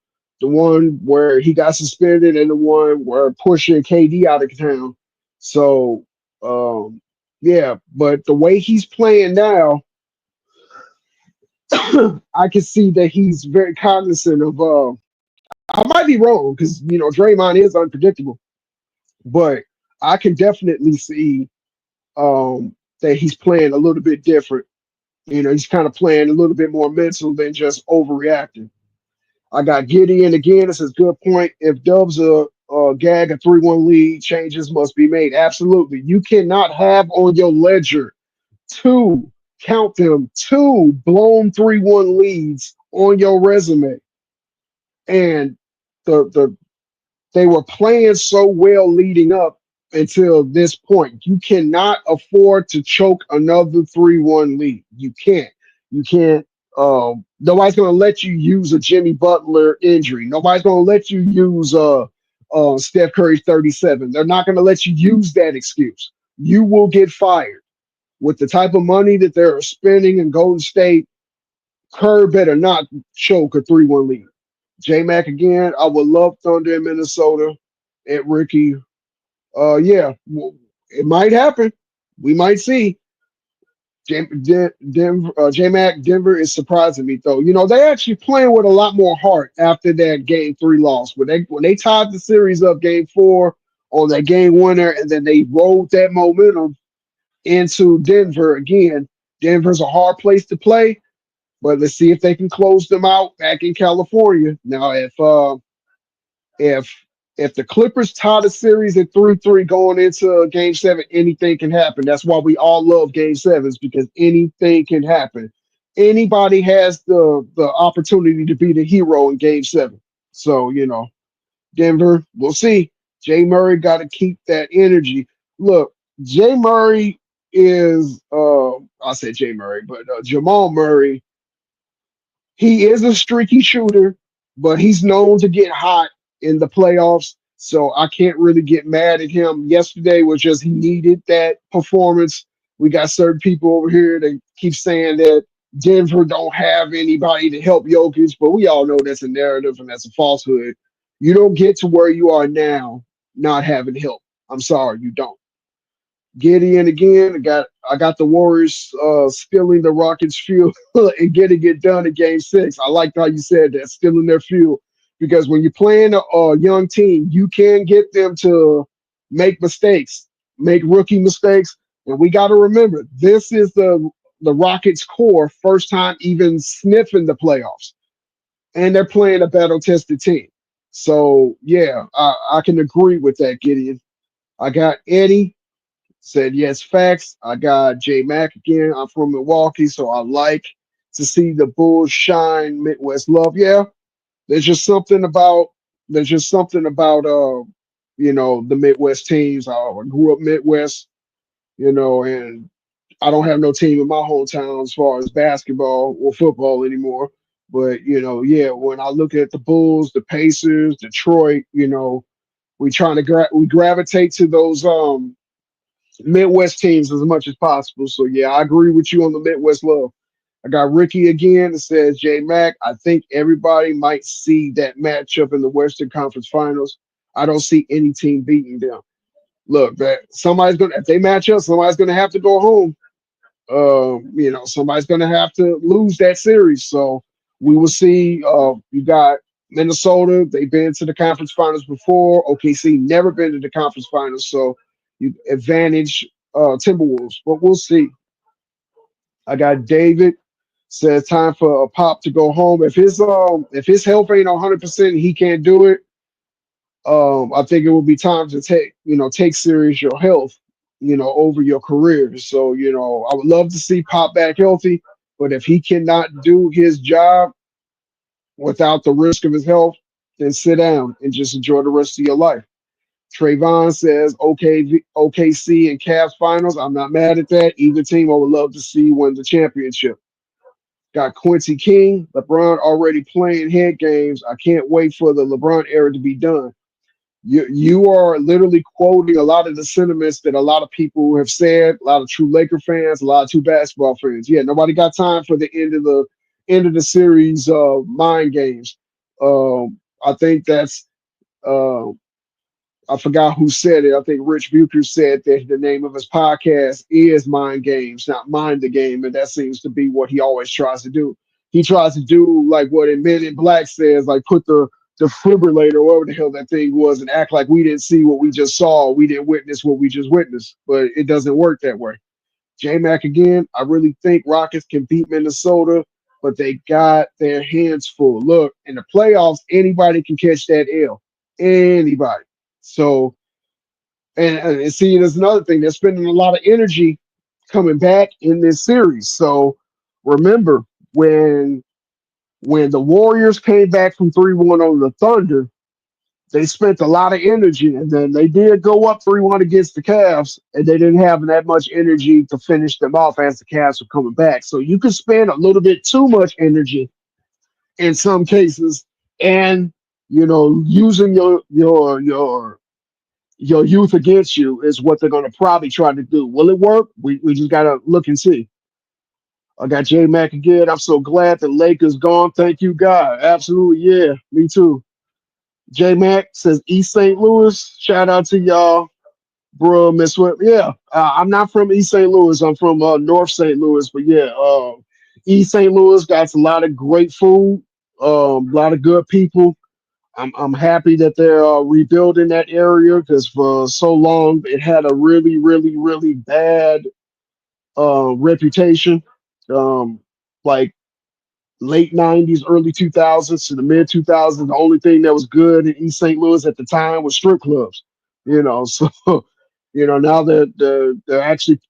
[SPEAKER 4] The one where he got suspended and the one where pushing KD out of town. So yeah, but the way he's playing now, I can see that he's very cognizant of I might be wrong because Draymond is unpredictable, but I can definitely see that he's playing a little bit different. He's kind of playing a little bit more mental than just overreacting. I got Gideon again. This is a good point. If Dubs gag a 3-1 lead, changes must be made. Absolutely. You cannot have on your ledger two, count them, two blown 3-1 leads on your resume. And the they were playing so well leading up until this point. You cannot afford to choke another 3-1 lead. You can't. You can't. Nobody's going to let you use a Jimmy Butler injury. Nobody's going to let you use Steph Curry 37. They're not going to let you use that excuse. You will get fired. With the type of money that they're spending in Golden State, Kerr better not choke a 3-1 lead. J Mac again. I would love Thunder in Minnesota at Ricky. Yeah, it might happen. We might see. J Mac Denver is surprising me though. They actually playing with a lot more heart after that game 3 loss. When they tied the series up game 4 on that game winner, and then they rolled that momentum into Denver again. Denver's a hard place to play, but let's see if they can close them out back in California. Now, if if the Clippers tie the series at 3-3 going into Game 7, anything can happen. That's why we all love Game 7s, because anything can happen. Anybody has the opportunity to be the hero in Game 7. So Denver, we'll see. Jay Murray got to keep that energy. Look, Jay Murray is I said Jay Murray, but Jamal Murray, he is a streaky shooter, but he's known to get hot in the playoffs. So I can't really get mad at him. Yesterday was just he needed that performance. We got certain people over here that keep saying that Denver don't have anybody to help Jokic, but we all know that's a narrative and that's a falsehood. You don't get to where you are now not having help. I'm sorry, you don't. Gideon again. I got the Warriors stealing the Rockets' fuel and getting it done in Game 6. I liked how you said that, stealing their fuel, because when you're playing a young team, you can get them to make mistakes, make rookie mistakes, and we got to remember this is the Rockets' core first time even sniffing the playoffs, and they're playing a battle-tested team. So yeah, I can agree with that, Gideon. I got Eddie. Said yes, facts. I got J Mac again. I'm from Milwaukee, so I like to see the Bulls shine. Midwest love, yeah. There's just something about the Midwest teams. I grew up Midwest, and I don't have no team in my hometown as far as basketball or football anymore. But yeah, when I look at the Bulls, the Pacers, Detroit, we trying to we gravitate to those Midwest teams as much as possible. So yeah, I agree with you on the Midwest love. I got Ricky again that says J Mac. I think everybody might see that matchup in the Western Conference Finals. I don't see any team beating them. Look, that somebody's gonna if they match up, somebody's gonna have to go home. Somebody's gonna have to lose that series. So we will see. You got Minnesota, they've been to the conference finals before. OKC never been to the conference finals, so you advantage Timberwolves. But we'll see. I got David says time for a Pop to go home. If his health ain't 100%, he can't do it. I think it will be time to take serious your health, over your career. So I would love to see Pop back healthy. But if he cannot do his job without the risk of his health, then sit down and just enjoy the rest of your life. Trayvon says, okay, OKC and Cavs finals. I'm not mad at that. Either team I would love to see win the championship. Got Quincy King, LeBron already playing head games. I can't wait for the LeBron era to be done. You are literally quoting a lot of the sentiments that a lot of people have said, a lot of true Laker fans, a lot of true basketball fans. Yeah, nobody got time for the end of the series mind games. I think that's uh, I forgot who said it. I think Rich Bucher said that the name of his podcast is Mind Games, not Mind the Game, and that seems to be what he always tries to do. He tries to do like what in Men in Black says, like put the defibrillator, whatever the hell that thing was, and act like we didn't see what we just saw, we didn't witness what we just witnessed. But it doesn't work that way. J Mac again, I really think Rockets can beat Minnesota, but they got their hands full. Look, in the playoffs, anybody can catch that L. Anybody. So, and see, there's another thing. They're spending a lot of energy coming back in this series. So remember when the Warriors came back from 3-1 on the Thunder, they spent a lot of energy, and then they did go up 3-1 against the Cavs, and they didn't have that much energy to finish them off as the Cavs were coming back. So you can spend a little bit too much energy in some cases, and using your youth against you is what they're going to probably try to do. Will it work? We just got to look and see. I got J Mac again. I'm so glad the Lakers gone. Thank you, God. Absolutely, yeah. Me too. J Mac says East St. Louis. Shout out to y'all, bro. Miss Whip. Yeah, I'm not from East St. Louis. I'm from North St. Louis. But yeah, East St. Louis got a lot of great food, a lot of good people. I'm happy that they're rebuilding that area because for so long it had a really, really, really bad reputation. Like late 90s, early 2000s to the mid 2000s, the only thing that was good in East St. Louis at the time was strip clubs. So now that they're actually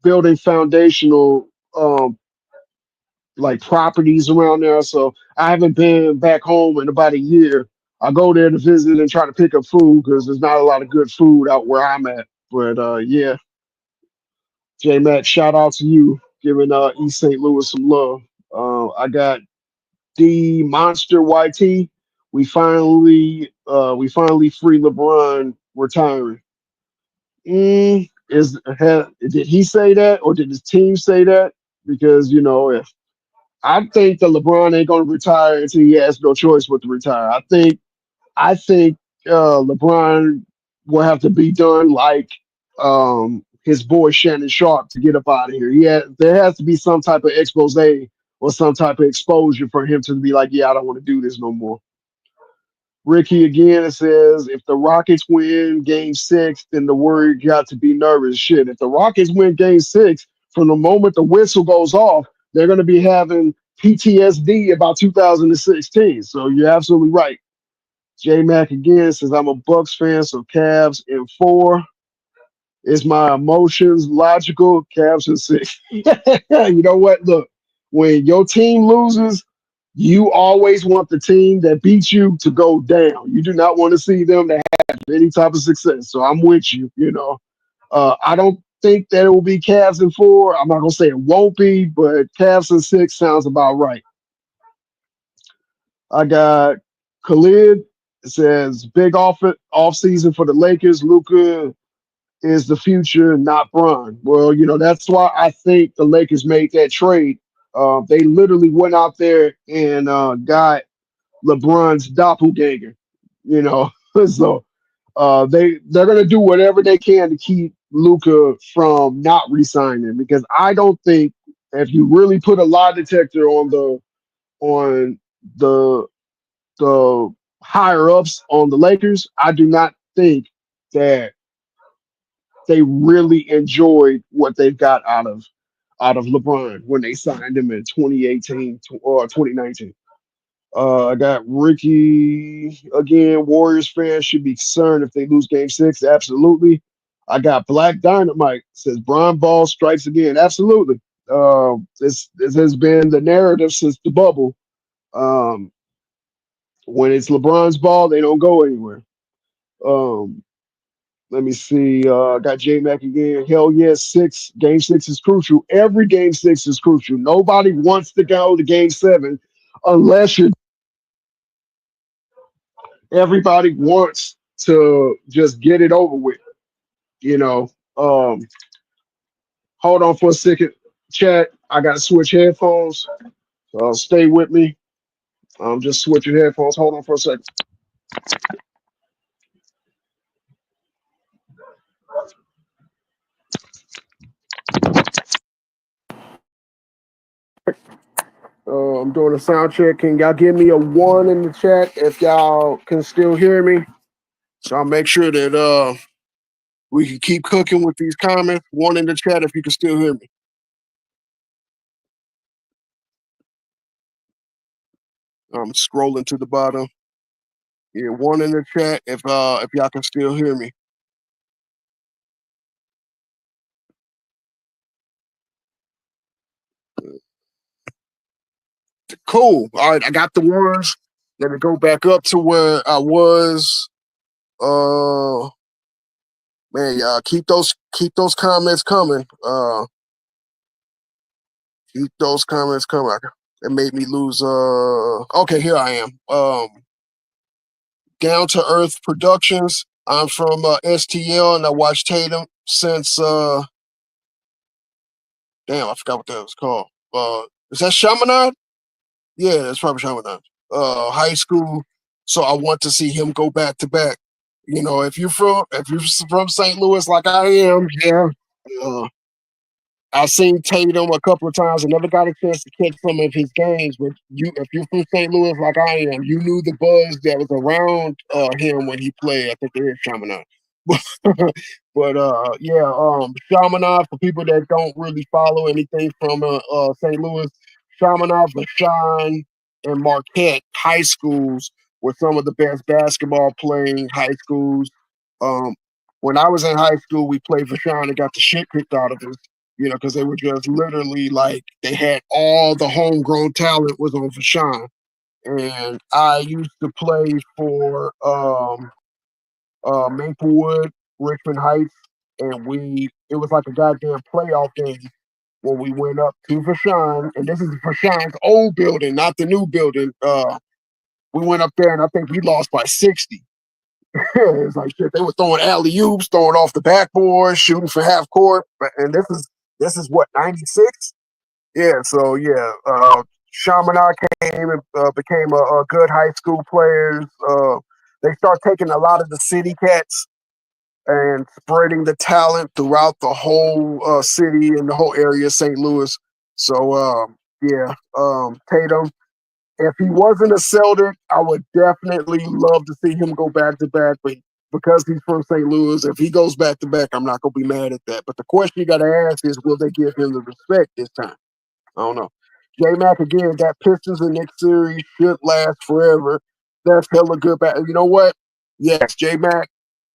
[SPEAKER 4] building foundational like properties around there. So I haven't been back home in about a year. I go there to visit and try to pick up food because there's not a lot of good food out where I'm at. But yeah, J Mac, shout out to you giving East St. Louis some love. I got D Monster YT. We finally free LeBron retiring. Did he say that or did his team say that? Because if I think that LeBron ain't going to retire until he has no choice but to retire. I think LeBron will have to be done like his boy Shannon Sharp to get up out of here. There has to be some type of expose or some type of exposure for him to be like, yeah, I don't want to do this no more. Ricky again says, if the Rockets win game 6, then the Warriors got to be nervous. Shit, if the Rockets win game 6, from the moment the whistle goes off, they're going to be having PTSD about 2016. So you're absolutely right. J Mac again says, I'm a Bucks fan, so Cavs in 4. Is my emotions logical? Cavs in 6. You know what? Look, when your team loses, you always want the team that beats you to go down. You do not want to see them to have any type of success. So I'm with you. I don't think that it will be Cavs in 4. I'm not gonna say it won't be, but Cavs in 6 sounds about right. I got Khalid. It says big off season for the Lakers. Luka is the future, not Bron. Well, that's why I think the Lakers made that trade. They literally went out there and got LeBron's doppelganger. So they're gonna do whatever they can to keep Luka from not resigning because I don't think if you really put a lie detector on the the higher ups on the Lakers, I do not think that they really enjoyed what they've got out of LeBron when they signed him in 2018 or 2019. I got Ricky again. Warriors fans should be concerned if they lose game 6. Absolutely. I got Black Dynamite says Brian Ball strikes again. Absolutely. This has been the narrative since the bubble. Um, when it's LeBron's ball, they don't go anywhere. Um, Let me see. Got J Mac again. Hell yes, Game six is crucial. Every game six is crucial. Nobody wants to go to game seven unless you're. Everybody wants to just get it over with. You know. Um, Hold on for a second, chat. I got to switch headphones. Stay with me. I'm just switching headphones. Hold on for a second. I'm doing a sound check. Can y'all give me a one in the chat if y'all can still hear me? So I'll make sure that we can keep cooking with these comments. One in the chat if you can still hear me. I'm scrolling to the bottom. Yeah, one in the chat if y'all can still hear me. Cool. All right, I got the ones. Let me go back up to where I was. Man, y'all keep those comments coming. Keep those comments coming. It made me lose. Okay, here I am. Down to Earth Productions. I'm from STL, and I watched Tatum since. Damn, I forgot what that was called. Is that Chaminade? Yeah, that's probably Chaminade. High school. So I want to see him go back to back. You know, if you're from St. Louis like I am, yeah. I've seen Tatum a couple of times. I never got a chance to catch some of his games, but if you're from St. Louis like I am, you knew the buzz that was around him when he played. I think it is Chaminade. But yeah, Chaminade, for people that don't really follow anything from St. Louis, Chaminade, Vashon, and Marquette high schools were some of the best basketball playing high schools. When I was in high school, we played Vashon and got the shit kicked out of us, you know, because they were just literally like they had all the homegrown talent was on Vashon. And I used to play for Maplewood, Richmond Heights, and it was like a goddamn playoff game when we went up to Vashon, and this is Vashon's old building, not the new building. We went up there, and I think we lost by 60. It's like shit. They were throwing alley oops, throwing off the backboard, shooting for half court, and this is what 96. Yeah, so yeah, Chaminade came and became a good high school players. They start taking a lot of the city cats and spreading the talent throughout the whole city and the whole area of St. Louis. So yeah, Tatum. If he wasn't a Celtic, I would definitely love to see him go back to back. But because he's from St. Louis, if he goes back to back, I'm not gonna be mad at that. But the question you got to ask is, will they give him the respect this time? I don't know. J Mac again, that Pistons and Knicks series should last forever. That's hella good. You know what? Yes, J Mac.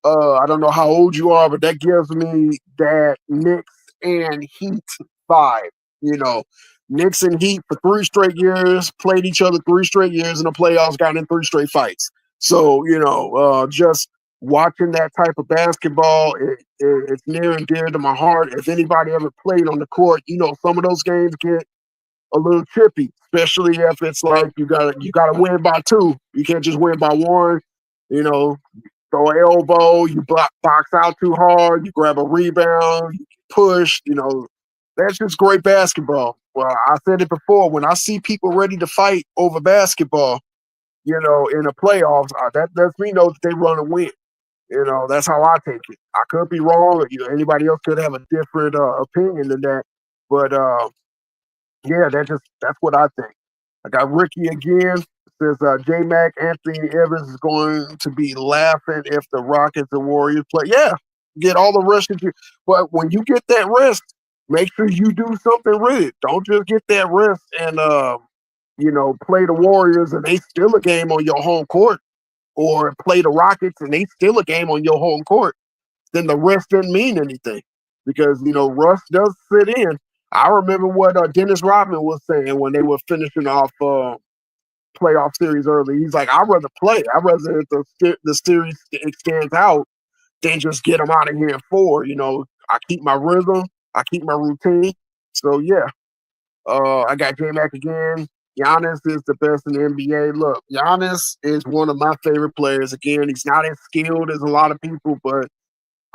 [SPEAKER 4] I don't know how old you are, but that gives me that Knicks and Heat vibe. You know, Knicks and Heat for 3 straight years played each other 3 straight years in the playoffs, got in 3 straight fights. So you know, just watching that type of basketball, it's near and dear to my heart. If anybody ever played on the court, you know some of those games get a little trippy, especially if it's like you gotta win by two. You can't just win by one. You know, throw an elbow, you box out too hard, you grab a rebound, you push. You know, that's just great basketball. Well, I said it before. When I see people ready to fight over basketball, you know, in the playoffs, that lets me know that they run a win. You know, that's how I take it. I could be wrong. You know, anybody else could have a different opinion than that. But yeah, that's what I think. I got Ricky again. Says J Mac Anthony Evans is going to be laughing if the Rockets and Warriors play. Yeah, get all the rest of you. But when you get that rest, make sure you do something with it. Don't just get that rest and you know, play the Warriors and they still a game on your home court, or play the Rockets and they still a game on your home court. Then the rest didn't mean anything because you know Russ does sit in. I remember what Dennis Rodman was saying when they were finishing off playoff series early. He's like, I'd rather play. I'd rather if the series extends out than just get them out of here in four. I keep my rhythm. I keep my routine. So, yeah, I got J-Mac again. Giannis is the best in the NBA. Look, Giannis is one of my favorite players. Again, he's not as skilled as a lot of people, but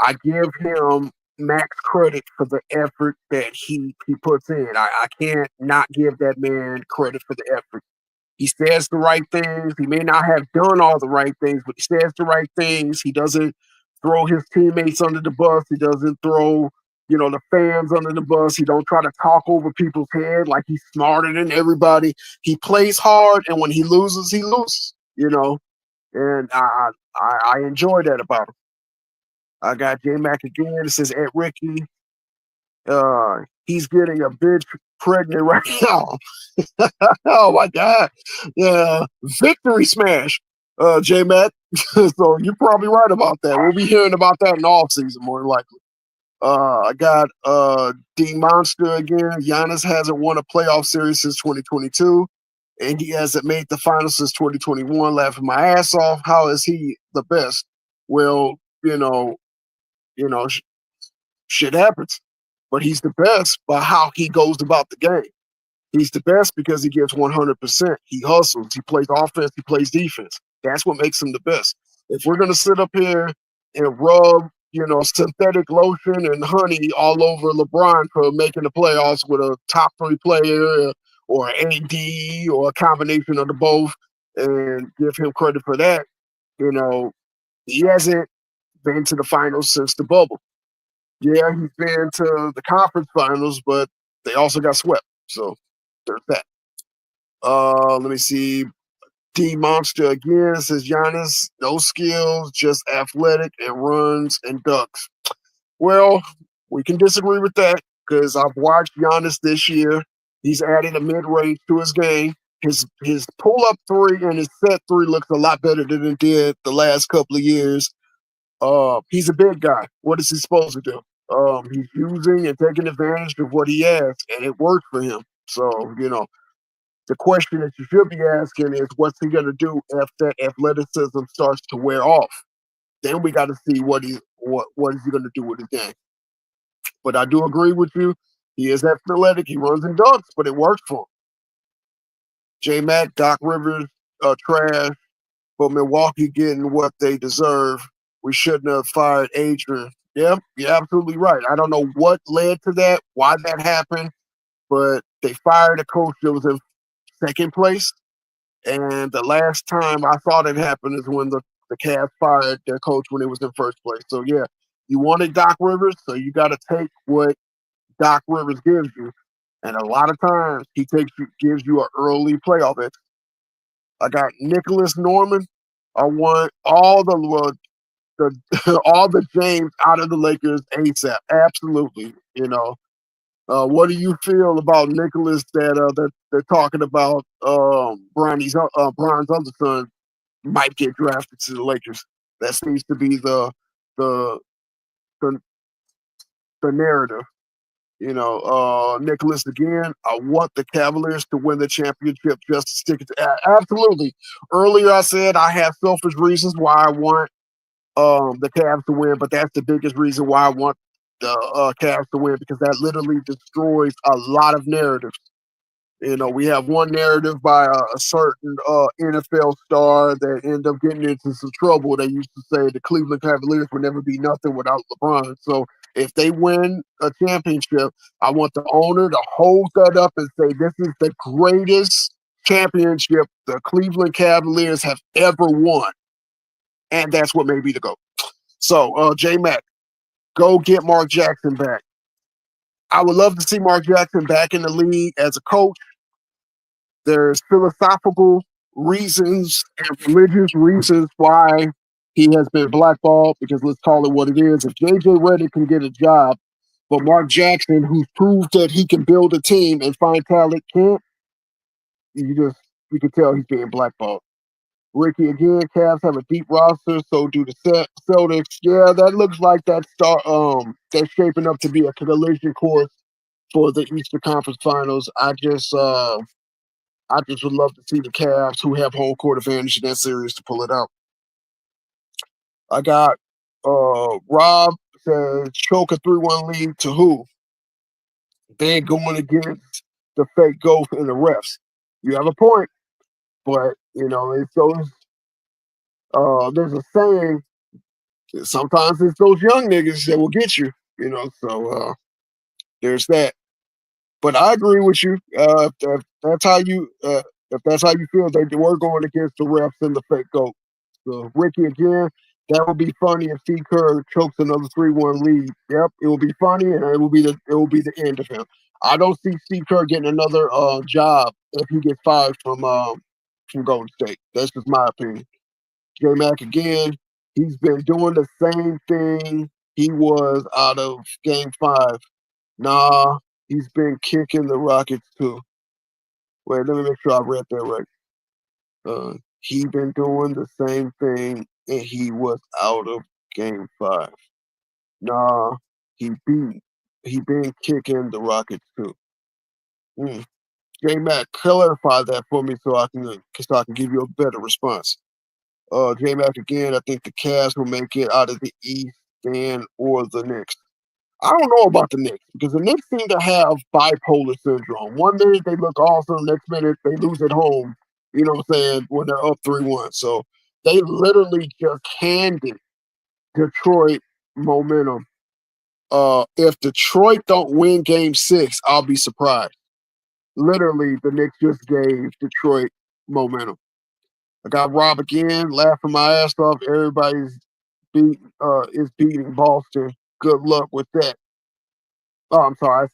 [SPEAKER 4] I give him max credit for the effort that he puts in. I can't not give that man credit for the effort. He says the right things. He may not have done all the right things, but he says the right things. He doesn't throw his teammates under the bus. He doesn't throw, the fans under the bus. He don't try to talk over people's head like he's smarter than everybody. He plays hard, and when he loses, he loses. And I enjoy that about him. I got J Mac again. It says at Ricky. He's getting a bitch pregnant right now. Oh my God. Yeah. Victory smash, J Mac. So you're probably right about that. We'll be hearing about that in the off season more than likely. I got D Monster again. Giannis hasn't won a playoff series since 2022, and he hasn't made the finals since 2021. Laughing my ass off. How is he the best? Well, shit happens, but he's the best by how he goes about the game. He's the best because he gives 100%. He hustles. He plays offense. He plays defense. That's what makes him the best. If we're gonna sit up here and rub, synthetic lotion and honey all over LeBron for making the playoffs with a top 3 player or AD or a combination of the both, and give him credit for that, he hasn't been to the finals since the bubble. Yeah, he's been to the conference finals, but they also got swept. So there's that. Let me see. D Monster again says Giannis, no skills, just athletic and runs and ducks. Well, we can disagree with that because I've watched Giannis this year. He's added a mid range to his game. His pull up 3 and his set 3 looks a lot better than it did the last couple of years. He's a big guy. What is he supposed to do? He's using and taking advantage of what he has, and it worked for him. So, the question that you should be asking is what's he going to do if that athleticism starts to wear off? Then we got to see what is he going to do with his game. But I do agree with you. He is athletic. He runs and dunks, but it works for him. J Mac, Doc Rivers, trash, but Milwaukee getting what they deserve. We shouldn't have fired Adrian. Yeah, you're absolutely right. I don't know what led to that, why that happened, but they fired a coach that was in second place. And the last time I saw that happen is when the Cavs fired their coach when it was in first place. So, yeah, you wanted Doc Rivers, so you got to take what Doc Rivers gives you. And a lot of times he gives you an early playoff exit. I got Nicholas Norman. I want all the all the James out of the Lakers ASAP. Absolutely. What do you feel about Nicholas that they're talking about? Bronny's other son might get drafted to the Lakers. That seems to be the the the, the narrative. Nicholas again. I want the Cavaliers to win the championship just to stick it to. Absolutely. Earlier I said I have selfish reasons why I want the Cavs to win, but that's the biggest reason why I want the Cavs to win because that literally destroys a lot of narratives. We have one narrative by a certain NFL star that ended up getting into some trouble. They used to say the Cleveland Cavaliers would never be nothing without LeBron. So if they win a championship, I want the owner to hold that up and say this is the greatest championship the Cleveland Cavaliers have ever won. And that's what made me the GOAT. So, J-Mac, go get Mark Jackson back. I would love to see Mark Jackson back in the league as a coach. There's philosophical reasons and religious reasons why he has been blackballed, because let's call it what it is. If J.J. Redick can get a job, but Mark Jackson, who's proved that he can build a team and find talent, can't, you can tell he's being blackballed. Ricky again, Cavs have a deep roster, so do the Celtics. Yeah, that looks like that's shaping up to be a collision course for the Eastern Conference Finals. I just would love to see the Cavs, who have home court advantage in that series, to pull it out. I got Rob says choke a 3-1 lead to who? They ain't going against the fake ghost and the refs. You have a point, but it's those. There's a saying. Sometimes it's those young niggas that will get you. So there's that. But I agree with you. If that's how you feel, they were going against the refs and the fake goat. So Ricky again, that would be funny if Steve Kerr chokes another 3-1 lead. Yep, it will be funny, and it will be the end of him. I don't see Steve Kerr getting another job if he gets fired from Golden State. That's just my opinion. J Mac again, he's been doing the same thing he was out of Game 5. Nah, he's been kicking the Rockets too. Wait, let me make sure I read that right. He been doing the same thing, and he was out of Game 5. Nah, he been kicking the Rockets too. J Mac, clarify that for me so I can give you a better response. J Mac again, I think the Cavs will make it out of the East and or the Knicks. I don't know about the Knicks because the Knicks seem to have bipolar syndrome. One minute they look awesome, next minute they lose at home. You know what I'm saying? When they're up 3-1. So they literally just handed Detroit momentum. If Detroit don't win Game 6, I'll be surprised. Literally, the Knicks just gave Detroit momentum. I got Rob again, laughing my ass off. Everybody's is beating Boston. Good luck with that. Oh, I'm sorry.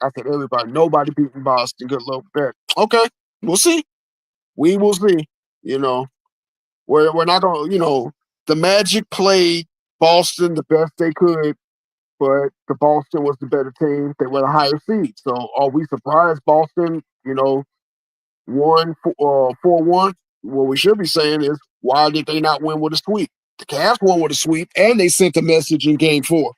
[SPEAKER 4] I said everybody. Nobody beating Boston. Good luck with that. Okay, we'll see. We will see. We're not gonna. The Magic played Boston the best they could, but the Boston was the better team. They were the higher seed. So are we surprised Boston? Won 4-1. What we should be saying is, why did they not win with a sweep? The Cavs won with a sweep, and they sent a message in Game 4.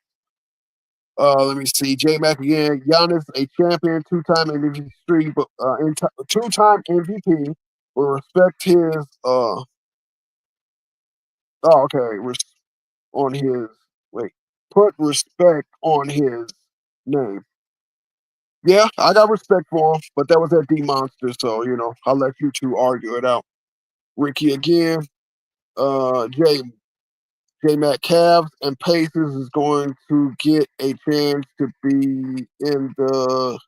[SPEAKER 4] Let me see. J Mac again. Giannis, a champion, two-time MVP, but two-time MVP. Will respect his. On his. Wait. Put respect on his name. Yeah, I got respect for him, but that was that D Monster, so I'll let you two argue it out. Ricky again. J Mac Cavs and Pacers is going to get a chance to be in the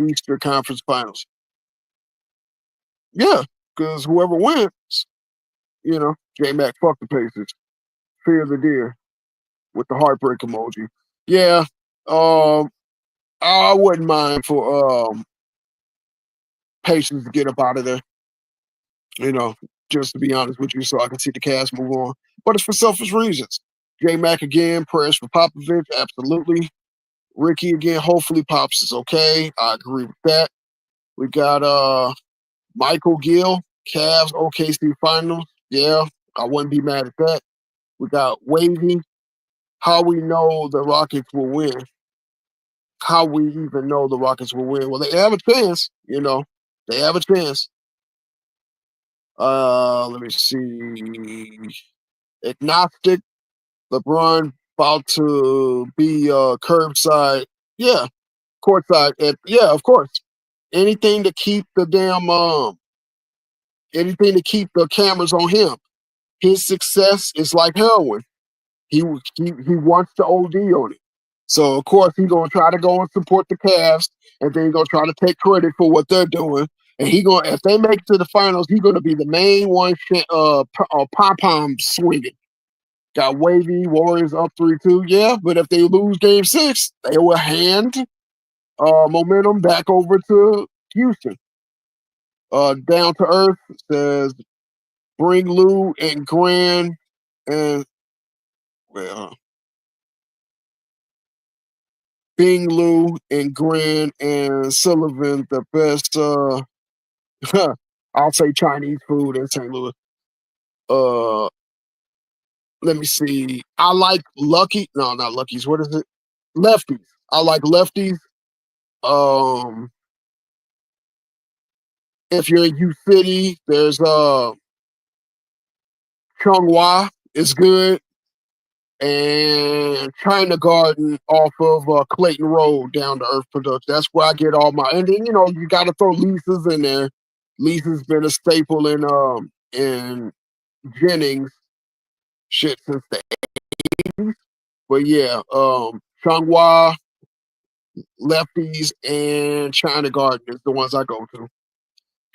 [SPEAKER 4] Eastern Conference Finals. Yeah, because whoever wins, J Mac, fuck the Pacers. Fear the deer with the heartbreak emoji. Yeah, I wouldn't mind for Pacers to get up out of there. Just to be honest with you, so I can see the Cavs move on. But it's for selfish reasons. J Mac again, prayers for Popovich, absolutely. Ricky again, hopefully Pops is okay. I agree with that. We got Michael Gill, Cavs OKC Finals. Yeah, I wouldn't be mad at that. We got Wavy. How we know the Rockets will win. How we even know the Rockets will win. Well, they have a chance, They have a chance. Let me see. Agnostic, LeBron about to be curbside. Yeah, courtside. Yeah, of course. Anything to keep the anything to keep the cameras on him. His success is like heroin. He wants to OD on it. So of course he's gonna try to go and support the Cavs, and then he's gonna try to take credit for what they're doing. And if they make it to the finals, he's gonna be the main one pom pom swinging. Got Wavy Warriors up 3-2. Yeah, but if they lose Game 6, they will hand momentum back over to Houston. Down to Earth says bring Lou and Grand and Bing Lou and Grand and Sullivan the best. I'll say Chinese food in St. Louis. Let me see. I like Lucky. No, not Lucky's. What is it? Lefties. I like Lefties.
[SPEAKER 13] Um, if you're in U City, there's Chunghwa is good, and China Garden off of Clayton Road down to Earth Production. That's where I get all my. And then you got to throw Lisa's in there. Lisa's been a staple in Jennings shit since the 80s. But yeah, Chunghwa, Lefties, and China Garden is the ones I go to.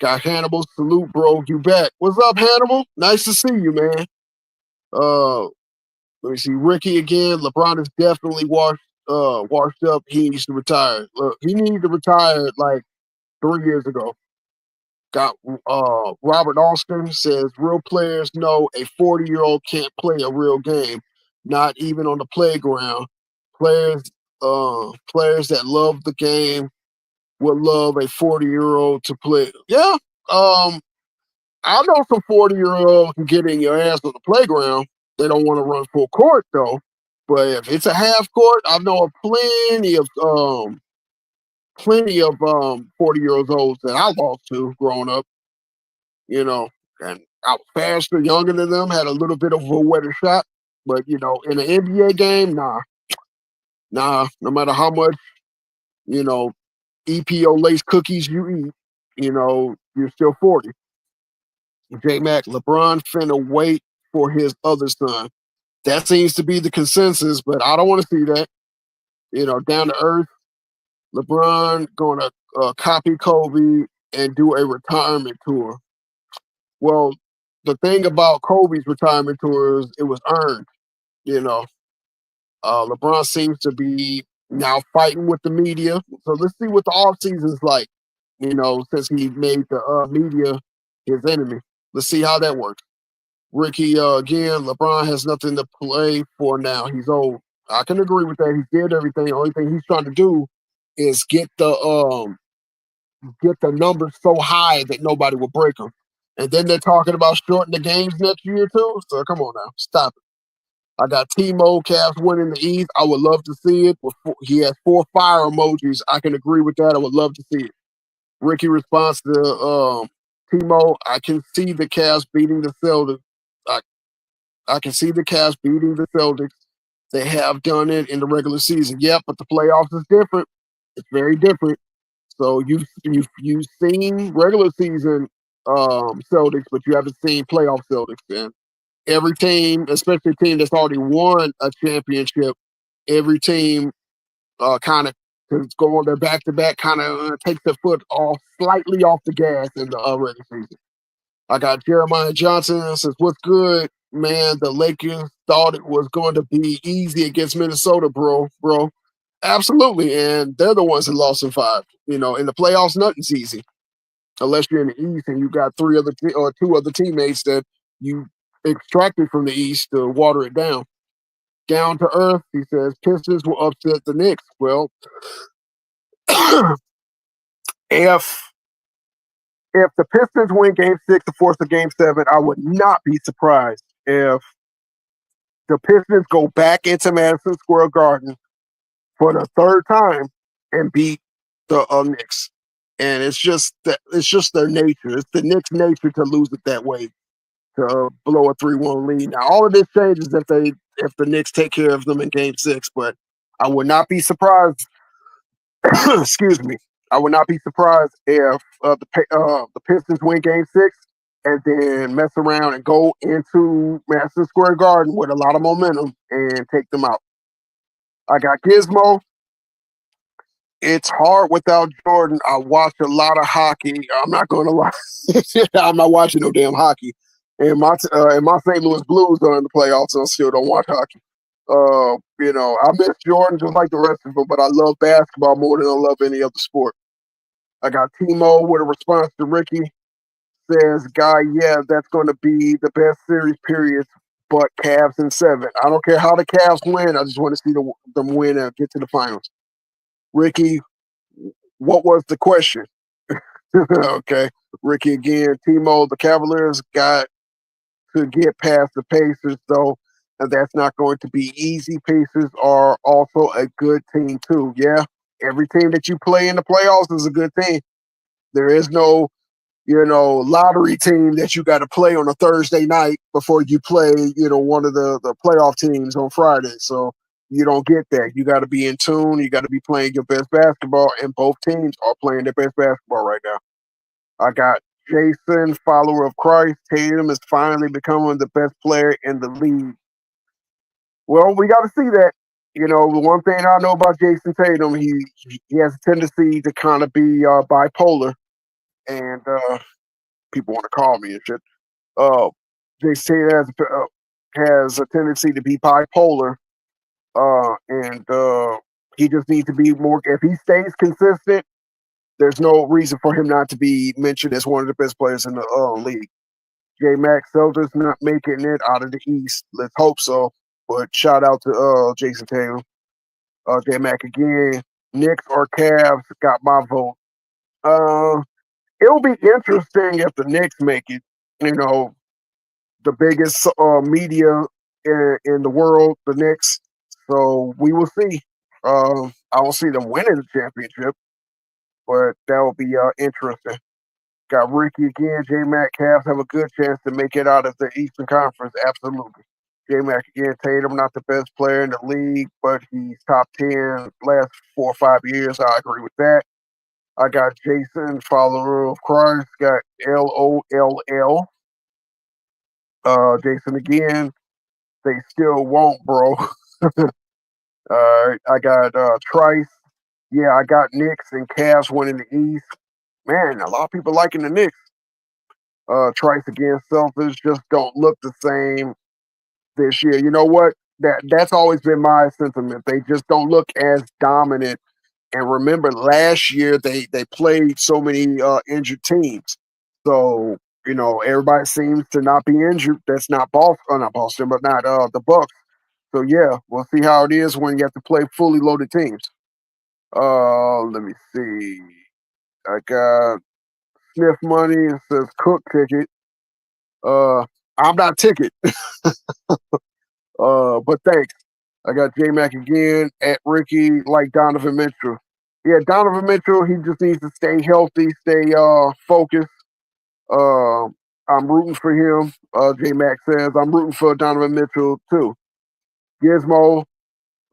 [SPEAKER 13] Got Hannibal. Salute, bro. You back. What's up, Hannibal? Nice to see you, man. Let me see. Ricky again. LeBron is definitely washed up. He needs to retire. Look, he needed to retire like 3 years ago. Got Robert Austin says real players know a 40-year-old can't play a real game, not even on the playground. Players players that love the game would love a 40-year-old to play. Yeah. I know some 40-year-olds can get in your ass on the playground. They don't want to run full court though. But if it's a half court, I know of plenty of 40-year-olds that I lost to growing up, and I was faster, younger than them, had a little bit of a wetter shot. But in an NBA game, nah. No matter how much, EPO lace cookies you eat, you're still 40. J Mac, LeBron finna wait for his other son. That seems to be the consensus, but I don't want to see that. Down to earth, LeBron going to copy Kobe and do a retirement tour. Well, the thing about Kobe's retirement tour is it was earned. LeBron seems to be now fighting with the media. So let's see what the off season's like. Since he made the media his enemy. Let's see how that works. Ricky, again, LeBron has nothing to play for now. He's old. I can agree with that. He did everything. The only thing he's trying to do is get the numbers so high that nobody will break them. And then they're talking about shortening the games next year too. So come on now, stop it. I got Timo Cavs winning the East. I would love to see it. He has 4 fire emojis. I can agree with that. I would love to see it. Ricky responds to Timo. I can see the Cavs beating the Celtics. I can see the Cavs beating the Celtics. They have done it in the regular season. Yep, but the playoffs is different. It's very different. So you've seen regular season Celtics, but you haven't seen playoff Celtics. And every team, especially a team that's already won a championship, every team kind of go on their back-to-back, kind of takes their foot slightly off the gas in the regular season. I got Jeremiah Johnson says, "What's good, man? The Lakers thought it was going to be easy against Minnesota, bro. Absolutely, and they're the ones that lost in 5. In the playoffs, nothing's easy unless you're in the East and you got 2 other teammates that you extracted from the East to water it down. Down to earth, he says, Pistons will upset the Knicks. Well, if the Pistons win Game 6 to force a Game 7, I would not be surprised if the Pistons go back into Madison Square Garden for the 3rd time and beat the Knicks. And it's just their nature. It's the Knicks' nature to lose it that way, to blow a 3-1 lead. Now, all of this changes if the Knicks take care of them in Game 6, but I would not be surprised. Excuse me. I would not be surprised if the Pistons win Game 6 and then mess around and go into Madison Square Garden with a lot of momentum and take them out. I got Gizmo. It's hard without Jordan. I watch a lot of hockey. I'm not going to lie. I'm not watching no damn hockey. And my St. Louis Blues are in the playoffs, so I still don't watch hockey. I miss Jordan just like the rest of them, but I love basketball more than I love any other sport. I got Timo with a response to Ricky. Says, Guy, yeah, that's going to be the best series period, but Cavs in 7. I don't care how the Cavs win. I just want to see them win and get to the finals. Ricky, what was the question? Okay. Ricky again. Timo, the Cavaliers got to get past the Pacers, though, and that's not going to be easy. Pacers are also a good team, too. Yeah. Every team that you play in the playoffs is a good team. There is no, lottery team that you got to play on a Thursday night before you play, one of the playoff teams on Friday. So you don't get that. You got to be in tune. You got to be playing your best basketball, and both teams are playing their best basketball right now. I got Jason, follower of Christ. Tatum is finally becoming the best player in the league. Well, we got to see that. The one thing I know about Jason Tatum, he has a tendency to kind of be bipolar, and people want to call me and shit. Jason Tatum has a tendency to be bipolar, and he just needs to be more. If he stays consistent, there's no reason for him not to be mentioned as one of the best players in the league. J Mac Celtics not making it out of the East. Let's hope so. But shout out to Jason Tatum. J Mac again. Knicks or Cavs got my vote. It'll be interesting if the Knicks make it. The biggest media in the world, the Knicks. So we will see. I don't see them winning the championship, but that will be interesting. Got Ricky again. J Mac Cavs have a good chance to make it out of the Eastern Conference. Absolutely. J Mac again. Tatum not the best player in the league, but he's top 10 last 4 or 5 years. I agree with that. I got Jason, follower of Christ. Got LOLL. Jason again. They still won't, bro. I got Trice. Yeah, I got Knicks and Cavs winning the East. Man, a lot of people liking the Knicks. Trice against selfish just don't look the same this year. You know what? That's always been my sentiment. They just don't look as dominant. And remember, last year they played so many injured teams. So everybody seems to not be injured. That's not Boston, but not the Bucks. So yeah, we'll see how it is when you have to play fully loaded teams. Let me see. I got Smith Money. It says Cook ticket. I'm not ticket. But thanks. I got J Mac again at Ricky, like Donovan Mitchell. Yeah, Donovan Mitchell, he just needs to stay healthy, stay focused. Uh, I'm rooting for him. J Mac says I'm rooting for Donovan Mitchell too. Gizmo,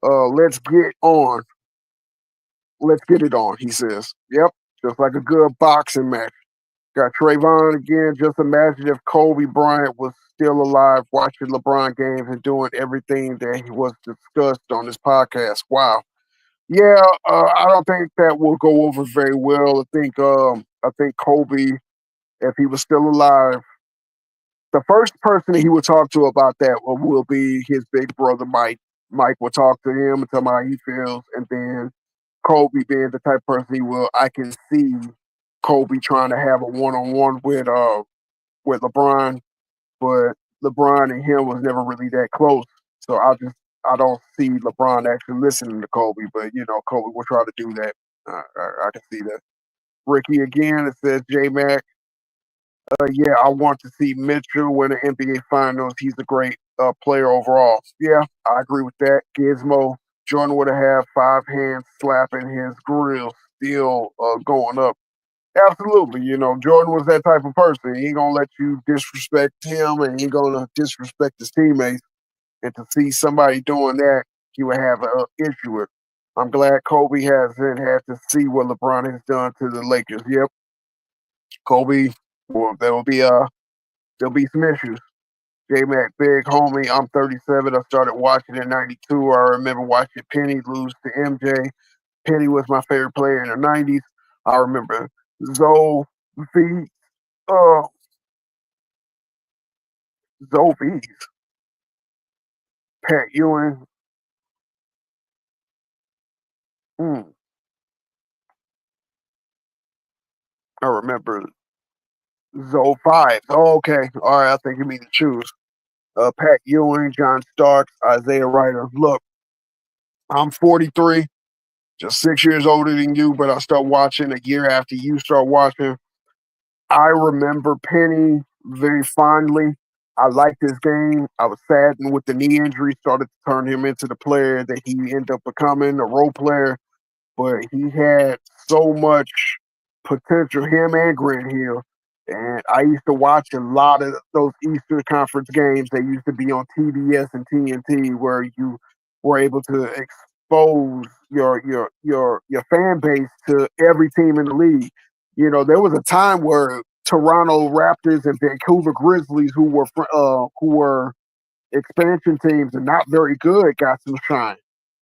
[SPEAKER 13] let's get on. Let's get it on, he says. Yep, just like a good boxing match. Got Trayvon again. Just imagine if Kobe Bryant was still alive watching LeBron games and doing everything that he was discussed on this podcast. Wow. Yeah, I don't think that will go over very well. I think Kobe, if he was still alive, the first person he would talk to about that will be his big brother Mike. Mike will talk to him and tell him how he feels, and then Kobe being the type of person he will, I can see Kobe trying to have a one-on-one with LeBron, but LeBron and him was never really that close. So I don't see LeBron actually listening to Kobe, but Kobe will try to do that. I can see that. Ricky again, it says J Mac. Yeah, I want to see Mitchell win the NBA Finals. He's a great player overall. Yeah, I agree with that. Gizmo, Jordan would have had 5 hands slapping his grill, still going up. Absolutely, Jordan was that type of person. He ain't gonna let you disrespect him, and he ain't gonna disrespect his teammates. And to see somebody doing that, he would have an issue with. I'm glad Kobe hasn't had to see what LeBron has done to the Lakers. Yep, Kobe. Well, there'll be some issues. J Mac, big homie. I'm 37. I started watching in '92. I remember watching Penny lose to MJ. Penny was my favorite player in the '90s. I remember Zoe V. Uh, Zoe V. Pat Ewing. Mm, I remember Zoe 5. Oh, okay. All right. I think you mean to choose. Pat Ewing, John Starks, Isaiah Ryder. Look, I'm 43, just 6 years older than you, but I start watching a year after you start watching. I remember Penny very fondly. I liked his game. I was saddened with the knee injury, started to turn him into the player that he ended up becoming, a role player. but he had so much potential, him and Grant Hill. And I used to watch a lot of those Eastern Conference games. They used to be on TBS and TNT, where you were able to expose your fan base to every team in the league. You know, there was a time where Toronto Raptors and Vancouver Grizzlies, who were expansion teams and not very good, got some shine,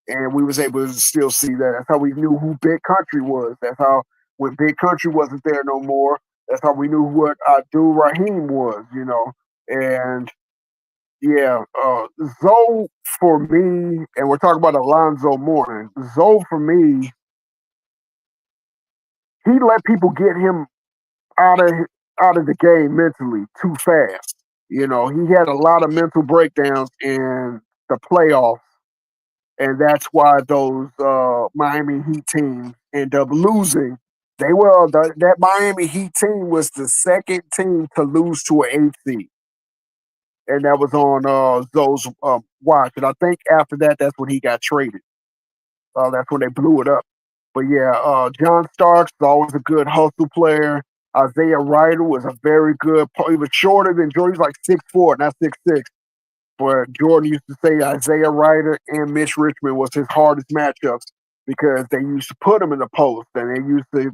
[SPEAKER 13] and we was able to still see that. That's how we knew who Big Country was. That's how when Big Country wasn't there no more, that's how we knew what Abdul Rahim was. You know, and yeah, Zoe for me, and we're talking about Alonzo Mourning. Zoe for me, he let people get him out of out of the game mentally too fast. You know, he had a lot of mental breakdowns in the playoffs, and that's why those Miami Heat teams end up losing. That Miami Heat team was the second team to lose to an 8 seed, and that was on Zoe's watch. And I think after that, that's when he got traded. That's when they blew it up. But yeah, John Starks was always a good hustle player. Isaiah Ryder was a very good. He was shorter than Jordan. He was like 6'4", not 6'6". But Jordan used to say Isaiah Ryder and Mitch Richmond was his hardest matchups because they used to put him in the post and they used to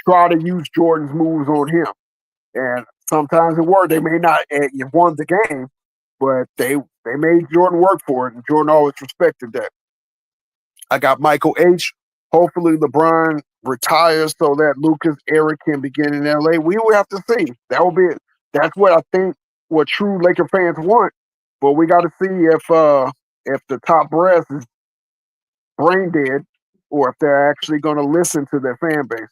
[SPEAKER 13] try to use Jordan's moves on him. And sometimes it worked. They may not have won the game, but they made Jordan work for it, and Jordan always respected that. I got Michael H. Hopefully LeBron retires so that Lucas, Eric can begin in LA. We will have to see. That will be it. That's what I think what true Laker fans want. But we got to see if the top brass is brain dead or if they're actually going to listen to their fan base.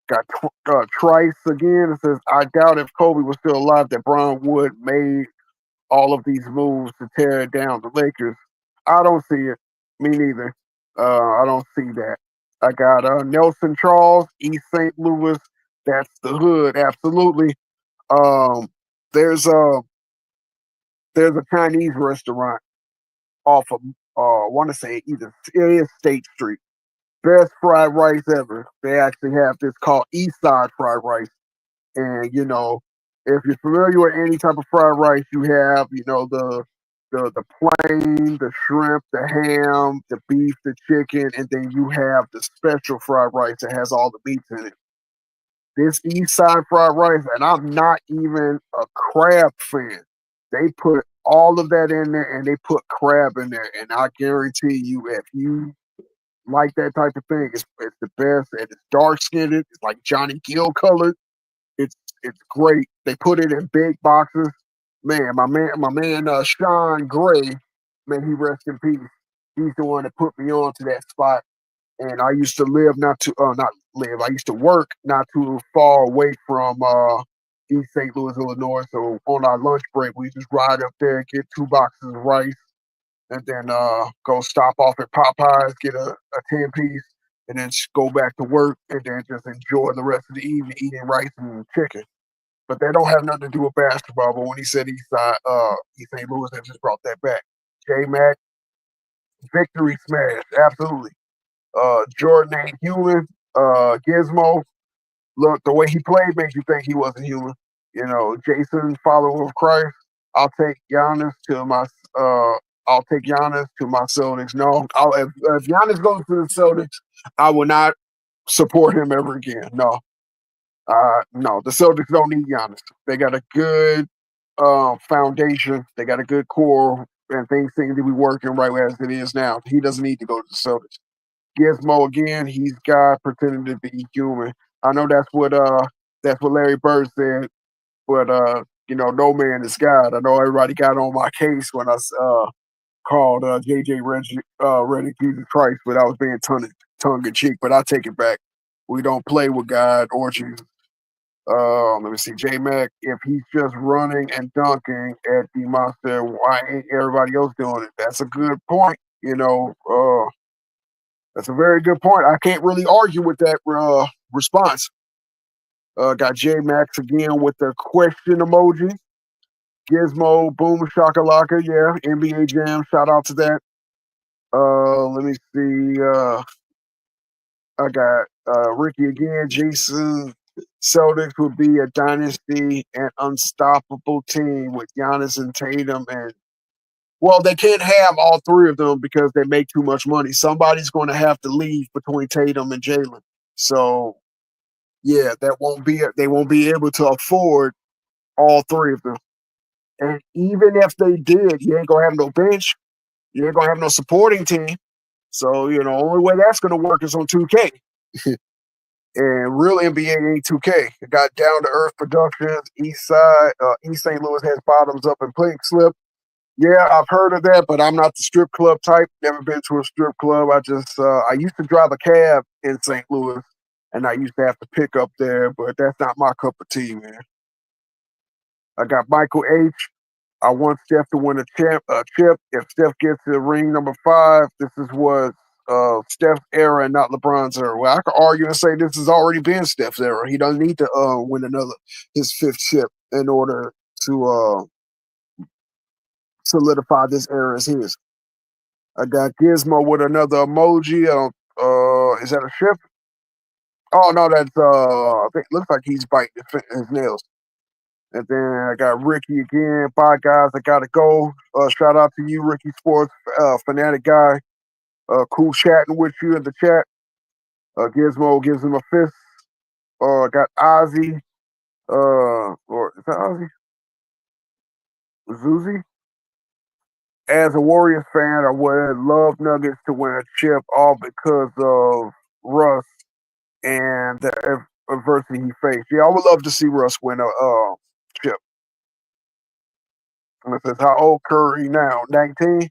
[SPEAKER 13] Got Trice again. It says, I doubt if Kobe was still alive that Bron Wood made all of these moves to tear down the Lakers. I don't see it. Me neither. I don't see that. I got Nelson Charles, East St. Louis. That's the hood, absolutely. Um, there's a Chinese restaurant off of I want to say either it is State Street. Best fried rice ever. They actually have this called East Side fried rice. And you know, if you're familiar with any type of fried rice, you have, you know, the plain, the shrimp, the ham, the beef, the chicken, and then you have the special fried rice that has all the meats in it. This East Side fried rice, and I'm not even a crab fan. They put all of that in there and they put crab in there. And I guarantee you, if you like that type of thing, it's the best. And it's dark skinned, it's like Johnny Gill colored. It's great. They put it in big boxes. My man, Sean Gray, man, he rest in peace. He's the one that put me on to that spot. And I used to live not live. I used to work not too far away from East St. Louis, Illinois. So on our lunch break, we just ride up there, get 2 boxes of rice, and then go stop off at Popeyes, get a 10-piece, and then go back to work, and then just enjoy the rest of the evening eating rice and chicken. But that don't have nothing to do with basketball. But when he said East St. Louis, I just brought that back. J Mac, victory smash, absolutely. Jordan ain't human. Gizmo, look, the way he played makes you think he wasn't human. You know, Jason, follower of Christ. I'll take Giannis to my Celtics. No, if Giannis goes to the Celtics, I will not support him ever again. No, no, the Celtics don't need Giannis. They got a good foundation. They got a good core, and things seem to be working right as it is now. He doesn't need to go to the Celtics. Gizmo again, he's God pretending to be human. I know that's what Larry Bird said, but you know, no man is God. I know everybody got on my case when I called JJ Redick Jesus Christ, but I was being tongue in cheek. But I take it back. We don't play with God or Jesus. Let me see, J Mac. If he's just running and dunking at the monster, why ain't everybody else doing it? That's a good point. You know, that's a very good point. I can't really argue with that response. Got J Max again with the question emoji. Gizmo, boom, shakalaka, yeah. NBA Jam, shout out to that. Let me see. I got Ricky again. Jason Celtics would be a dynasty and unstoppable team with Giannis and Tatum. And well, they can't have all three of them because they make too much money. Somebody's going to have to leave between Tatum and Jalen. So yeah, they won't be able to afford all three of them. And even if they did, you ain't gonna have no bench. You ain't gonna have no supporting team. So only way that's gonna work is on 2K. And real NBA ain't 2K. It got Down to Earth Productions, East Side, East St. Louis has Bottoms Up and Pink Slip. Yeah, I've heard of that, but I'm not the strip club type. Never been to a strip club. I used to drive a cab in St. Louis, and I used to have to pick up there, but that's not my cup of tea, man. I got Michael H. I want Steph to win a chip. If Steph gets to ring number 5, this is what Steph's era and not LeBron's era. Well, I could argue and say this has already been Steph's era. He doesn't need to win his 5th chip in order to solidify this era as his. I got Gizmo with another emoji. Is that a ship? Oh no, that's I think looks like he's biting his nails. And then I got Ricky again. Bye, guys. I gotta go. Shout out to you, Ricky Sports, fanatic guy. Cool chatting with you in the chat. Gizmo gives him a fist. Got Ozzy. Or is that Ozzy? Zuzi? As a Warriors fan, I would love Nuggets to win a chip, all because of Russ and the adversity he faced. Yeah, I would love to see Russ win a chip. And it says, how old Curry now? 19?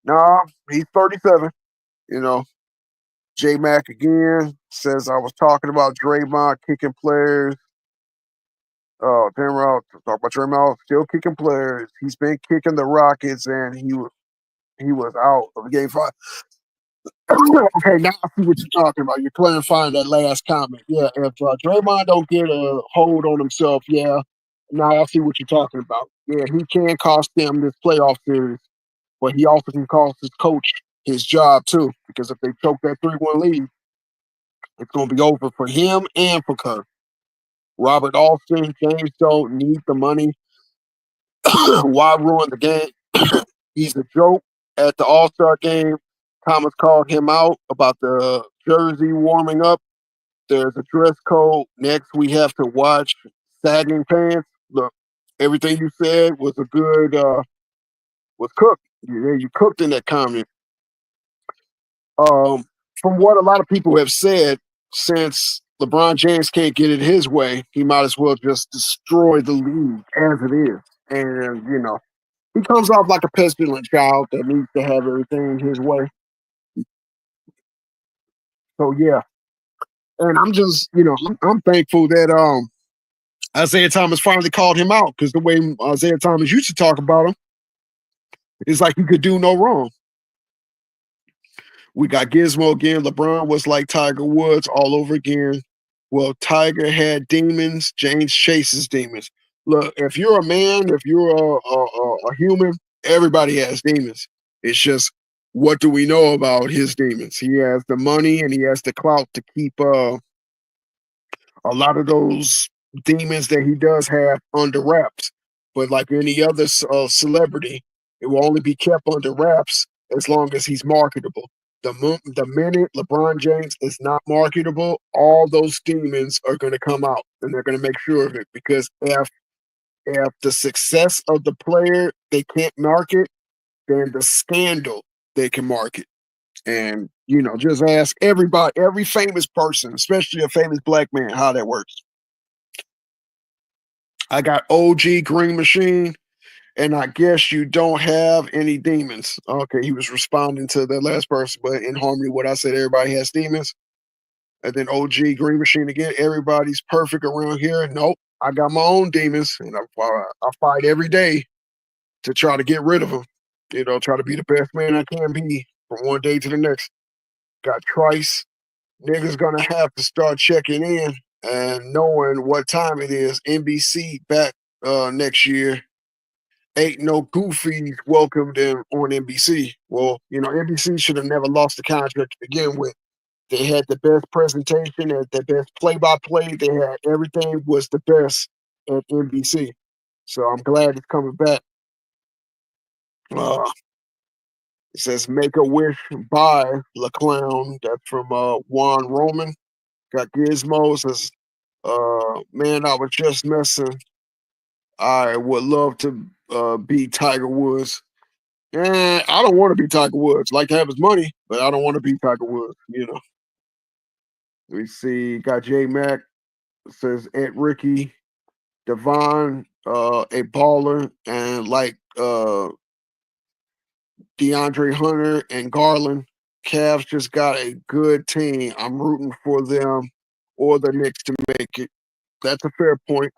[SPEAKER 13] Nah, he's 37. J Mac again says I was talking about Draymond kicking players. Oh, damn right. Talk about Draymond still kicking players. He's been kicking the Rockets, and he was out of Game 5. Okay, now I see what you're talking about. You're clarifying that last comment. Yeah, if Draymond don't get a hold on himself, yeah, now I see what you're talking about. Yeah, he can cost them this playoff series, but he also can cost his coach his job too, because if they choke that 3-1 lead, it's going to be over for him and for Kerr. Robert Alston, James don't need the money. Why ruin the game? He's a joke. At the All-Star game, Thomas called him out about the jersey warming up. There's a dress code. Next, we have to watch sagging pants. Look, everything you said was was cooked. You cooked in that comment. From what a lot of people have said, since LeBron James can't get it his way, he might as well just destroy the league as it is. And, he comes off like a pestilent child that needs to have everything his way. So, yeah. And I'm just, I'm thankful that Isaiah Thomas finally called him out, because the way Isaiah Thomas used to talk about him, it's like he could do no wrong. We got Gizmo again. LeBron was like Tiger Woods all over again. Well, Tiger had demons. James chases demons. Look, if you're a man, if you're a human, everybody has demons. It's just, what do we know about his demons? He has the money and he has the clout to keep a lot of those demons that he does have under wraps. But like any other celebrity, it will only be kept under wraps as long as he's marketable. The minute LeBron James is not marketable, all those demons are going to come out, and they're going to make sure of it. Because if the success of the player they can't market, then the scandal they can market. And just ask everybody, every famous person, especially a famous black man, how that works. I got OG Green Machine, and I guess you don't have any demons. Okay, he was responding to the last person, but in harmony with what I said, everybody has demons. And then OG Green Machine again, everybody's perfect around here. Nope, I got my own demons, and I fight every day to try to get rid of them. Try to be the best man I can be from one day to the next. Got Trice. Niggas gonna have to start checking in and knowing what time it is. NBC back next year. Ain't no goofies welcomed in on NBC. Well, NBC should have never lost the contract to begin with. They had the best presentation, and the best play-by-play. They had everything was the best at NBC. So I'm glad it's coming back. Uh, it says "Make a Wish" by La Clown. That's from Juan Roman. Got Gizmo. Says, man, I was just messing. I would love to be Tiger Woods. I don't want to be Tiger Woods. Like to have his money, but I don't want to be Tiger Woods. We see got J Mac. Says Aunt Ricky, Devon, a baller, and like DeAndre Hunter and Garland. Cavs just got a good team. I'm rooting for them or the Knicks to make it. That's a fair point.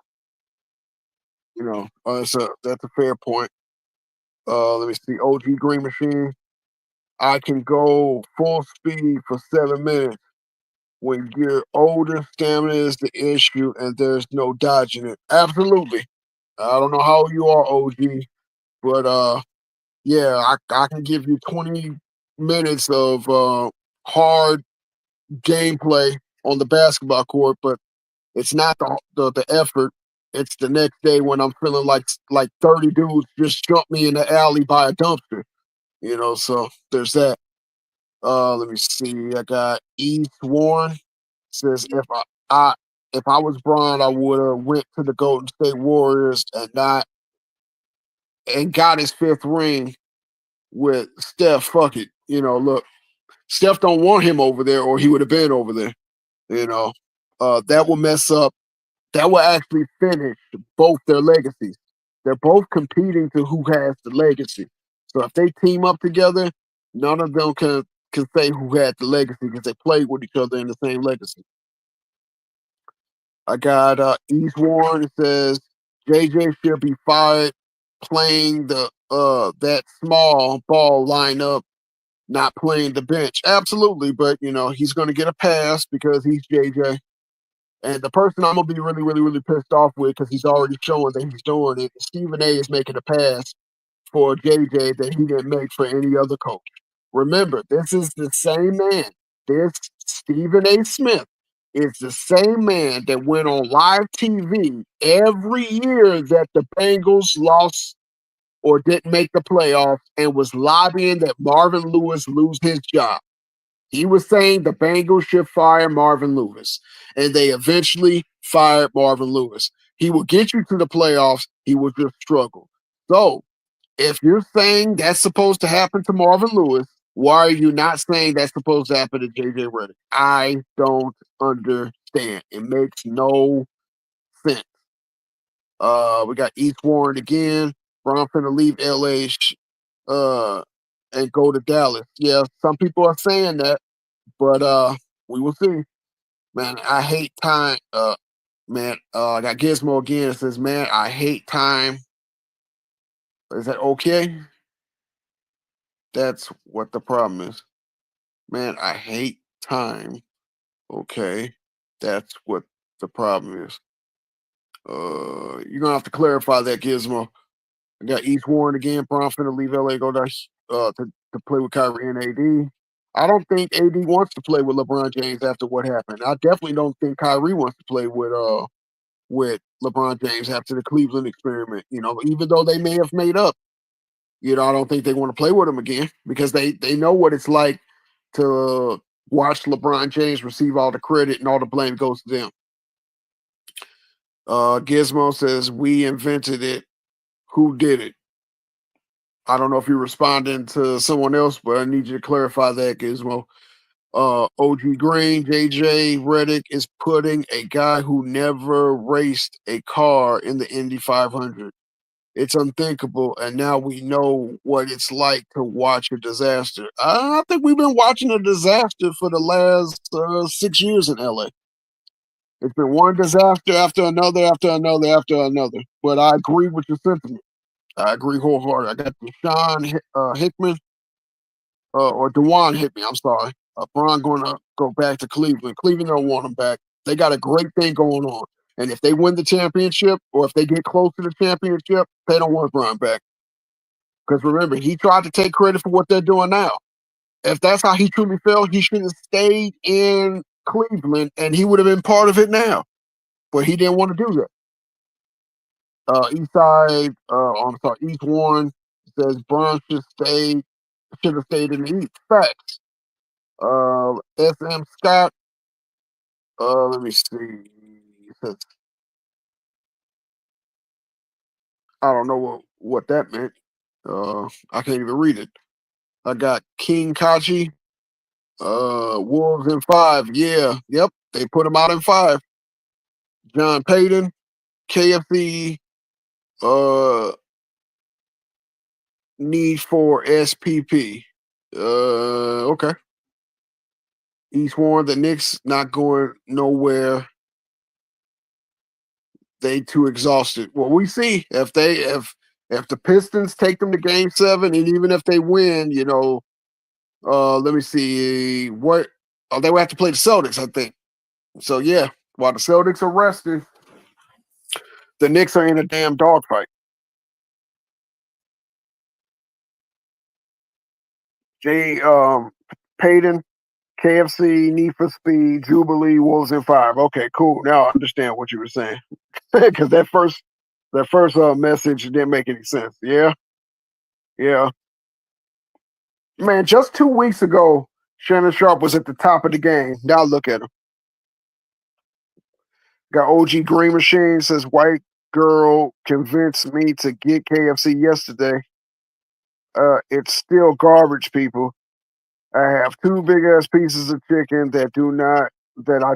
[SPEAKER 13] That's a fair point. Let me see. OG Green Machine. I can go full speed for 7 minutes. When you're older, stamina is the issue, and there's no dodging it. Absolutely. I don't know how you are, OG, but yeah, I can give you 20 minutes of hard gameplay on the basketball court, but it's not the effort. It's the next day when I'm feeling like 30 dudes just jumped me in the alley by a dumpster. So there's that. Let me see. I got East Warren says if I was Bron, I would have went to the Golden State Warriors and got his 5th ring with Steph. Fuck it. Look, Steph don't want him over there, or he would have been over there. That will mess up. That will actually finish both their legacies. They're both competing to who has the legacy. So if they team up together, none of them can say who had the legacy because they played with each other in the same legacy. I got East Warren. It says JJ should be fired playing the that small ball lineup, not playing the bench. Absolutely, but he's going to get a pass because he's JJ. And the person I'm gonna be really, really, really pissed off with because he's already showing that he's doing it. Stephen A. is making a pass for JJ that he didn't make for any other coach. Remember, this is the same man. This Stephen A. Smith is the same man that went on live TV every year that the Bengals lost or didn't make the playoffs and was lobbying that Marvin Lewis lose his job. He was saying the Bengals should fire Marvin Lewis, and they eventually fired Marvin Lewis. He will get you to the playoffs. He will just struggle. So, if you're saying that's supposed to happen to Marvin Lewis, why are you not saying that's supposed to happen to JJ Redick? I don't understand. It makes no sense. We got East Warren again. Bron finna leave LA and go to Dallas. Yeah, some people are saying that. But we will see. Man, I hate time. I got Gizmo again. It says, man, I hate time. Is that okay? That's what the problem is. Man, I hate time. Okay. That's what the problem is. You're gonna have to clarify that, Gizmo. I got East Warren again. Bron finna leave LA, go there to play with Kyrie and AD. I don't think AD wants to play with LeBron James after what happened. I definitely don't think Kyrie wants to play with LeBron James after the Cleveland experiment. Even though they may have made up, I don't think they want to play with him again because they know what it's like to watch LeBron James receive all the credit and all the blame goes to them. Gizmo says, we invented it. Who did it? I don't know if you're responding to someone else, but I need you to clarify that, Gizmo. OG Green, JJ Redick is putting a guy who never raced a car in the Indy 500. It's unthinkable, and now we know what it's like to watch a disaster. I think we've been watching a disaster for the last 6 years in LA. It's been one disaster after another, after another, after another. But I agree with your sentiment. I agree wholeheartedly. I got Deshaun Hickman, or Dewan Hickman, I'm sorry. Bron going to go back to Cleveland. Cleveland don't want him back. They got a great thing going on. And if they win the championship or if they get close to the championship, they don't want Bron back. Because remember, he tried to take credit for what they're doing now. If that's how he truly felt, he should have stayed in Cleveland, and he would have been part of it now. But he didn't want to do that. East Side, I'm sorry, East Warren says Brown should have stayed in the East. Facts. SM Scott, let me see. It says, I don't know what that meant. I can't even read it. I got King Kachi, Wolves in 5. Yeah, yep, they put him out in 5. John Payton, KFC, need for SPP. Okay. He's warned the Knicks not going nowhere. They too exhausted. Well, we see if the Pistons take them to Game 7, and even if they win, let me see what. Oh, they will have to play the Celtics, I think. So yeah, while the Celtics are resting, the Knicks are in a damn dogfight. Payton, KFC, Need for Speed, Jubilee, Wolves in 5. Okay, cool. Now I understand what you were saying. Because that first message didn't make any sense. Yeah. Man, just 2 weeks ago, Shannon Sharp was at the top of the game. Now look at him. Got OG Green Machine says white girl convinced me to get KFC yesterday. It's still garbage, people. I have 2 big ass pieces of chicken that I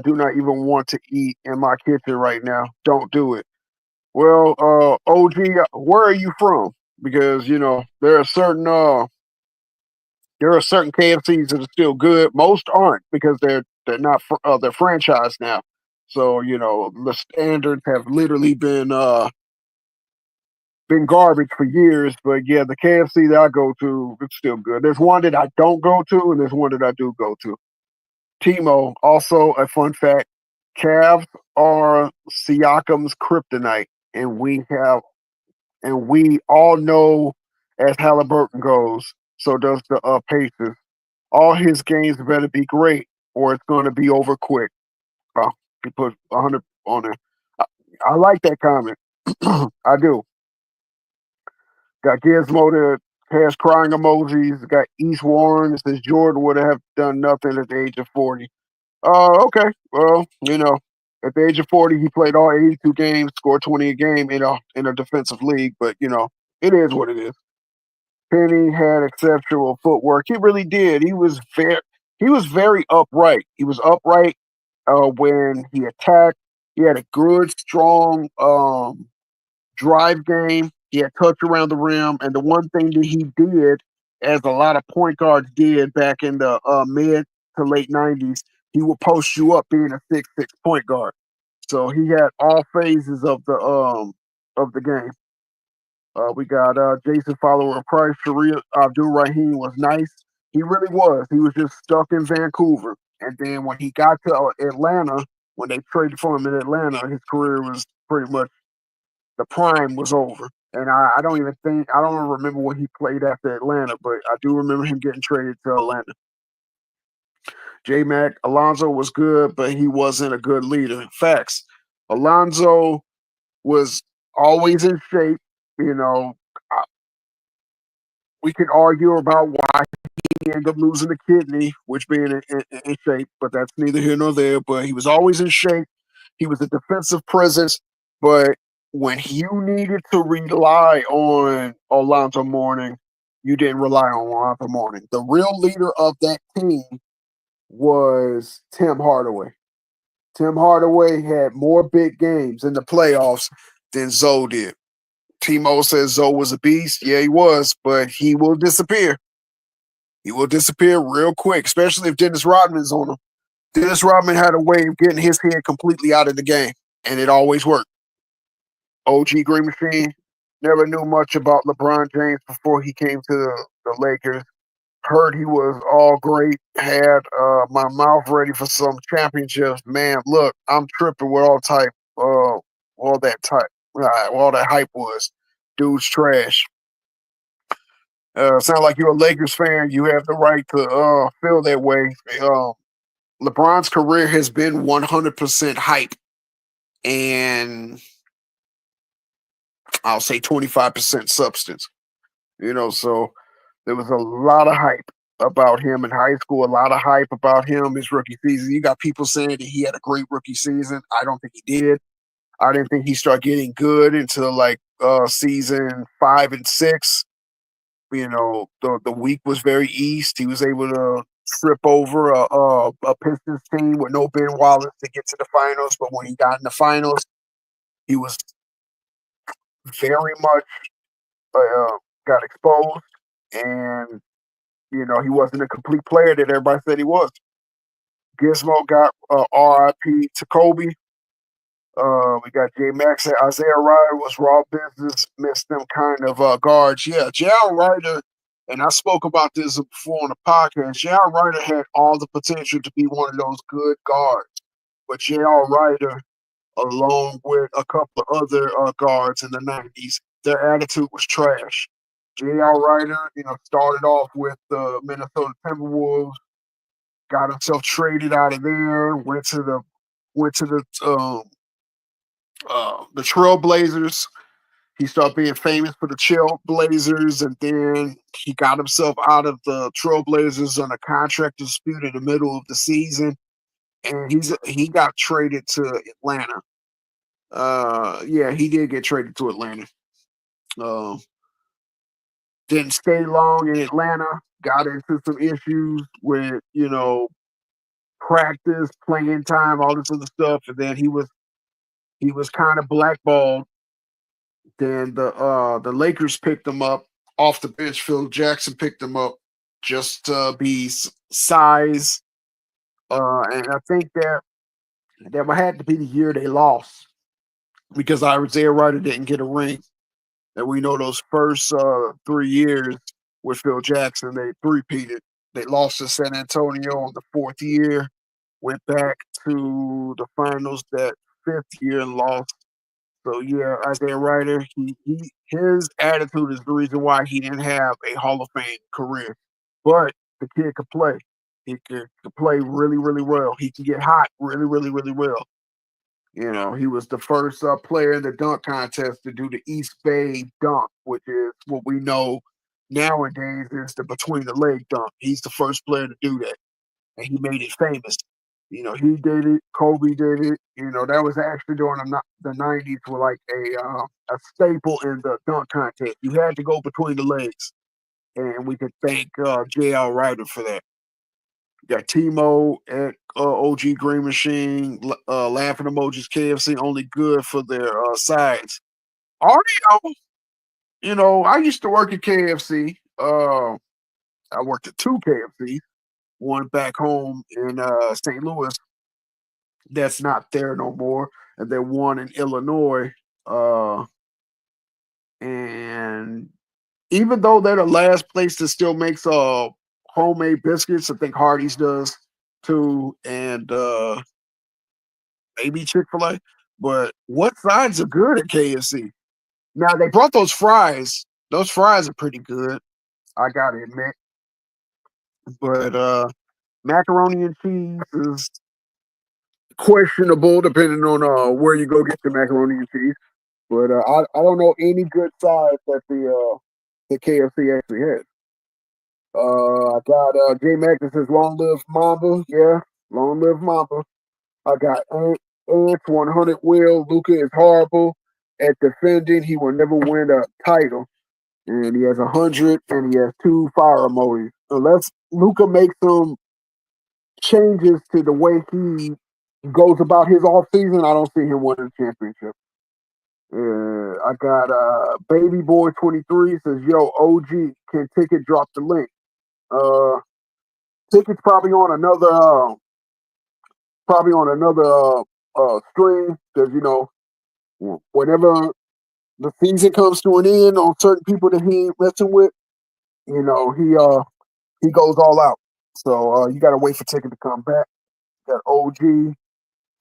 [SPEAKER 13] do not even want to eat in my kitchen right now. Don't do it. Well, OG, where are you from? Because there are certain KFCs that are still good. Most aren't because they're not they're franchised now. So the standards have literally been garbage for years. But yeah, the KFC that I go to, it's still good. There's one that I don't go to, and there's one that I do go to. Timo, also a fun fact: Cavs are Siakam's kryptonite, and we all know as Halliburton goes, so does the Pacers. All his games better be great, or it's going to be over quick. He put 100 on it. I like that comment. I do. Got Gizmo that has crying emojis. Got East Warren that says Jordan would have done nothing at the age of 40. Okay. Well, at the age of 40, he played all 82 games, scored 20 a game in a defensive league. But it is what it is. Penny had exceptional footwork. He really did. He was very upright. He was upright when he attacked. He had a good, strong drive game. He had touch around the rim, and the one thing that he did, as a lot of point guards did back in the mid to late '90s, he would post you up being a 6'6" point guard. So he had all phases of the game. We got Jason Follower Price. Sharia Abdul Rahim was nice. He really was. He was just stuck in Vancouver. And then when he got to Atlanta, when they traded for him in Atlanta, his career was pretty much, the prime was over. And I don't even remember when he played after Atlanta, but I do remember him getting traded to Atlanta. J Mac, Alonzo was good, but he wasn't a good leader. Facts. Alonzo was always in shape. We could argue about why he ended up losing a kidney, which being in shape, but that's neither here nor there. But he was always in shape. He was a defensive presence, but when you needed to rely on Alonzo Mourning, you didn't rely on Alonzo Mourning. The real leader of that team was Tim Hardaway. Tim Hardaway had more big games in the playoffs than Zoe did. Timo says Zoe was a beast. Yeah, he was, but he will disappear. He will disappear real quick, especially if Dennis Rodman's on him. Dennis Rodman had a way of getting his head completely out of the game, and it always worked. OG Green Machine never knew much about LeBron James before he came to the Lakers. Heard he was all great, had my mouth ready for some championships. Man, look, I'm tripping with all that hype was. Dude's trash. Sound like you're a Lakers fan. You have the right to feel that way. LeBron's career has been 100% hype, and I'll say 25% substance. So there was a lot of hype about him in high school. A lot of hype about him his rookie season. You got people saying that he had a great rookie season. I don't think he did. I didn't think he started getting good until like season 5 and 6. The week was very east. He was able to trip over a Pistons team with no Ben Wallace to get to the finals. But when he got in the finals, he was very much got exposed, and he wasn't a complete player that everybody said he was. Gizmo got RIP to Kobe. We got J Max and Isaiah Ryder was raw business, missed them kind of guards. Yeah, J.R. Ryder, and I spoke about this before on the podcast. J.R. Ryder had all the potential to be one of those good guards, but J.R. Ryder, along with a couple of other guards in the 90s, their attitude was trash. J.R. Ryder, started off with the Minnesota Timberwolves, got himself traded out of there, went to the Trailblazers. He started being famous for the Trailblazers, and then he got himself out of the Trailblazers on a contract dispute in the middle of the season, and he got traded to Atlanta. Yeah, he did get traded to Atlanta. Uh, didn't stay long in Atlanta. Got into some issues with practice, playing time, all this other stuff, and then he was kind of blackballed. Then the Lakers picked him up off the bench. Phil Jackson picked him up just to be size, and I think that had to be the year they lost because Isaiah Ryder didn't get a ring. And we know those first 3 years with Phil Jackson, they three-peated. They lost to San Antonio in the fourth year, went back to the finals that fifth year and lost. So yeah, Isaiah Ryder, his attitude is the reason why he didn't have a Hall of Fame career. But the kid could play. He could play really, really well. He can get hot really, really, really well. He was the first player in the dunk contest to do the East Bay dunk, which is what we know nowadays is the between the leg dunk. He's the first player to do that, and he made it famous. He did it. Kobe did it. That was actually during the 90s were like a staple in the dunk contest. You had to go between the legs, and we could thank J.L. Ryder for that. You got Timo at OG Green Machine, laughing emojis, KFC, only good for their sides. Audio, I used to work at KFC. I worked at two KFC, one back home in St. Louis that's not there no more, and then one in Illinois. And even though they're the last place that still makes homemade biscuits, I think Hardee's does too, and maybe Chick-fil-A. But what sides are good at KFC? Now they brought those fries. Those fries are pretty good, I gotta admit. But macaroni and cheese is questionable depending on where you go get the macaroni and cheese. But I don't know any good sides that the KFC actually has. I got J Mac that says long live Mamba. Yeah, long live Mamba. I got Ants 100 Will. Luca is horrible at defending. He will never win a title. And he has 100 and he has 2 fire emojis. Unless Luca makes some changes to the way he goes about his off season, I don't see him winning a championship. I got Baby Boy 23 says, "Yo, OG, can Ticket drop the link?" Ticket's probably on another stream because whenever the season comes to an end on certain people that he ain't messing with, he goes all out. So you gotta wait for Ticket to come back. That OG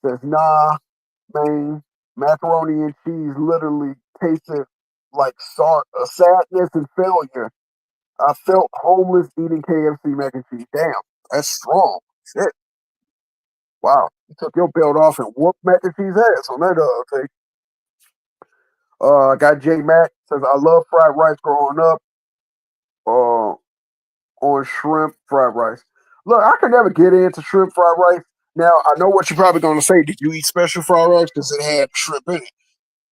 [SPEAKER 13] says, "Nah, man, macaroni and cheese literally tasted like sadness and failure." I felt homeless eating KFC mac and cheese. Damn, that's strong. Shit. Wow. You took your belt off and whooped mac and cheese ass on that take. I got J Mac says I love fried rice growing up. Uh, on shrimp fried rice. Look, I could never get into shrimp fried rice. Now I know what you're probably going to say. Did you eat special fried rice because it had shrimp in it?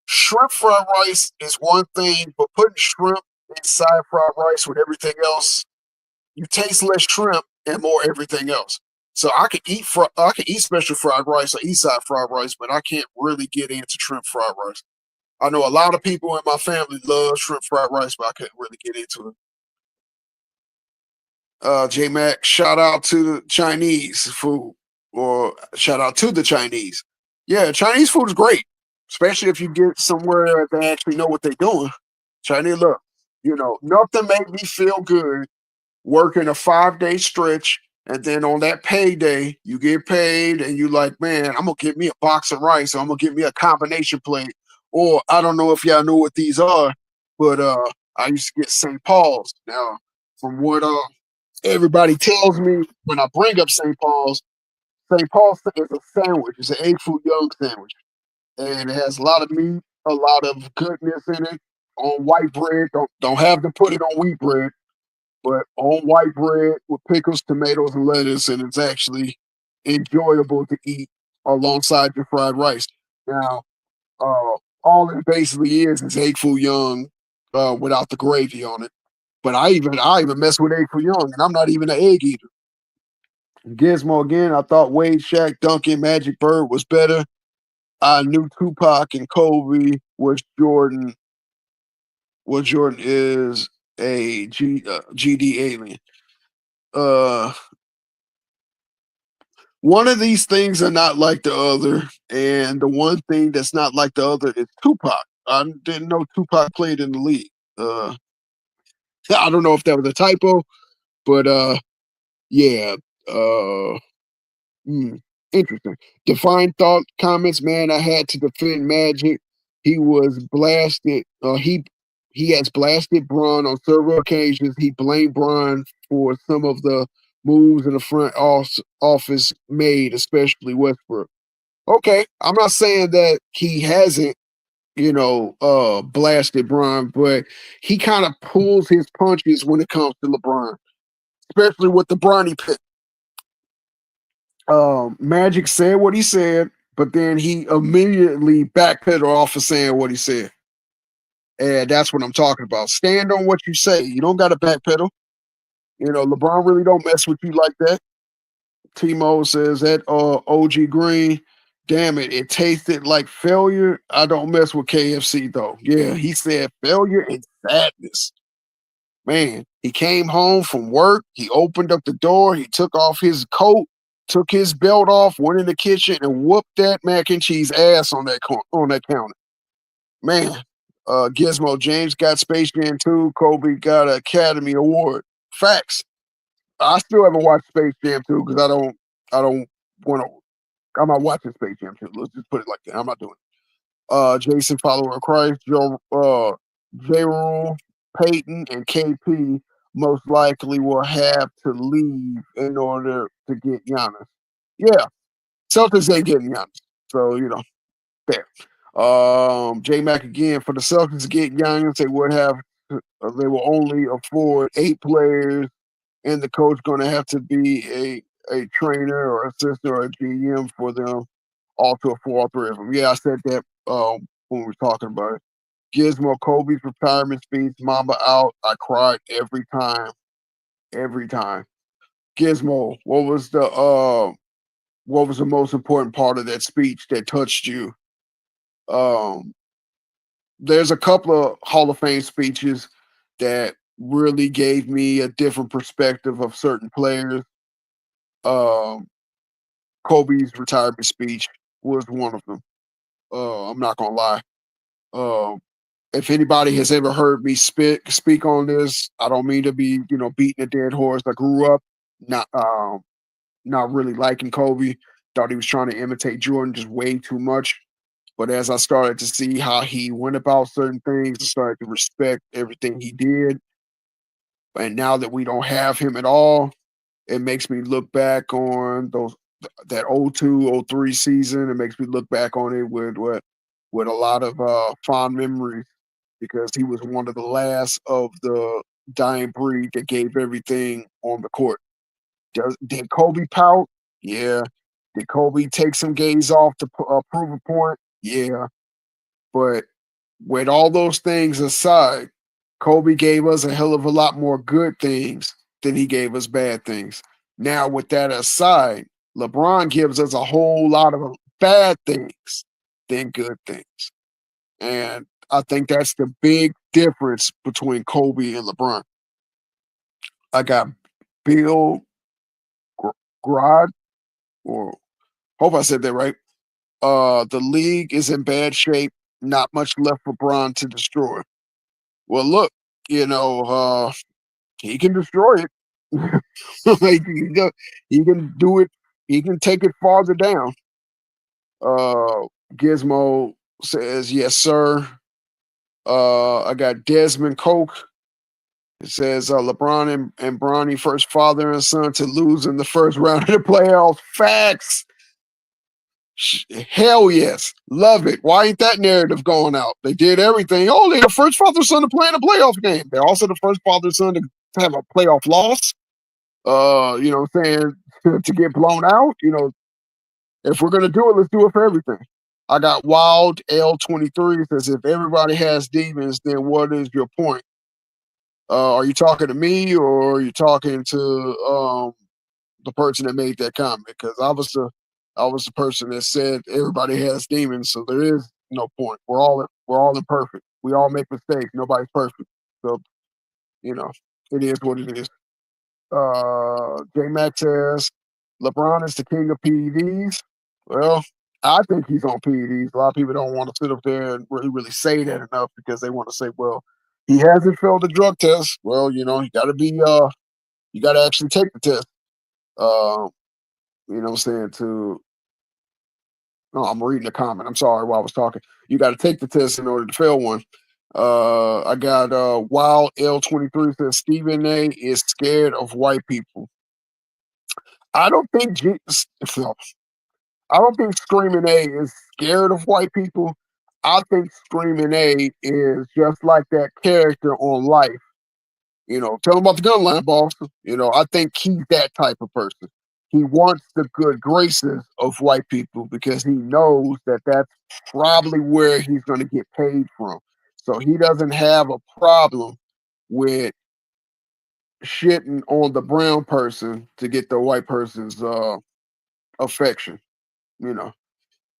[SPEAKER 13] Shrimp fried rice is one thing, but putting shrimp inside fried rice with everything else, you taste less shrimp and more everything else. So I could eat special fried rice or east side fried rice, but I can't really get into shrimp fried rice. I know a lot of people in my family love shrimp fried rice, but I couldn't really get into it. J Mac, shout out to the Chinese food, or shout out to the Chinese. Yeah, Chinese food is great, especially if you get somewhere they actually know what they're doing. Chinese, look, nothing made me feel good working a 5 day stretch, and then on that payday, you get paid, and you like, man, I'm gonna get me a box of rice, or I'm gonna get me a combination plate, or I don't know if y'all know what these are, but I used to get St. Paul's. Now, from what everybody tells me when I bring up St. Paul's is a sandwich. It's an egg foo young sandwich, and it has a lot of meat, a lot of goodness in it. On white bread, don't have to put it on wheat bread, but on white bread with pickles, tomatoes, and lettuce, and it's actually enjoyable to eat alongside your fried rice. Now, all it basically is egg foo young without the gravy on it. But I even mess with egg foo young, and I'm not even an egg eater. Gizmo again. I thought Wade, Shaq, Duncan, Magic Bird was better. I knew Tupac and Kobe was Jordan. What Jordan is a GD alien. Uh, one of these things are not like the other, and the one thing that's not like the other is Tupac. I didn't know Tupac played in the league. I don't know if that was a typo, but yeah. Uh, Hmm, interesting. Defined thought comments, man. I had to defend Magic. He was blasted. He has blasted Bron on several occasions. He blamed Bron for some of the moves in the office made, especially Westbrook. Okay, I'm not saying that he hasn't, blasted Bron, but he kind of pulls his punches when it comes to LeBron, especially with the Bronny pick. Magic said what he said, but then he immediately backpedaled off of saying what he said. And that's what I'm talking about. Stand on what you say. You don't got to backpedal. LeBron really don't mess with you like that. Timo says that OG Green, damn it, it tasted like failure. I don't mess with KFC though. Yeah, he said failure and sadness. Man, he came home from work. He opened up the door. He took off his coat, took his belt off, went in the kitchen, and whooped that mac and cheese ass on that counter. Man, Gizmo James got Space Jam 2. Kobe got an Academy Award. Facts. I still haven't watched Space Jam 2 because I don't want to. I'm not watching Space Jam 2. Let's just put it like that. I'm not doing it. Jason, follower of Christ, Joe, J. Rule, Peyton, and KP most likely will have to leave in order to get Giannis. Yeah, Celtics ain't getting Giannis, so there. J Mac again for the Celtics to get Giannis, they will only afford 8 players, and the coach going to have to be a trainer or assistant or a GM for them all to afford all 3 of them. Yeah, I said that when we were talking about it. Gizmo, Kobe's retirement speech, Mamba out. I cried every time. Every time. Gizmo, what was the most important part of that speech that touched you? Um, there's a couple of Hall of Fame speeches that really gave me a different perspective of certain players. Um, Kobe's retirement speech was one of them. I'm not gonna lie. Um, if anybody has ever heard me speak on this, I don't mean to be, beating a dead horse. I grew up not not really liking Kobe. Thought he was trying to imitate Jordan just way too much. But as I started to see how he went about certain things, I started to respect everything he did. And now that we don't have him at all, it makes me look back on that 02-03 season. It makes me look back on it with a lot of fond memories because he was one of the last of the dying breed that gave everything on the court. Did Kobe pout? Yeah. Did Kobe take some games off to prove a point? Yeah. But with all those things aside, Kobe gave us a hell of a lot more good things than he gave us bad things. Now, with that aside, LeBron gives us a whole lot of bad things than good things. And I think that's the big difference between Kobe and LeBron. I got Bill Grod, or hope I said that right. The league is in bad shape. Not much left for Bron to destroy. Well, look, he can destroy it. Like, he can do it. He can take it farther down. Gizmo says, yes, sir. I got Desmond Coke. It says LeBron and Bronny, first father and son to lose in the first round of the playoffs. Facts. Hell yes. Love it. Why ain't that narrative going out? They did everything. Oh, they're the first father son to play in a playoff game. They're also the first father son to have a playoff loss. You know what I'm saying? To get blown out. If we're gonna do it, let's do it for everything. I got Wild L23 says if everybody has demons, then what is your point? Are you talking to me or are you talking to the person that made that comment? Because I was the person that said everybody has demons, so there is no point. We're all imperfect. We all make mistakes. Nobody's perfect. So it is what it is. J Mac says LeBron is the king of PEDs. Well, I think he's on PEDs. A lot of people don't want to sit up there and really say that enough because they want to say, well, he hasn't failed the drug test. Well, you got to be you got to actually take the test. You know what I'm saying? No, I'm reading the comment. I'm sorry while I was talking. You got to take the test in order to fail one. I got Wild L23 says Stephen A is scared of white people. I don't think Screaming A is scared of white people. I think Screaming A is just like that character on Life. Tell him about the gun line, boss. I think he's that type of person. He wants the good graces of white people because he knows that that's probably where he's going to get paid from. So he doesn't have a problem with shitting on the brown person to get the white person's affection.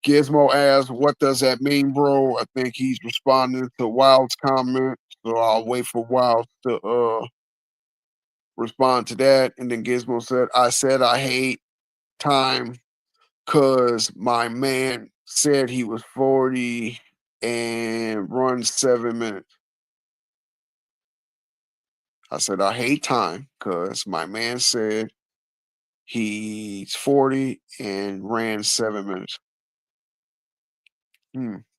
[SPEAKER 13] Gizmo asks, what does that mean, bro? I think he's responding to Wild's comment. So I'll wait for Wild to respond to that. And then Gizmo said I hate time because my man said he was 40 and run 7 minutes. I said I hate time because my man said he's 40 and ran 7 minutes.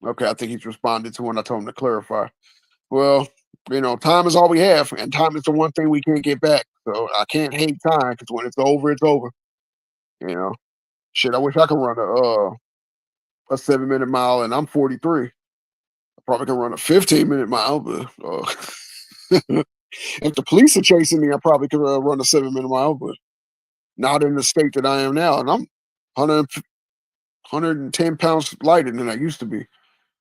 [SPEAKER 13] Okay, I think he's responded to when I told him to clarify. Well, time is all we have, and time is the one thing we can't get back. So I can't hate time because when it's over, it's over. Shit, I wish I could run a 7-minute mile, and I'm 43. I probably can run a 15-minute mile, but if the police are chasing me, I probably could run a 7-minute mile, but not in the state that I am now, and I'm 110 pounds lighter than I used to be.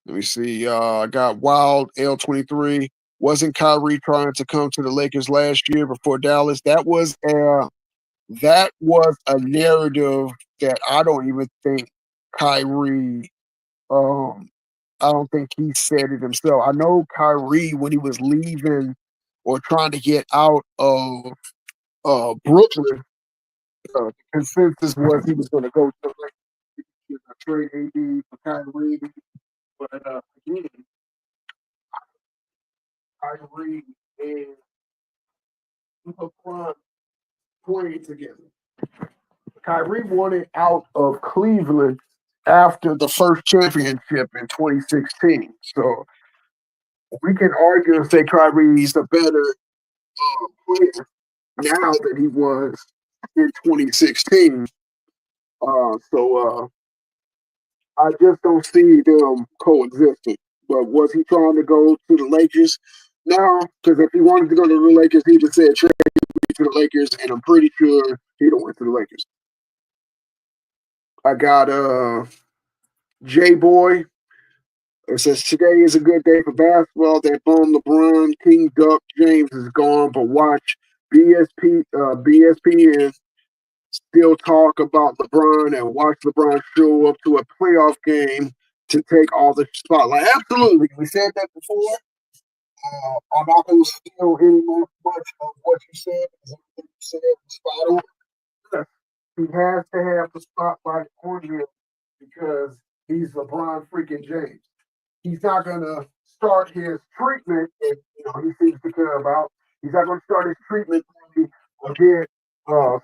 [SPEAKER 13] Let me see. I got Wild L23. Wasn't Kyrie trying to come to the Lakers last year before Dallas? That was a narrative that I don't even think Kyrie. I don't think he said it himself. I know Kyrie when he was leaving or trying to get out of Brooklyn. The consensus was he was going to go to the Lakers, trade AD for Kyrie, but again. Kyrie and LeBron playing together. Kyrie wanted out of Cleveland after the first championship in 2016. So we can argue and say Kyrie's a better player now than he was in 2016. I just don't see them coexisting. But was he trying to go to the Lakers? No, because if he wanted to go to the Lakers, he would said trade me to the Lakers, and I'm pretty sure he don't went to the Lakers. I got J Boy. It says today is a good day for basketball. That bum LeBron, King Duck, James is gone, but watch BSPN still talk about LeBron and watch LeBron show up to a playoff game to take all the spotlight. Absolutely, we said that before. I'm not going to steal any more much of what you said because everything you said was spot on. Yes, he has to have the spotlight on him because he's LeBron freaking James. He's not going to start his treatment that he seems to care about. He's not going to start his treatment or get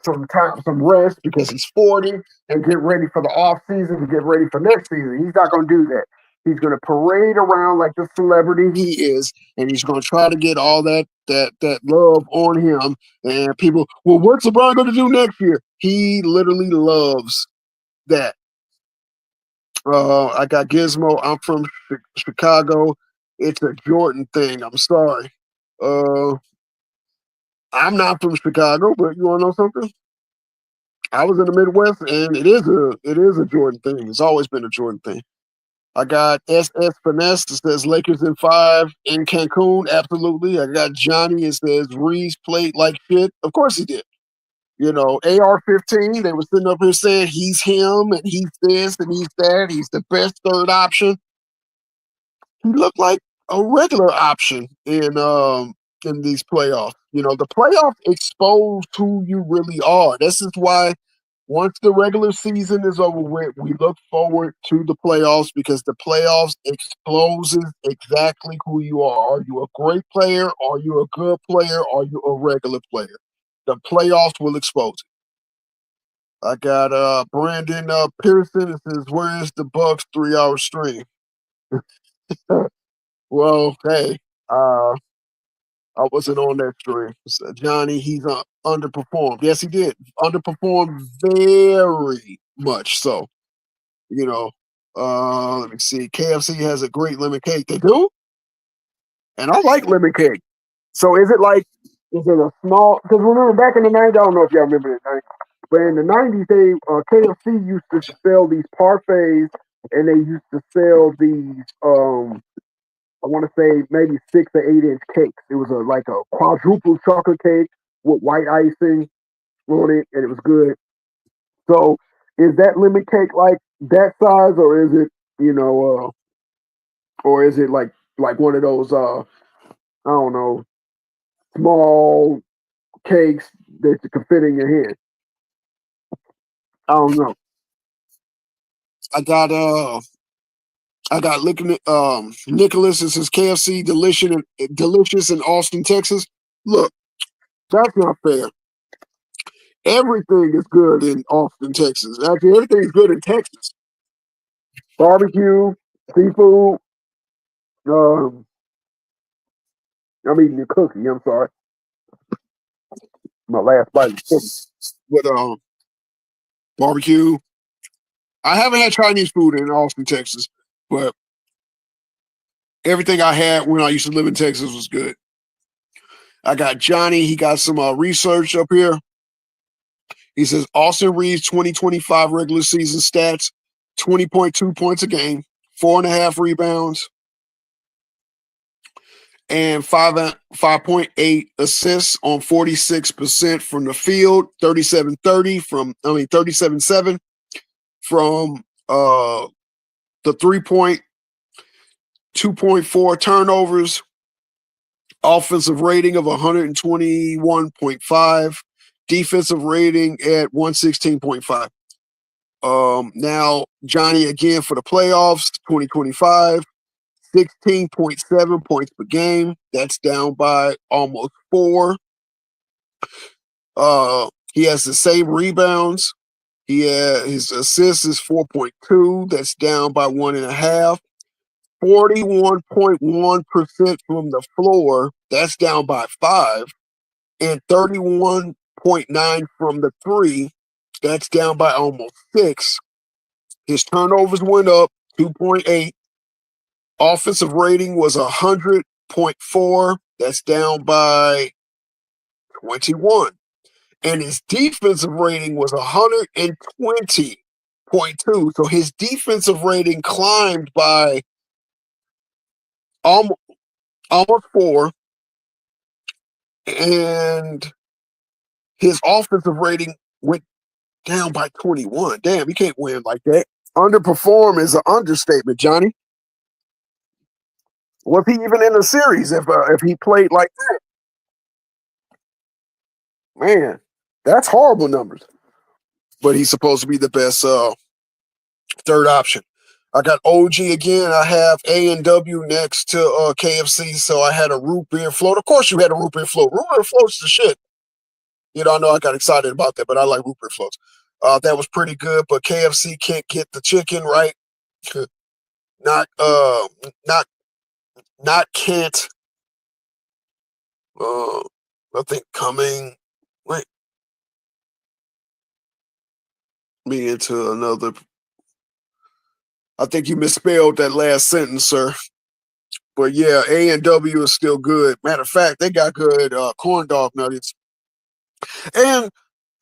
[SPEAKER 13] some time, some rest because he's 40 and get ready for the off season to get ready for next season. He's not going to do that. He's going to parade around like the celebrity he is, and he's going to try to get all that love on him. And people, well, what's LeBron going to do next year? He literally loves that. I got Gizmo. I'm from Chicago. It's a Jordan thing. I'm sorry. I'm not from Chicago, but you want to know something? I was in the Midwest, and it is a Jordan thing. It's always been a Jordan thing. I got SS Finesse that says Lakers in 5 in Cancun. Absolutely. I got Johnny. It says Reeves played like shit. Of course he did. AR-15, they were sitting up here saying he's him and he's this and he's that. He's the best third option. He looked like a regular option in these playoffs. The playoffs expose who you really are. This is why once the regular season is over with, we look forward to the playoffs because the playoffs exposes exactly who you are. Are you a great player? Are you a good player? Are you a regular player? The playoffs will expose it. I got Brandon Pearson. It says, "Where is the Bucks 3-hour stream?" Well, hey, I wasn't on that stream. So Johnny, he's underperformed. Yes, he did. Underperformed very much so. Let me see. KFC has a great lemon cake. They do? And I like lemon cake. So is it a small, because remember back in the 90s, I don't know if y'all remember the 90s, but in the 90s, KFC used to sell these parfaits and they used to sell these, I want to say maybe 6 or 8 inch cakes. It was like a quadruple chocolate cake with white icing on it, and it was good. So is that lemon cake like that size, or is it, or is it like one of those, I don't know, small cakes that you can fit in your hand? I don't know. I got Nicholas. This is KFC delicious in Austin, Texas. Look, that's not fair. Everything is good in Austin, Texas. Actually, everything's good in Texas. Barbecue, seafood. I'm eating a cookie. I'm sorry. My last bite of cookie. With barbecue. I haven't had Chinese food in Austin, Texas, but everything I had when I used to live in Texas was good. I got Johnny. He got some research up here. He says Austin Reeves 2025 regular season stats: 20.2 points a game, 4.5 rebounds, and 5.8 assists on 46% from the field, 37.7 from the 3-point, 2.4 turnovers, offensive rating of 121.5, defensive rating at 116.5. Now Johnny again for the playoffs 2025, 16.7 points per game. That's down by almost 4. He has the same rebounds. His assists is 4.2. That's down by 1.5. 41.1% from the floor. That's down by 5. and 31.9 from the three. That's down by almost 6. His turnovers went up 2.8. Offensive rating was 100.4. That's down by 21. And his defensive rating was 120.2. So his defensive rating climbed by almost 4. And his offensive rating went down by 21. Damn, you can't win like that. Underperform is an understatement, Johnny. Was he even in the series if he played like that? Man, that's horrible numbers. But he's supposed to be the best third option. I got OG again. I have A&W next to KFC, so I had a root beer float. Of course, you had a root beer float. Root beer float's the shit. You know, I know I got excited about that, but I like root beer floats. That was pretty good, but KFC can't get the chicken right. not can't. I think coming. Wait, me into another. I think you misspelled that last sentence, sir. But yeah, A&W is still good. Matter of fact, they got good corn dog nuggets. And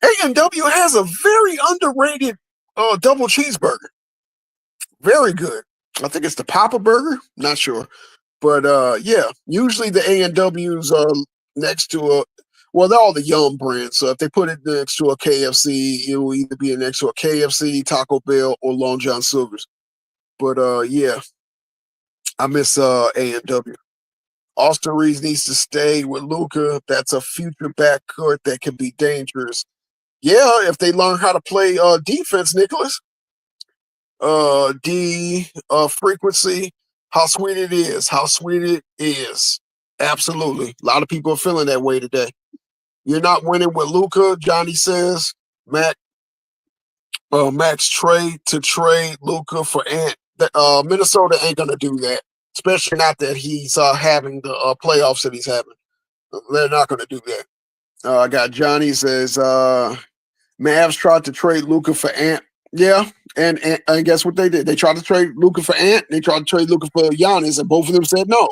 [SPEAKER 13] A&W has a very underrated double cheeseburger. Very good. I think it's the Papa Burger. Not sure. But yeah, usually the A&Ws are next to well, they're all the Yum brands. So if they put it next to a KFC, it will either be next to a KFC, Taco Bell, or Long John Silver's. But yeah, I miss A&W. Austin Reeves needs to stay with Luka. That's a future backcourt that can be dangerous. Yeah, if they learn how to play defense, Nicholas. Frequency, how sweet it is. How sweet it is. Absolutely. A lot of people are feeling that way today. You're not winning with Luka, Johnny says. Max trade Luka for Ant. Minnesota ain't gonna do that, especially not that he's having the playoffs that he's having. They're not gonna do that. I got Johnny says Mavs tried to trade Luka for Ant. Yeah, and guess what they did? They tried to trade Luka for Ant. They tried to trade Luka for Giannis, and both of them said no.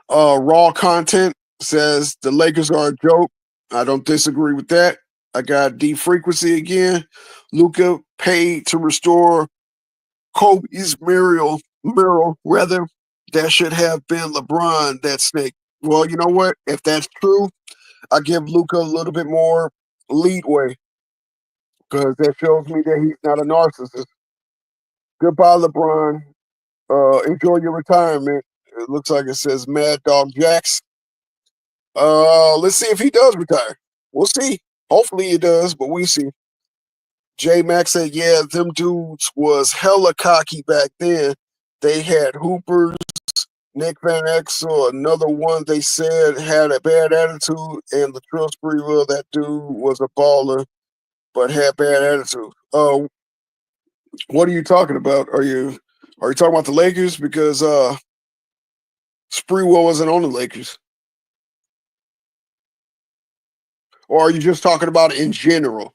[SPEAKER 13] Raw content says the Lakers are a joke. I don't disagree with that. I got D frequency again. Luka paid to restore Kobe's mural. Rather, that should have been LeBron, that snake. Well, you know what? If that's true, I give Luka a little bit more leadway because that shows me that he's not a narcissist. Goodbye, LeBron. Enjoy your retirement. It looks like it says Mad Dog Jax. Let's see if he does retire. We'll see. Hopefully he does, but we see. J Max said, yeah, them dudes was hella cocky back then. They had hoopers, Nick Van Exel, another one they said had a bad attitude, and Latrell Sprewell, that dude was a baller, but had bad attitude. What are you talking about? Are you talking about the Lakers? Because Sprewell wasn't on the Lakers. Or are you just talking about it in general?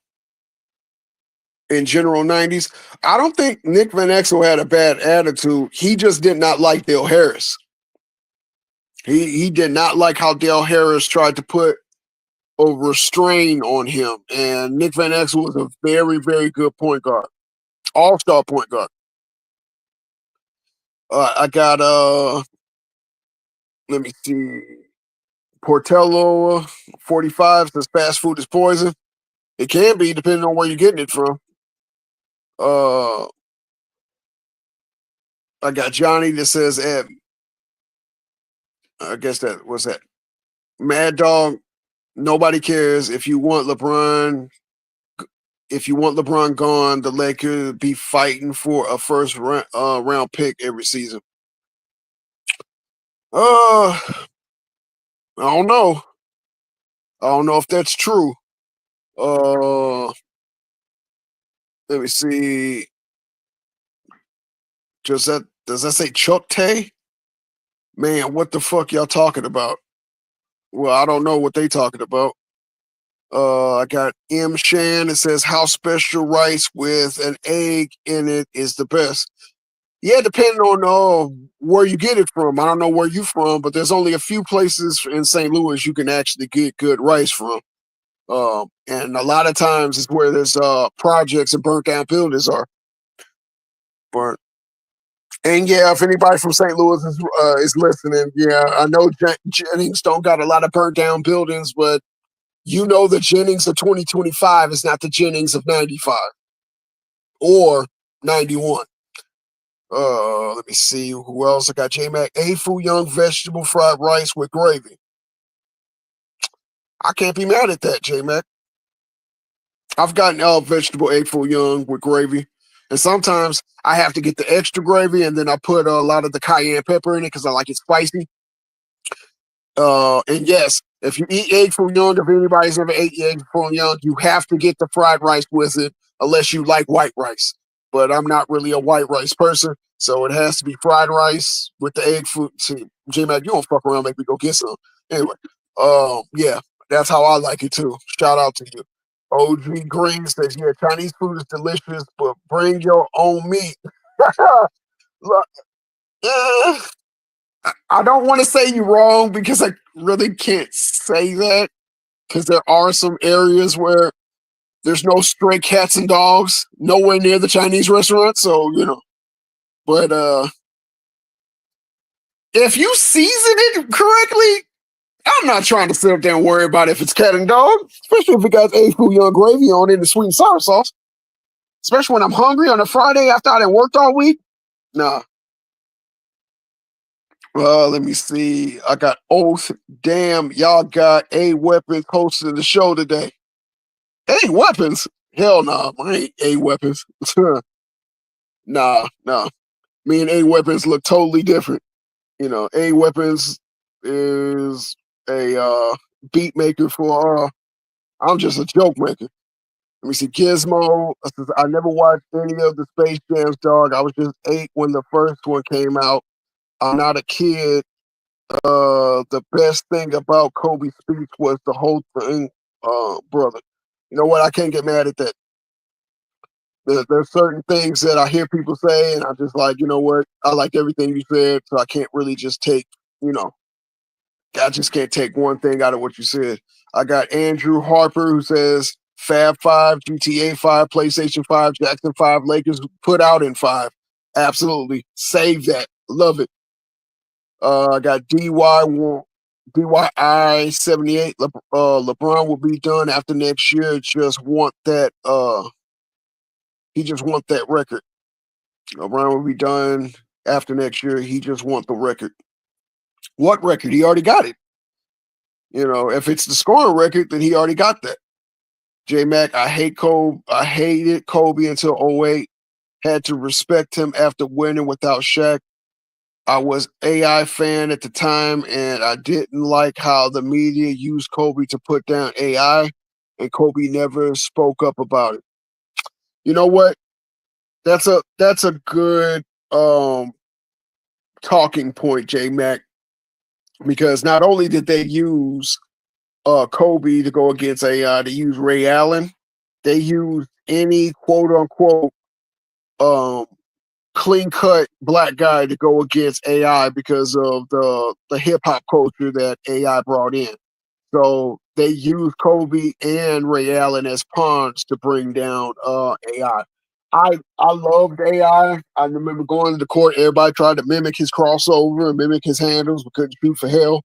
[SPEAKER 13] In general 90s? I don't think Nick Van Exel had a bad attitude. He just did not like Dale Harris. He did not like how Dale Harris tried to put a restraint on him. And Nick Van Exel was a very, very good point guard. All-star point guard. I got let me see. Portello 45 says fast food is poison. It can be depending on where you're getting it from. I got Johnny that says I guess that was that. Mad Dog, nobody cares. If you want LeBron gone, the Lakers be fighting for a first round pick every season. I don't know. I don't know if that's true. Let me see. Does that say Chuck Tay? Man, what the fuck y'all talking about? Well, I don't know what they talking about. I got M Shan. It says how special rice with an egg in it is the best. Yeah, depending on where you get it from. I don't know where you from, but there's only a few places in St. Louis you can actually get good rice from. And a lot of times it's where there's projects and burnt down buildings are. But and yeah, if anybody from St. Louis is listening, yeah, I know Jennings don't got a lot of burnt down buildings, but you know the Jennings of 2025 is not the Jennings of 95 or 91. Let me see who else I got. J Mac, A-Fu Young vegetable fried rice with gravy. I can't be mad at that, J Mac. I've gotten vegetable A-Fu Young with gravy, and sometimes I have to get the extra gravy, and then I put a lot of the cayenne pepper in it because I like it spicy. And yes, if you eat egg foo young, if anybody's ever ate egg foo young, you have to get the fried rice with it, unless you like white rice. But I'm not really a white rice person, so it has to be fried rice with the egg foo. See, J Mac, you don't fuck around, make me go get some. Anyway, yeah, that's how I like it too. Shout out to you. OG Green says, yeah, Chinese food is delicious, but bring your own meat. Look, eh, I don't want to say you're wrong because I really can't say that because there are some areas where there's no stray cats and dogs nowhere near the Chinese restaurant. So, but if you season it correctly, I'm not trying to sit up there and worry about if it's cat and dog, especially if it got A-Fu Young gravy on it and sweet and sour sauce. Especially when I'm hungry on a Friday after I done worked all week. Nah. Let me see. I got Oath. Damn, y'all got A Weapons hosting the show today. A Weapons? Hell nah, I ain't A Weapons. Nah. Me and A Weapons look totally different. A Weapons is a beat maker for I'm just a joke maker. Let me see. Gizmo. I never watched any of the Space Jams, dog. I was just 8 when the first one came out. I'm not a kid. The best thing about Kobe's speech was the whole thing, brother. You know what? I can't get mad at that. There's certain things that I hear people say, and I'm just like, you know what? I like everything you said, so I can't really just take, I just can't take one thing out of what you said. I got Andrew Harper who says Fab 5, GTA 5, PlayStation 5, Jackson 5, Lakers put out in 5. Absolutely. Save that. Love it. I got DYI 78. LeBron will be done after next year. Just want that. He just want that record. LeBron will be done after next year. He just want the record. What record? He already got it. If it's the scoring record, then he already got that. J Mac, I hate Kobe. I hated Kobe until 08. Had to respect him after winning without Shaq. I was AI fan at the time, and I didn't like how the media used Kobe to put down AI, and Kobe never spoke up about it. You know what? That's a good talking point, J Mac, because not only did they use Kobe to go against AI, they used Ray Allen, they used any quote unquote clean cut black guy to go against AI because of the hip hop culture that AI brought in. So they used Kobe and Ray Allen as pawns to bring down AI. I loved AI. I remember going to the court. Everybody tried to mimic his crossover and mimic his handles, but couldn't shoot for hell.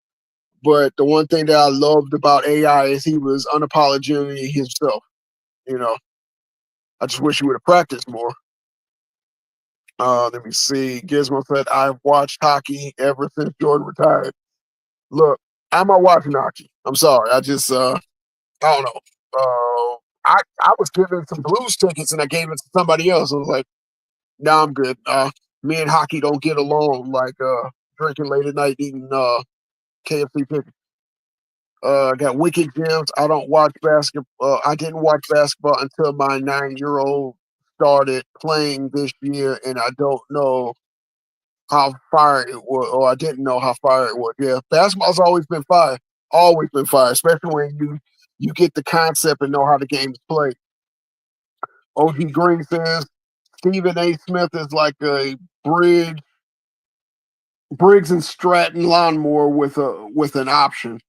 [SPEAKER 13] But the one thing that I loved about AI is he was unapologetically himself. I just wish he would have practiced more. Let me see. Gizmo said, I've watched hockey ever since Jordan retired. Look, I'm not watching hockey. I'm sorry. I just, I don't know. I was given some Blues tickets and I gave it to somebody else. I was like, nah, I'm good. Me and hockey don't get along like drinking late at night eating KFC chicken. I got Wicked Gems. I don't watch basketball. I didn't watch basketball until my 9-year-old started playing this year, and I don't know how fire it was, or I didn't know how fire it was. Yeah, basketball's always been fire. Always been fire, especially when you get the concept and know how the game is played. OG Green says Stephen A. Smith is like a Briggs and Stratton lawnmower with an option,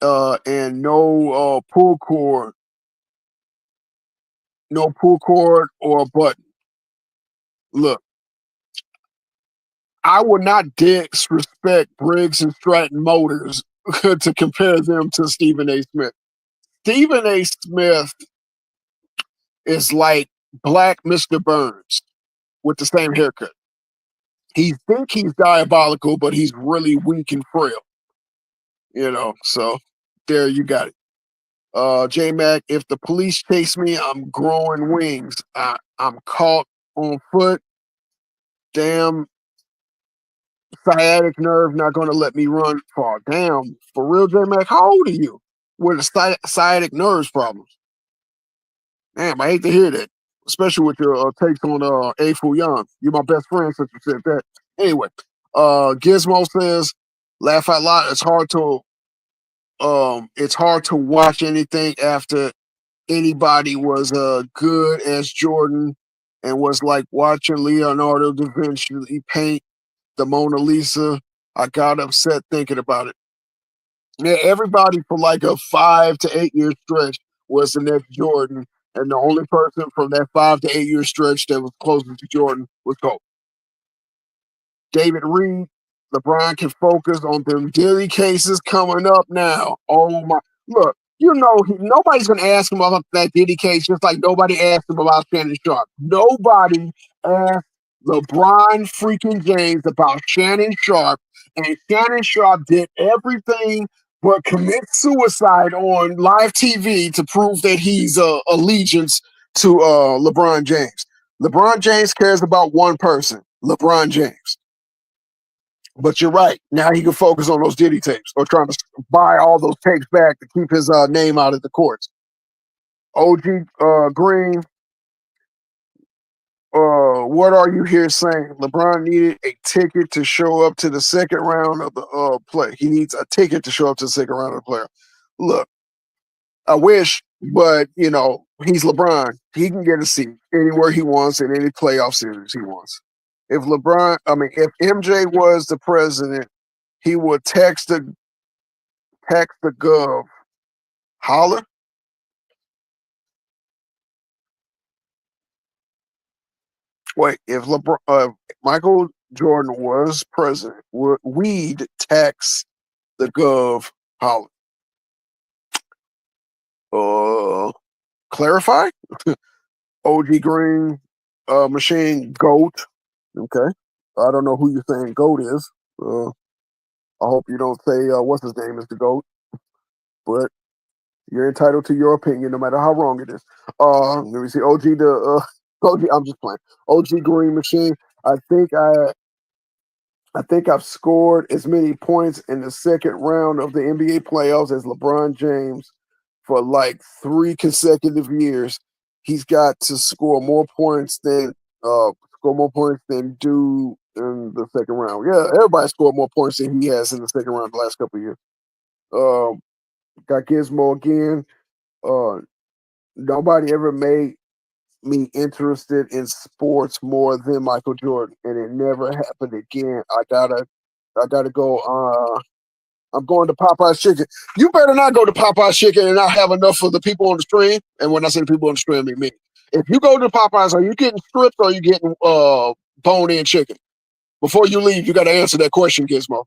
[SPEAKER 13] and no pull cord or button. Look, I would not disrespect Briggs and Stratton motors to compare them to Stephen A. Smith. Stephen A. Smith is like Black Mr. Burns with the same haircut. He think he's diabolical, but he's really weak and frail. So there you got it. J Mac, if the police chase me, I'm growing wings. I'm caught on foot. Damn, sciatic nerve not going to let me run far. Damn, for real, J Mac, how old are you with the sciatic nerves problems? Damn, I hate to hear that, especially with your takes on A Fu Young. You're my best friend since you said that. Anyway, Gizmo says, laugh out loud. It's hard to watch anything after anybody was good as Jordan, and was like watching Leonardo da Vinci paint the Mona Lisa. I got upset thinking about it. Yeah, everybody for like a 5 to 8 year stretch was the next Jordan, and the only person from that 5 to 8 year stretch that was closest to Jordan was Kobe. David Reed, LeBron can focus on them Diddy cases coming up now. Oh my! Look, nobody's gonna ask him about that Diddy case, just like nobody asked him about Shannon Sharp. Nobody asked LeBron freaking James about Shannon Sharp, and Shannon Sharp did everything but commit suicide on live TV to prove that he's allegiance to LeBron James. LeBron James cares about one person, LeBron James. But you're right. Now he can focus on those Diddy tapes, or trying to buy all those tapes back to keep his name out of the courts. OG Green, what are you here saying? LeBron needed a ticket to show up to the second round of the play. He needs a ticket to show up to the second round of the player. Look, I wish, but he's LeBron. He can get a seat anywhere he wants in any playoff series he wants. If MJ was the president, he would text the gov, holler. Wait, if Michael Jordan was president, we'd text the gov, holler. Clarify. OG Green, machine goat. Okay, I don't know who you're saying goat is. I hope you don't say what's his name is the GOAT, but you're entitled to your opinion no matter how wrong it is. Let me see. OG, I'm just playing. OG Green Machine. I think I've scored as many points in the second round of the NBA playoffs as LeBron James for like 3 consecutive years. He's got to score more points than do in the second round. Yeah, everybody scored more points than he has in the second round the last couple of years. Got Gizmo again. Nobody ever made me interested in sports more than Michael Jordan, and it never happened again. I gotta go. I'm going to Popeye's Chicken. You better not go to Popeye's Chicken and not have enough for the people on the stream. And when I say the people on the stream, I mean me. If you go to Popeye's, are you getting strips or are you getting bone-in chicken? Before you leave, you got to answer that question, Gizmo.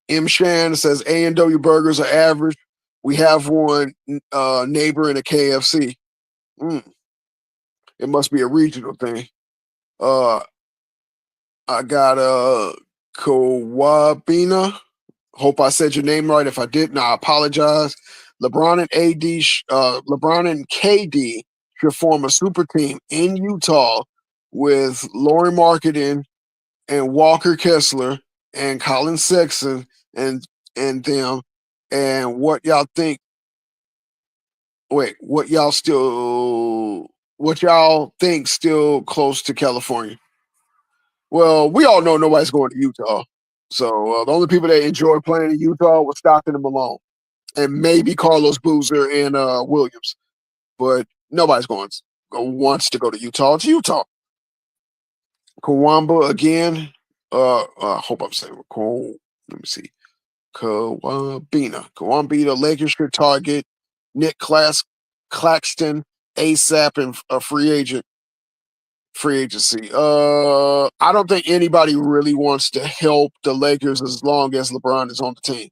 [SPEAKER 13] M. Shan says A&W burgers are average. We have one neighbor in a KFC. It must be a regional thing. I got Kawabina. Hope I said your name right. If I didn't, I apologize. LeBron and KD should form a super team in Utah with Laurie Marketing and Walker Kessler and Colin Sexton and them. And what y'all think? Wait, what y'all think still close to California? Well, we all know nobody's going to Utah. So the only people that enjoy playing in Utah was Stockton and Malone, and maybe Carlos Boozer and Williams. But nobody's wants to go to Utah. It's Utah. Kawamba again. I hope I'm saying let me see. Kawambina. Lakers should target Nick Claxton ASAP and a free agency. I don't think anybody really wants to help the Lakers as long as LeBron is on the team.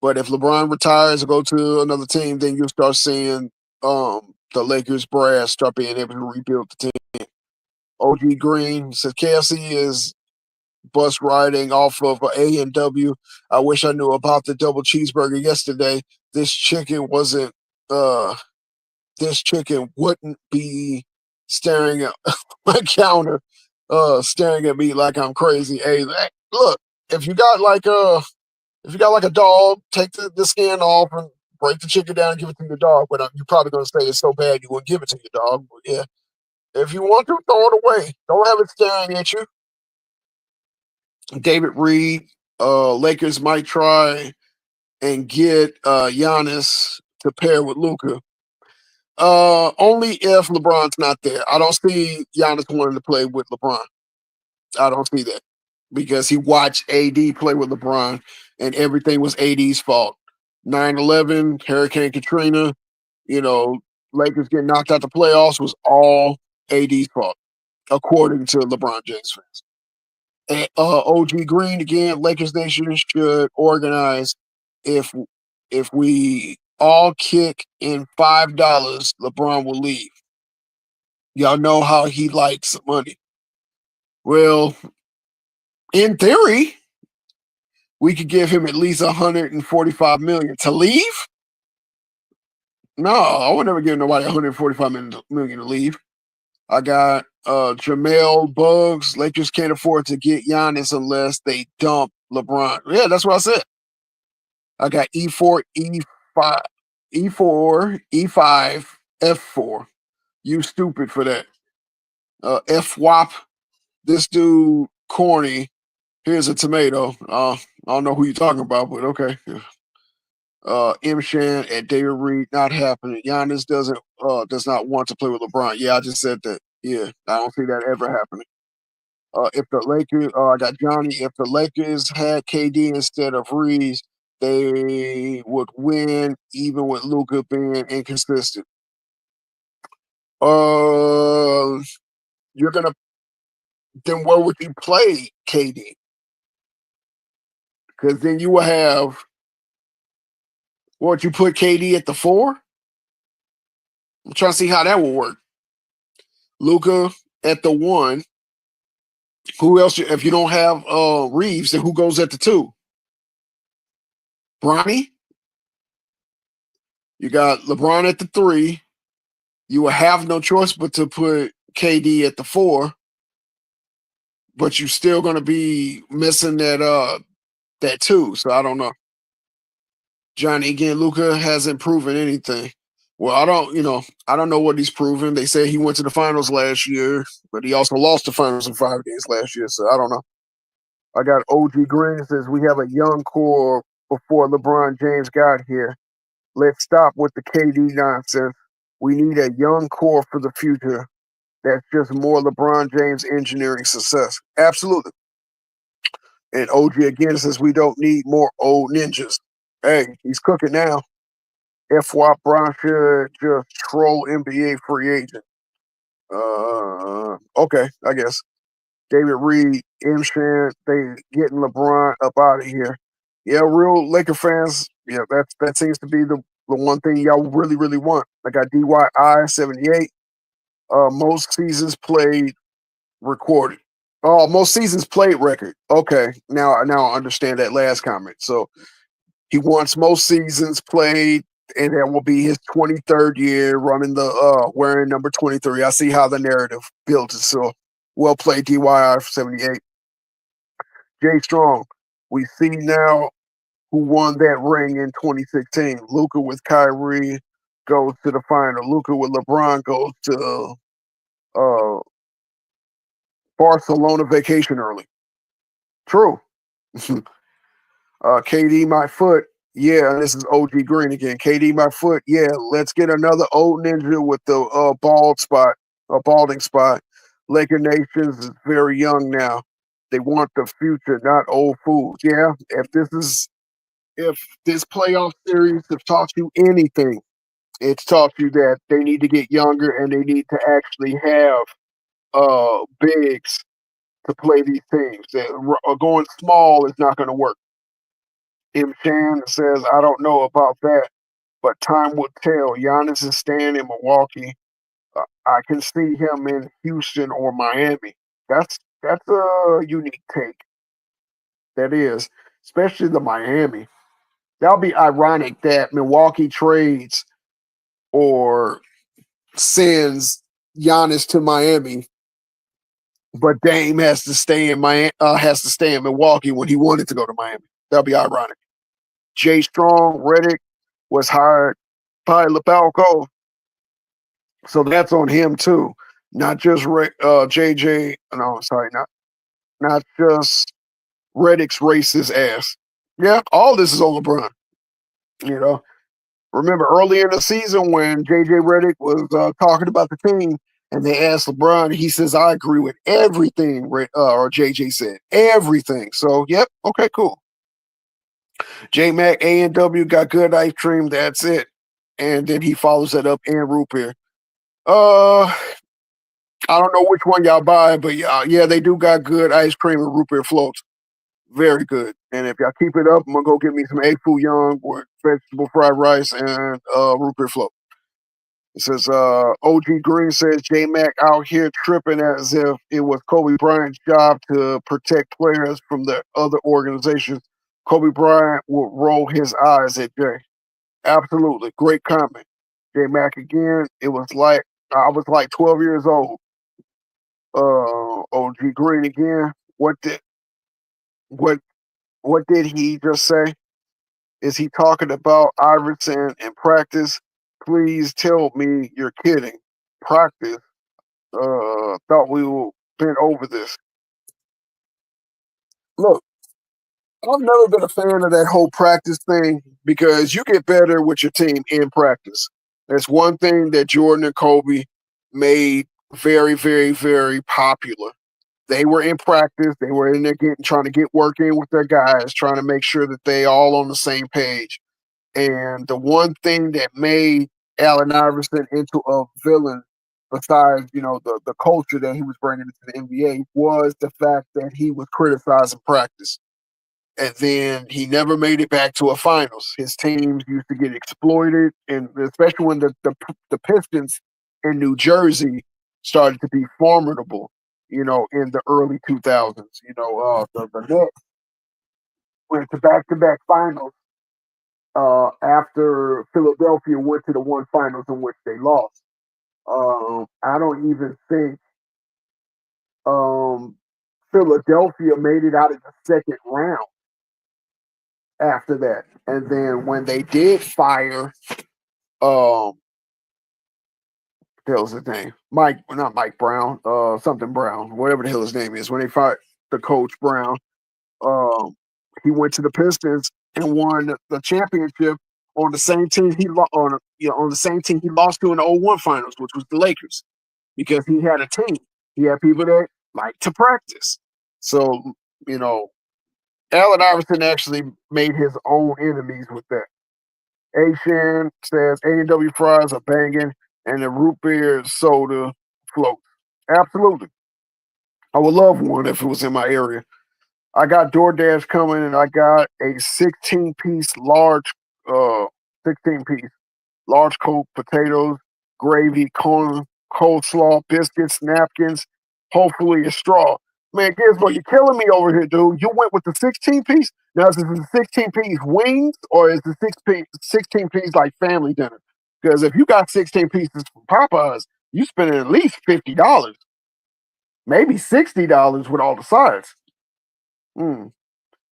[SPEAKER 13] But if LeBron retires or go to another team, then you'll start seeing the Lakers brass start being able to rebuild the team. OG Green says KFC is bus riding off of A&W. I wish I knew about the double cheeseburger yesterday. This chicken wouldn't be staring at my counter, staring at me like I'm crazy. Hey, look, if you got like a dog, take the skin off and break the chicken down and give it to your dog. But you're probably gonna say it's so bad you wouldn't give it to your dog. But yeah, if you want to, throw it away. Don't have it staring at you. David Reed, Lakers might try and get Giannis to pair with Luka. Only if LeBron's not there. I don't see Giannis wanting to play with LeBron. I don't see that because he watched AD play with LeBron and everything was AD's fault. 9/11, Hurricane Katrina, Lakers getting knocked out the playoffs was all AD's fault, according to LeBron James fans. And, OG Green again, Lakers Nation should organize if we all kick in $5, LeBron will leave. Y'all know how he likes money. Well, in theory, we could give him at least $145 million to leave. No, I would never give nobody $145 million to leave. I got Jamel Bugs. Lakers can't afford to get Giannis unless they dump LeBron. Yeah, that's what I said. I got E4, E5, E4, E5, F4. You stupid for that. FWAP. This dude corny. Here's a tomato. I don't know who you're talking about, but okay. M. Shan and David Reed not happening. Giannis does not want to play with LeBron. Yeah, I just said that. Yeah, I don't see that ever happening. If the Lakers, I got Johnny. If the Lakers had KD instead of Reeves, they would win, even with Luka being inconsistent. You're gonna. Then where would you play KD? Because then you will have. What, you put KD at the 4? I'm trying to see how that will work. Luka at the 1. Who else? If you don't have Reeves, then who goes at the 2? Bronny? You got LeBron at the 3. You will have no choice but to put KD at the 4. But you're still going to be missing that 2. So I don't know. Johnny, again, Luka hasn't proven anything. Well, I don't know what he's proven. They say he went to the finals last year, but he also lost the finals in 5 games last year. So I don't know. I got OG Green says we have a young core before LeBron James got here. Let's stop with the KD nonsense. We need a young core for the future. That's just more LeBron James engineering success. Absolutely. And OG again says we don't need more old ninjas. Hey, he's cooking now. FY Brown should just troll NBA free agent. Okay, I guess. David Reed, M. Shan, they getting LeBron up out of here. Yeah, real Laker fans, yeah, that seems to be the one thing y'all really, really want. I got DYI 78. Most seasons played recorded. Oh, most seasons played record. Okay, now I understand that last comment. So he wants most seasons played, and that will be his 23rd year running the wearing number 23. I see how the narrative builds itself. Well played, DYI 78. Jay Strong, we see now who won that ring in 2016. Luka with Kyrie goes to the final. Luka with LeBron goes to Barcelona vacation early. True. KD, my foot. Yeah, this is OG Green again. KD, my foot. Yeah, let's get another old ninja with the balding spot. Laker Nations is very young now. They want the future, not old fools. Yeah, if this playoff series have taught you anything, it's taught you that they need to get younger and they need to actually have bigs to play these teams. Going small is not going to work. M. Chan says, I don't know about that, but time will tell. Giannis is staying in Milwaukee. I can see him in Houston or Miami. That's a unique take. That is, especially the Miami. That'll be ironic that Milwaukee trades or sends Giannis to Miami, but Dame has to stay in Milwaukee when he wanted to go to Miami. That'll be ironic. Jay Strong, Redick was hired by LeBalco, so that's on him too. Not just JJ. No, sorry, not just Redick's racist ass. Yeah, all this is on LeBron. You know, remember earlier in the season when JJ Redick was talking about the team and they asked LeBron, he says, I agree with everything or JJ said. Everything. So, yep, okay, cool. J Mac A&W got good ice cream, that's it. And then he follows it up in root beer. I don't know which one y'all buy, but yeah, they do got good ice cream and root beer floats. Very good. And if y'all keep it up, I'm gonna go get me some egg foo young with vegetable fried rice and root beer float. It says OG Green says J Mac out here tripping as if it was Kobe Bryant's job to protect players from the other organizations. Kobe Bryant would roll his eyes at Jay. Absolutely. Great comment. J Mac again. It was like I was like 12 years old. OG Green again. What what did he just say? Is he talking about Iverson in practice? Please tell me you're kidding. Practice. Thought we would been over this. Look, I've never been a fan of that whole practice thing because you get better with your team in practice. That's one thing that Jordan and Kobe made very, very, very popular. They were in practice. They were in there trying to get work in with their guys, trying to make sure that they all on the same page. And the one thing that made Allen Iverson into a villain, besides the culture that he was bringing into the NBA, was the fact that he was criticized in practice. And then he never made it back to a finals. His teams used to get exploited, and especially when the Pistons in New Jersey started to be formidable, in the early 2000s. The Nets went to back-to-back finals after Philadelphia went to the one finals in which they lost. I don't even think Philadelphia made it out of the second round after that. And then when they did fire, what the hell's his name? Not Mike Brown, something Brown, whatever the hell his name is. When they fired the coach Brown, he went to the Pistons and won the championship on the same team on the same team he lost to in the 01 finals, which was the Lakers, because he had a team. He had people that like to practice. So, Allen Iverson actually made his own enemies with that. Asian says A&W fries are banging and the root beer soda floats. Absolutely. I would love one if it was in my area. I got DoorDash coming and I got a 16-piece uh 16-piece large Coke, potatoes, gravy, corn, coleslaw, biscuits, napkins, hopefully a straw. Man, Gizmo, you're killing me over here, dude. You went with the 16-piece? Now, is this a 16-piece wings or is the 16-piece like family dinner? Because if you got 16 pieces from Popeyes, you spending at least $50, maybe $60 with all the sides.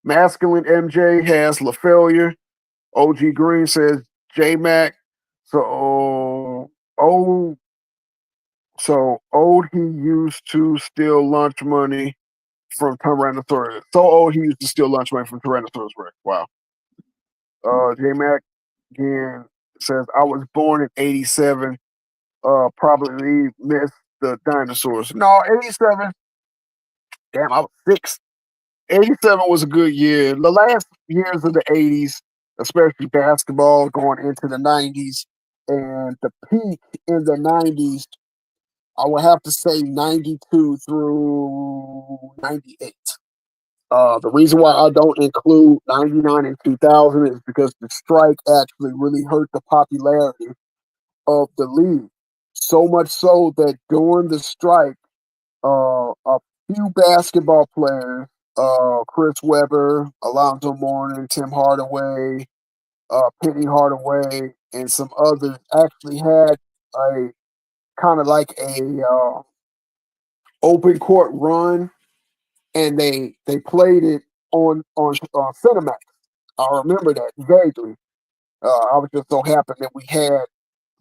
[SPEAKER 13] Masculine MJ has La Failure. OG Green says J Mac. So old he used to steal lunch money from Tyrannosaurus. So old he used to steal lunch money from Tyrannosaurus Rex. Wow. J Mac again says I was born in '87. Probably missed the dinosaurs. No, '87. Damn, I was 6. '87 was a good year. The last years of the '80s, especially basketball, going into the '90s, and the peak in the '90s, I would have to say '92 through '98. The reason why I don't include '99 and 2000 is because the strike actually really hurt the popularity of the league. So much so that during the strike, a few basketball players, Chris Webber, Alonzo Mourning, Tim Hardaway, Penny Hardaway, and some others actually had a kind of like a open court run, and they played it on Cinemax. I remember that vaguely. I was just so happy that we had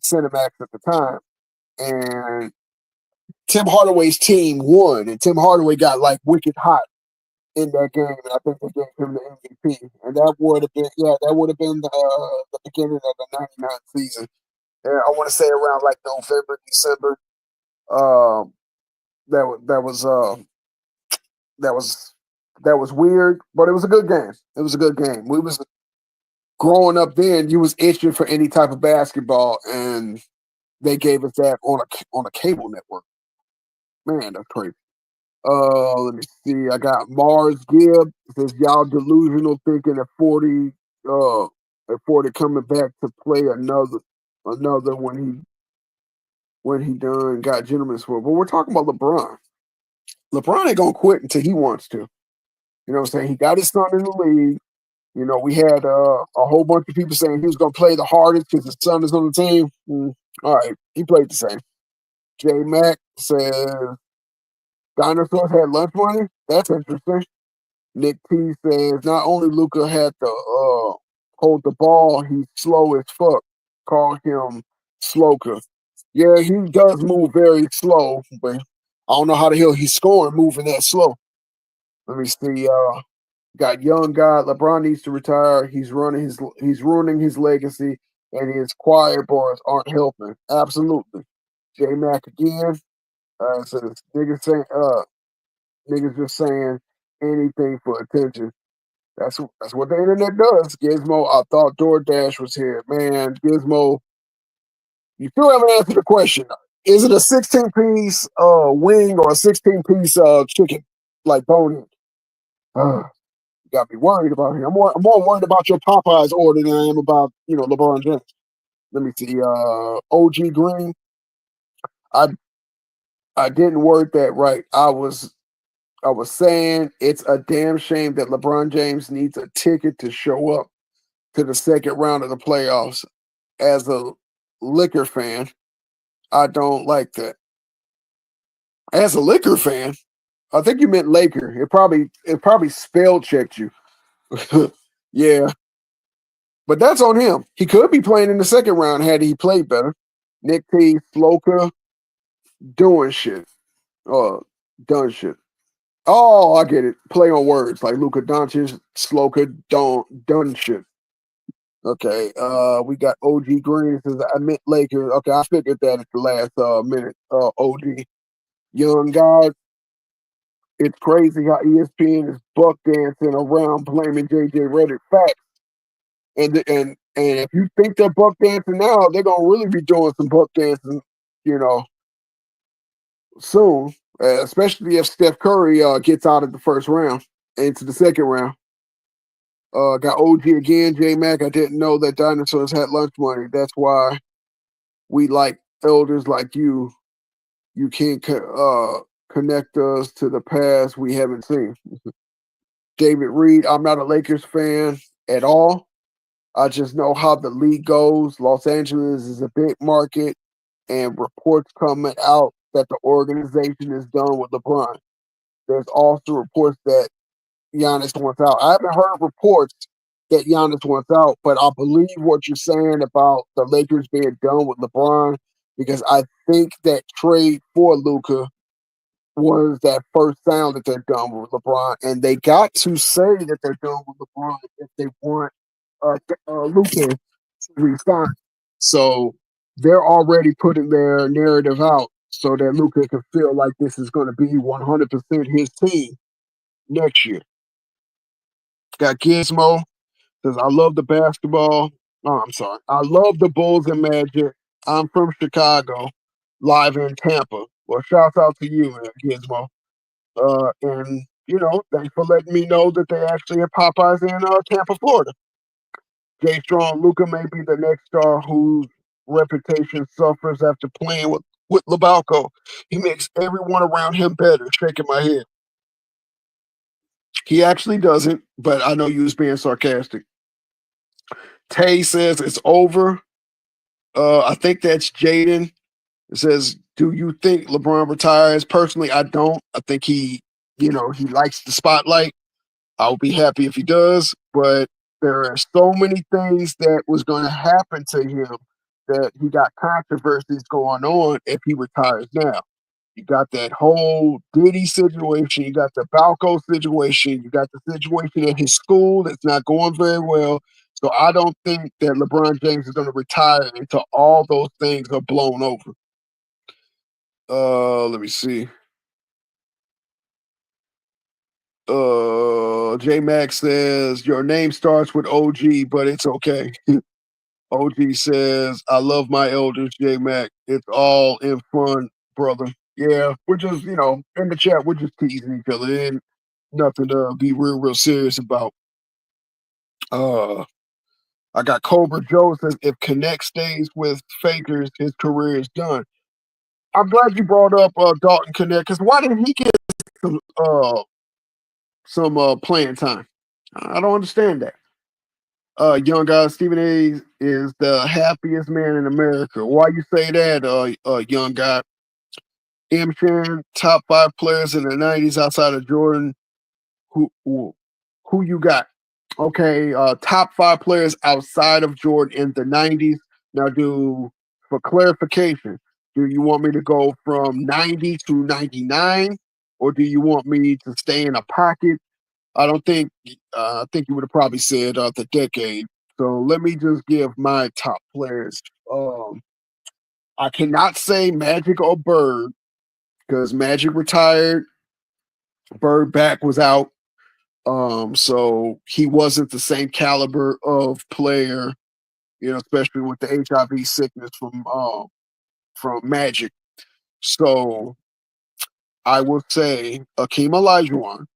[SPEAKER 13] Cinemax at the time, and Tim Hardaway's team won, and Tim Hardaway got like wicked hot in that game, and I think they gave him the MVP. And that would have been the beginning of the '99 season. And I want to say around like November, December. Um, that was weird, but it was a good game. It was a good game. We was growing up then. You was itching for any type of basketball, and they gave us that on a cable network. Man, that's crazy. Let me see. I got Mars Gibb. Says y'all delusional thinking at 40 coming back to play another when he done got gentleman's for. But we're talking about LeBron. LeBron ain't gonna quit until he wants to. You know what I'm saying? He got his son in the league. You know, we had a whole bunch of people saying he was gonna play the hardest because his son is on the team. All right, he played the same. J Mac says dinosaurs had lunch money. That's interesting. Nick T says not only Luca had to hold the ball, he's slow as fuck. Call him Sloker. Yeah, he does move very slow, but I don't know how the hell he's scoring moving that slow. Let me see. Got young guy. LeBron needs to retire. He's ruining his legacy, and his quiet bars aren't helping. Absolutely. J Mac again. Says niggas just saying anything for attention. That's what the internet does. Gizmo, I thought DoorDash was here. Man, Gizmo, you still haven't answered the question. Is it a 16-piece wing or a 16-piece chicken, like bone-in? You got me worried about him. I'm more worried about your Popeyes order than I am about, LeBron James. Let me see. OG Green. I didn't word that right. I was saying it's a damn shame that LeBron James needs a ticket to show up to the second round of the playoffs. As a Liquor fan, I don't like that. As a Liquor fan, I think you meant Laker. It probably spell checked you. Yeah. But that's on him. He could be playing in the second round had he played better. Nick T, Sloka, doing shit. Done shit. Oh, I get it. Play on words like Luka Doncic, Sloka, done shit. Okay, we got OG Green. Says I meant Lakers. Okay, I figured that at the last minute. OG, young guy. It's crazy how ESPN is buck dancing around blaming JJ Redick. Facts. And if you think they're buck dancing now, they're gonna really be doing some buck dancing, soon. Especially if Steph Curry gets out of the first round into the second round. Got OG again, J Mac. I didn't know that dinosaurs had lunch money. That's why we like elders like you. You can't connect us to the past we haven't seen. David Reed, I'm not a Lakers fan at all. I just know how the league goes. Los Angeles is a big market, and reports coming out that the organization is done with LeBron. There's also reports that Giannis wants out. I haven't heard reports that Giannis wants out, but I believe what you're saying about the Lakers being done with LeBron because I think that trade for Luka was that first sound that they're done with LeBron, and they got to say that they're done with LeBron if they want Luka to resign. So they're already putting their narrative out so that Luka can feel like this is going to be 100% his team next year. Got Gizmo says, I love the basketball. Oh, I'm sorry. I love the Bulls and Magic. I'm from Chicago, live in Tampa. Well, shouts out to you, Gizmo. And, thanks for letting me know that they actually have Popeyes in Tampa, Florida. Jay Strong, Luca may be the next star whose reputation suffers after playing with Labalco. He makes everyone around him better. Shaking my head. He actually doesn't, but I know you was being sarcastic. Tay says it's over. I think that's Jaden. It says, do you think LeBron retires? Personally, I don't. I think he likes the spotlight. I'll be happy if he does, but there are so many things that was going to happen to him that he got controversies going on if he retires now. You got that whole Diddy situation. You got the Balco situation. You got the situation at his school that's not going very well. So I don't think that LeBron James is going to retire until all those things are blown over. Let me see. J Max says your name starts with OG, but it's okay. OG says, I love my elders, J Mac. It's all in fun, brother. Yeah, we're just, in the chat, we're just teasing each other. Ain't nothing to be real serious about. I got Cobra Joe says, if Connect stays with Fakers, his career is done. I'm glad you brought up Dalton Connect, because why didn't he get some playing time? I don't understand that. Young guy Stephen A is the happiest man in America. Why you say that, young guy? M. Shan, top 5 players in the 90s outside of Jordan. Who you got? Okay, top 5 players outside of Jordan in the 90s. Now, for clarification, do you want me to go from 90 to 99, or do you want me to stay in a pocket? I don't think. I think you would have probably said the decade. So let me just give my top players. I cannot say Magic or Bird because Magic retired. Bird back was out. So he wasn't the same caliber of player, especially with the HIV sickness from Magic. So I will say Akeem Olajuwon,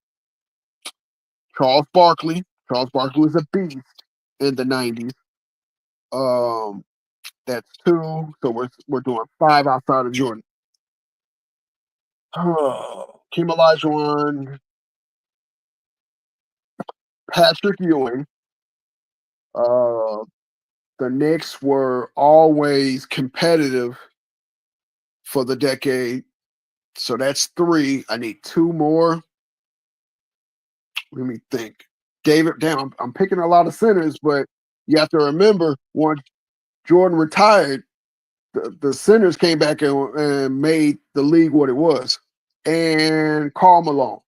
[SPEAKER 13] Charles Barkley. Charles Barkley was a beast in the 90s. That's 2. So we're doing 5 outside of Jordan. Akeem Olajuwon, Patrick Ewing. The Knicks were always competitive for the decade. So that's 3. I need 2 more. Let me think. I'm picking a lot of centers, but you have to remember once Jordan retired, the centers came back and made the league what it was. And Karl Malone.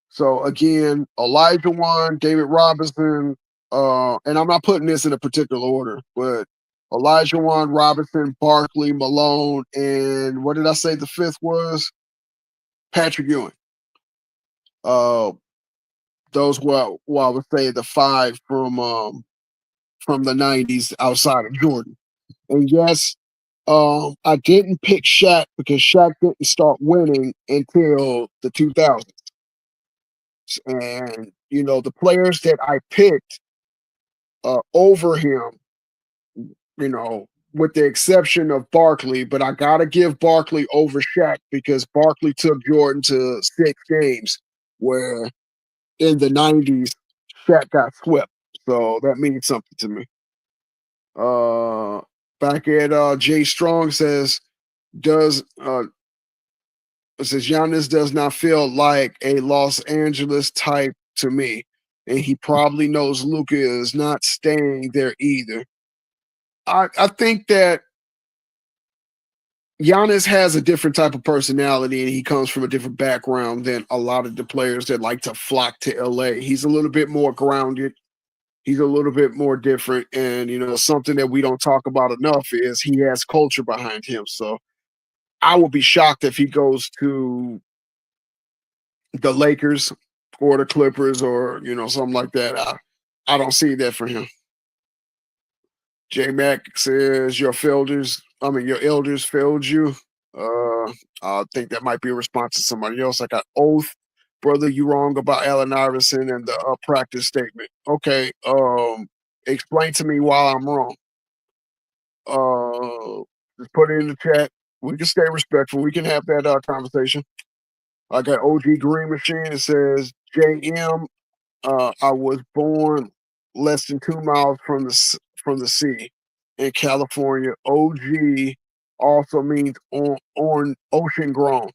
[SPEAKER 13] So again, Olajuwon, David Robinson, and I'm not putting this in a particular order, but Olajuwon, Robinson, Barkley, Malone, and what did I say the 5th was? Patrick Ewing. Those were, I would say, the 5 from the 90s outside of Jordan. And yes, I didn't pick Shaq because Shaq didn't start winning until the 2000s. And, the players that I picked over him, with the exception of Barkley, but I got to give Barkley over Shaq because Barkley took Jordan to 6 games where in the 90s, Shaq got swept. So that means something to me. Back at Jay Strong says Giannis does not feel like a Los Angeles type to me, and he probably knows Luka is not staying there either. I think that Giannis has a different type of personality, and he comes from a different background than a lot of the players that like to flock to LA. He's a little bit more grounded. He's a little bit more different, and something that we don't talk about enough is he has culture behind him. So I would be shocked if he goes to the Lakers or the Clippers or something like that. I don't see that for him. J Mac says your elders failed you. I think that might be a response to somebody else. I got Oath, brother, you wrong about Allen Iverson and the practice statement. Okay, explain to me why I'm wrong. Just put it in the chat. We can stay respectful. We can have that conversation. I got OG Green Machine. It says JM. I was born less than 2 miles from the sea in California. OG also means on ocean grown.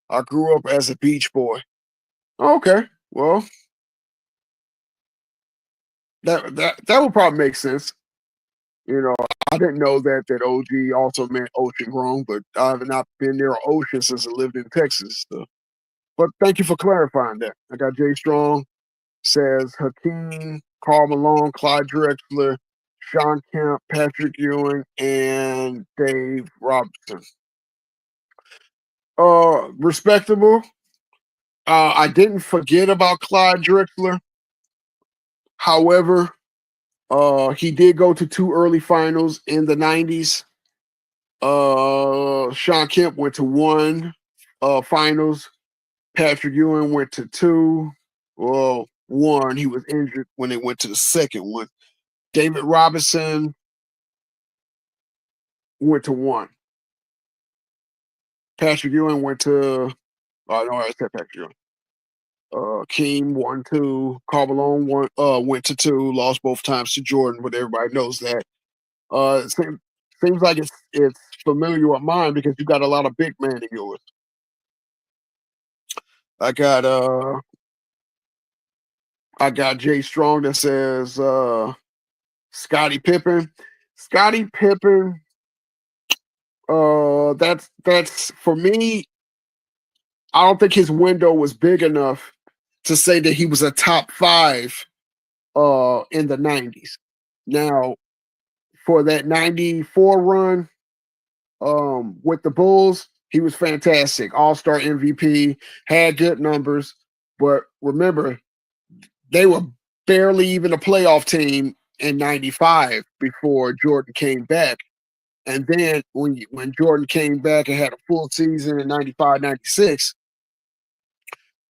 [SPEAKER 13] I grew up as a beach boy. Okay, well, that would probably make sense. I didn't know that OG also meant ocean grown, but I've not been near an ocean since I lived in Texas. So. But thank you for clarifying that. I got Jay Strong. Says Hakeem, Karl Malone, Clyde Drexler, Sean Kemp, Patrick Ewing, and Dave Robinson. Respectable. I didn't forget about Clyde Drexler. However, he did go to 2 early finals in the 90s. Sean Kemp went to 1 finals. Patrick Ewing went to 2. Well, 1. He was injured when they went to the second one. David Robinson went to 1. Patrick Ewing went to, no, I said Patrick Ewing. Keem 1, 2. Karl Malone went to 2, lost both times to Jordan, but everybody knows that. It seems like it's familiar with mine because you got a lot of big man in yours. I got Jay Strong that says Scottie Pippen. Scottie Pippen. That's for me. I don't think his window was big enough to say that he was a top 5 in the 90s. Now, for that 94 run with the Bulls, he was fantastic. All-star MVP, had good numbers. But remember, they were barely even a playoff team in 95 before Jordan came back. And then when Jordan came back and had a full season in 95, 96,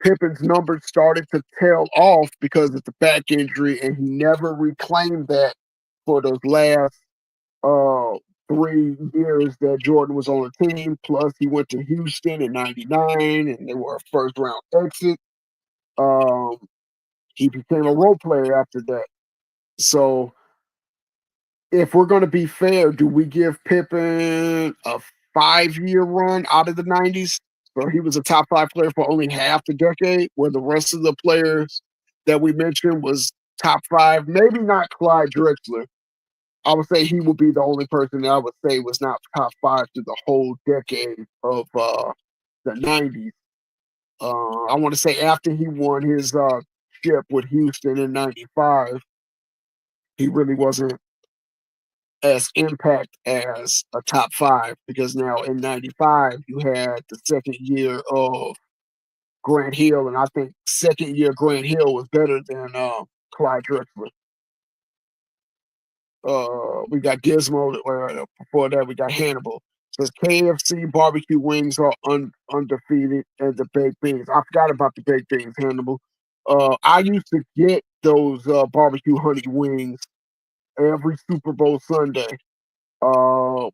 [SPEAKER 13] Pippen's numbers started to tail off because of the back injury, and he never reclaimed that for those last 3 years that Jordan was on the team. Plus, he went to Houston in 99, and they were a first-round exit. He became a role player after that. So, if we're going to be fair, do we give Pippen a 5-year run out of the 90s? So he was a top 5 player for only half the decade, where the rest of the players that we mentioned was top 5. Maybe not Clyde Drexler. I would say he would be the only person that I would say was not top 5 through the whole decade of the 90s. I want to say after he won his chip with Houston in 95, he really wasn't as impact as a top 5, because now in 95 you had the second year of Grant Hill, and I think second year Grant Hill was better than Clyde Drexler. We got Gizmo. Before that, we got Hannibal. It says KFC barbecue wings are undefeated, and the baked beans. I forgot about the baked beans, Hannibal. I used to get those barbecue honey wings every Super Bowl Sunday. I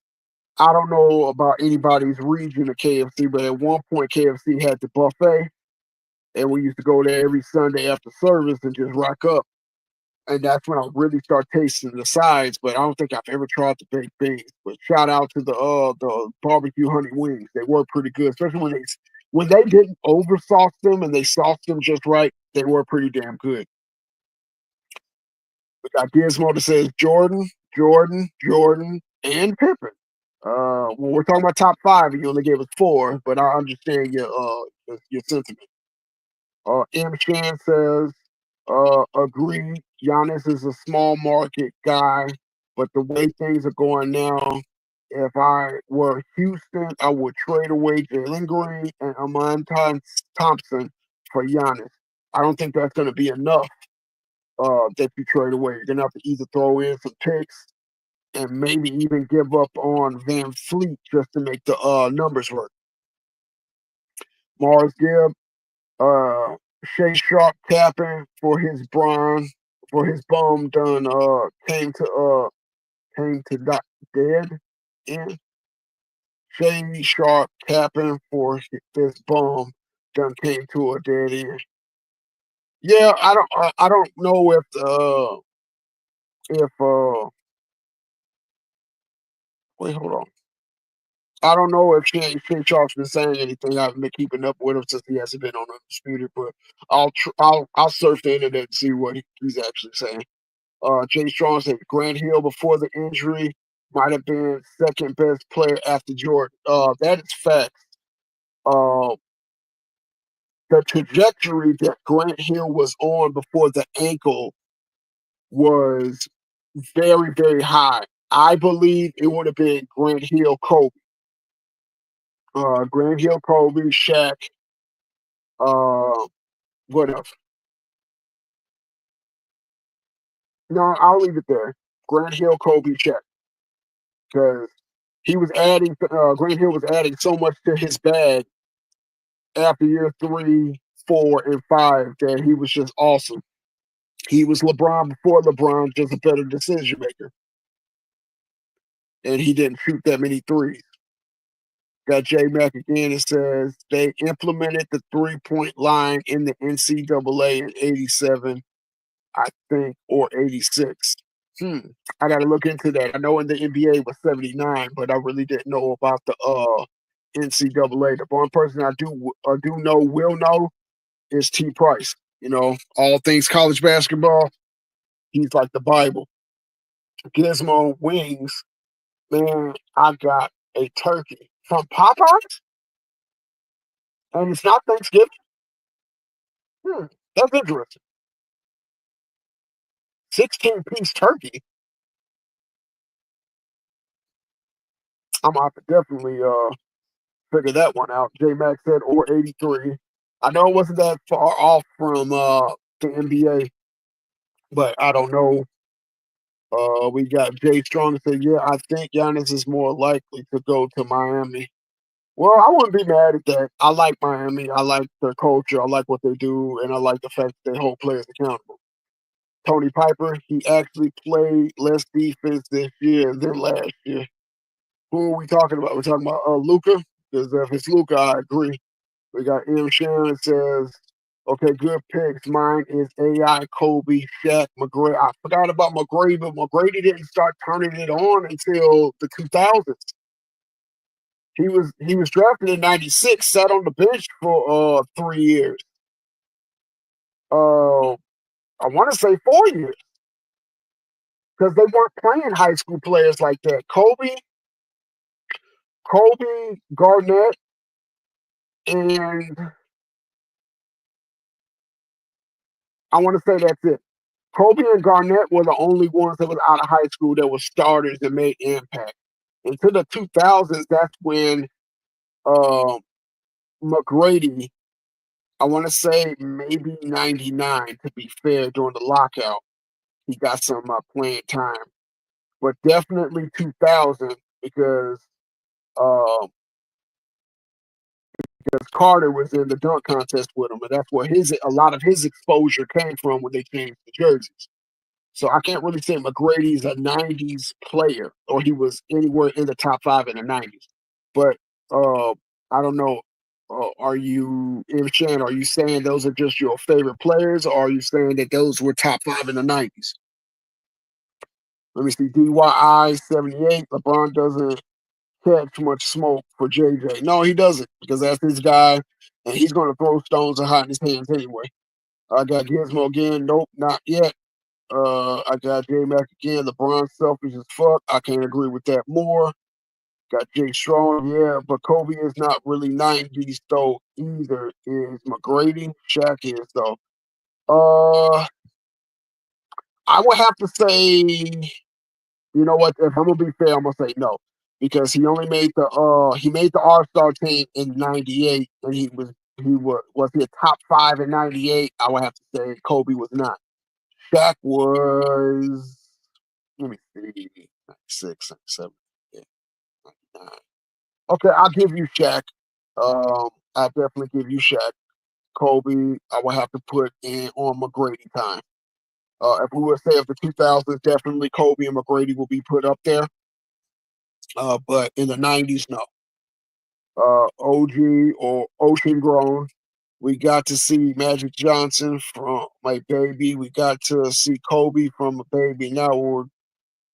[SPEAKER 13] don't know about anybody's region of KFC, but at one point KFC had the buffet, and we used to go there every Sunday after service and just rack up. And that's when I really start tasting the sides. But I don't think I've ever tried the baked beans. But shout out to the barbecue honey wings; they were pretty good, especially when they didn't oversauce them and they sauced them just right. They were pretty damn good. We got Gizmo that says Jordan, and Pippen. When we're talking about top 5, and you only gave us 4, but I understand your sentiment. M. Shan says, agreed. Giannis is a small market guy, but the way things are going now, if I were Houston, I would trade away Jalen Green and Amon Thompson for Giannis. I don't think that's going to be enough that you trade away. You're going to have to either throw in some picks and maybe even give up on Van Fleet just to make the numbers work. Mars Gibb, Shea Sharp capping for his bum done came to dead end. Shea Sharp capping for this bum done came to a dead end. Yeah, I don't know if wait, hold on. I don't know if Shea Sharp's been saying anything. I haven't been keeping up with him since he hasn't been on Undisputed, but I'll surf the internet and see what he's actually saying. Jay Strong said Grant Hill before the injury might have been second best player after Jordan. That is facts. The trajectory that Grant Hill was on before the ankle was very, very high. I believe it would have been Grant Hill, Kobe. Grant Hill, Kobe, Shaq. What else? No, I'll leave it there. Grant Hill, Kobe, Shaq. Because he was adding, Grant Hill was adding so much to his bag after year 3, 4, and 5 that he was just awesome. He was LeBron before LeBron, just a better decision maker. And he didn't shoot that many threes. Got J Mac again. It says they implemented the 3-point line in the NCAA in 87, I think, or 86. I got to look into that. I know in the NBA was 79, but I really didn't know about the NCAA. The one person I do will know is T. Price. You know, all things college basketball. He's like the Bible. Gizmo Wings, man, I got a turkey from Popeyes, and it's not Thanksgiving. That's interesting. 16-piece turkey. I'm gonna have to definitely figure that one out. J Max said or 83. I know it wasn't that far off from the NBA, but I don't know. We got Jay Strong said, yeah, I think Giannis is more likely to go to Miami. Well, I wouldn't be mad at that. I like Miami. I like their culture. I like what they do, and I like the fact that they hold players accountable. Tony Piper, he actually played less defense this year than last year. Who are we talking about? We're talking about Luka, because if it's Luka, I agree. We got M. Sharon says, okay, good picks. Mine is AI, Kobe, Shaq, McGrady. I forgot about McGrady, but McGrady didn't start turning it on until the 2000s. He was drafted in 96, sat on the bench for 3 years. I want to say 4 years. Because they weren't playing high school players like that. Kobe, Garnett, and I want to say that's it. Kobe and Garnett were the only ones that was out of high school that were starters that made impact. Into the 2000s, that's when McGrady, I want to say maybe 99 to be fair, during the lockout, he got some playing time. But definitely 2000 because Carter was in the dunk contest with him, and that's where a lot of his exposure came from when they changed the jerseys. So I can't really say McGrady's a 90s player, or he was anywhere in the top 5 in the 90s. But I don't know. Are you saying those are just your favorite players, or are you saying that those were top 5 in the 90s? Let me see. DYI 78. LeBron doesn't catch much smoke for JJ. No, he doesn't, because that's his guy, and he's going to throw stones and hide in his hands anyway. I got Gizmo again. Nope, not yet. I got J Mac again. LeBron selfish as fuck. I can't agree with that more. Got Jay Strong, yeah, but Kobe is not really 90s though either. Is McGrady? Shaq is though. I would have to say, you know what? If I'm gonna be fair, I'm gonna say no because he only made the All-Star team in '98, and was he a top 5 in '98? I would have to say Kobe was not. Shaq was. Let me see, 96, 97, yeah, 99. Okay, I'll give you Shaq. I'll definitely give you Shaq. Kobe, I would have to put in on McGrady time. If we were to say of the 2000s, definitely Kobe and McGrady will be put up there. But in the 90s, no. OG or Ocean Grown. We got to see Magic Johnson from my baby. We got to see Kobe from a baby. Now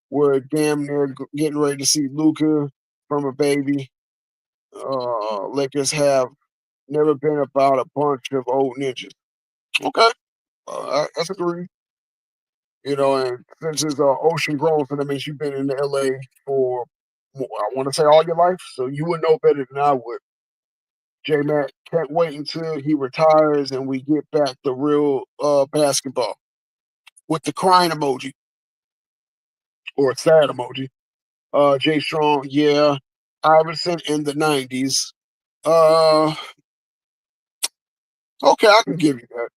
[SPEAKER 13] we're damn near getting ready to see Luka from a baby. Lakers have never been about a bunch of old ninjas. Okay, that's agreed. You know, and since it's ocean grown, so that means you've been in LA for, I want to say, all your life. So you would know better than I would. J Mac, can't wait until he retires and we get back the real basketball with the crying emoji or a sad emoji. Jay Strong, yeah. Iverson in the 90s. Uh, okay, I can give you that.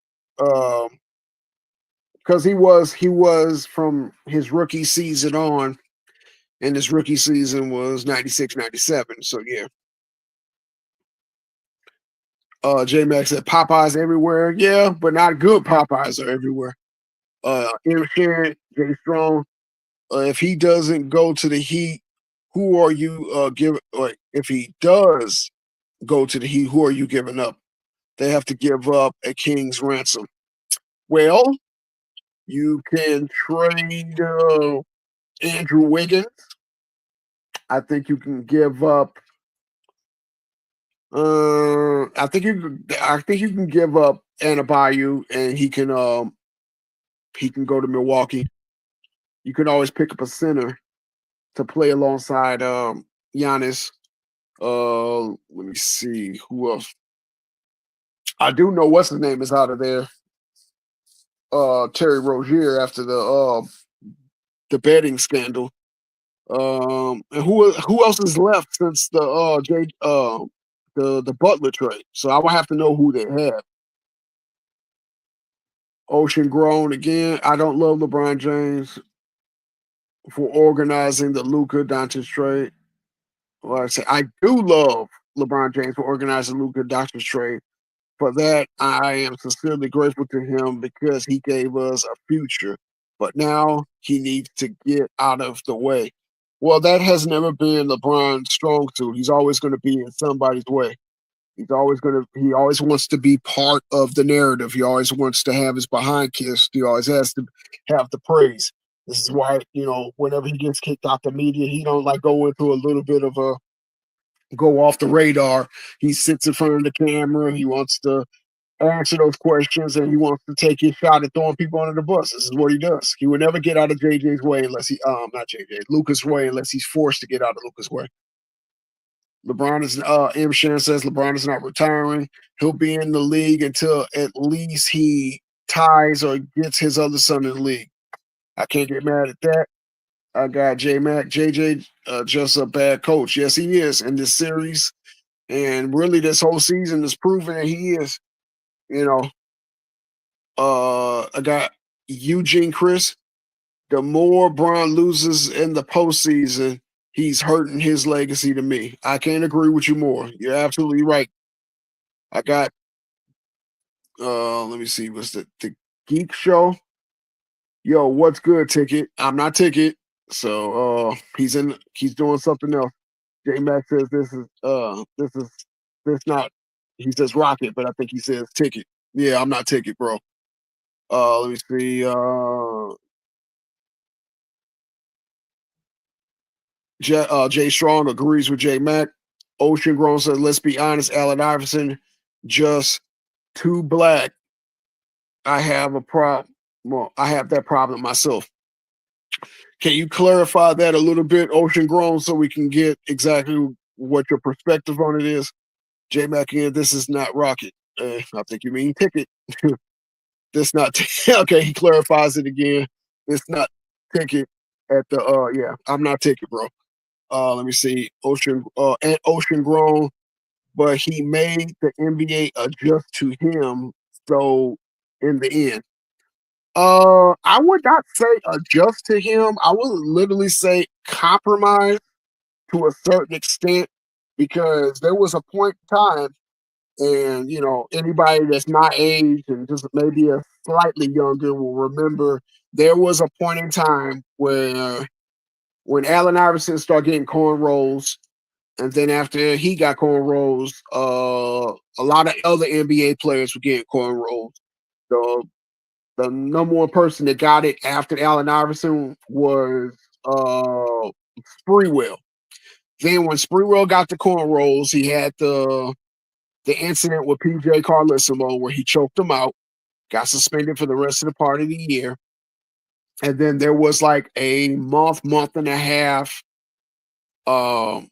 [SPEAKER 13] Because he was from his rookie season on, and his rookie season was 96, 97. So yeah. J Max said Popeyes everywhere. Yeah, but not good Popeyes are everywhere. M. Sharon, Jay Strong. If he doesn't go to the Heat, who are you giving? Like, if he does go to the Heat, who are you giving up? They have to give up a king's ransom. Well, you can trade Andrew Wiggins. I think you can give up. I think you can give up Anabayu, and he can go to Milwaukee. You can always pick up a center to play alongside Giannis. Let me see who else. I do know what's his name is out of there. Terry Rozier after the betting scandal. And who else is left since the Butler trade? So I would have to know who they have. Ocean grown again. I don't love LeBron James for organizing the Luka Doncic trade. Well, I say I do love LeBron James for organizing Luka Doncic trade. For that, I am sincerely grateful to him because he gave us a future. But now he needs to get out of the way. Well, that has never been LeBron's strong suit. He's always going to be in somebody's way. He always wants to be part of the narrative. He always wants to have his behind kissed. He always has to have the praise. This is why, whenever he gets kicked out the media, he don't like go into a little bit of a go off the radar. He sits in front of the camera. He wants to answer those questions, and he wants to take his shot at throwing people under the bus. This is what he does. He would never get out of JJ's way unless not JJ, Luka's way, unless he's forced to get out of Luka's way. LeBron is M. Shan says LeBron is not retiring. He'll be in the league until at least he ties or gets his other son in the league. I can't get mad at that. I got J Mac. JJ just a bad coach. Yes, he is in this series. And really this whole season is proving that he is. I got Eugene Chris. The more Bron loses in the postseason, he's hurting his legacy to me. I can't agree with you more. You're absolutely right. I got let me see, what's the Geek Show? Yo, what's good, Ticket? I'm not Ticket. So he's doing something else. J Max says this not, he says Rocket, but I think he says Ticket. Yeah, I'm not Ticket, bro. Let me see. Jay Strong agrees with J Mac. Ocean Grown says, let's be honest, Allen Iverson just too black. I have a problem. Well, I have that problem myself. Can you clarify that a little bit, Ocean Grown, so we can get exactly what your perspective on it is? J Mac again, this is not Rocket. I think you mean Ticket. This not okay. He clarifies it again. It's not Ticket at the yeah. I'm not Ticket, bro. Let me see. Ocean and Ocean Grown, but he made the NBA adjust to him. So in the end, I would not say adjust to him. I would literally say compromise to a certain extent because there was a point in time, and anybody that's my age and just maybe a slightly younger will remember there was a point in time where when Allen Iverson started getting cornrows, and then after he got cornrows, a lot of other NBA players were getting cornrows. The the number one person that got it after Allen Iverson was Spreewell. Then when Spreewell got the cornrows, he had the incident with PJ Carlissimo where he choked him out, got suspended for the rest of the part of the year. And then there was like a month and a half um,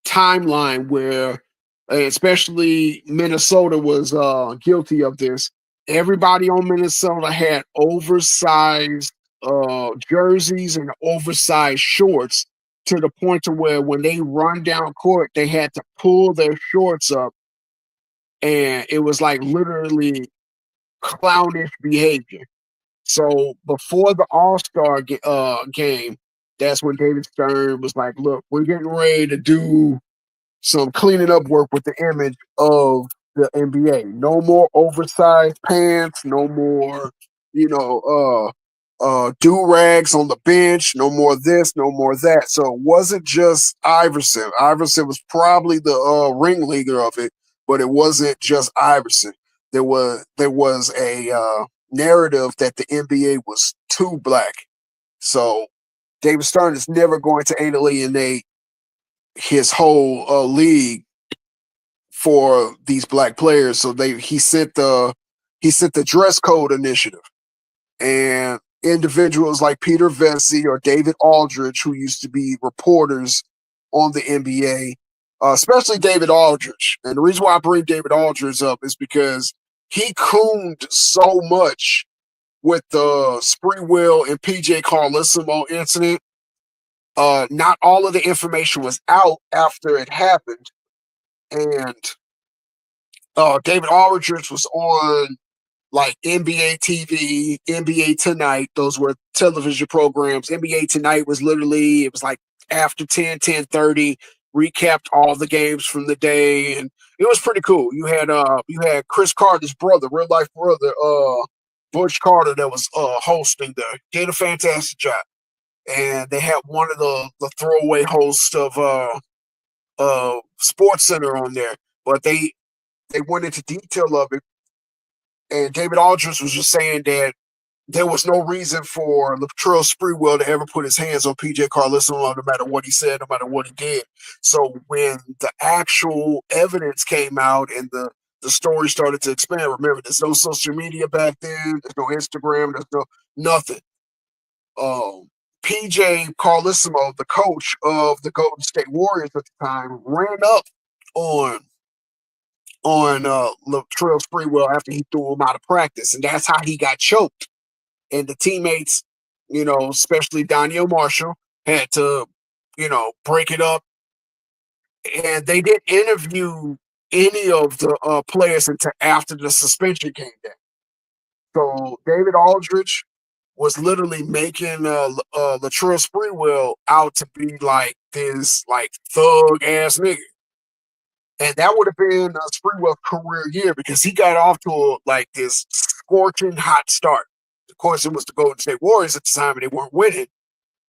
[SPEAKER 13] timeline where, especially Minnesota was guilty of this. Everybody on Minnesota had oversized jerseys and oversized shorts to the point to where when they run down court, they had to pull their shorts up, and it was like literally clownish behavior. So before the All-Star game, that's when David Stern was like, "Look, we're getting ready to do some cleaning up work with the image of the NBA. No more oversized pants. No more, do rags on the bench. No more this. No more that." So it wasn't just Iverson. Iverson was probably the ringleader of it, but it wasn't just Iverson. There was a narrative that the NBA was too black. So David Stern is never going to alienate his whole league for these black players. So he sent the dress code initiative, and individuals like Peter Vesey or David Aldridge, who used to be reporters on the NBA, especially David Aldridge. And the reason why I bring David Aldridge up is because he cooned so much with the Spreewell and PJ Carlissimo incident. Not all of the information was out after it happened, and David Aldridge was on like NBA TV, NBA Tonight. Those were television programs. NBA Tonight was literally, it was like after 10:30, recapped all the games from the day, and it was pretty cool. You had Chris Carter's brother, real life brother, Butch Carter, that was hosting there. Did a fantastic job. And they had one of the throwaway hosts of Sports Center on there. But they went into detail of it, and David Aldridge was just saying that there was no reason for Latrell Sprewell to ever put his hands on PJ Carlissimo, no matter what he said, no matter what he did. So when the actual evidence came out and the story started to expand, remember, there's no social media back then, there's no Instagram, there's no nothing. PJ Carlissimo, the coach of the Golden State Warriors at the time, ran up on Latrell Sprewell after he threw him out of practice, and that's how he got choked. And the teammates, especially Daniel Marshall, had to, break it up. And they didn't interview any of the players until after the suspension came down. So David Aldridge was literally making Latrell Sprewell out to be like this like thug ass nigga. And that would have been Sprewell's career year because he got off to like this scorching hot start. Of course, it was the Golden State Warriors at the time and they weren't winning.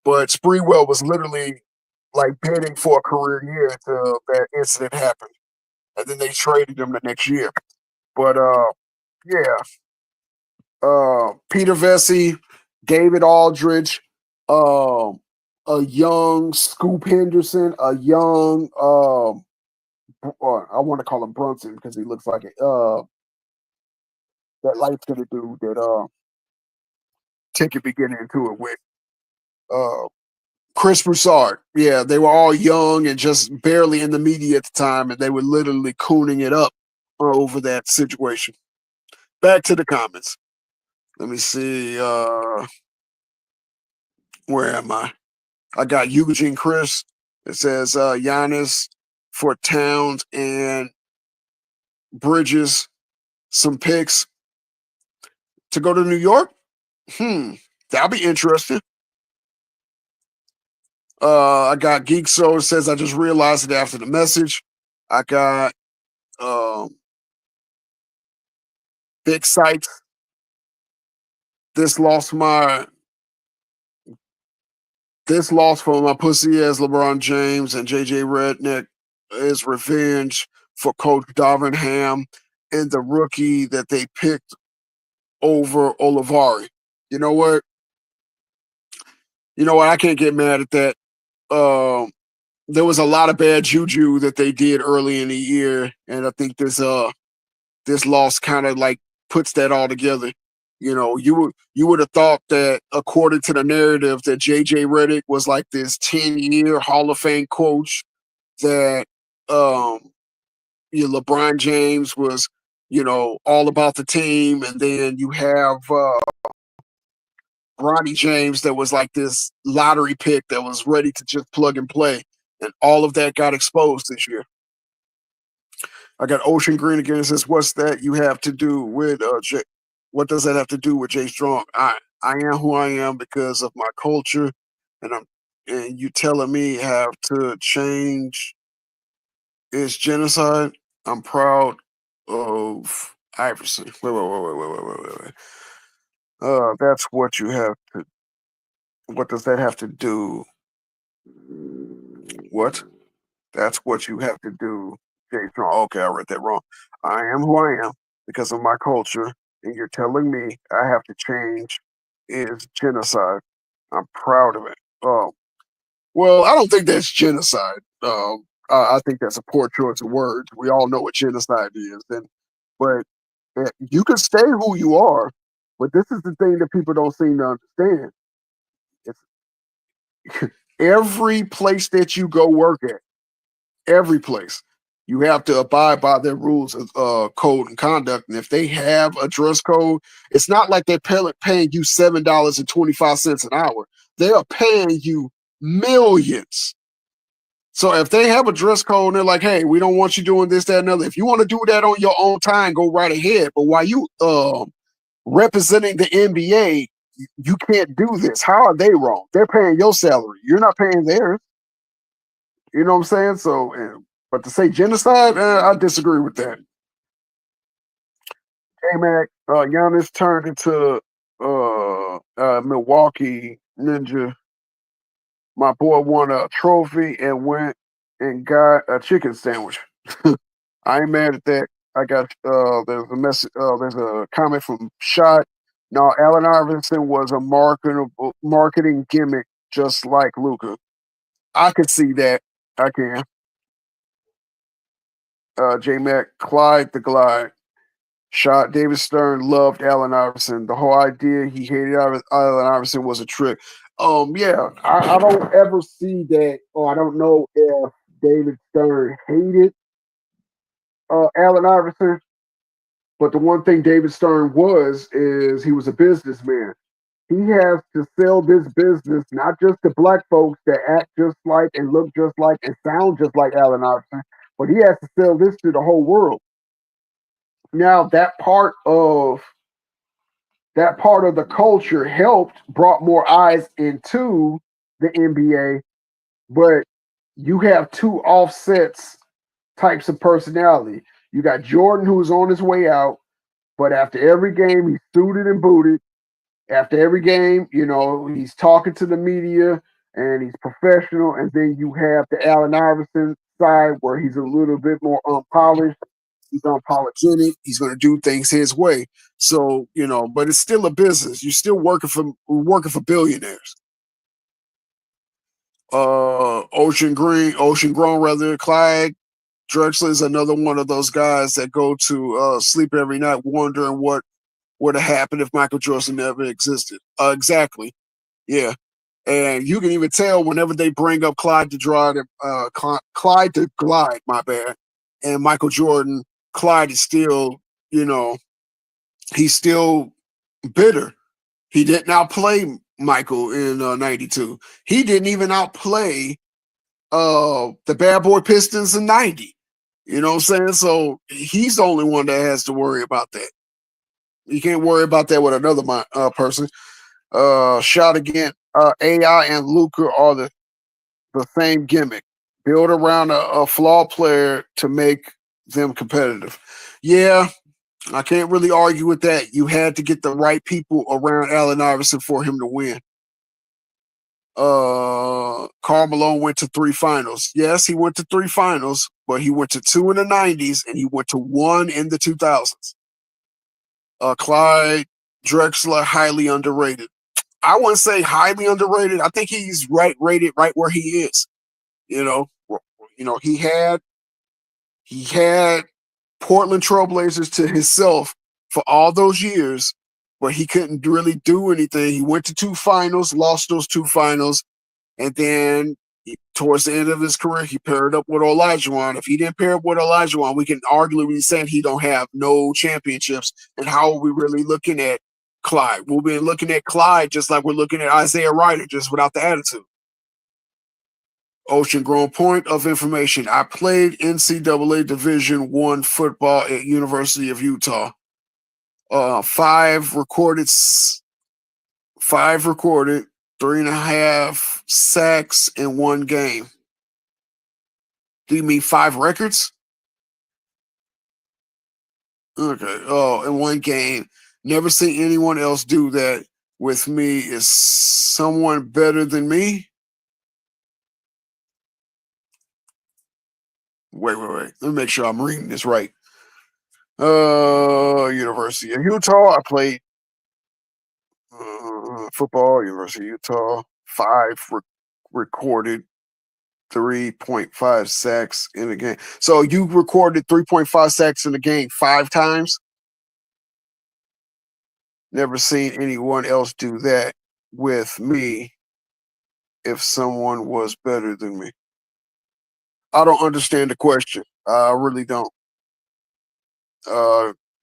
[SPEAKER 13] But Sprewell was literally like bidding for a career year until that incident happened. And then they traded him the next year. But yeah. Peter Vesey, David Aldridge, a young Scoop Henderson, a young I want to call him Brunson because he looks like it. That light skinned dude that Ticket be getting into it with. Chris Broussard. Yeah, they were all young and just barely in the media at the time, and they were literally cooning it up over that situation. Back to the comments. Let me see. Where am I? I got Eugene Chris. It says Giannis for Towns and Bridges. Some picks to go to New York. That'll be interesting. I got Geek Soul says I just realized it after the message. I got Big Sites. This loss for my pussy ass LeBron James and JJ Redick is revenge for Coach Darvin Ham and the rookie that they picked over Olivari. You know what? I can't get mad at that. There was a lot of bad juju that they did early in the year, and I think this loss kind of like puts that all together. You would have thought that according to the narrative that JJ Redick was like this 10-year Hall of Fame coach, that LeBron James was all about the team, and then you have Bronny James that was like this lottery pick that was ready to just plug and play, and all of that got exposed this year. I got Ocean Green again. It says, "What's that you have to do with Jay? What does that have to do with Jay Strong? I am who I am because of my culture, and you telling me have to change is genocide. I'm proud of Iverson. Wait. That's what you have to. What does that have to do? What? That's what you have to do, Jay Strong. Okay, I read that wrong. I am who I am because of my culture, and you're telling me I have to change is genocide. I'm proud of it. Well, I don't think that's genocide. I think that's a poor choice of words. We all know what genocide is, but you can stay who you are. But this is the thing that people don't seem to understand. It's every place that you go work at, every place, you have to abide by their rules of code and conduct. And if they have a dress code, it's not like they're paying you $7.25 an hour. They are paying you millions. So if they have a dress code and they're like, hey, we don't want you doing this, that, and other. If you want to do that on your own time, go right ahead. But while you representing the NBA, you can't do this. How are they wrong? They're paying your salary. You're not paying theirs. You know what I'm saying? So, but to say genocide, I disagree with that. Hey, Mac, Giannis turned into Milwaukee Ninja. My boy won a trophy and went and got a chicken sandwich. I ain't mad at that. I got there's a message. There's a comment from Shot. No, Allen Iverson was a marketing gimmick, just like Luka. I could see that. I can. J Mac, Clyde the Glide. Shot. David Stern loved Allen Iverson. The whole idea he hated Allen Iverson was a trick. Yeah, I don't ever see that, or I don't know if David Stern hated Allen Iverson. But the one thing David Stern is he was a businessman. He has to sell this business not just to black folks that act just like and look just like and sound just like Allen Iverson, but he has to sell this to the whole world. Now that part of the culture brought more eyes into the NBA, but you have two offsets types of personality. You got Jordan, who's on his way out, but after every game, he's suited and booted. After every game, he's talking to the media and he's professional. And then you have the Allen Iverson side where he's a little bit more unpolished. He's unapologetic. He's going to do things his way. So, but it's still a business. You're still working for billionaires. Ocean Grown rather, Clyde Drexler is another one of those guys that go to sleep every night wondering what would have happened if Michael Jordan never existed. Exactly. Yeah. And you can even tell whenever they bring up Clyde the Glide, my bad, and Michael Jordan, Clyde is still, he's still bitter. He didn't outplay Michael in '92. He didn't even outplay the Bad Boy Pistons in '90. You know what I'm saying? So he's the only one that has to worry about that. You can't worry about that with another person. Shot again. AI and Luca are the same gimmick. Build around a flawed player to make them competitive. Yeah, I can't really argue with that. You had to get the right people around Allen Iverson for him to win. Karl Malone went to 3 finals. Yes, he went to 3 finals, but he went to 2 in the '90s and he went to 1 in the 2000s. Clyde Drexler, highly underrated. I wouldn't say highly underrated. I think he's rated right where he is. You know, he had Portland Trailblazers to himself for all those years, but he couldn't really do anything. He went to 2 finals, lost those 2 finals, and then towards the end of his career, he paired up with Olajuwon. If he didn't pair up with Olajuwon, we can arguably be saying he don't have no championships. And how are we really looking at Clyde? We'll be looking at Clyde just like we're looking at Isaiah Ryder, just without the attitude. Ocean Grown point of information. I played NCAA Division I football at University of Utah. 5 recorded, 3.5 sacks in 1 game. Do you mean 5 records? Okay. Oh, in 1 game. Never seen anyone else do that with me. Is someone better than me? Wait. Let me make sure I'm reading this right. University of Utah. I played football, University of Utah. 5 recorded 3.5 sacks in a game. So you recorded 3.5 sacks in a game 5 times? Never seen anyone else do that with me if someone was better than me. I don't understand the question. I really don't.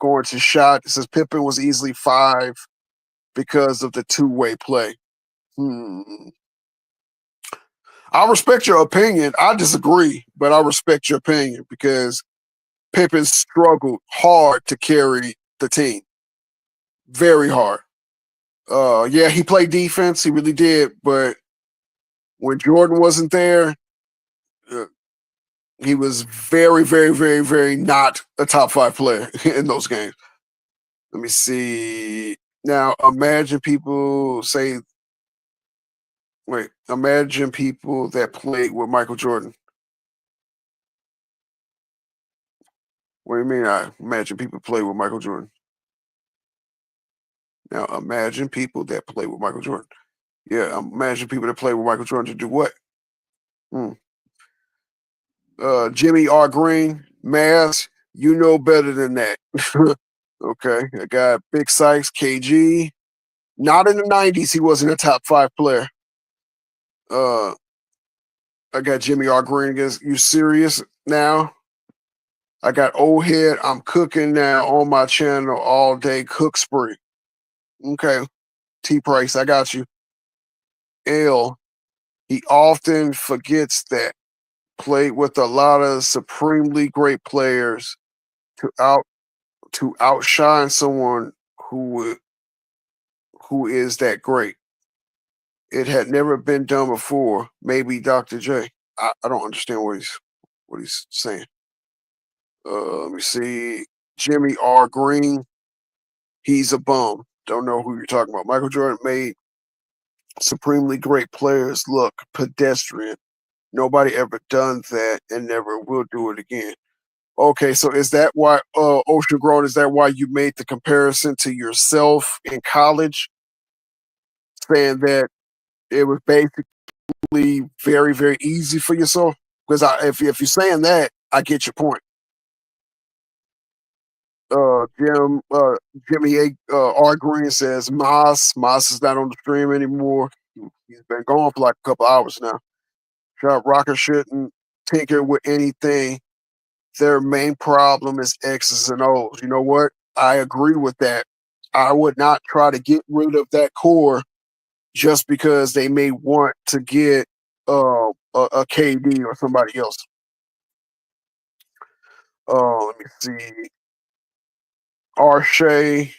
[SPEAKER 13] Going to shot, it says Pippen was easily 5 because of the 2-way play. I respect your opinion. I disagree, but I respect your opinion because Pippen struggled hard to carry the team. Very hard. Yeah, he played defense. He really did. But when Jordan wasn't there, he was very, very, very, very not a top 5 player in those games. Let me see. Now, imagine people that played with Michael Jordan. What do you mean? I imagine people play with Michael Jordan. Now, imagine people that play with Michael Jordan. Yeah, imagine people that play with Michael Jordan to do what? Jimmy R. Green, Mavs, you know better than that. Okay, I got Big Sykes, KG. Not in the '90s, he wasn't a top 5 player. I got Jimmy R. Green against you. Serious now? I got Old Head. I'm cooking now on my channel all day. Cook spree. Okay, T Price, I got you. L. He often forgets that played with a lot of supremely great players to outshine someone who is that great. It had never been done before. Maybe Dr. J. I don't understand what he's saying. Let me see. Jimmy R. Green. He's a bum. Don't know who you're talking about. Michael Jordan made supremely great players look pedestrian. Nobody ever done that and never will do it again. Okay, so is that why, Ocean Grown, is that why you made the comparison to yourself in college, saying that it was basically very, very easy for yourself? Because if you're saying that, I get your point. Jimmy R. Green says Moss is not on the stream anymore. He's been gone for like a couple hours now. Shot Rocker shouldn't tinker with anything. Their main problem is X's and O's. You know what? I agree with that. I would not try to get rid of that core just because they may want to get a KD or somebody else. Let me see. Arshay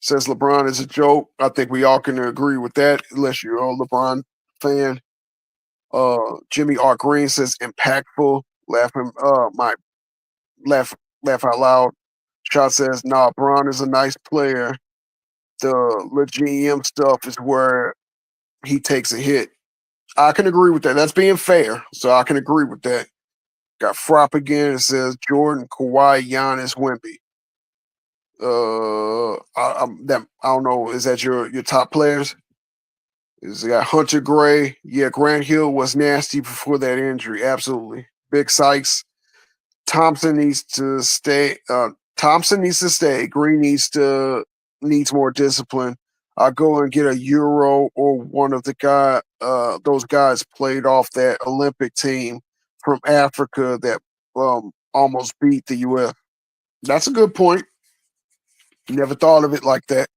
[SPEAKER 13] says LeBron is a joke. I think we all can agree with that, unless you're a LeBron fan. Jimmy R. Green says impactful. Laughing, my laugh out loud. Shot says, nah, Braun is a nice player. The GM stuff is where he takes a hit. I can agree with that. That's being fair. So I can agree with that. Got Frop again. It says Jordan, Kawhi, Giannis, Wemby. I don't know. Is that your top players? Is got Hunter Gray. Yeah, Grant Hill was nasty before that injury. Absolutely. Big Sykes. Thompson needs to stay. Thompson needs to stay. Green needs more discipline. I'll go and get a Euro or one of the those guys played off that Olympic team from Africa that almost beat the U.S. That's a good point. Never thought of it like that.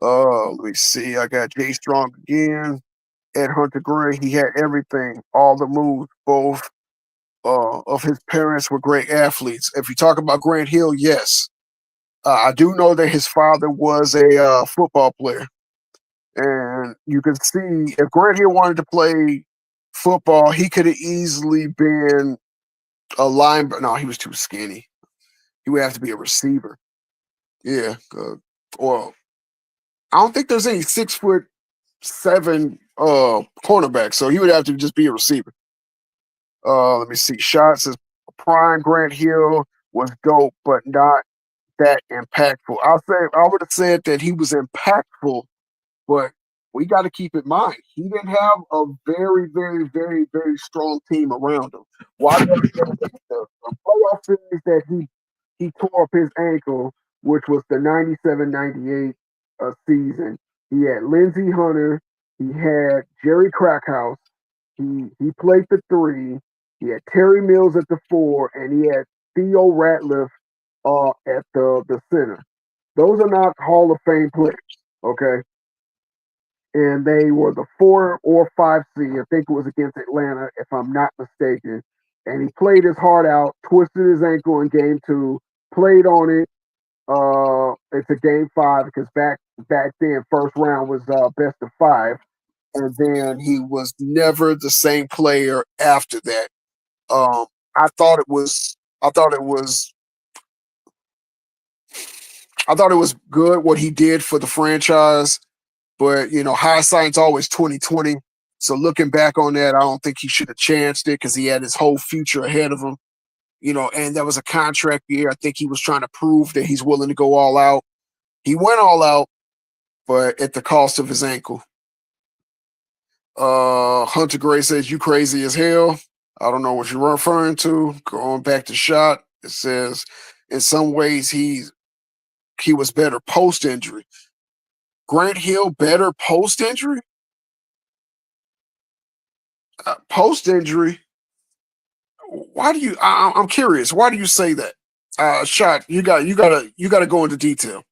[SPEAKER 13] Let me see. I got Jay Strong again. Ed Hunter Gray. He had everything, all the moves. Both of his parents were great athletes. If you talk about Grant Hill, yes. I do know that his father was a football player. And you can see if Grant Hill wanted to play football, he could have easily been a linebacker. No, he was too skinny. He would have to be a receiver. Yeah. Or I don't think there's any 6'7" cornerback, so he would have to just be a receiver. Let me see. Shots says prime Grant Hill was dope, but not that impactful. I would have said that he was impactful, but we got to keep in mind he didn't have a very, very, very, very strong team around him. Why the playoff series that he tore up his ankle, which was the 97-98 season. He had Lindsey Hunter, he had Jerry Crackhouse, he played the 3, he had Terry Mills at the 4, and he had Theo Ratliff at the center. Those are not Hall of Fame players, okay? And they were the 4 or 5 seed. I think it was against Atlanta, if I'm not mistaken. And he played his heart out, twisted his ankle in game 2, played on it. It's a game 5 because back then, first round was best of 5, and then he was never the same player after that. I thought it was good what he did for the franchise. But, hindsight's always 2020. So looking back on that, I don't think he should have chanced it because he had his whole future ahead of him. And that was a contract year. I think he was trying to prove that he's willing to go all out. He went all out, but at the cost of his ankle. Hunter Gray says, you crazy as hell. I don't know what you're referring to. Going back to shot, it says, in some ways, he was better post-injury. Grant Hill better post-injury? Post-injury? Why do you? I'm curious. Why do you say that? Shot, you gotta go into detail.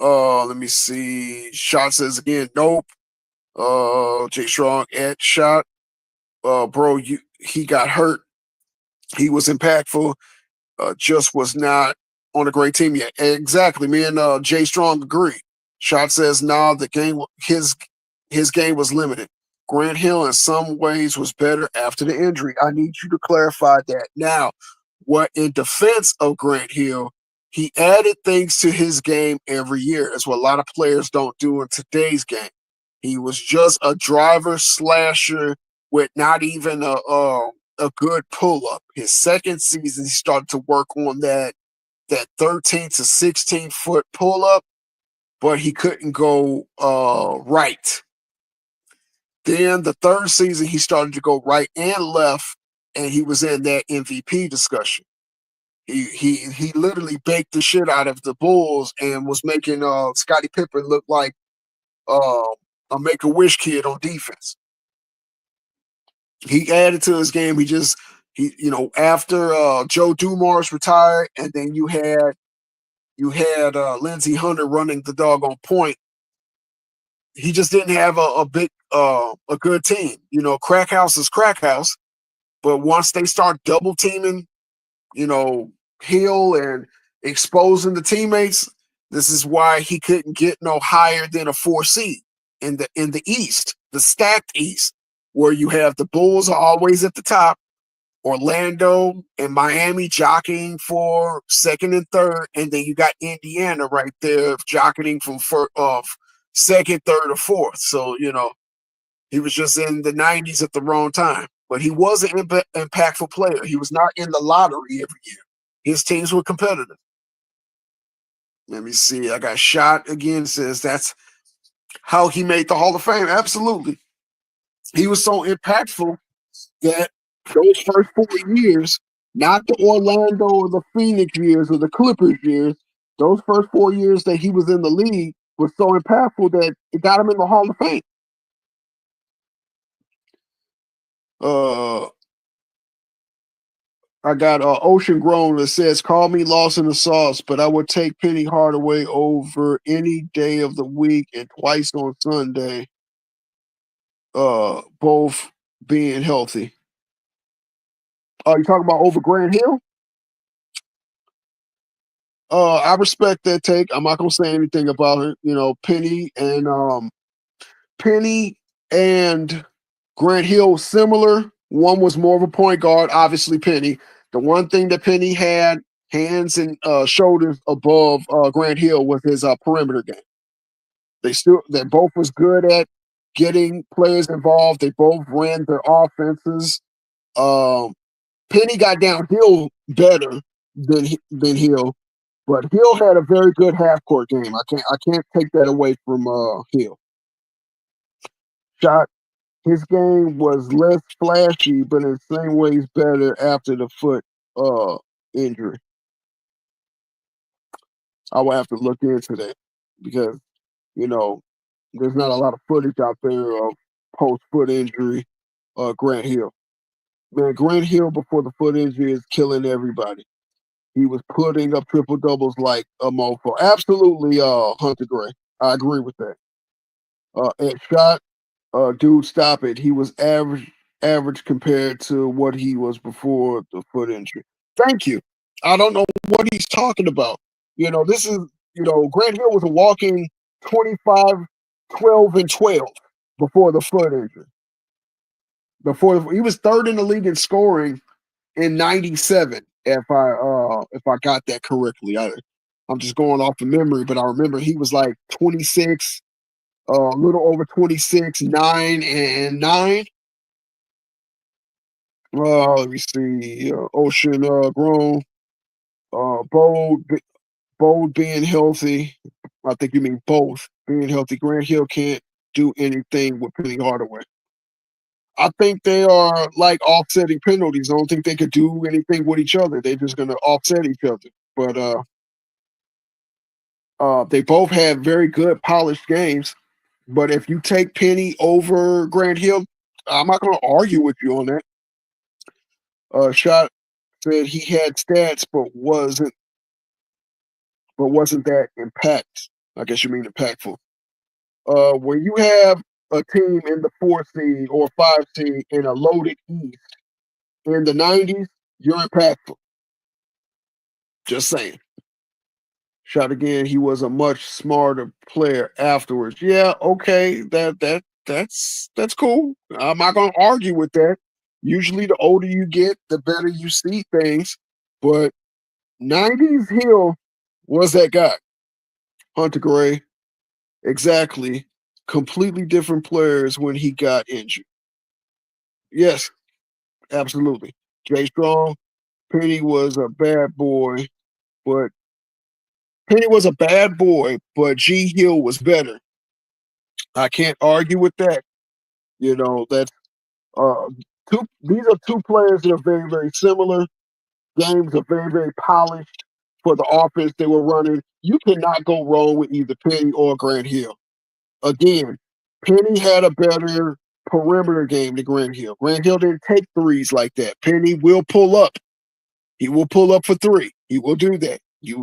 [SPEAKER 13] Let me see. Shot says again, nope. Jay Strong at shot. Bro, he got hurt. He was impactful. Just was not on a great team yet. Exactly. Me and Jay Strong agree. Shot says, nah, the game his game was limited. Grant Hill in some ways was better after the injury. I need you to clarify that. Now, what in defense of Grant Hill, he added things to his game every year. That's what a lot of players don't do in today's game. He was just a driver slasher with not even a good pull-up. His second season, he started to work on that 13 to 16 foot pull-up, but he couldn't go right. Then the third season, he started to go right and left, and he was in that MVP discussion. He literally baked the shit out of the Bulls and was making Scottie Pippen look like a Make-A-Wish kid on defense. He added to his game. After Joe Dumars retired, and then you had Lindsey Hunter running the doggone point. He just didn't have a good team. Crack house is crack house, but once they start double teaming, Hill and exposing the teammates, this is why he couldn't get no higher than a 4 seed in the East, the stacked East, where you have the Bulls are always at the top, Orlando and Miami jockeying for second and third, and then you got Indiana right there jockeying from second, third, or fourth. So he was just in the 90s at the wrong time, but he was an impactful player. He was not in the lottery every year. His teams were competitive. Let me see. I got shot again. Says that's how he made the Hall of Fame. Absolutely. He was so impactful that those first 4 years, not the Orlando or the Phoenix years or the Clippers years, those first 4 years that he was in the league was so impactful that it got him in the Hall of Fame. I got Ocean Grown that says, call me lost in the sauce, but I would take Penny Hardaway over any day of the week and twice on Sunday, both being healthy. Oh, you talking about over Grant Hill? I respect that take. I'm not gonna say anything about it. Penny and Grant Hill similar. One was more of a point guard, obviously Penny. The one thing that Penny had hands and shoulders above Grant Hill was his perimeter game. They both was good at getting players involved. They both ran their offenses. Penny got downhill better than Hill, but Hill had a very good half court game. I can't take that away from Hill. His game was less flashy, but in the same ways better after the foot injury. I will have to look into that because there's not a lot of footage out there of post foot injury Grant Hill. Man, Grant Hill before the foot injury is killing everybody. He was putting up triple doubles like a mofo. Absolutely, Hunter Gray. I agree with that. At shot, dude, stop it. He was average compared to what he was before the foot injury. Thank you. I don't know what he's talking about. This is, Grant Hill was a walking 25, 12, and 12 before the foot injury. He was third in the league in scoring in 97, if I got that correctly. I'm just going off the memory, but I remember he was like 26, a little over 26, 9 and 9. Let me see. Ocean Grown, Bold being healthy. I think you mean both being healthy. Grant Hill can't do anything with Penny Hardaway. I think they are like offsetting penalties. I don't think they could do anything with each other. They're just going to offset each other. But they both have very good polished games. But if you take Penny over Grant Hill, I'm not going to argue with you on that. Shot said he had stats, but wasn't that impact. I guess you mean impactful. When you have a team in the 4 seed or 5 seed in a loaded East in the 90s, you're impactful. Just saying. Shot again. He was a much smarter player afterwards. Yeah, okay. That's cool. I'm not gonna argue with that. Usually, the older you get, the better you see things. But 90s Hill was that guy. Hunter Gray. Exactly. Completely different players when he got injured. Yes, absolutely. Jay Strong, Penny was a bad boy, but G Hill was better. I can't argue with that. That's these are two players that are very, very similar. Games are very, very polished for the offense they were running. You cannot go wrong with either Penny or Grant Hill. Again, Penny had a better perimeter game than Grant Hill. Grant Hill didn't take threes like that. Penny will pull up. He will pull up for three. He will do that. He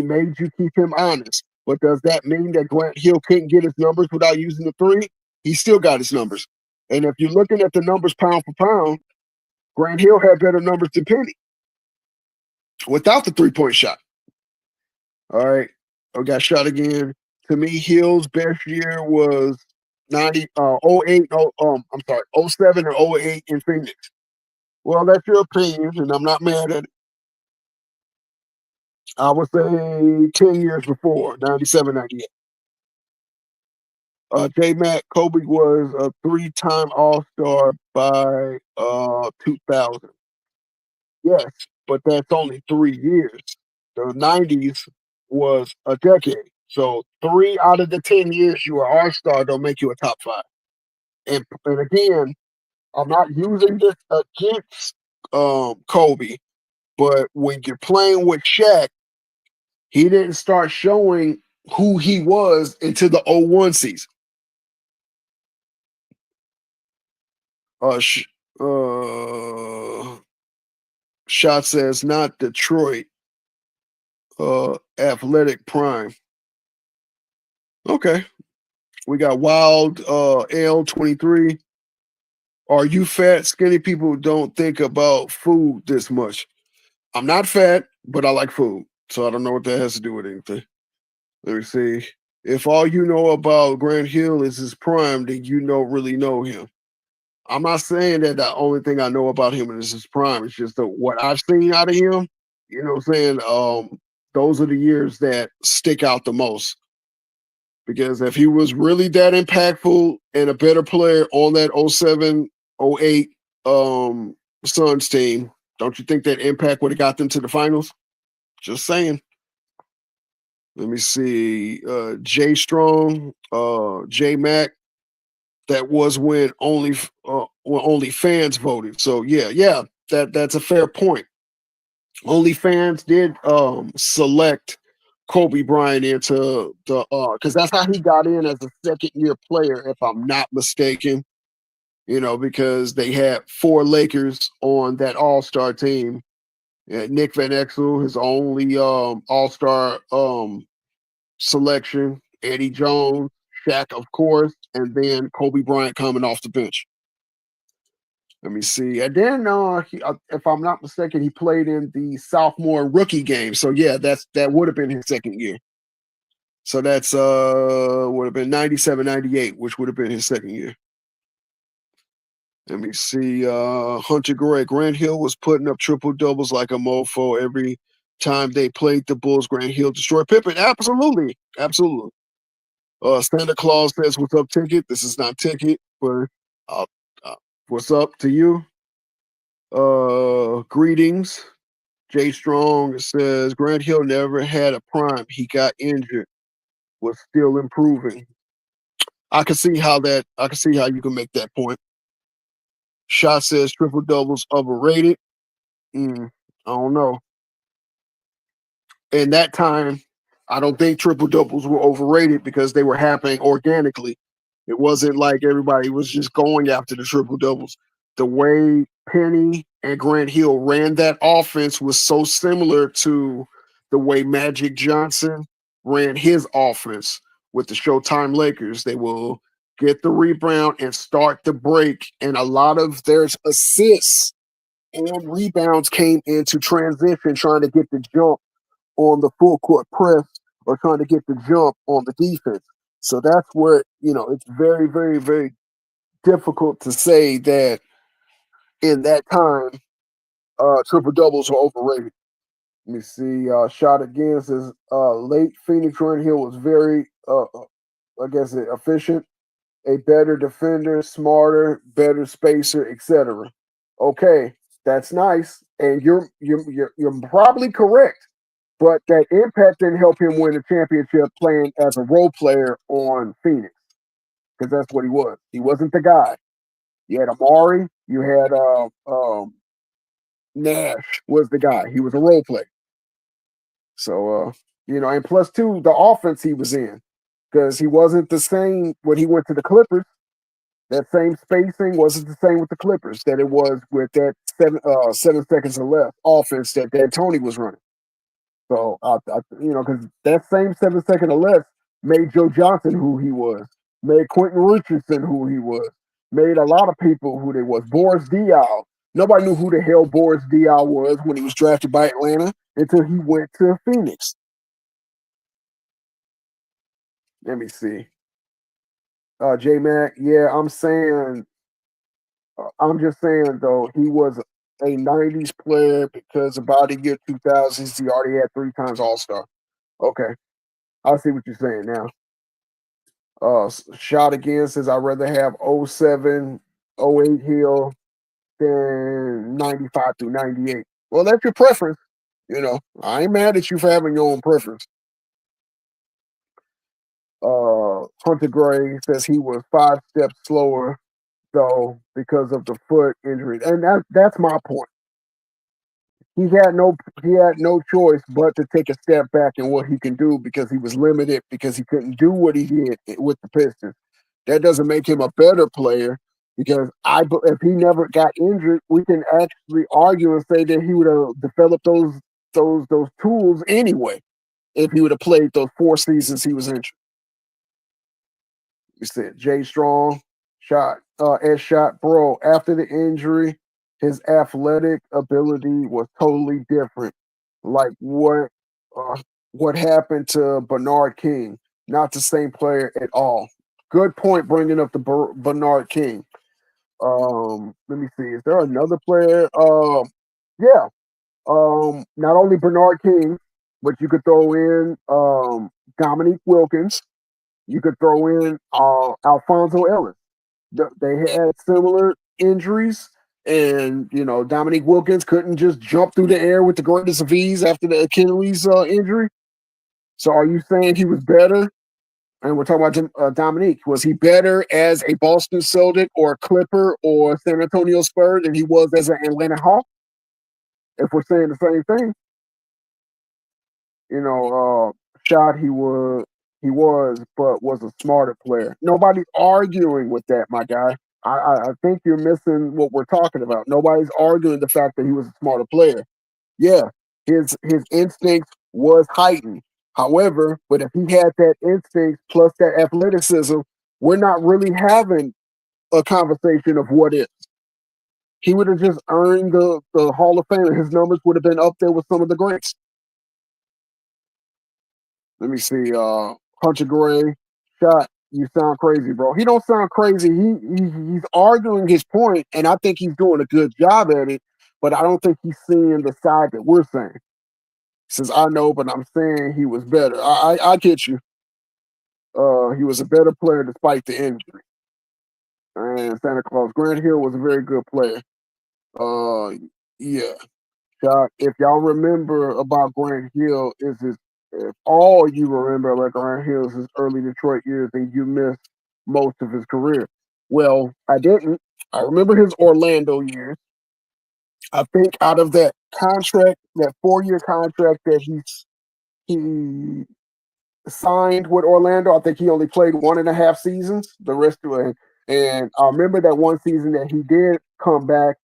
[SPEAKER 13] made you keep him honest. But does that mean that Grant Hill couldn't get his numbers without using the three? He still got his numbers. And if you're looking at the numbers pound for pound, Grant Hill had better numbers than Penny without the 3-point shot. All right. I got shot again. To me, Hill's best year was 08, I'm sorry, 07 or 08 in Phoenix. Well, that's your opinion, and I'm not mad at it. I would say 10 years before, 97, 98. J-Mac, Kobe was a 3-time All-Star by 2000. Yes, but that's only 3 years. The 90s was a decade. So 3 out of the 10 years you were All-Star don't make you a top 5. And again, I'm not using this against Kobe, but when you're playing with Shaq, he didn't start showing who he was until the 01 season. Shot says not Detroit. Athletic Prime. Okay. We got Wild L23. Are you fat? Skinny people don't think about food this much. I'm not fat, but I like food. So I don't know what that has to do with anything. Let me see. If all you know about Grant Hill is his prime, then you really know him. I'm not saying that the only thing I know about him is his prime. It's just what I've seen out of him. You know what I'm saying? Those are the years that stick out the most. Because if he was really that impactful and a better player on that 07, 08 Suns team, don't you think that impact would have got them to the finals? Just saying. Let me see. Jay Strong, J Mac. That was when only fans voted. So yeah, that's a fair point. Only fans did select Kobe Bryant into the because that's how he got in as a second-year player, if I'm not mistaken. Because they had 4 Lakers on that All-Star team. Nick Van Exel, his only All-Star selection. Eddie Jones, Shaq, of course, and then Kobe Bryant coming off the bench. Let me see. And then, if I'm not mistaken, he played in the sophomore rookie game. So yeah, that would have been his second year. So that's would have been 97, 98, which would have been his second year. Let me see. Hunter Gray. Grant Hill was putting up triple doubles like a mofo every time they played the Bulls. Grant Hill destroyed Pippen. Absolutely. Absolutely. Santa Claus says, "What's up, Ticket?" This is not Ticket, but what's up to you? Greetings. Jay Strong says, Grant Hill never had a prime. He got injured. Was still improving. I can see how you can make that point. Shot says triple doubles overrated. I don't know. In that time, I don't think triple doubles were overrated because they were happening organically. It wasn't like everybody was just going after the triple doubles. The way Penny and Grant Hill ran that offense was so similar to the way Magic Johnson ran his offense with the Showtime Lakers. They will get the rebound and start the break, and a lot of their assists and rebounds came into transition, trying to get the jump on the full court press or trying to get the jump on the defense. So that's where, it's very, very, very difficult to say that in that time, triple doubles were overrated. Let me see. Shot again says late Phoenix Grant Hill was very, efficient, a better defender, smarter, better spacer, etc. Okay, that's nice, and you're probably correct. But that impact didn't help him win a championship playing as a role player on Phoenix, because that's what he was. He wasn't the guy. You had Amari. You had Nash was the guy. He was a role player. So and plus two, the offense he was in. because he wasn't the same when he went to the Clippers. That same spacing wasn't the same with the Clippers that it was with that 7 seconds or less offense that D'Antoni was running. So, because that same 7 second or less made Joe Johnson who he was, made Quentin Richardson who he was, made a lot of people who they was. Boris Diaw. Nobody knew who the hell Boris Diaw was when he was drafted by Atlanta until he went to Phoenix. Let me see. J Mac, yeah, I'm just saying though, he was a 90s player because about the year 2000s, he already had 3 times All-Star. Okay, I see what you're saying now. Shot again says I'd rather have 07, 08 Hill than 95 through 98. Well, that's your preference. I ain't mad at you for having your own preference. Hunter Gray says he was 5 steps slower though because of the foot injury, and that's my point. He had no choice but to take a step back in what he can do because he was limited because he couldn't do what he did with the Pistons. That doesn't make him a better player because if he never got injured, we can actually argue and say that he would have developed those tools anyway if he would have played those 4 seasons he was injured. You said Jay Strong shot bro. After the injury, his athletic ability was totally different. Like what happened to Bernard King? Not the same player at all. Good point bringing up the Bernard King. Let me see. Is there another player? Yeah. Not only Bernard King, but you could throw in Dominique Wilkins. You could throw in Alfonso Ellis. They had similar injuries, and Dominique Wilkins couldn't just jump through the air with the greatest of ease after the Achilles injury. So, are you saying he was better? And we're talking about Dominique. Was he better as a Boston Celtic or a Clipper or San Antonio Spurs than he was as an Atlanta Hawk? If we're saying the same thing, shot he was, but was a smarter player. Nobody's arguing with that, my guy. I think you're missing what we're talking about. Nobody's arguing the fact that he was a smarter player. Yeah, his instinct was heightened. However, but if he had that instinct plus that athleticism, we're not really having a conversation of what if. He would have just earned the Hall of Fame. His numbers would have been up there with some of the greats. Let me see. Hunter Gray shot. You sound crazy, bro. He don't sound crazy. He's arguing his point, and I think he's doing a good job at it. But I don't think he's seeing the side that we're saying. Since I know, but I'm saying he was better. I get you. He was a better player despite the injury. And Santa Claus Grant Hill was a very good player. Yeah. If y'all remember about Grant Hill, if all you remember about Grant Hill's his early Detroit years, and you missed most of his career. Well, I didn't. I remember his Orlando years. I think out of that contract, that 4-year contract that he signed with Orlando, I think he only played 1.5 seasons. The rest of it, and I remember that one season that he did come back.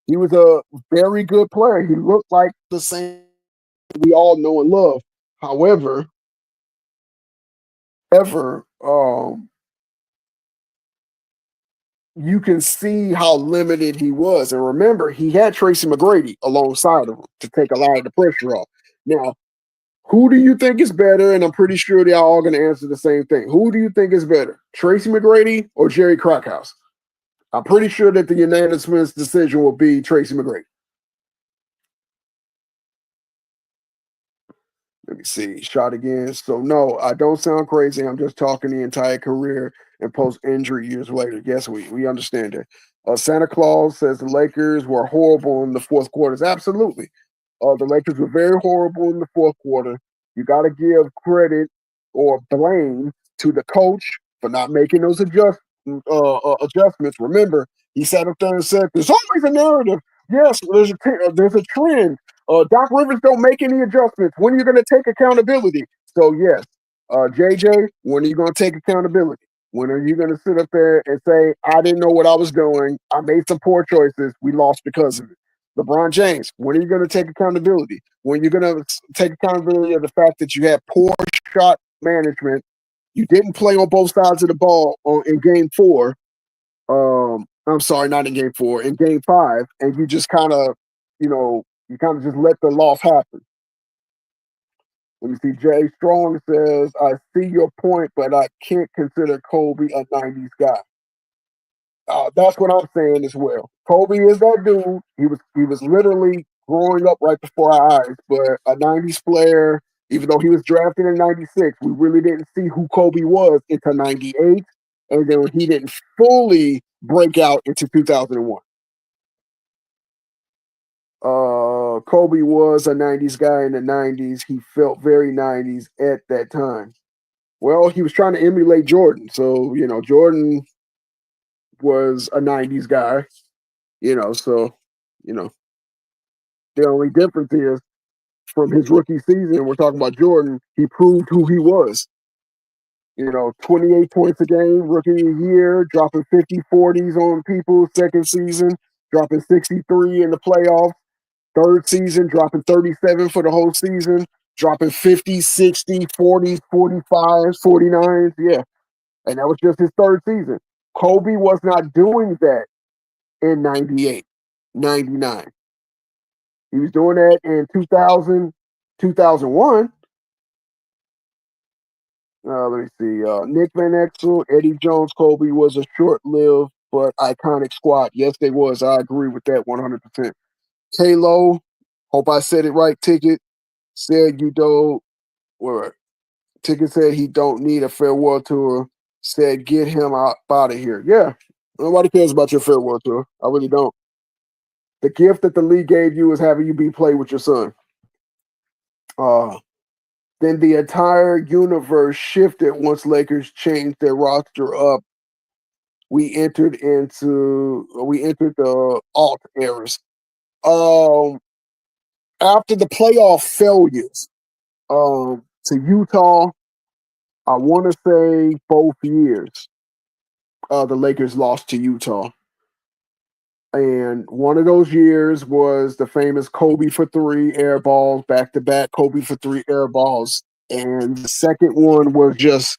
[SPEAKER 13] He was a very good player. He looked like the same we all know and love. However, you can see how limited he was. And remember, he had Tracy McGrady alongside of him to take a lot of the pressure off. Now, who do you think is better? And I'm pretty sure they're all going to answer the same thing. Who do you think is better, Tracy McGrady or Jerry Krackhouse? I'm pretty sure that the unanimous decision will be Tracy McGrady. Let me see. Shot again. So, no, I don't sound crazy. I'm just talking the entire career and post-injury years later. Yes, we understand that. Santa Claus says the Lakers were horrible in the fourth quarters. Absolutely. The Lakers were very horrible in the fourth quarter. You got to give credit or blame to the coach for not making those adjustments. Remember, he sat up there and said, there's always a narrative. Yes, there's a trend. Doc Rivers don't make any adjustments. When are you going to take accountability? So, yes, JJ, when are you going to take accountability? When are you going to sit up there and say, I didn't know what I was doing. I made some poor choices. We lost because of it. LeBron James, when are you going to take accountability? When you're going to take accountability of the fact that you had poor shot management, you didn't play on both sides of the ball in game 4. I'm sorry, not in game 4, in game 5, and you just kind of, you kind of just let the loss happen. Let me see. Jay Strong says, I see your point, but I can't consider Kobe a 90s guy. That's what I'm saying as well. Kobe is that dude. He was literally growing up right before our eyes, but a 90s player, even though he was drafted in 96, we really didn't see who Kobe was until 98, and then he didn't fully break out into 2001. Kobe was a 90s guy in the 90s. He felt very 90s at that time. Well, he was trying to emulate Jordan. So, Jordan was a 90s guy, so, the only difference is from his rookie season, we're talking about Jordan, he proved who he was. 28 points a game, rookie year, dropping 50 40s on people, second season, dropping 63 in the playoffs. Third season, dropping 37 for the whole season, dropping 50, 60, 40s, 45s, 49s. Yeah. And that was just his third season. Kobe was not doing that in 98, 99. He was doing that in 2000, 2001. Let me see. Nick Van Exel, Eddie Jones, Kobe was a short-lived but iconic squad. Yes, they was. I agree with that 100%. K-Lo, hope I said it right, Ticket, said you don't, or Ticket said he don't need a farewell tour, said get him out of here. Yeah, nobody cares about your farewell tour. I really don't. The gift that the league gave you is having you be play with your son. Then the entire universe shifted once Lakers changed their roster up. We entered the alt eras. After the playoff failures, to Utah, I want to say both years, the Lakers lost to Utah. And one of those years was the famous Kobe for 3 air balls, back-to-back Kobe for 3 air balls. And the second one was just,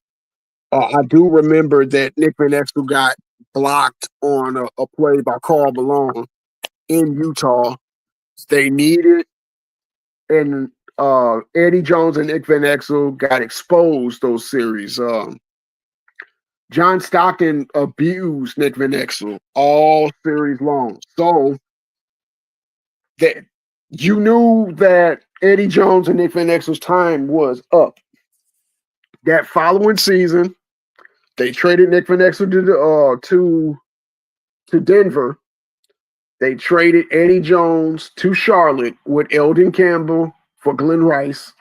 [SPEAKER 13] I do remember that Nick Van Exel got blocked on a play by Karl Malone in Utah. They needed, and Eddie Jones and Nick Van Exel got exposed those series. John Stockton abused Nick Van Exel all series long. So that you knew that Eddie Jones and Nick Van Exel's time was up. That following season, they traded Nick Van Exel to Denver. They traded Eddie Jones to Charlotte with Eldon Campbell for Glenn Rice.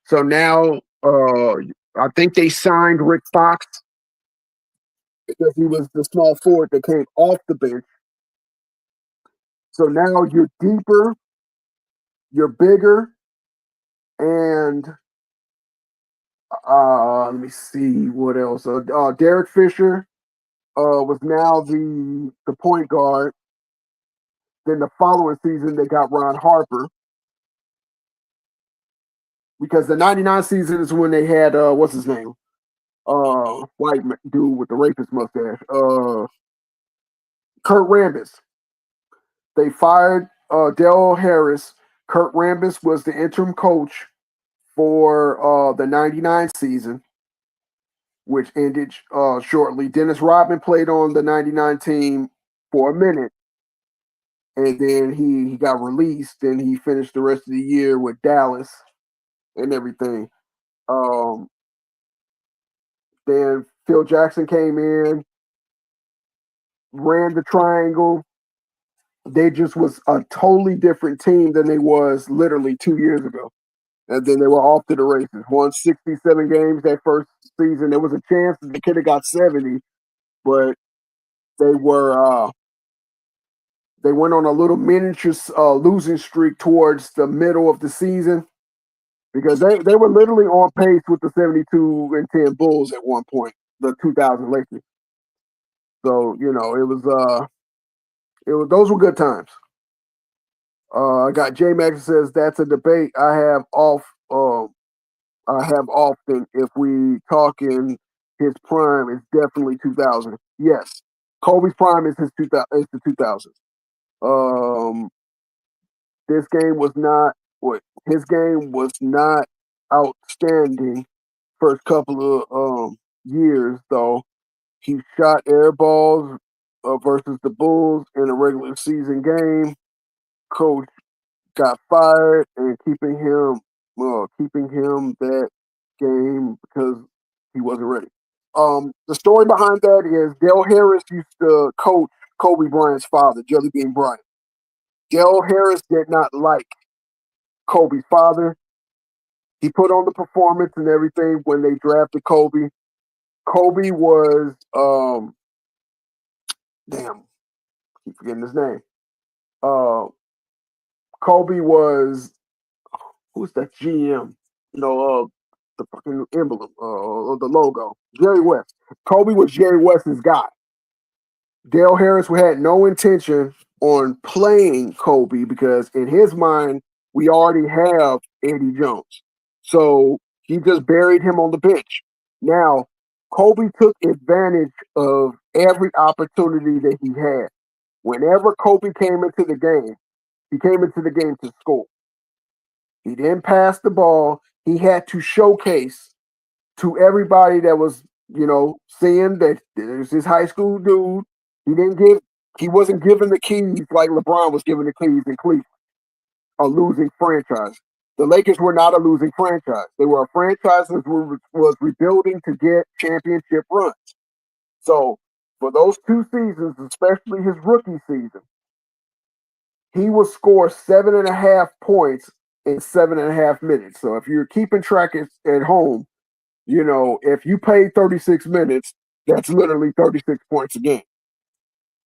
[SPEAKER 13] So now I think they signed Rick Fox because he was the small forward that came off the bench. So now you're deeper, you're bigger, and let me see what else. Derek Fisher was now the point guard. Then the following season, they got Ron Harper. Because the 99 season is when they had, what's his name? White dude with the rapist mustache. Kurt Rambis. They fired Dale Harris. Kurt Rambis was the interim coach for the 99 season, which ended shortly. Dennis Rodman played on the 99 team for a minute, and then he got released, and he finished the rest of the year with Dallas and everything. Then Phil Jackson came in, ran the triangle. They just was a totally different team than they was literally 2 years ago. And then they were off to the races. Won 67 games that first season. There was a chance that they could have got 70, but they went on a little miniature losing streak towards the middle of the season because they were literally on pace with the 72-10 Bulls at one point, the 2000 Lakers. So it was those were good times. I got J Max says that's a debate I have often. If we talking his prime, it's definitely 2000. Yes, Kobe's prime is his 2000. It's the 2000s. Um, this game was not what his game was not outstanding first couple of years though. He shot air balls versus the Bulls in a regular season game. Coach got fired and keeping him that game because he wasn't ready. The story behind that is Dale Harris used to coach Kobe Bryant's father, Jelly Bean Bryant. Dale Harris did not like Kobe's father. He put on the performance and everything when they drafted Kobe. Kobe was damn, keep forgetting his name. Kobe was who's that GM? The fucking emblem, the logo. Jerry West. Kobe was Jerry West's guy. Dale Harris had no intention on playing Kobe because in his mind, we already have Eddie Jones. So he just buried him on the bench. Now, Kobe took advantage of every opportunity that he had. Whenever Kobe came into the game, he came into the game to score. He didn't pass the ball. He had to showcase to everybody that was, seeing that there's this high school dude. He wasn't given the keys like LeBron was given the keys in Cleveland, a losing franchise. The Lakers were not a losing franchise. They were a franchise that was rebuilding to get championship runs. So for those 2 seasons, especially his rookie season, he will score 7.5 points in 7.5 minutes. So if you're keeping track at home, if you pay 36 minutes, that's literally 36 points a game.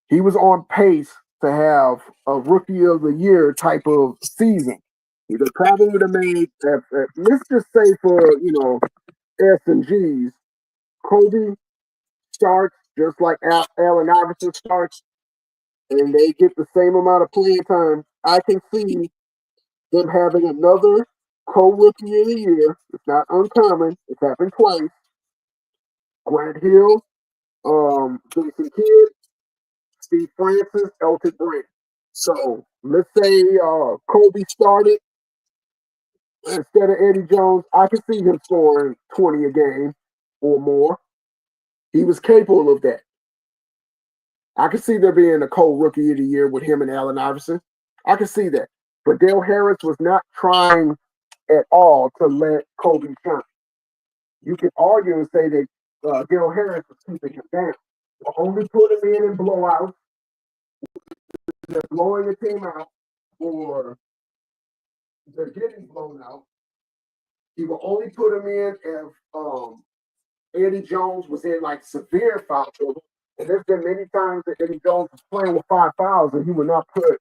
[SPEAKER 13] He was on pace to have a rookie of the year type of season. He probably would have made, let's just say for, S and G's, Kobe starts just like Allen Iverson starts, and they get the same amount of playing time. I can see them having another co-rookie of the year. It's not uncommon. It's happened twice. Grant Hill, Jason Kidd, Steve Francis, Elton Brand. So let's say Kobe started instead of Eddie Jones. I could see him scoring 20 a game or more. He was capable of that. I could see there being a co-rookie of the year with him and Allen Iverson. I could see that. But Dale Harris was not trying at all to let Kobe shine. You could argue and say that Dale Harris was keeping him down. Only put him in blowouts, they're blowing the team out, or they're getting blown out. He will only put him in if Eddie Jones was in like severe foul trouble. And there's been many times that Eddie Jones was playing with 5 fouls and he would not put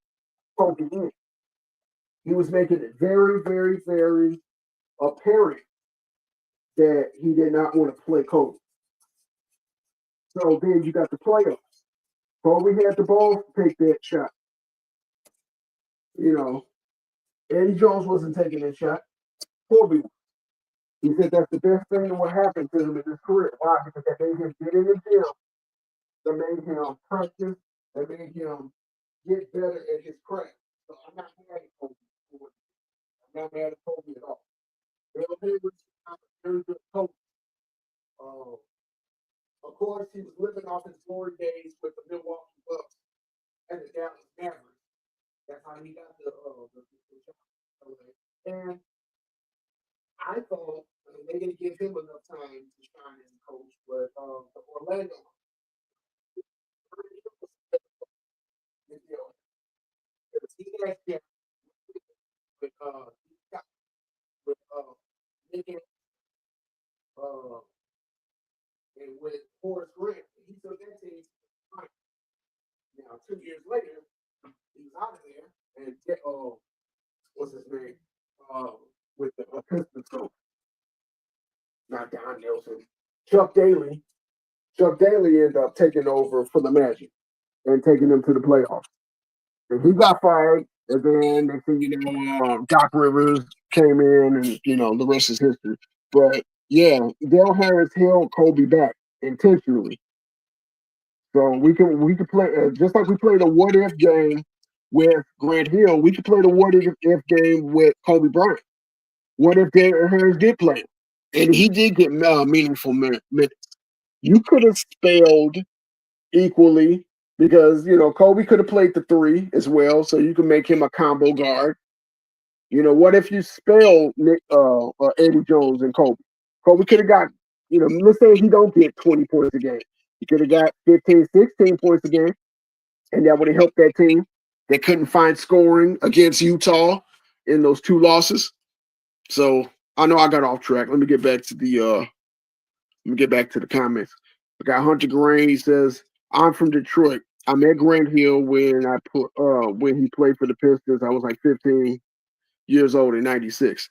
[SPEAKER 13] Kobe in. He was making it very, very, very apparent that he did not want to play Kobe. So then you got the playoffs. Kobe had the ball to take that shot. Eddie Jones wasn't taking that shot. Kobe. He said that's the best thing that would happen to him in his career. Why? Because that made him get in the gym. That made him practice. That made him get better at his craft. So I'm not mad at Kobe. I'm not mad at Kobe at all. Bill Hayward was a very good coach. Of course, he was living off his glory days with the Milwaukee Bucks and the Dallas Mavericks. That's how he got the job. And I thought they didn't give him enough time to shine as a coach, but Orlando, he had him with Nick and with Horace Grant. He took that team. Now 2 years later, he was out of there and what's his name? With the Pistons Chuck Daly. Chuck Daly ended up taking over for the Magic and taking them to the playoffs. And he got fired, and then next thing you know, Doc Rivers came in, and the rest is history. But yeah, Dale Harris held Kobe back intentionally, so we can play just like we played a what if game with Grant Hill. We could play the what if game with Kobe Bryant. What if Dale Harris did play him, and he did get meaningful minutes? You could have spelled equally because Kobe could have played the three as well, so you can make him a combo guard. What if you spell Eddie Jones and Kobe? Kobe could have got, let's say he don't get 20 points a game. He could have got 15, 16 points a game, and that would have helped that team. They couldn't find scoring against Utah in those two losses. So I know I got off track. Let me get back to the comments. I got Hunter Grain. He says, I'm from Detroit. I met Grant Hill when he played for the Pistons. I was like 15 years old in '96.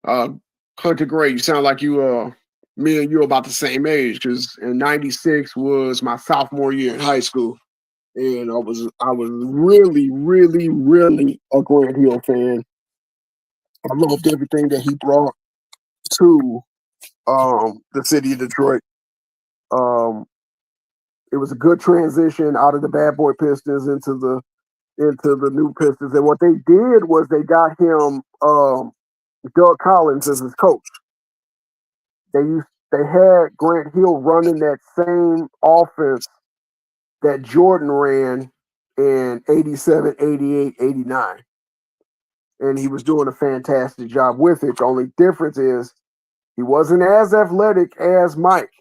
[SPEAKER 13] Hunter Gray, you sound like me and you are about the same age because in '96 was my sophomore year in high school, and I was really, really, really a Grant Hill fan. I loved everything that he brought to the city of Detroit. It was a good transition out of the Bad Boy Pistons into the new Pistons, and what they did was they got him Doug Collins as his coach. They had Grant Hill running that same offense that Jordan ran in 87, 88, 89. And he was doing a fantastic job with it. The only difference is he wasn't as athletic as Mike.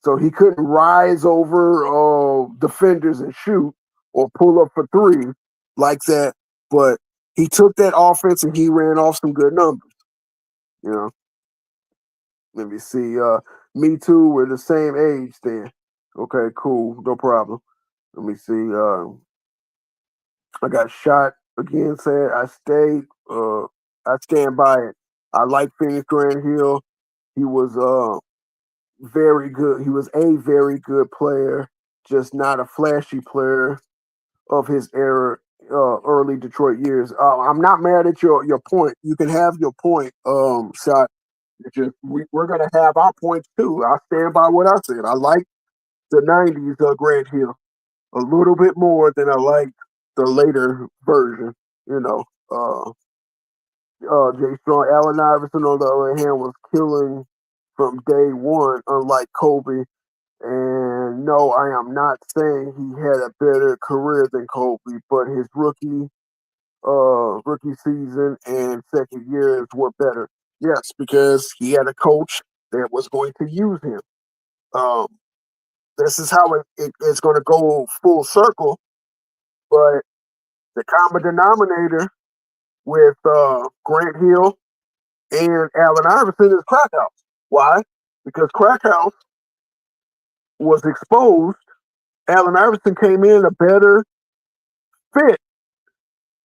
[SPEAKER 13] So he couldn't rise over defenders and shoot or pull up for three like that. But he took that offense and he ran off some good numbers. Let me see. Me too. We're the same age then. Okay, cool. No problem. Let me see. I got shot again. Said I stayed. I stand by it. I like Phoenix Grant Hill. He was very good. He was a very good player, just not a flashy player of his era, early Detroit years. I'm not mad at your point. You can have your point, Shot. We're gonna have our points too. I stand by what I said. I like the '90s Grant Hill a little bit more than I like the later version. Jay Strong, Allen Iverson on the other hand was killing from day one, unlike Kobe. And no, I am not saying he had a better career than Kobe, but his rookie season and second years were better. Yes, because he had a coach that was going to use him. This is how it's going to go full circle. But the common denominator with Grant Hill and Allen Iverson is Crackhouse. Why? Because Crackhouse was exposed. Allen Iverson came in a better fit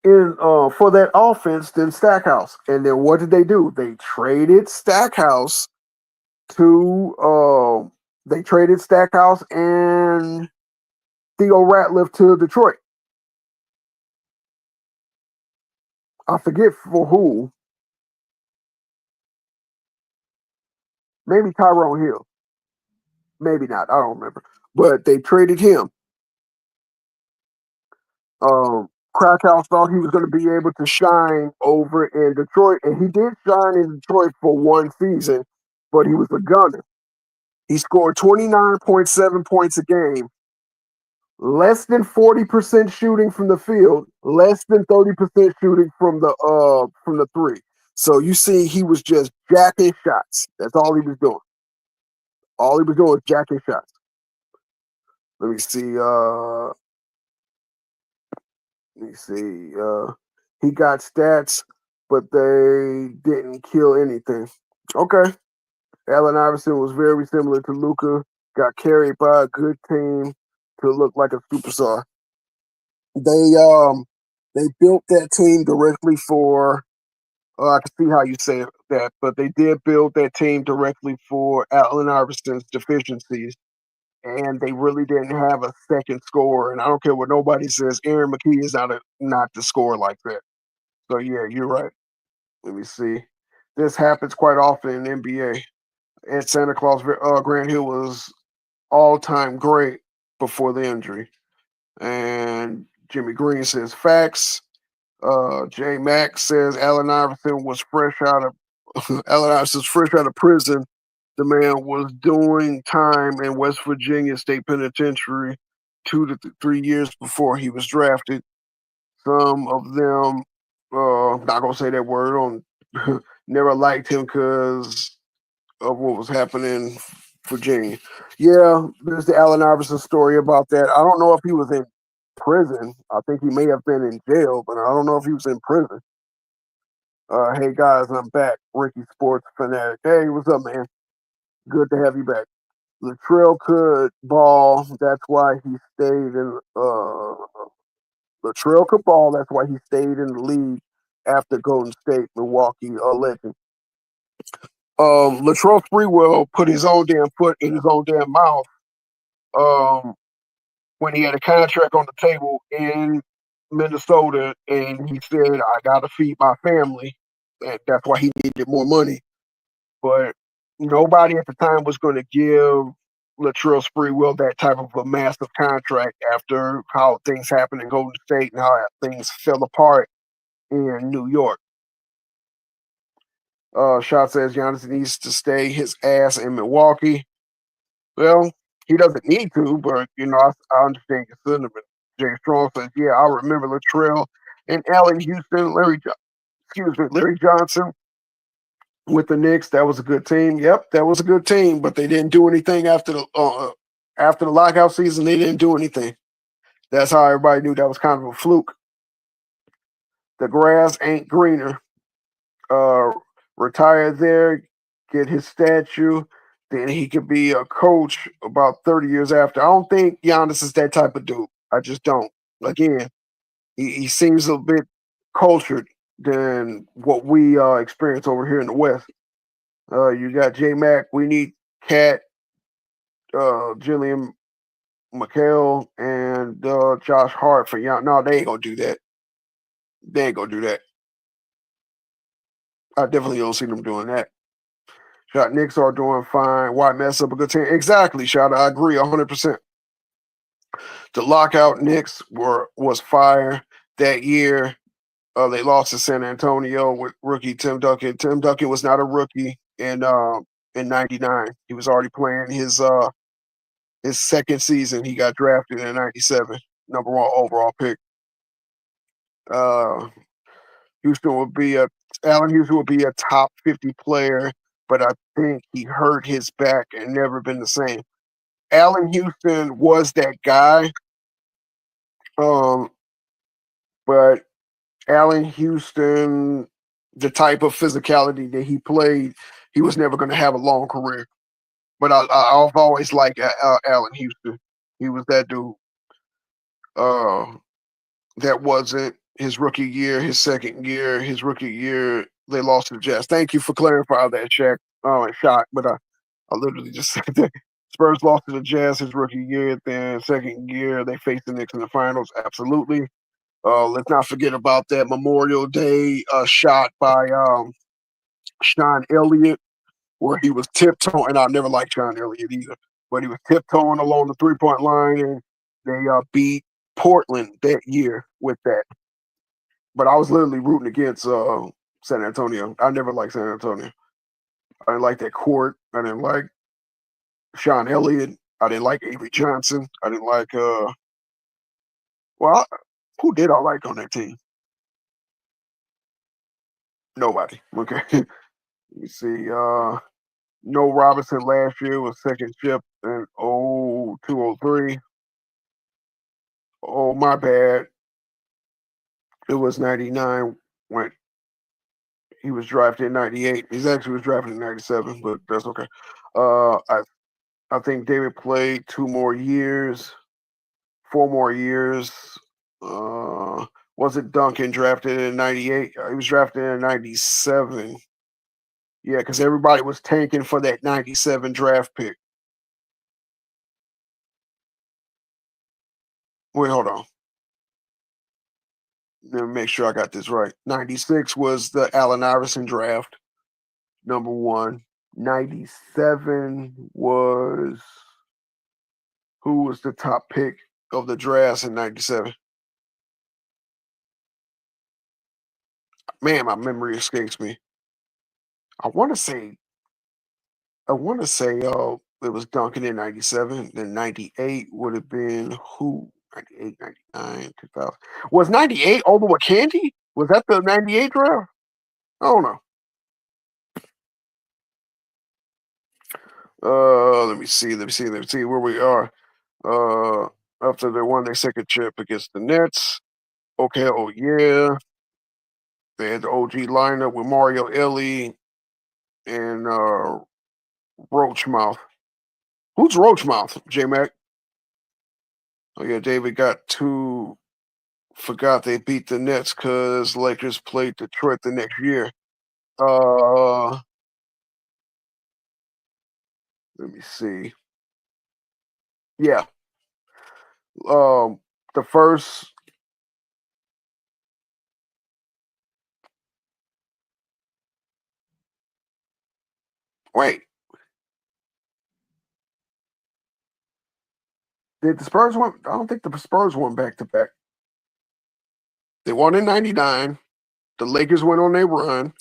[SPEAKER 13] in for that offense than Stackhouse. And then what did they do? They traded Stackhouse and Theo Ratliff to Detroit. I forget for who. Maybe Tyrone Hill. Maybe not. I don't remember. But they traded him. Crackhouse thought he was going to be able to shine over in Detroit, and he did shine in Detroit for one season, but he was a gunner. He scored 29.7 points a game, less than 40% shooting from the field, less than 30% shooting from the three. So you see, he was just jacking shots. That's all he was doing. All he was doing was jacking shots. Let me see. He got stats, but they didn't kill anything. Okay. Allen Iverson was very similar to Luka. Got carried by a good team to look like a superstar. They built that team directly for. I can see how you say it. that, but they did build that team directly for Allen Iverson's deficiencies, and they really didn't have a second scorer. And I don't care what nobody says, Aaron McKee is not the scorer like that. So yeah, you're right. Let me see. This happens quite often in NBA. At Santa Claus, Grant Hill was all-time great before the injury. And Jimmy Green says facts. J Max says Allen Iverson was fresh out of Allen Iverson's fresh out of prison. The man was doing time in West Virginia State Penitentiary 2 to 3 years before he was drafted. Some of them, not gonna say that word on, never liked him because of what was happening in Virginia. Yeah, there's the Allen Iverson story about that. I don't know if he was in prison. I think he may have been in jail, but I don't know if he was in prison. Hey guys, I'm back. Ricky Sports Fanatic. Hey, what's up, man? Good to have you back. Latrell could ball. That's why he stayed in. Latrell could ball. That's why he stayed in the league after Golden State, Milwaukee, legend. Latrell Sprewell put his own damn foot in his own damn mouth. When he had a contract on the table in Minnesota, and he said, "I got to feed my family," and that's why he needed more money. But nobody at the time was going to give Latrell Sprewell that type of a massive contract after how things happened in Golden State and how things fell apart in New York. Shot says Giannis needs to stay his ass in Milwaukee. Well, he doesn't need to, but I understand your sentiment. Jay Strong says, "Yeah, I remember Latrell and Allen Houston, Larry Johnson with the Knicks. That was a good team. Yep, that was a good team, but they didn't do anything after the lockout season. They didn't do anything. That's how everybody knew that was kind of a fluke. The grass ain't greener. Retire there, get his statue." Then he could be a coach about 30 years after. I don't think Giannis is that type of dude. I just don't. Again, he seems a bit cultured than what we experience over here in the West. You got J Mac. We need Cat, Jillian McHale, and Josh Hart for Gian. No, they ain't gonna do that. They ain't gonna do that. I definitely don't see them doing that. Shot Knicks are doing fine. Why mess up a good team? Exactly, Shot. I agree 100%. The lockout Knicks was fire that year. They lost to San Antonio with rookie Tim Duncan. Tim Duncan was not a rookie in '99. He was already playing his second season. He got drafted in '97, number one overall pick. Uh, Houston would be a Allen Houston would be a top 50 player, but I think he hurt his back and never been the same. Allen Houston was that guy, but Allen Houston, the type of physicality that he played, he was never going to have a long career. But I've always liked Allen Houston. He was that dude. That wasn't his rookie year, his second year, his rookie year. They lost to the Jazz. Thank you for clarifying that, Shaq. Shock, but I literally just said that. Spurs lost to the Jazz his rookie year. Then second year, they faced the Knicks in the finals. Absolutely. Let's not forget about that Memorial Day shot by Sean Elliott, where he was tiptoeing. And I never liked Sean Elliott either, but he was tiptoeing along the 3-point line, and they beat Portland that year with that. But I was literally rooting against San Antonio. I never liked San Antonio. I didn't like that court. I didn't like Sean Elliott. I didn't like Avery Johnson. I didn't like who did I like on that team? Nobody. Okay. Let me see. No Robinson last year was second ship in 0203. Oh, my bad. It was 99 when he was drafted in 98. He actually was drafted in 97, but that's okay. I think David played 4 more years. Was it Duncan drafted in 98? He was drafted in 97. Yeah, because everybody was tanking for that 97 draft pick. Wait, hold on. Let me make sure I got this right. 96 was the Allen Iverson draft, number 1. 97 was who was the top pick of the drafts in 97? Man, my memory escapes me. I want to say it was Duncan in 97. Then 98 would have been who? 98, 99, 2000. Was 98 over with Candy? Was that the 98 draft? I don't know. Let me see where we are. After they won their second chip against the Nets. Okay, oh yeah. They had the OG lineup with Mario Ellie and Roachmouth. Who's Roachmouth? J Mac. Oh yeah, David got 2. Forgot they beat the Nets because Lakers played Detroit the next year. Let me see. Yeah. The first. Wait. Did the Spurs win? I don't think the Spurs won back to back. They won in 99. The Lakers went on their run.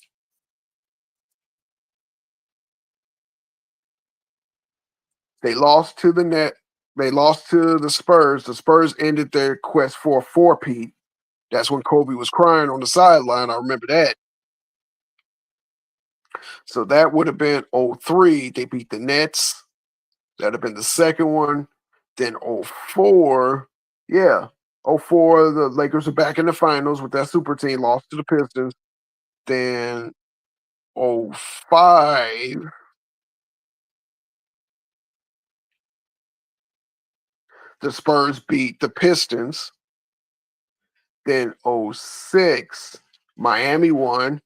[SPEAKER 13] They lost to the net. They lost to the Spurs. The Spurs ended their quest for a four-peat. That's when Kobe was crying on the sideline. I remember that. So that would have been 03. They beat the Nets. That'd have been the second one. Then 04. Yeah. 04, the Lakers are back in the finals with that super team, lost to the Pistons. Then 05. The Spurs beat the Pistons. Then 06, Miami won.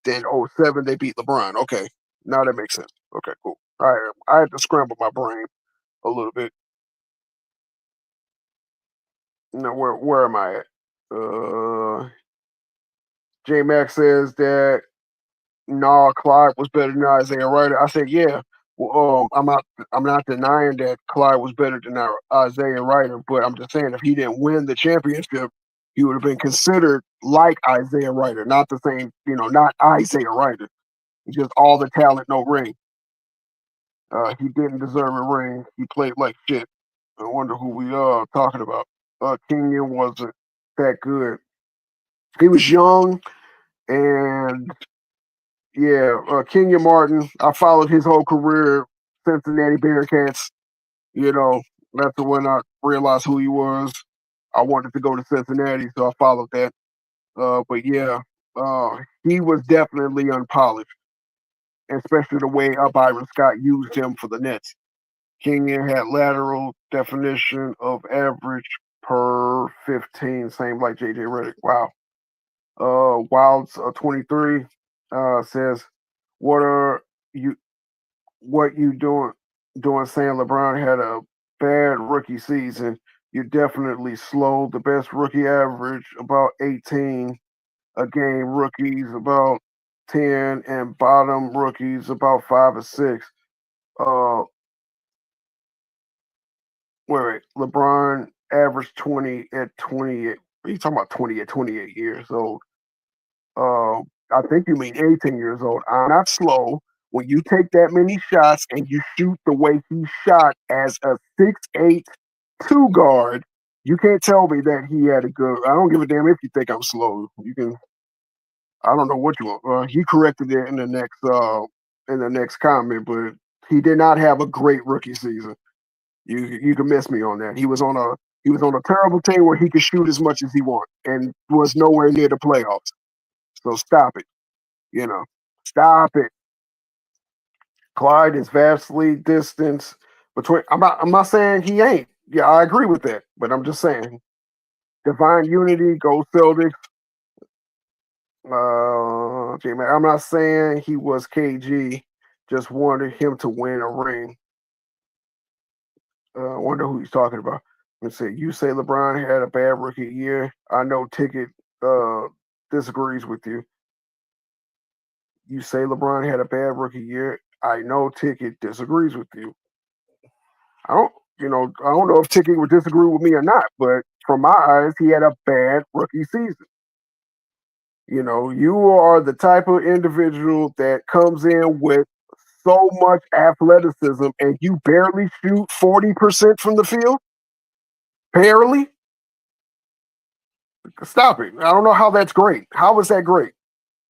[SPEAKER 13] Then 07, they beat LeBron. Okay, now that makes sense. Okay, cool. All right, I had to scramble my brain a little bit. Now, where am I at? J Max says that no, Clyde was better than Isaiah Ryder. I said, yeah. Well, I'm not denying that Clyde was better than Isaiah Ryder, but I'm just saying if he didn't win the championship, he would have been considered like Isaiah Ryder, not the same, not Isaiah Ryder. Just all the talent, no ring. He didn't deserve a ring. He played like shit. I wonder who we are talking about. Kenyon wasn't that good. He was young, and yeah, Kenyon Martin. I followed his whole career, Cincinnati Bearcats. That's when I realized who he was. I wanted to go to Cincinnati, so I followed that. But yeah, he was definitely unpolished, especially the way Byron Scott used him for the Nets. Kenyon had lateral definition of average per 15, same like JJ Redick. Wow. Wilds 23 says, "What are you? What you doing? Saying LeBron had a bad rookie season? You're definitely slow. The best rookie average about 18 a game. Rookies about 10, and bottom rookies about 5 or 6. Uh, wait. LeBron averaged 20 at 28. What are you talking about? 20 at 28 years old. I think you mean 18 years old. I'm not slow. When you take that many shots and you shoot the way he shot as a 6'8" 2 guard, you can't tell me that he had a good. I don't give a damn if you think I'm slow. You can. I don't know what you want. He corrected it in the next comment, but he did not have a great rookie season. You can miss me on that. He was on a terrible team where he could shoot as much as he wanted and was nowhere near the playoffs. So stop it. Stop it. Clyde is vastly distanced between. I'm not saying he ain't. Yeah, I agree with that, but I'm just saying. Divine Unity, Go Celtics. J-Mac, I'm not saying he was KG. Just wanted him to win a ring. Wonder who he's talking about. Let's see. You say LeBron had a bad rookie year. I know Ticket disagrees with you. You say LeBron had a bad rookie year. I know Ticket disagrees with you. I don't know if Ticket would disagree with me or not, but from my eyes, he had a bad rookie season. You are the type of individual that comes in with so much athleticism and you barely shoot 40% from the field. Barely. Stop it. I don't know how that's great. How is that great?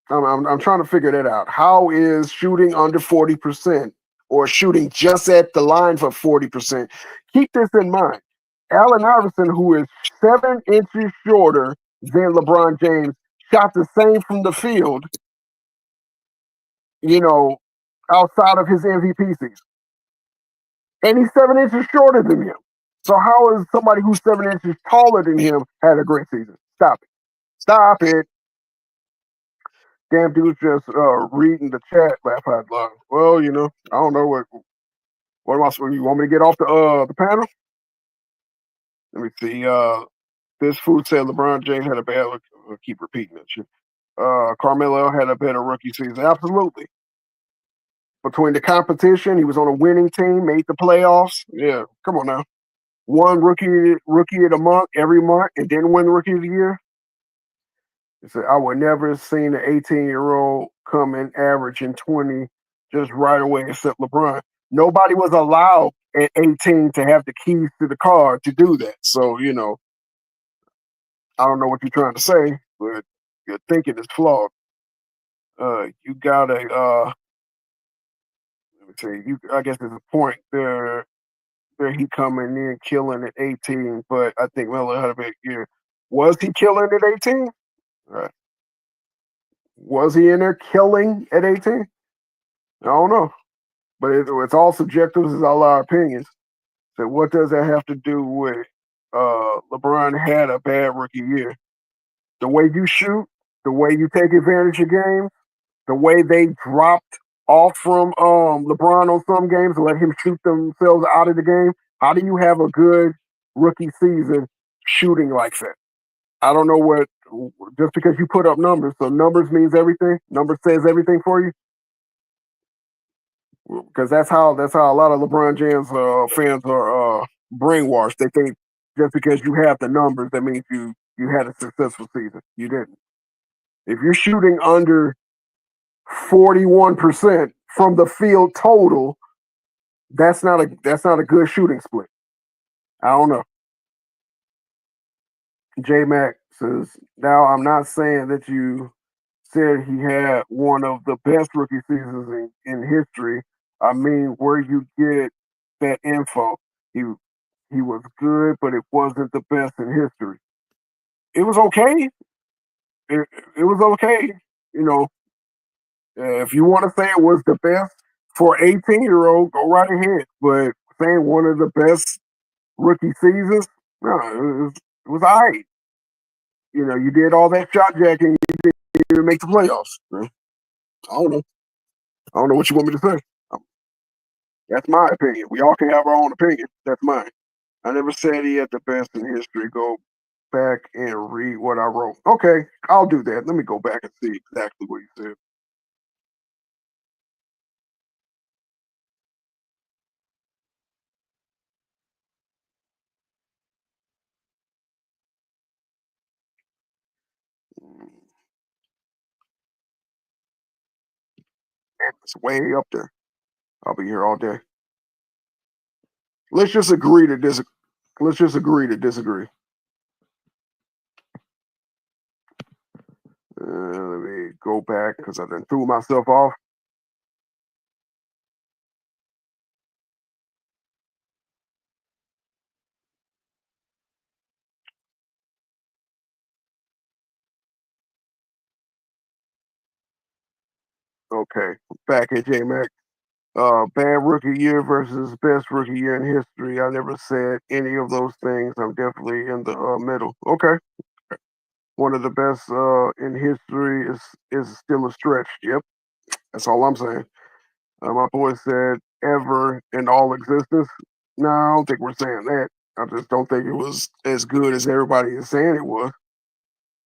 [SPEAKER 13] I'm trying to figure that out. How is shooting under 40% or shooting just at the line for 40%? Keep this in mind. Allen Iverson, who is 7 inches shorter than LeBron James, shot the same from the field, outside of his MVP season. And he's 7 inches shorter than him. So how is somebody who's 7 inches taller than him had a great season? Stop it. Stop it. Damn dude's just reading the chat laugh out loud. Well, I don't know what am I supposed to, you want me to get off the panel? Let me see. This food said LeBron James had a bad look. I'll keep repeating that shit. Carmelo had a better rookie season. Absolutely. Between the competition, he was on a winning team, made the playoffs. Yeah, come on now. Won rookie of the month every month and didn't win the rookie of the year. He said, I would never have seen an 18-year-old come in average in 20 just right away except LeBron. Nobody was allowed at 18 to have the keys to the car to do that. So, I don't know what you're trying to say, but your thinking is flawed. You got let me tell you, I guess there's a point there he coming in killing at 18, but I think Melo had a big year. Was he killing at 18? Right. Was he in there killing at 18? I don't know. But it's all subjective. It's all our opinions. So what does that have to do with LeBron had a bad rookie year? The way you shoot, the way you take advantage of games, the way they dropped off from LeBron on some games and let him shoot themselves out of the game. How do you have a good rookie season shooting like that? I don't know what, just because you put up numbers. So numbers means everything. Numbers says everything for you. Because that's how a lot of LeBron James fans are brainwashed. They think just because you have the numbers, that means you had a successful season. You didn't. If you're shooting under 41% from the field total, that's not a good shooting split. I don't know. J Mac says, now I'm not saying that you said he had one of the best rookie seasons in history. I mean, where you get that info. He was good, but it wasn't the best in history. It was okay. It was okay. If you want to say it was the best for 18-year-old, go right ahead. But saying one of the best rookie seasons, no, it was all right. You did all that shot jacking, you didn't make the playoffs. I don't know. I don't know what you want me to say. That's my opinion. We all can have our own opinion. That's mine. I never said he had the best in history. Go back and read what I wrote. Okay, I'll do that. Let me go back and see exactly what you said. It's way up there. I'll be here all day. Let's just agree to disagree. Let's just agree to disagree. Let me go back because I then threw myself off. Okay, back at J Mac. Bad rookie year versus best rookie year in history. I never said any of those things. I'm definitely in the middle. Okay. One of the best in history is still a stretch. Yep, that's all I'm saying. My boy said ever in all existence. No, I don't think we're saying that. I just don't think it was as good as everybody is saying it was.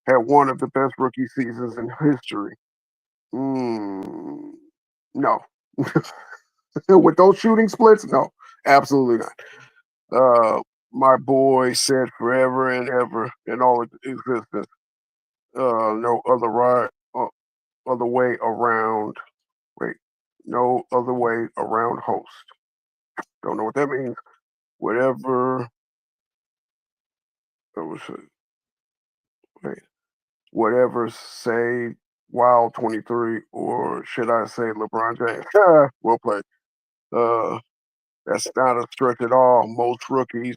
[SPEAKER 13] Had one of the best rookie seasons in history. No. With those shooting splits, no, absolutely not. My boy said forever and ever in all existence. No other way around. Wait, no other way around host. Don't know what that means. Whatever. Wait, whatever. Say Wild 23, or should I say LeBron James? Well played. Uh, that's not a stretch at all. Most rookies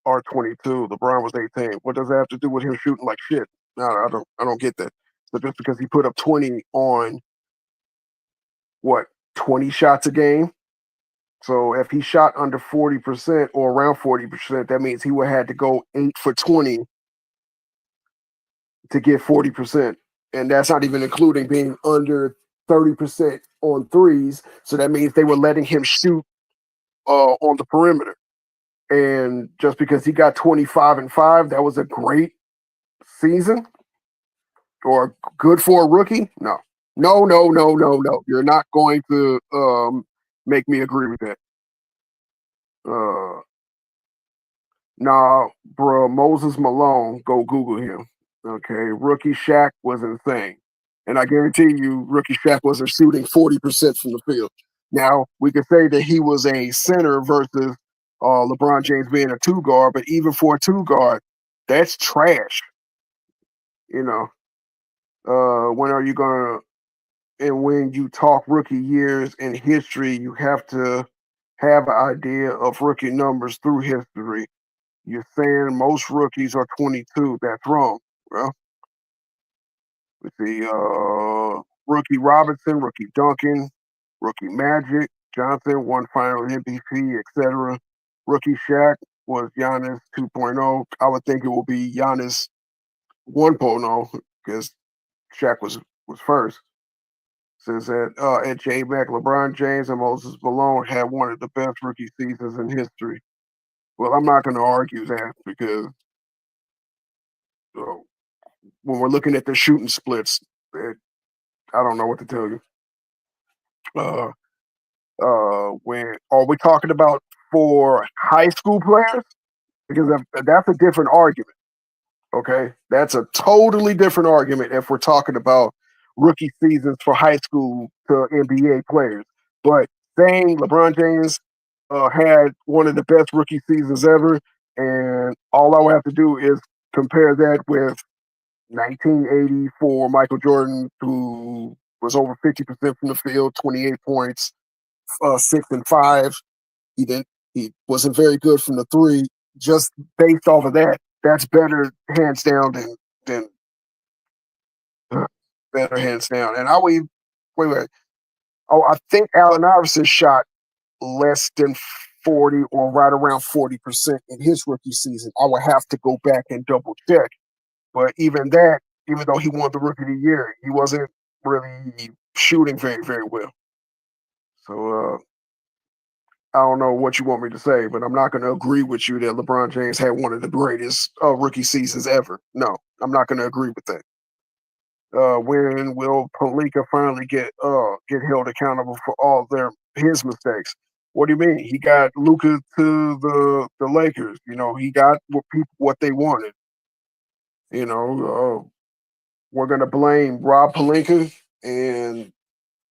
[SPEAKER 13] are 22. LeBron was 18. What does that have to do with him shooting like shit? No, I don't get that. So just because he put up 20 on what 20 shots a game. So if he shot under 40% or around 40%, that means he would have had to go 8 for 20 to get 40%. And that's not even including being under 30% on threes. So that means they were letting him shoot on the perimeter. And just because he got 25 and 5, that was a great season or good for a rookie? No. No. You're not going to make me agree with that. Nah, bro, Moses Malone, go Google him. Okay, rookie Shaq was insane. And I guarantee you, rookie Shaq wasn't shooting 40% from the field. Now, we could say that he was a center versus LeBron James being a two guard, but even for a two guard, that's trash. You know, when are you going to, and when you talk rookie years in history, you have to have an idea of rookie numbers through history. You're saying most rookies are 22. That's wrong. Well, let's see. Rookie Robinson, rookie Duncan, rookie Magic Johnson, one final MVP, etc. Rookie Shaq was Giannis 2.0. I would think it will be Giannis 1.0 because Shaq was first. Says that at J Mac, LeBron James and Moses Malone had one of the best rookie seasons in history. Well, I'm not going to argue that because uh, when we're looking at the shooting splits, I don't know what to tell you. When are we talking about for high school players? Because that's a different argument. Okay, that's a totally different argument if we're talking about rookie seasons for high school to NBA players. But saying LeBron James had one of the best rookie seasons ever, and all I would have to do is compare that with 1980 for Michael Jordan, who was over 50% from the field, 28 points, 6 and 5. He didn't. He wasn't very good from the three. Just based off of that, that's better hands down than better hands down. And I would wait. Oh, I think Allen Iverson shot less than 40 or right around 40% in his rookie season. I would have to go back and double check. But even that, even though he won the rookie of the year, he wasn't really shooting very, very well. So I don't know what you want me to say, but I'm not going to agree with you that LeBron James had one of the greatest rookie seasons ever. No, I'm not going to agree with that. When will Pelinka finally get held accountable for all his mistakes? What do you mean? He got Luka to the Lakers. You know, he got what they wanted. You know, we're gonna blame Rob Pelinka, and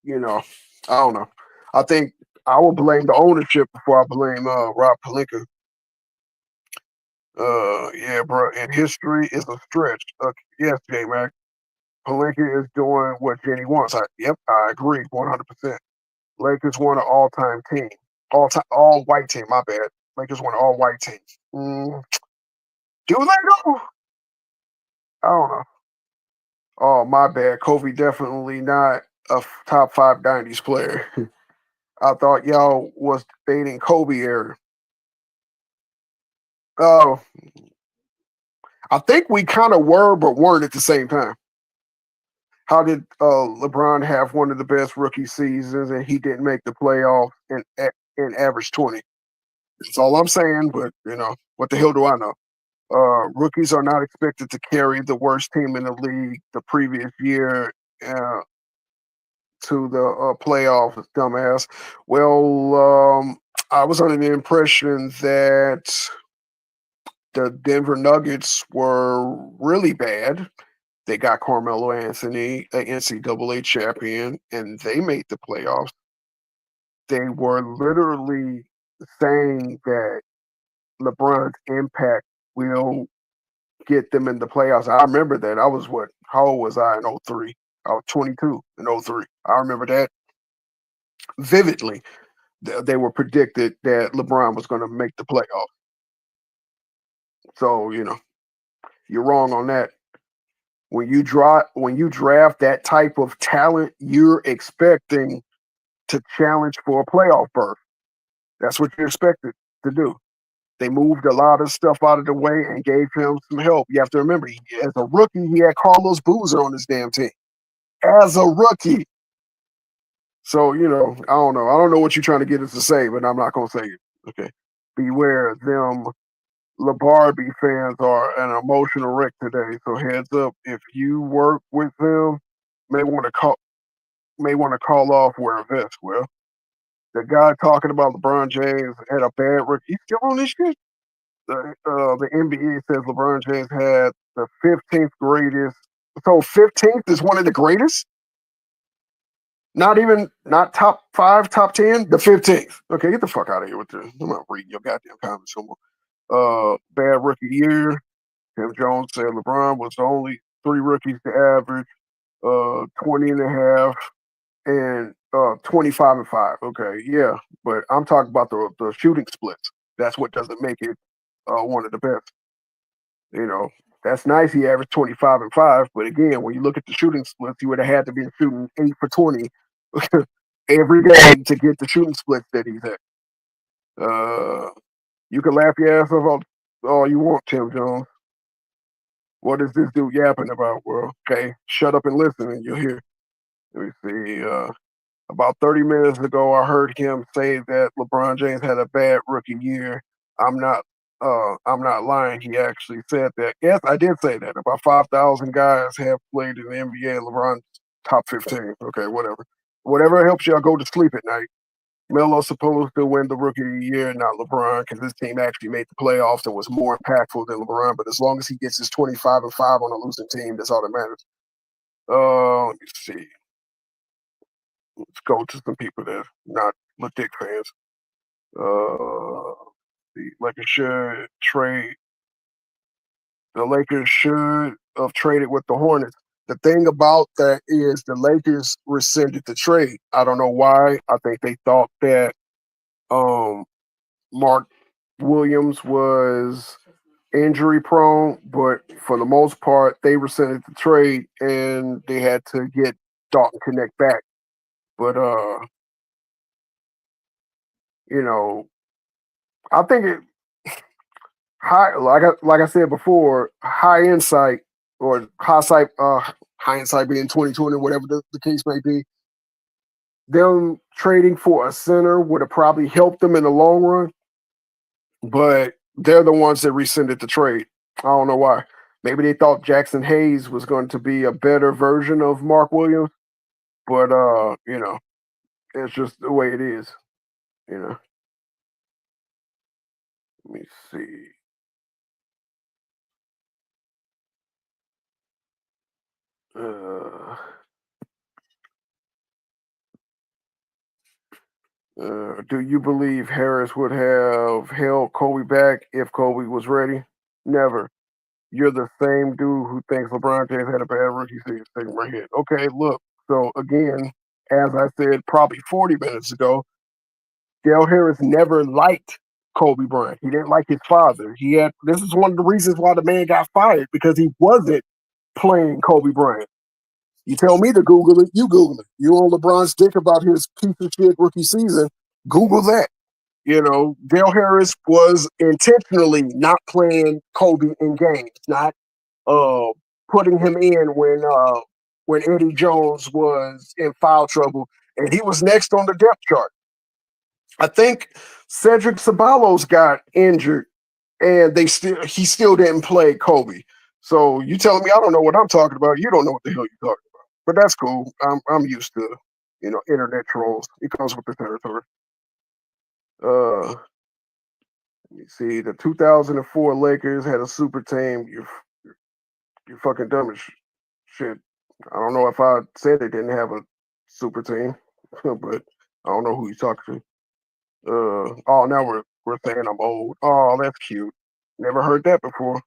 [SPEAKER 13] I don't know. I think I will blame the ownership before I blame Rob Pelinka. Yeah, bro. And history is a stretch. Yes, J Mac. Pelinka is doing what Jenny wants. Yep, I agree 100%. Lakers won an all-time team, all white team. My bad. Lakers won an all white team. Do they go? I don't know. Oh, my bad. Kobe definitely not a top 5 90s player. I thought y'all was dating Kobe era. Oh, I think we kind of were, but weren't at the same time. How did LeBron have one of the best rookie seasons and he didn't make the playoffs in average 20? That's all I'm saying, but what the hell do I know? Rookies are not expected to carry the worst team in the league the previous year to the playoffs, dumbass. Well, I was under the impression that the Denver Nuggets were really bad. They got Carmelo Anthony, an NCAA champion, and they made the playoffs. They were literally saying that LeBron's impact will get them in the playoffs. I remember that. I was how old was I in 03? I was 22 in 03. I remember that vividly. They were predicted that LeBron was going to make the playoffs. So, you're wrong on that. When you draft that type of talent, you're expecting to challenge for a playoff berth. That's what you're expected to do. They moved a lot of stuff out of the way and gave him some help. You have to remember, as a rookie, he had Carlos Boozer on his damn team. As a rookie. So, I don't know. I don't know what you're trying to get us to say, but I'm not going to say it. Okay. Beware, them LeBarbie fans are an emotional wreck today. So heads up, if you work with them, may want to call off, wear a vest. Well, the guy talking about LeBron James had a bad rookie. He's still on this shit. The NBA says LeBron James had the 15th greatest. So 15th is one of the greatest? Not top 5, top 10, the 15th. Okay, get the fuck out of here with this. I'm not reading your goddamn comments anymore. Bad rookie year. Tim Jones said LeBron was the only 3 rookies to average 20 and a half and 25 and 5. Okay, yeah, but I'm talking about the shooting splits. That's what doesn't make it one of the best. That's nice. He averaged 25 and 5, but again, when you look at the shooting splits, he would have had to be shooting 8 for 20 every game to get the shooting splits that he's at. You can laugh your ass off all you want, Tim Jones. What is this dude yapping about? Well, okay, shut up and listen, and you'll hear. Let me see. About 30 minutes ago, I heard him say that LeBron James had a bad rookie year. I'm not lying. He actually said that. Yes, I did say that. About 5,000 guys have played in the NBA. LeBron's top 15. Okay, whatever. Whatever helps y'all go to sleep at night. Melo's supposed to win the rookie of the year, not LeBron, because this team actually made the playoffs and was more impactful than LeBron. But as long as he gets his 25 and 5 on a losing team, that's all that matters. Let me see. Let's go to some people that are not Redick fans. The Lakers should trade. The Lakers should have traded with the Hornets. The thing about that is the Lakers rescinded the trade. I don't know why. I think they thought that Mark Williams was injury prone, but for the most part, they rescinded the trade and they had to get Dalton Connect back. But I think it like I said before, high insight being 2020, whatever the case may be. Them trading for a center would have probably helped them in the long run, but they're the ones that rescinded the trade. I don't know why. Maybe they thought Jackson Hayes was going to be a better version of Mark Williams, but it's just the way it is. Let me see. Do you believe Harris would have held Kobe back if Kobe was ready? Never. You're the same dude who thinks LeBron James had a bad rookie season. Take right here. Okay, look. So again, as I said probably 40 minutes ago, Dale Harris never liked Kobe Bryant. He didn't like his father. This is one of the reasons why the man got fired, because he wasn't playing Kobe Bryant. You tell me to Google it, you Google it. You on LeBron's dick about his piece of shit rookie season, Google that. Dale Harris was intentionally not playing Kobe in games, not uh, putting him in when Eddie Jones was in foul trouble, and he was next on the depth chart. I think Cedric Ceballos got injured, and he still didn't play Kobe. So you telling me I don't know what I'm talking about? You don't know what the hell you're talking about. But that's cool. I'm used to internet trolls. It comes with the territory. Let me see. The 2004 Lakers had a super team. You're fucking dumb as shit. I don't know if I said they didn't have a super team, but I don't know who you're talking to. Oh, now we're saying I'm old. Oh, that's cute. Never heard that before.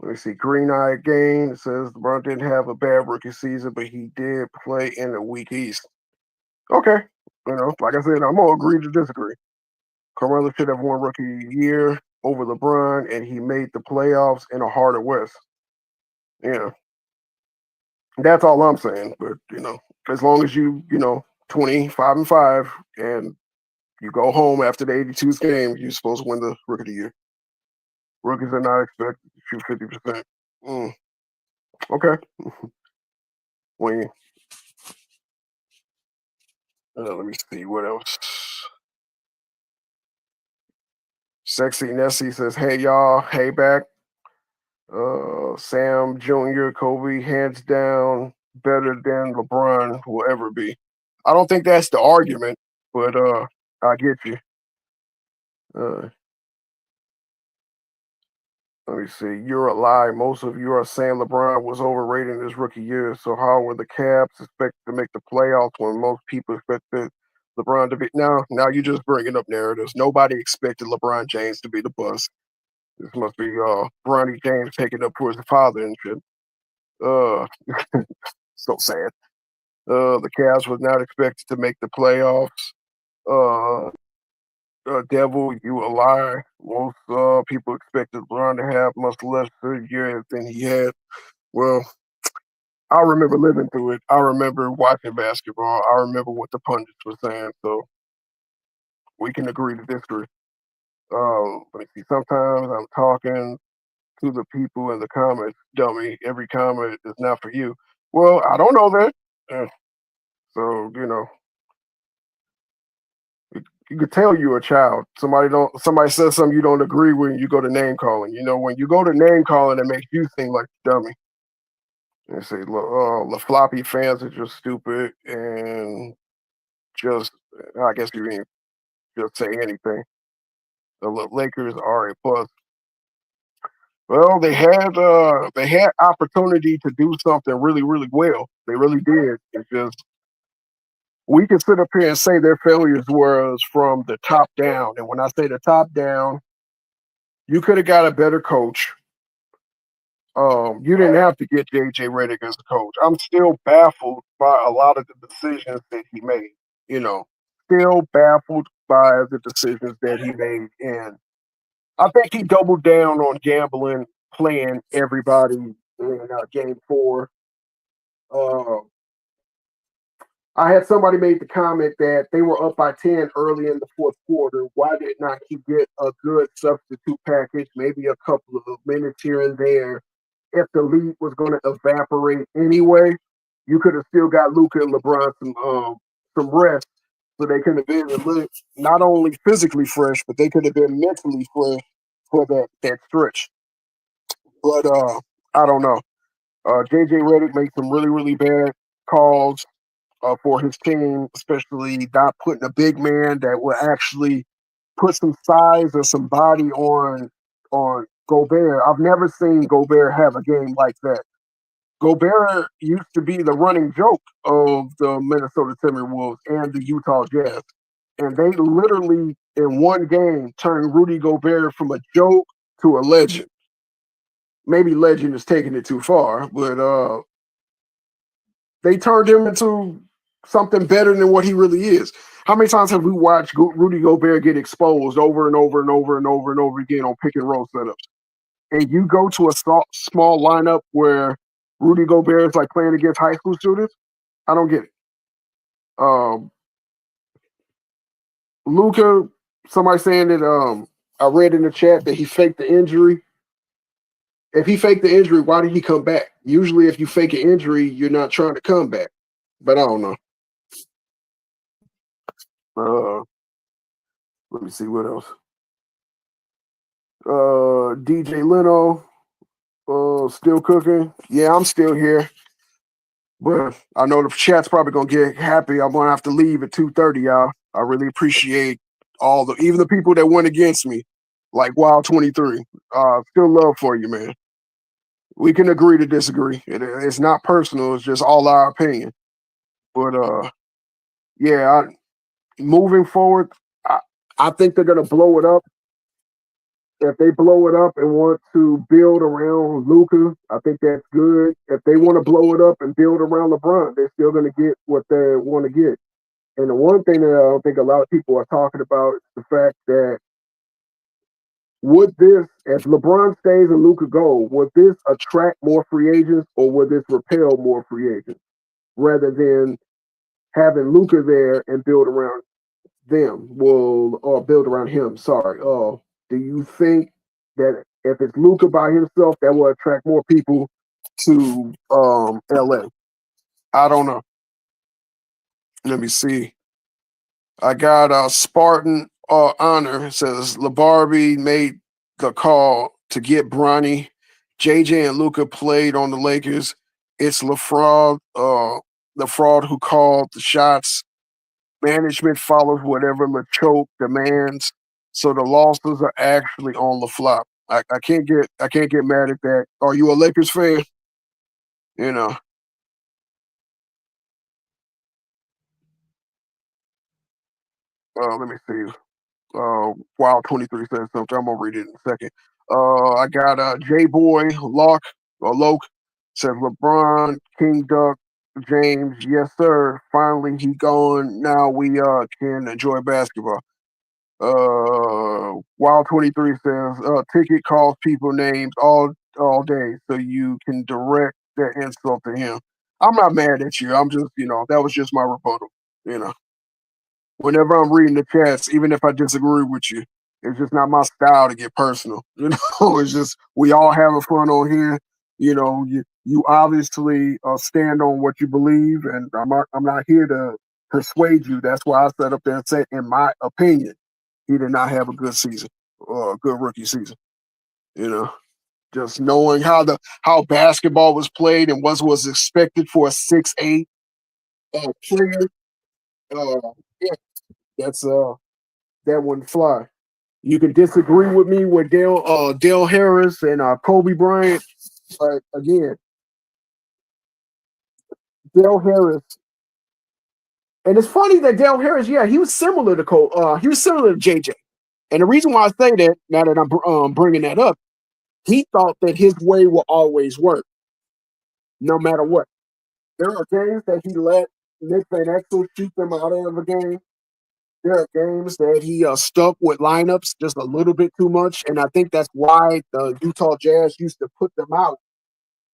[SPEAKER 13] Let me see. Green Eye Game. It says LeBron didn't have a bad rookie season, but he did play in the weak East. Okay. Like I said, I'm gonna agree to disagree. Carmelo should have won rookie year over LeBron, and he made the playoffs in a harder West. Yeah. That's all I'm saying. But as long as 25-5, and you go home after the 82nd game, you're supposed to win the rookie of the year. Rookies are not expected to shoot 50%. Okay. When let me see what else. Sexy Nessie says, "Hey y'all, hey back." Sam Jr., Kobe, hands down, better than LeBron will ever be. I don't think that's the argument, but I get you. Let me see. You're a lie. Most of you are saying LeBron was overrated in his rookie year. So how were the Cavs expected to make the playoffs when most people expected LeBron to be? Now you're just bringing up narratives. Nobody expected LeBron James to be the bust. This must be Bronny James taking up for his father and shit. Uh, so sad. The Cavs was not expected to make the playoffs. Uh, Devil, you a lie. Most people expected LeBron to have much less good year than he had. Well, I remember living through it. I remember watching basketball. I remember what the pundits were saying. So we can agree to disagree. Let me see. Sometimes I'm talking to the people in the comments, dummy. Every comment is not for you. Well, I don't know that. So you could tell you're a child. Somebody says something you don't agree with, and you go to name calling. When you go to name calling, it makes you seem like a dummy. And say, the floppy fans are just stupid and just, I guess you didn't just say anything. The Lakers are a bust. Well, they had opportunity to do something really, really well. They really did. It's just we can sit up here and say their failures was from the top down. And when I say the top down, you could have got a better coach. You didn't have to get JJ Redick as a coach. I'm still baffled by a lot of the decisions that he made. Still baffled by the decisions that he made. And I think he doubled down on gambling, playing everybody in game 4. Uh, I had somebody made the comment that they were up by 10 early in the fourth quarter. Why did not he get a good substitute package, maybe a couple of minutes here and there? If the lead was going to evaporate anyway, you could have still got Luka and LeBron some rest, so they could have been not only physically fresh, but they could have been mentally fresh for that stretch. But I don't know. JJ Redick made some really, really bad calls for his team, especially not putting a big man that will actually put some size or some body on Gobert. I've never seen Gobert have a game like that. Gobert used to be the running joke of the Minnesota Timberwolves and the Utah Jazz. And they literally, in one game, turned Rudy Gobert from a joke to a legend. Maybe legend is taking it too far, but they turned him into something better than what he really is. How many times have we watched Rudy Gobert get exposed over and over and over and over and over again on pick and roll setups? And you go to a small lineup where Rudy Gobert is like playing against high school students? I don't get it. Luka, somebody saying that I read in the chat that he faked the injury. If he faked the injury, why did he come back? Usually, if you fake an injury, you're not trying to come back. But I don't know. Let me see what else. DJ Leno, still cooking. Yeah, I'm still here. But I know the chat's probably gonna get happy. I'm gonna have to leave at 2:30, y'all. I really appreciate even the people that went against me, like Wild 23. Still love for you, man. We can agree to disagree. It's not personal. It's just all our opinion. But yeah, moving forward, I think they're gonna blow it up. If they blow it up and want to build around Luka, I think that's good. If they want to blow it up and build around LeBron, they're still going to get what they want to get. And the one thing that I don't think a lot of people are talking about is the fact that if LeBron stays and Luka go, would this attract more free agents or would this repel more free agents rather than having Luka there and build around or build around him? Sorry. Do you think that if it's Luka by himself, that will attract more people to LA? I don't know. Let me see. I got Spartan Honor. It says LeBarbie made the call to get Bronny. JJ and Luka played on the Lakers. It's LaFraud, the fraud who called the shots. Management follows whatever LeChoke demands. So the losses are actually on the flop. I can't get mad at that. Are you a Lakers fan? You know. Let me see. Wild 23 says something. I'm gonna read it in a second. I got J Boy Loke says LeBron, King Duck, James, yes sir. Finally he gone. Now we can enjoy basketball. Wild 23 says ticket calls people names all day, so you can direct that insult to him. I'm not mad at you. I'm just, that was just my rebuttal. You know, whenever I'm reading the chats, even if I disagree with you, it's just not my style to get personal. You know, it's just we all having fun on here. You know, you obviously stand on what you believe, and I'm not here to persuade you. That's why I sat up there and said, in my opinion, he did not have a good season or a good rookie season. You know, just knowing how basketball was played and what was expected for a 6'8" player. Yeah, that's that wouldn't fly. You can disagree with me with Dale Harris and Kobe Bryant, but again, Dale Harris. And it's funny that Dale Harris, yeah, he was similar to he was similar to JJ. And the reason why I say that, now that I'm bringing that up, he thought that his way will always work, no matter what. There are games that he let Nick Van Exel shoot them out of a game. There are games that he stuck with lineups just a little bit too much, and I think that's why the Utah Jazz used to put them out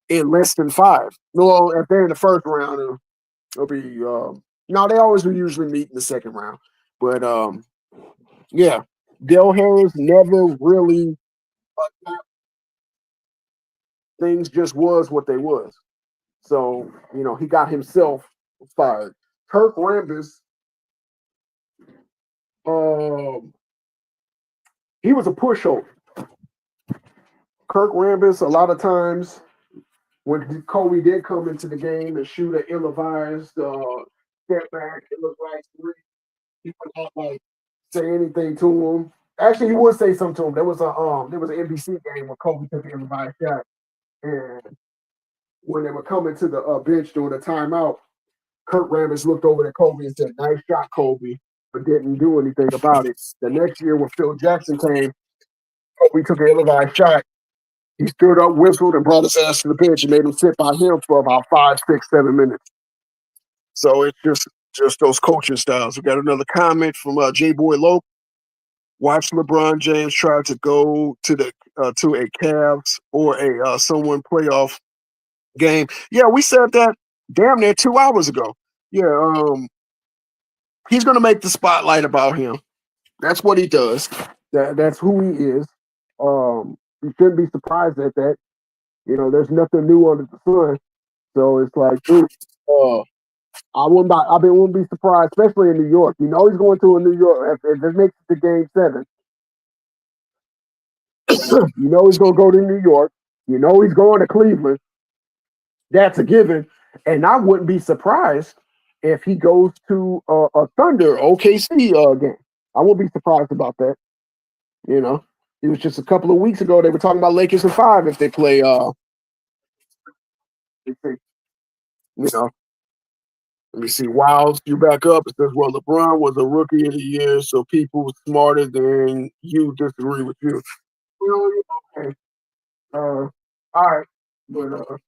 [SPEAKER 13] in less than 5. Well, if they're in the first round, it'll be no, they always will usually meet in the second round. But yeah, Del Harris never really things just was what they was. So, he got himself fired. Kirk Rambis, he was a pushover. Kirk Rambis, a lot of times when Kobe did come into the game and shoot an ill-advised step back, it looked like he would not say anything to him. Actually, he would say something to him. There was an NBC game where Kobe took an ill-advised shot, and when they were coming to the bench during the timeout, Kurt Rambis looked over at Kobe and said, "Nice shot, Kobe," but didn't do anything about it. The next year when Phil Jackson came, Kobe took an ill-advised shot. He stood up, whistled, and brought his ass to the bench and made him sit by him for about 5, 6, 7 minutes. So it's just those coaching styles. We got another comment from J Boy Loke. Watch LeBron James try to go to a Cavs or a someone playoff game. Yeah, we said that damn near 2 hours ago. Yeah, he's gonna make the spotlight about him. That's what he does. That's who he is. You shouldn't be surprised at that. You know, there's nothing new under the sun. So it's like, dude, I wouldn't be surprised, especially in New York. You know, he's going to a New York if it makes it to Game 7. You know he's going to go to New York. You know he's going to Cleveland. That's a given. And I wouldn't be surprised if he goes to a Thunder OKC game. I wouldn't be surprised about that. You know, it was just a couple of weeks ago they were talking about Lakers in 5 if they play. You know, let me see. Wiles, you back up. It says, well, LeBron was a rookie of the year, so people smarter than you disagree with you. Well, okay. All right. But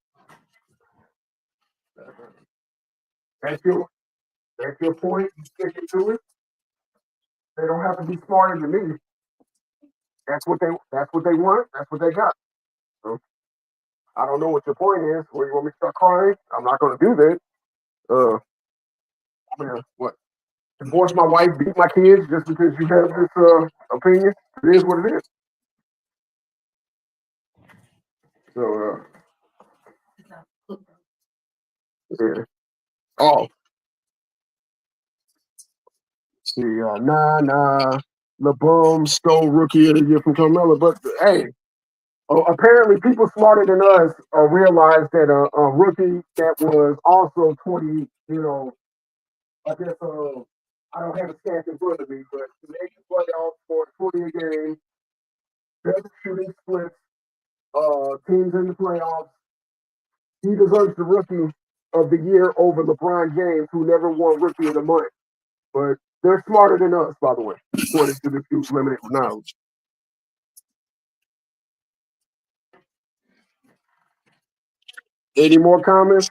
[SPEAKER 13] that's your point. You sticking to it. They don't have to be smarter than me. That's what they want. That's what they got. So I don't know what your point is. Where you want me to start crying? I'm not going to do that. I mean, what? Divorce my wife, beat my kids just because you have this opinion? It is what it is. So, yeah. Oh, see, LeBron stole Rookie of the Year from Carmelo. But hey, apparently people smarter than us realized that a rookie that was also 20, you know, I guess I don't have a stat in front of me, but he made the playoffs for 20 a game, best shooting splits, teams in the playoffs. He deserves the Rookie of the Year over LeBron James, who never won Rookie of the Month. But they're smarter than us, by the way, according to the Duke's limited knowledge. Any more comments?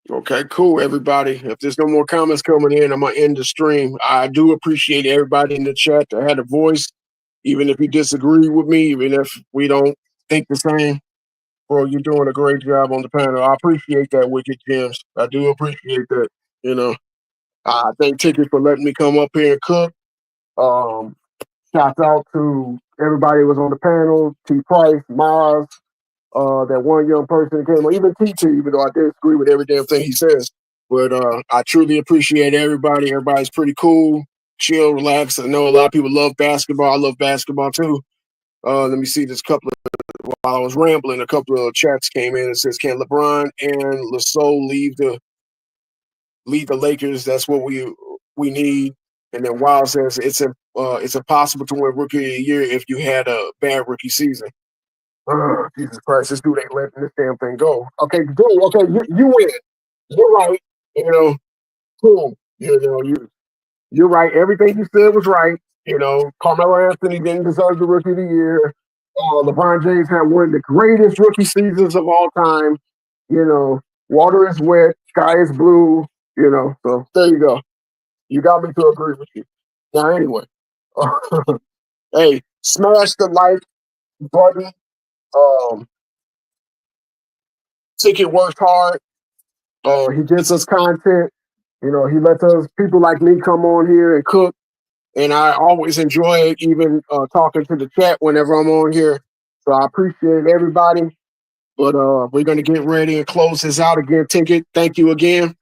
[SPEAKER 13] Okay, cool, everybody. If there's no more comments coming in, I'm going to end the stream. I do appreciate everybody in the chat that had a voice, even if you disagree with me, even if we don't think the same. Bro, you're doing a great job on the panel. I appreciate that, Wicked Gems. I do appreciate that. You know, I thank Ticket for letting me come up here and cook. Shouts out to everybody who was on the panel, T. Price, Miles, that one young person that came on, even TT, even though I disagree with every damn thing he says. But I truly appreciate everybody. Everybody's pretty cool, chill, relax. I know a lot of people love basketball. I love basketball too. Let me see this couple of, while I was rambling, a couple of chats came in and says, can LeBron and Lasol leave the Lakers? That's what we need. And then Wild says it's impossible to win Rookie of the Year if you had a bad rookie season. Jesus Christ, this dude ain't letting this damn thing go. Okay, dude, okay, you win. You're right. You know, cool. You know, you're right. Everything you said was right. You know, Carmelo Anthony didn't deserve the Rookie of the Year. LeBron James had one of the greatest rookie seasons of all time. You know, water is wet, sky is blue. You know, so there you go. You got me to agree with you. Now, anyway, hey, smash the like button. Ticket works hard. He gets us content. You know, he lets us people like me come on here and cook. And I always enjoy it, even talking to the chat whenever I'm on here. So I appreciate everybody. But we're going to get ready and close this out again. Ticket, thank you again.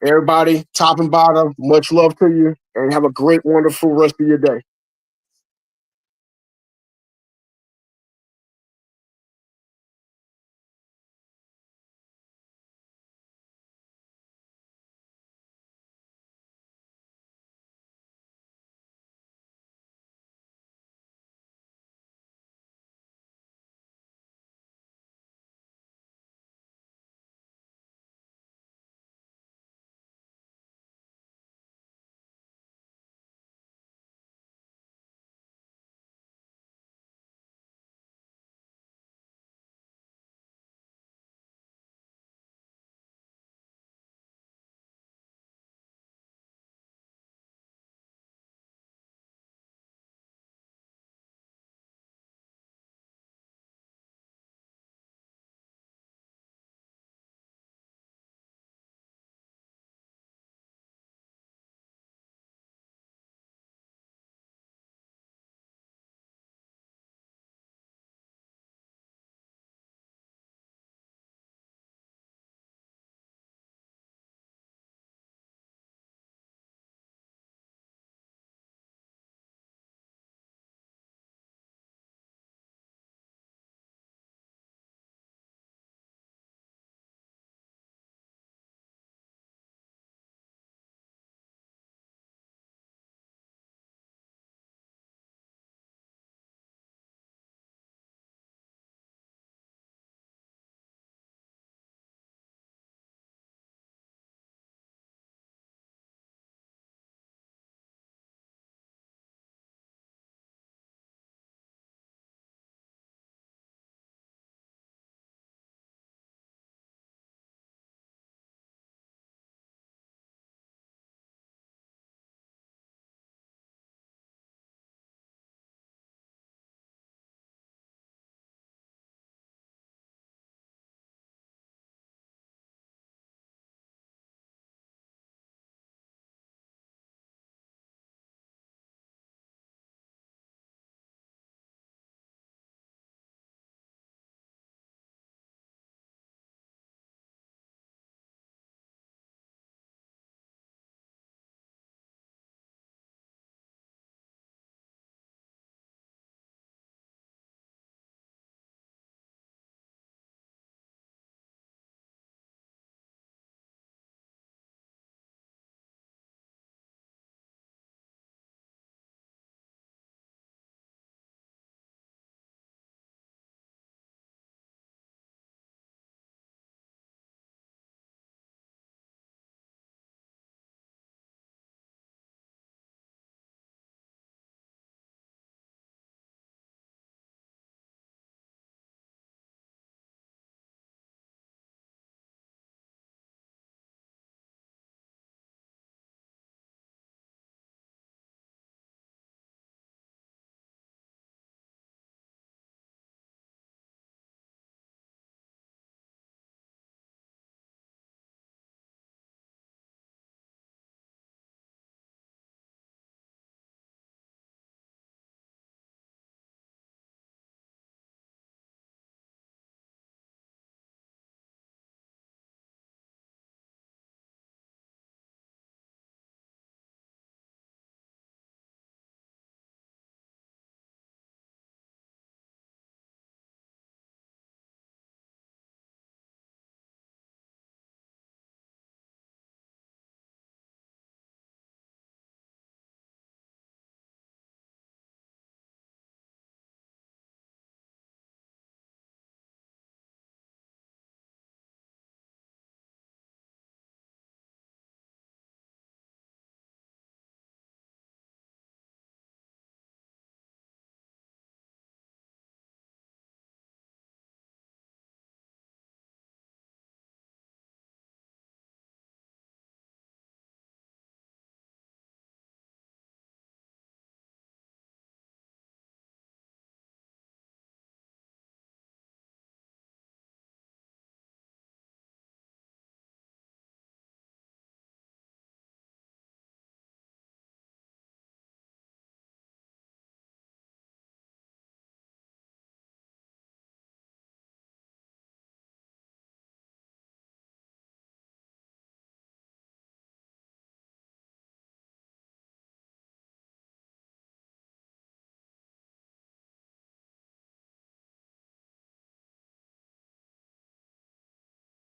[SPEAKER 13] Everybody, top and bottom, much love to you. And have a great, wonderful rest of your day.